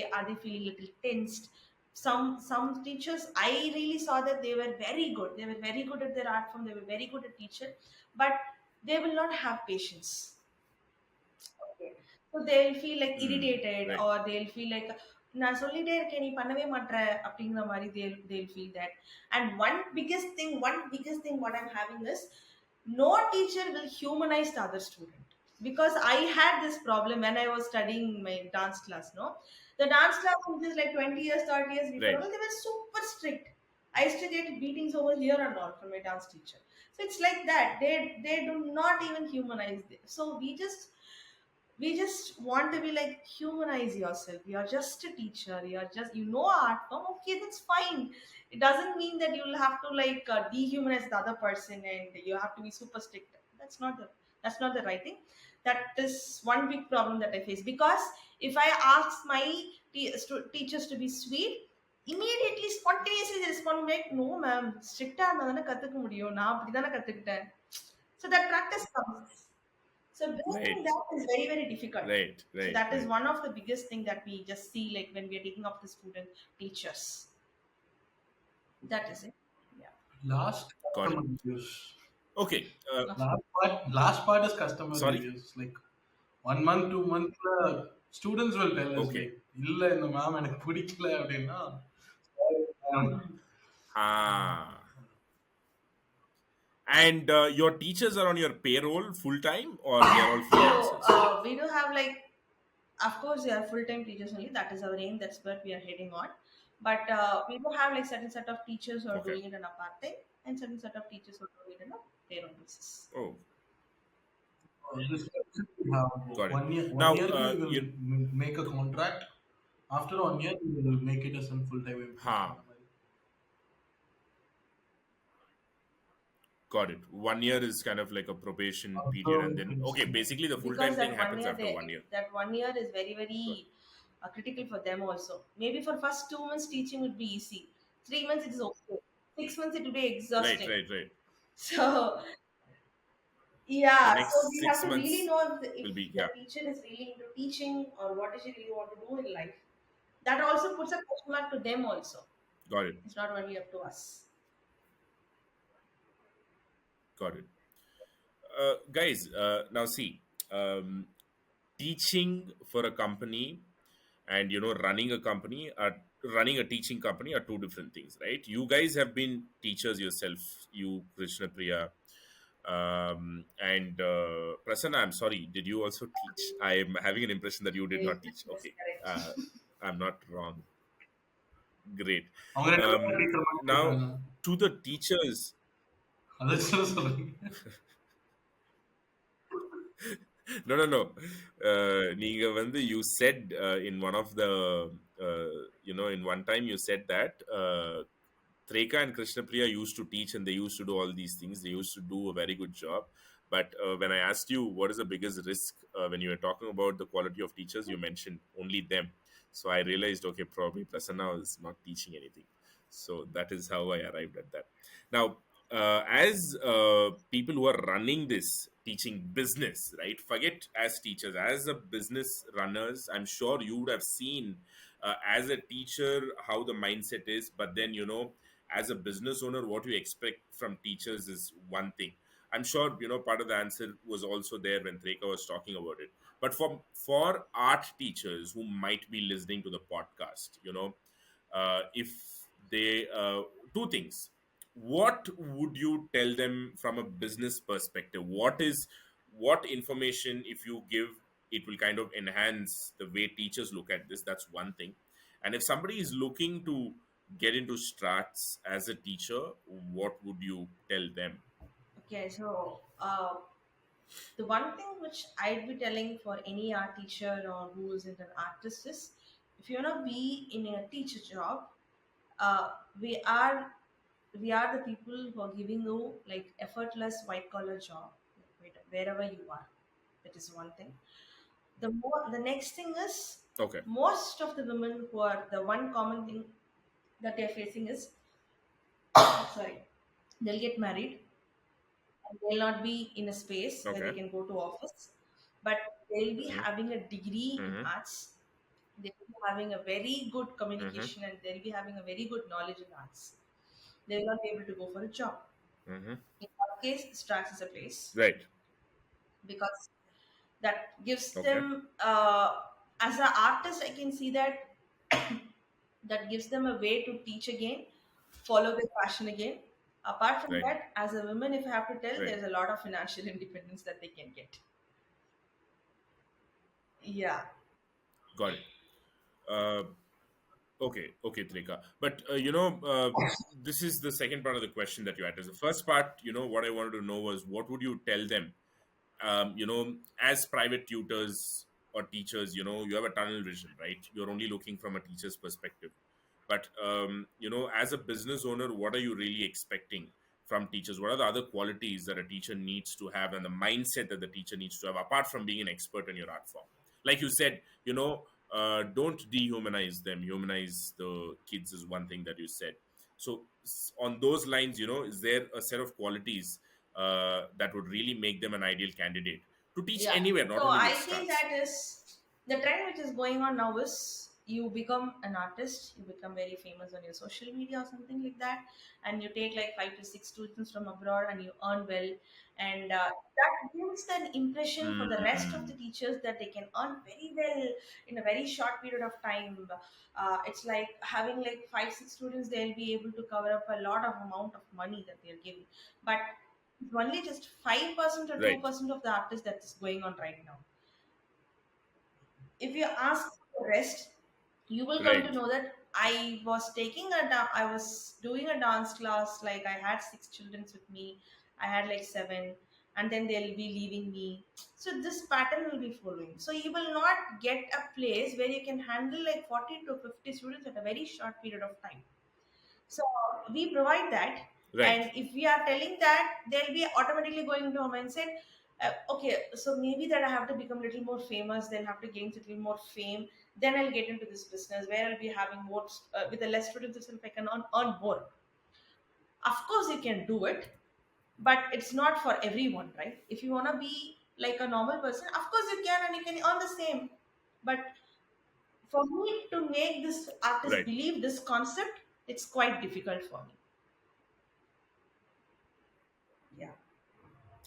feeling a little tensed? Some teachers I really saw that they were very good. They were very good at their art form. They were very good at teacher, but they will not have patience. Okay. So they'll feel like Mm. irritated, Right. or they'll feel like நான் சொல்லிட்டே இருக்கேன் நீ பண்ணவே மாட்ற அப்படிங்கிற மாதிரி they'll feel that. And one biggest thing what I'm having is no teacher will humanize the other student, because I had this problem when I was studying my dance class. No, the dance class which is like 20 years 30 years before, Right. well, they were super strict. I used to get beatings over here and all from my dance teacher. So it's like that, they do not even humanize them. So we just want to be like, humanize yourself. You're just a teacher, you're just, art form, okay, that's fine. It doesn't mean that you'll have to like dehumanize the other person and you have to be super strict. That's not the right thing. That is one big problem that I face, because if I ask my teachers to be sweet, immediately spontaneously they respond like, no ma'am, strictா இருந்தா தானே கத்துக்க முடியும், நான் அப்படிதானே கத்துக்கிட்டேன். So that practice comes. So doing Right. that is very, very difficult. Right. So Right. that is Right. one of the biggest thing that we just see like when we are taking up the student teachers. That is it. Yeah. Last Got customer it. reviews. Okay. Last part is customer Sorry. reviews. Like 1 month, 2 month, students will tell us like, Okay. இல்ல இந்த ma'am எனக்கு பிடிக்கல அப்படின்னா, Ah. And your teachers are on your payroll full time, or they are all So freelancers? we do have like Of course, they are full-time teachers only. That is our aim. That's what we are heading on. But we do have like certain set of teachers who are Okay. doing it on a part-time and certain set of teachers who are doing it on a their own basis. Oh, This concept we have got it. 1 year. One Now, year we will you, make a contract. After 1 year, we will make it as a full-time employee. ha, got it. 1 year is kind of like a probation period, After and we then finish okay, the basically the full Because time thing that one happens year after 1 year. that 1 year is very Got very critical for them also. Maybe for first 2 months teaching would be easy. 3 months it is okay. 6 months it will be right, exhausting. right, right. So The yeah, so next we have six to really months know will if be, the yeah, teacher is really into teaching or what does she really want to do in life. That also puts a question mark to them also. got it, It's not only up to us. got it. Guys, now see, um, teaching for a company and running a company are running a teaching company are two different things, right? You guys have been teachers yourself, you, Krishnapriya, and Prasanna. I'm sorry, did you also teach? I am having an impression that you did Yes, not teach. yes, Okay, uh, correct. I'm not wrong. Great. அவங்க ரெண்டு பேரும் um, teacher மாதிரி now இருக்காங்க. to the teachers. அதான் சொல்றீங்க. No, no, no. நீங்க வந்து you said in one of the in one time you said that Threka and Krishnapriya used to teach and they used to do all these things. They used to do a very good job. But when I asked you what is the biggest risk when you were talking about the quality of teachers, you mentioned only them. So I realized, okay, probably Prasanna is not teaching anything. So that is how I arrived at that. Now, as people who are running this teaching business, right? Forget as teachers, as a business runners, I'm sure you would have seen as a teacher how the mindset is, but then as a business owner, what you expect from teachers is one thing. I'm sure part of the answer was also there when Treka was talking about it. But for art teachers who might be listening to the podcast, if they two things, what would you tell them from a business perspective? What information, if you give, it will kind of enhance the way teachers look at this? That's one thing. And if somebody is looking to get into Strats as a teacher, what would you tell them? Okay, so the one thing which I'd be telling for any art teacher or who is an artist is if you want to be in a teacher job, uh, we are we are the people who are giving you like effortless white collar job wherever you are. That is one thing. The next thing is Okay. most of the women who are the one common thing that they're facing is sorry, they'll get married and they'll not be in a space where they Okay. can go to office, but they'll be Mm-hmm. having a degree in Mm-hmm. arts. They'll be having a very good Mm-hmm. communication and they'll be having a very good knowledge in arts. They will not be able to go for a job. Mm-hmm. In that case, Strats is a place Right. because that gives Okay. them, as an artist, I can see that that gives them a way to teach again, follow their passion again. Apart from Right. that, as a woman, if I have to tell, Right. there's a lot of financial independence that they can get. Yeah. Got it. Uh, Okay, okay, Trika. But this is the second part of the question that you had. As the first part, what I wanted to know was what would you tell them? As private tutors or teachers, you have a tunnel vision, right? You're only looking from a teacher's perspective. But as a business owner, what are you really expecting from teachers? What are the other qualities that a teacher needs to have, and the mindset that the teacher needs to have, apart from being an expert in your art form? Like you said, don't dehumanize them. Humanize the kids is one thing that you said. So on those lines, is there a set of qualities that would really make them an ideal candidate to teach Yeah. anywhere, not So only with I think Strats? that is the trend which is going on now is you become an artist, you become very famous on your social media or something like that, and you take like 5 to 6 students from abroad and you earn well, and that gives an impression for the rest of the Mm, teachers that they can earn very well in a very short period of time. It's like having like 5 6 students, they'll be able to cover up a lot of amount of money that they're giving, but it's only just 5% or right. 2% of the artists that is going on right now. If you ask for rest, you will come to Right. know that I was doing a dance class, like I had six children with me, I had like seven, and then they'll be leaving me. So this pattern will be following. So you will not get a place where you can handle like 40 to 50 students at a very short period of time. So we provide that, Right. and if we are telling that, they'll be automatically going into a mindset. Okay, so maybe that I have to become a little more famous, then have to gain a little more fame, then I'll get into this business where I'll be having more with the less students itself. I can earn more. Of course, you can do it, but it's not for everyone, right? If you wanna be like a normal person, of course you can, and you can earn the same. But for me to make this artist Right. believe this concept, it's quite difficult for me. Yeah.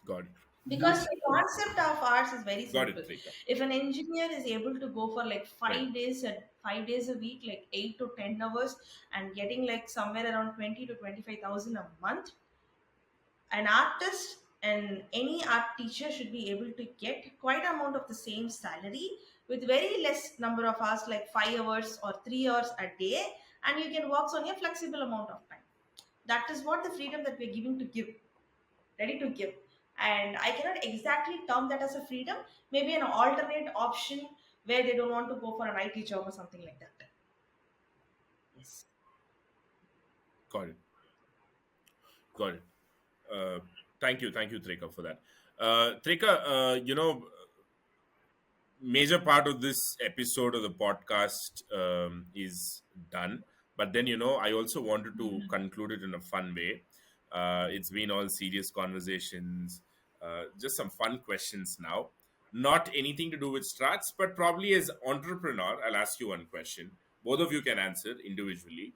Got it. Because the concept of ours is very Got it, simple. Trika. If an engineer is able to go for like Right. 5 days a week, like 8 to 10 hours, and getting like somewhere around 20 to 25,000 a month, an artist and any art teacher should be able to get quite amount of the same salary with very less number of hours, like 5 hours or 3 hours a day, and you can work on a flexible amount of time. That is what the freedom that we're giving to give, ready to give. And I cannot exactly term that as a freedom, maybe an alternate option where they don't want to go for an IT job or something like that. Yes. Got it. Got it. Uh, thank you, Trika, for that. Trika, major part of this episode of the podcast is done, but then I also wanted to conclude it in a fun way. It's been all serious conversations, just some fun questions now, not anything to do with Strats, but probably as entrepreneur, I'll ask you one question. Both of you can answer individually.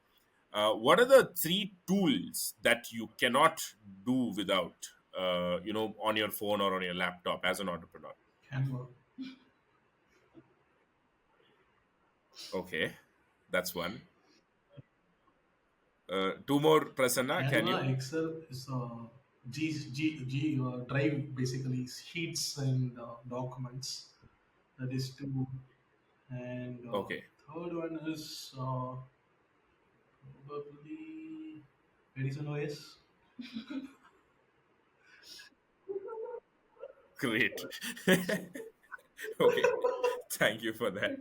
What are the three tools that you cannot do without, on your phone or on your laptop as an entrepreneur? Canva. Okay, that's one. Two more, Prasanna. Can Canva, you? Excel is Drive, basically sheets and documents. That is two. And Okay, third one is probably Edison OS. great. Okay, thank you for that.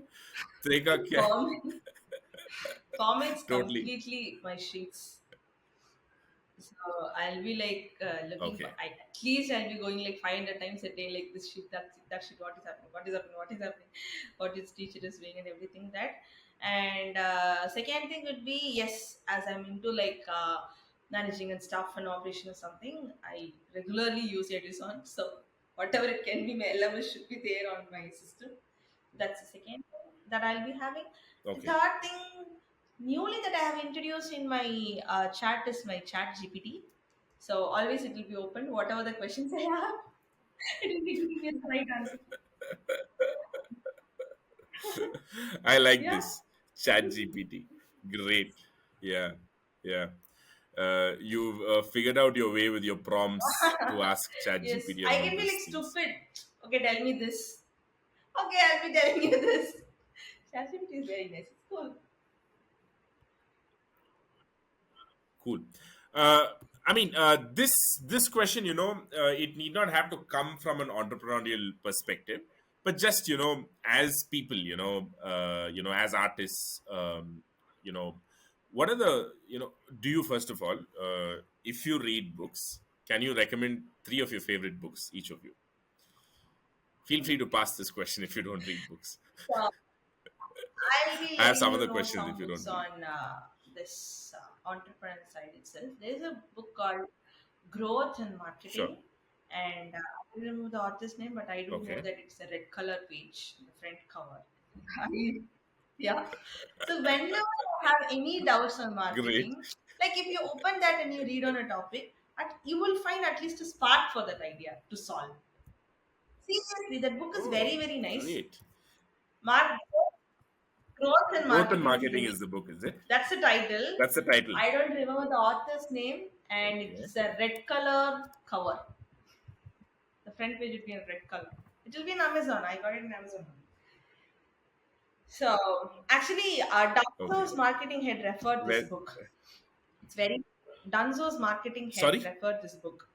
Treka, Com- Comics totally. completely my sheets. So I'll be like looking for Okay, at least I'll be going like 500 times a day, like this shit, that shit, what is happening, what is happening, what is happening, what is teacher is doing, and everything that. And second thing would be, yes, as I'm into like managing and staff and operation or something, I regularly use Edison. So whatever it can be, my LMS should be there on my system. That's the second thing that I'll be having. The okay. third thing newly that I have introduced in my chat is my chat GPT. So always it will be open. Whatever the questions I have, it will be giving me the right answer. I like Yeah. this Chat GPT. Great. Yeah, yeah. You've figured out your way with your prompts to ask Chat Yes. GPT I about can be these like things. stupid. Okay, tell me this. Okay, I'll be telling you this. Chat GPT is very nice. It's cool. Cool. I mean, this question, it need not have to come from an entrepreneurial perspective, but just as people, as artists, what are the do you first of all, if you read books, can you recommend three of your favorite books, each of you? Feel free to pass this question if you don't read books. So I'll be I have letting some you other know questions some if you books don't read. on this entrepreneur side itself. There's a book called Growth and Sure. Marketing, and I don't remember the author's name, but I do know Okay. that it's a red color page, the front cover. Yeah. So whenever you have any doubts on Great. marketing, like if you open that and you read on a topic, you will find at least a spark for that idea to solve. Seriously, that book is very, Oh, very nice. great. Mark Growth and Growth and Marketing is the Marketing name. is the book, is it? That's the title. That's the title. I don't remember the author's name, and Okay. it's a red color cover. The front page would be a red color. It will be in Amazon. I got it in Amazon. So actually, Dunzo's Okay. marketing head referred this Let, book. It's very Dunzo's marketing head sorry. referred this book.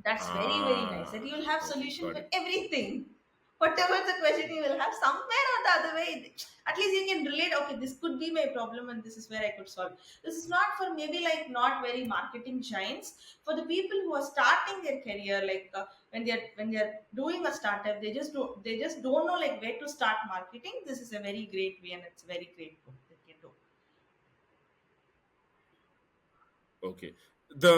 That's very, very nice. That Ah. you will have Okay. solution Got for it. everything. Whatever the question you will have somewhere or the other way. At least you can relate, okay, this could be my problem and this is where I could solve. This is not for maybe like not very marketing giants. For the people who are starting their career, like when they're doing a startup, they just don't know like where to start marketing. This is a very great way and it's a very great book they can do. Okay. The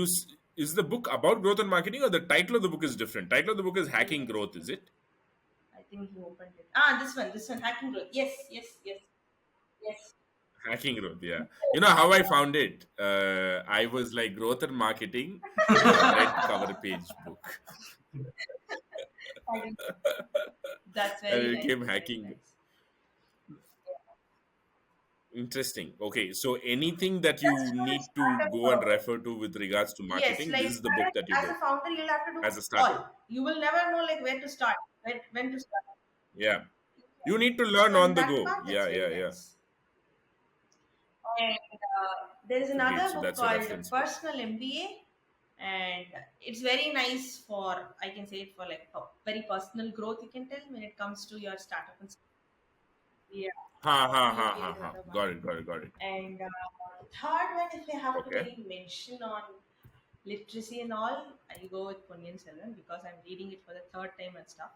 use is the book about growth and marketing, or the title of the book is different? Title of the book is Give Hacking me a Growth. Is second. it? I think he opened it. This one, hacking growth. Yes, yes, yes, yes. Hacking Growth. Yeah. You know how I found it? I was like growth and marketing, red cover page book, I didn't- That's and very it nice. came Very hacking. nice. Interesting. Okay, so anything that Just you for a need to startup go and refer to with regards to yes, marketing, this like is the book that you as a go founder, you'll have to do as a startup. all. You will never know like where to start, when to start. Yeah, you Okay. need to learn So in on the that go. part, that's Yeah, very yeah, yeah. nice. And there is Great. another So book that's a called reference book. Personal MBA, and it's very nice for I can say it for like very personal growth. You can tell when it comes to your startup and stuff. Yeah, Ha ha ha PMBA ha is ha. another one. Got it. Got it. Got it. And third one, if I have to Okay. very mention on literacy and all, I go with Ponniyin Selvan because I'm reading it for the third time and stuff.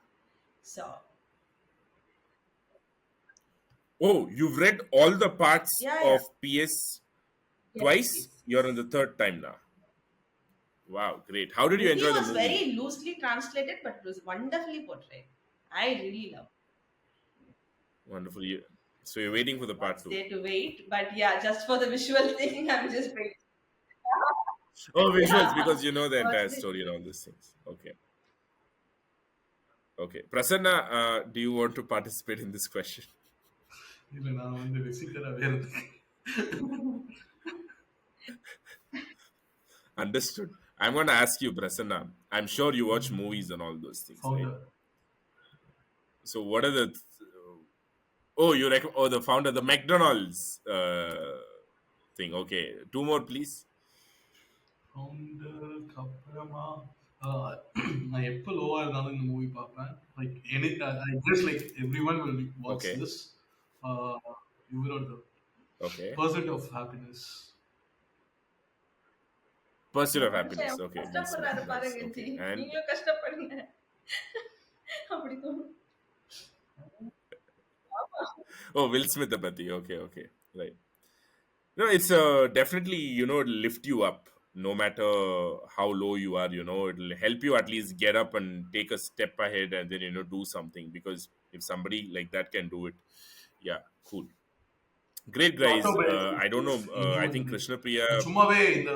So Oh, you've read all the parts yeah, yeah, of PS yes, twice. yes, You're on yes. the third time now. Wow, great. How did you Movie enjoy the was movie? very loosely translated, but it was wonderfully portrayed. I really love. Wonderful. So you're waiting for the part What's two. there to wait? But yeah, just for the visual thing, I'm just waiting. Oh, visuals, Yeah, because you know the what's entire there? story and all these things. Okay. Okay. Prasanna, do you want to participate in this question? இல்ல நான் வந்து ரசிகராகவே இருந்தேன். Understood. I'm going to ask you, Prasanna. I'm sure you watch movies and all those things, right? Founder. So, what are the. Oh, oh, the founder, the McDonald's thing. Okay. Two more, please. ஃபவுண்டருக்கு அப்புறமா ஆஹ், நான் எப்போ லோவா இருந்தாலும் இந்த movie பார்ப்பேன். Like any I just like every one will watch Okay. This இவரோட Okay. Pursuit of happiness. Pursuit of மனுஷன் Happiness. எவ்வளவு Okay. Will Smith. கஷ்டப்படுறாரு Nice. பாருங்க ஜி. Okay. And. நீங்களும் கஷ்டப்படுங்க. அப்படி தோணும். Oh, Will Smith, Abati. Okay. Okay. Right. No, it's definitely, lift you up no matter how low you are, it'll help you at least get up and take a step ahead and then, do something, because if somebody like that can do it, yeah, cool. Great, guys. I don't know. I think Krishnapriya. நான் சும்மாவே இந்த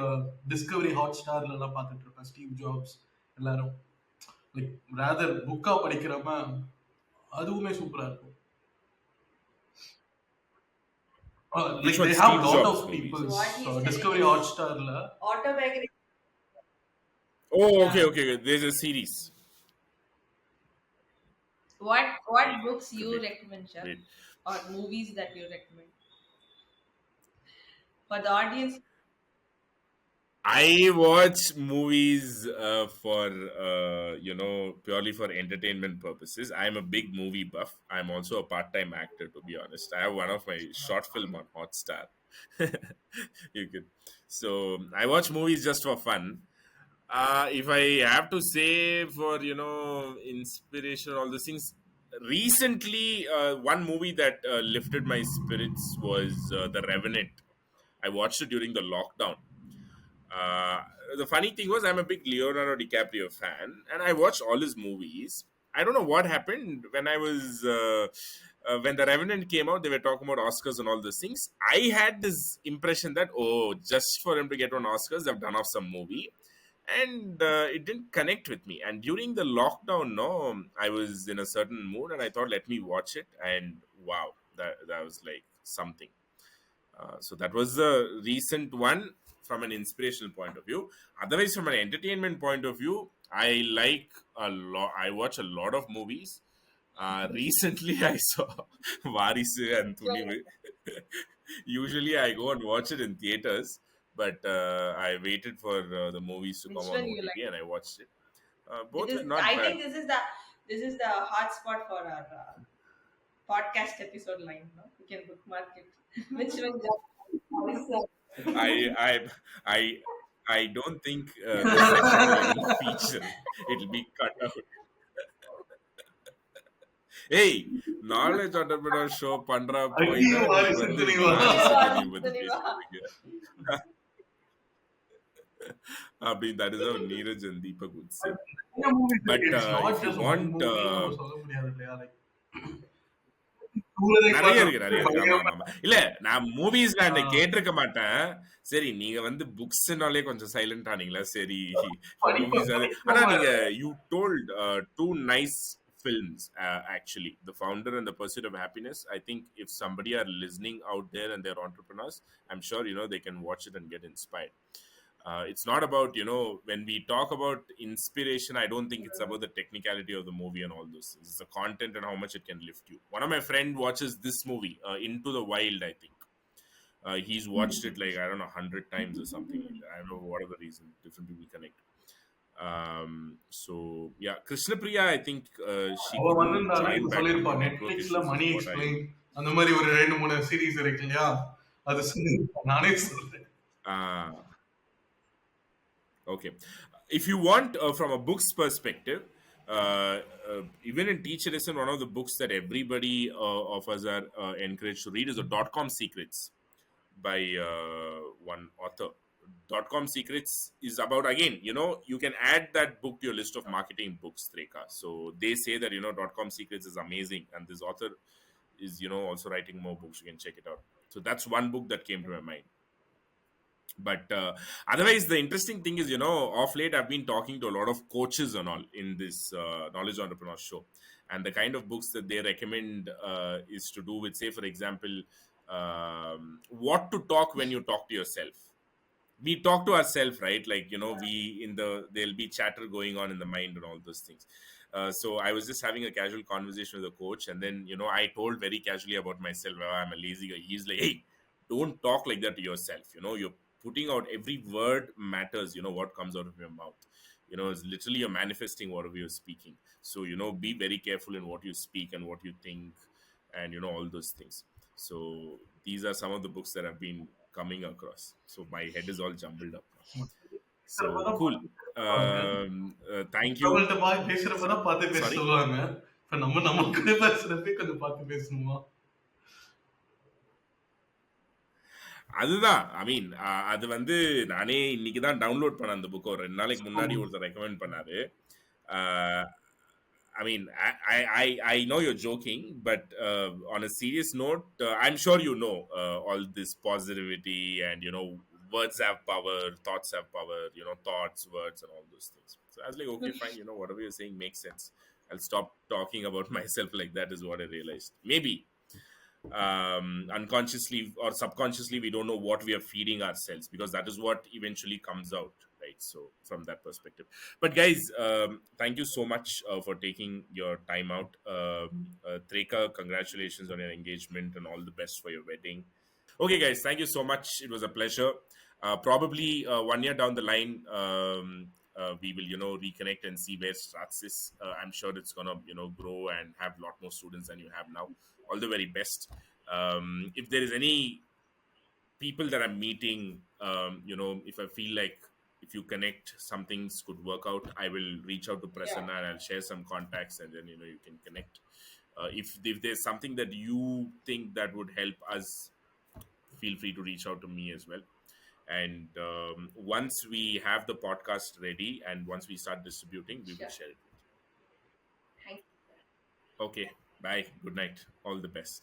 Discovery hot ஸ்டார்ல எல்லாம் பார்த்துட்டு இருப்பேன். Steve jobs எல்லாரும் like rather புக்கா படிக்கிறப்ப அதுவுமே சூப்பரா இருக்கும். Which Like one? they have Steve lot Jobs of movies. So people's what he's telling Discovery is Hotstarல autobiography. Oh, okay, Yeah. okay. There's a series. What books you Great, recommend, Shah? great. Or movies that you recommend for the audience? I watch movies for purely for entertainment purposes. I'm a big movie buff. I'm also a part-time actor, to be honest. I have one of my short film on Hotstar. You could. So I watch movies just for fun. If I have to say for inspiration, all these things. Recently, one movie that lifted my spirits was The Revenant. I watched it during the lockdown. uh, the funny thing was, I'm a big Leonardo DiCaprio fan, and I watched all his movies. I don't know what happened when I was when The Revenant came out. They were talking about Oscars and all those things. I had this impression that, oh, just for him to get on Oscars, they've done off some movie, and it didn't connect with me. And during the lockdown, no, I was in a certain mood, and I thought, let me watch it, and wow, that was like something. So that was the recent one from an inspirational point of view. Otherwise, from an entertainment point of view, I like a lot. I watch a lot of movies. Recently, I saw Varisu and Tunivu. Usually, I go and watch it in theaters, but I waited for the movies to come Which on one you OTT like? and I watched it. It Both were is. not I bad. think this is the hot spot for our podcast episode line. No, we can bookmark it. Which one? I I I I don't think this section will even feature. It'll be cut out. Hey, knowledge entrepreneur show பண்றா போய் ஐயோ தான் நீ வாரிசு வந்து துணிவா. வாரிசு Deliver, துணிவு பத்தி deliver. பேசிட்டு இருக்க. I mean, that is how Neeraj and Deepak would say. நிறைய movies இருக்கு. But It's not if you just one want, movie ன்னு நம்ம சொல்ல முடியாது இல்லையா? Like சூரரை நிறைய இருக்கு ஆமா ஆமா பார்க்க ஆமா இல்ல நான் மூவிஸ் நான் ஆஹ் கேட்டிருக்க மாட்டேன். சரி நீங்க வந்து புக்ஸ்னாலே கொஞ்சம் சைலண்ட் ஆனீங்களா சரி மூவிஸ் அது ஆனா படிக்காம நீங்க you told two nice films actually the founder and the pursuit of happiness. I think if somebody are listening out there and they're entrepreneurs, I'm sure they can watch it and get inspired. It's not about when we talk about inspiration, I don't think it's about the technicality of the movie and all those things. It's the content and how much it can lift you. One of my friend watches this movie, Into the Wild, I think. He's watched it like I don't know 100 times or something like that. I don't know what are the reason different people connect. So yeah, Krishnapriya, I think she அவ couldn't வந்திருந்தானா join இப்ப back due சொல்லியிருப்பா to network நெட்ஃபிளிக்ஸ்ல issues, is மணி what I. Explain அந்த மாதிரி ஒரு 2 3 series இருக்கு இல்லையா அது சொல்லியிருப்பா நானே சொல்றேன் Okay. If you want, from a book's perspective, even in Teacher Lesson, one of the books that everybody of us are encouraged to read is the .com Secrets by one author. .com Secrets is about, again, you can add that book to your list of marketing books, Threka. So they say that, .com Secrets is amazing. And this author is, also writing more books. You can check it out. So that's one book that came to my mind. But otherwise, the interesting thing is, off late I've been talking to a lot of coaches and all in this Knowledge Entrepreneur show, and the kind of books that they recommend is to do with, say, for example, what to talk when you talk to yourself. We talk to ourselves, right? Like, there'll be chatter going on in the mind and all those things. So I was just having a casual conversation with a coach, and then I told very casually about myself. "Oh, I'm a lazy guy." He's like, "Hey, don't talk like that to yourself. You're putting out, every word matters. What comes out of your mouth. It's literally you're manifesting whatever you're speaking. So be very careful in what you speak and what you think, and all those things." So these are some of the books that I've been coming across. So my head is all jumbled up now. So cool. Thank you. மற்றவங்கள்ட்ட பேசுறப்பதான் பார்த்து பேச Sorry. சொல்லுவாங்க இப்ப நம்ம கூட பேசுறப்பே கொஞ்சம் பார்த்து பேசணுமா அதுதான் ஐ மீன் அது வந்து நானே இன்னைக்கு தான் டவுன்லோட் பண்ண அந்த புக். ஒரு 2 நாளைக்கு முன்னாடி ஆமா. ஒருத்தர் ரெக்கமெண்ட் பண்ணாரு. I mean, I know you're joking, but on a serious note, I'm sure all this positivity and words have power, thoughts have power. Thoughts, words, and all those things. So I was like, okay, fine. Whatever you're saying makes sense. I'll stop talking about myself like that. Is what I realized. Maybe unconsciously or subconsciously we don't know what we are feeding ourselves, because that is what eventually comes out, right? So from that perspective, but guys, thank you so much for taking your time out. Threka, congratulations on your engagement and all the best for your wedding. Okay, guys, thank you so much. It was a pleasure. Probably 1 year down the line, we will, reconnect and see where Strarts is. I'm sure it's gonna, grow and have a lot more students than you have now. All the very best. If there is any people that I'm meeting, if I feel like if you connect, some things could work out, I will reach out to Yeah. Prasanna and I'll share some contacts, and then you can connect. If there's something that you think that would help us, feel free to reach out to me as well. And once we have the podcast ready and once we start distributing, we will Sure. share it with Thank you. you. Okay, bye, good night, all the best.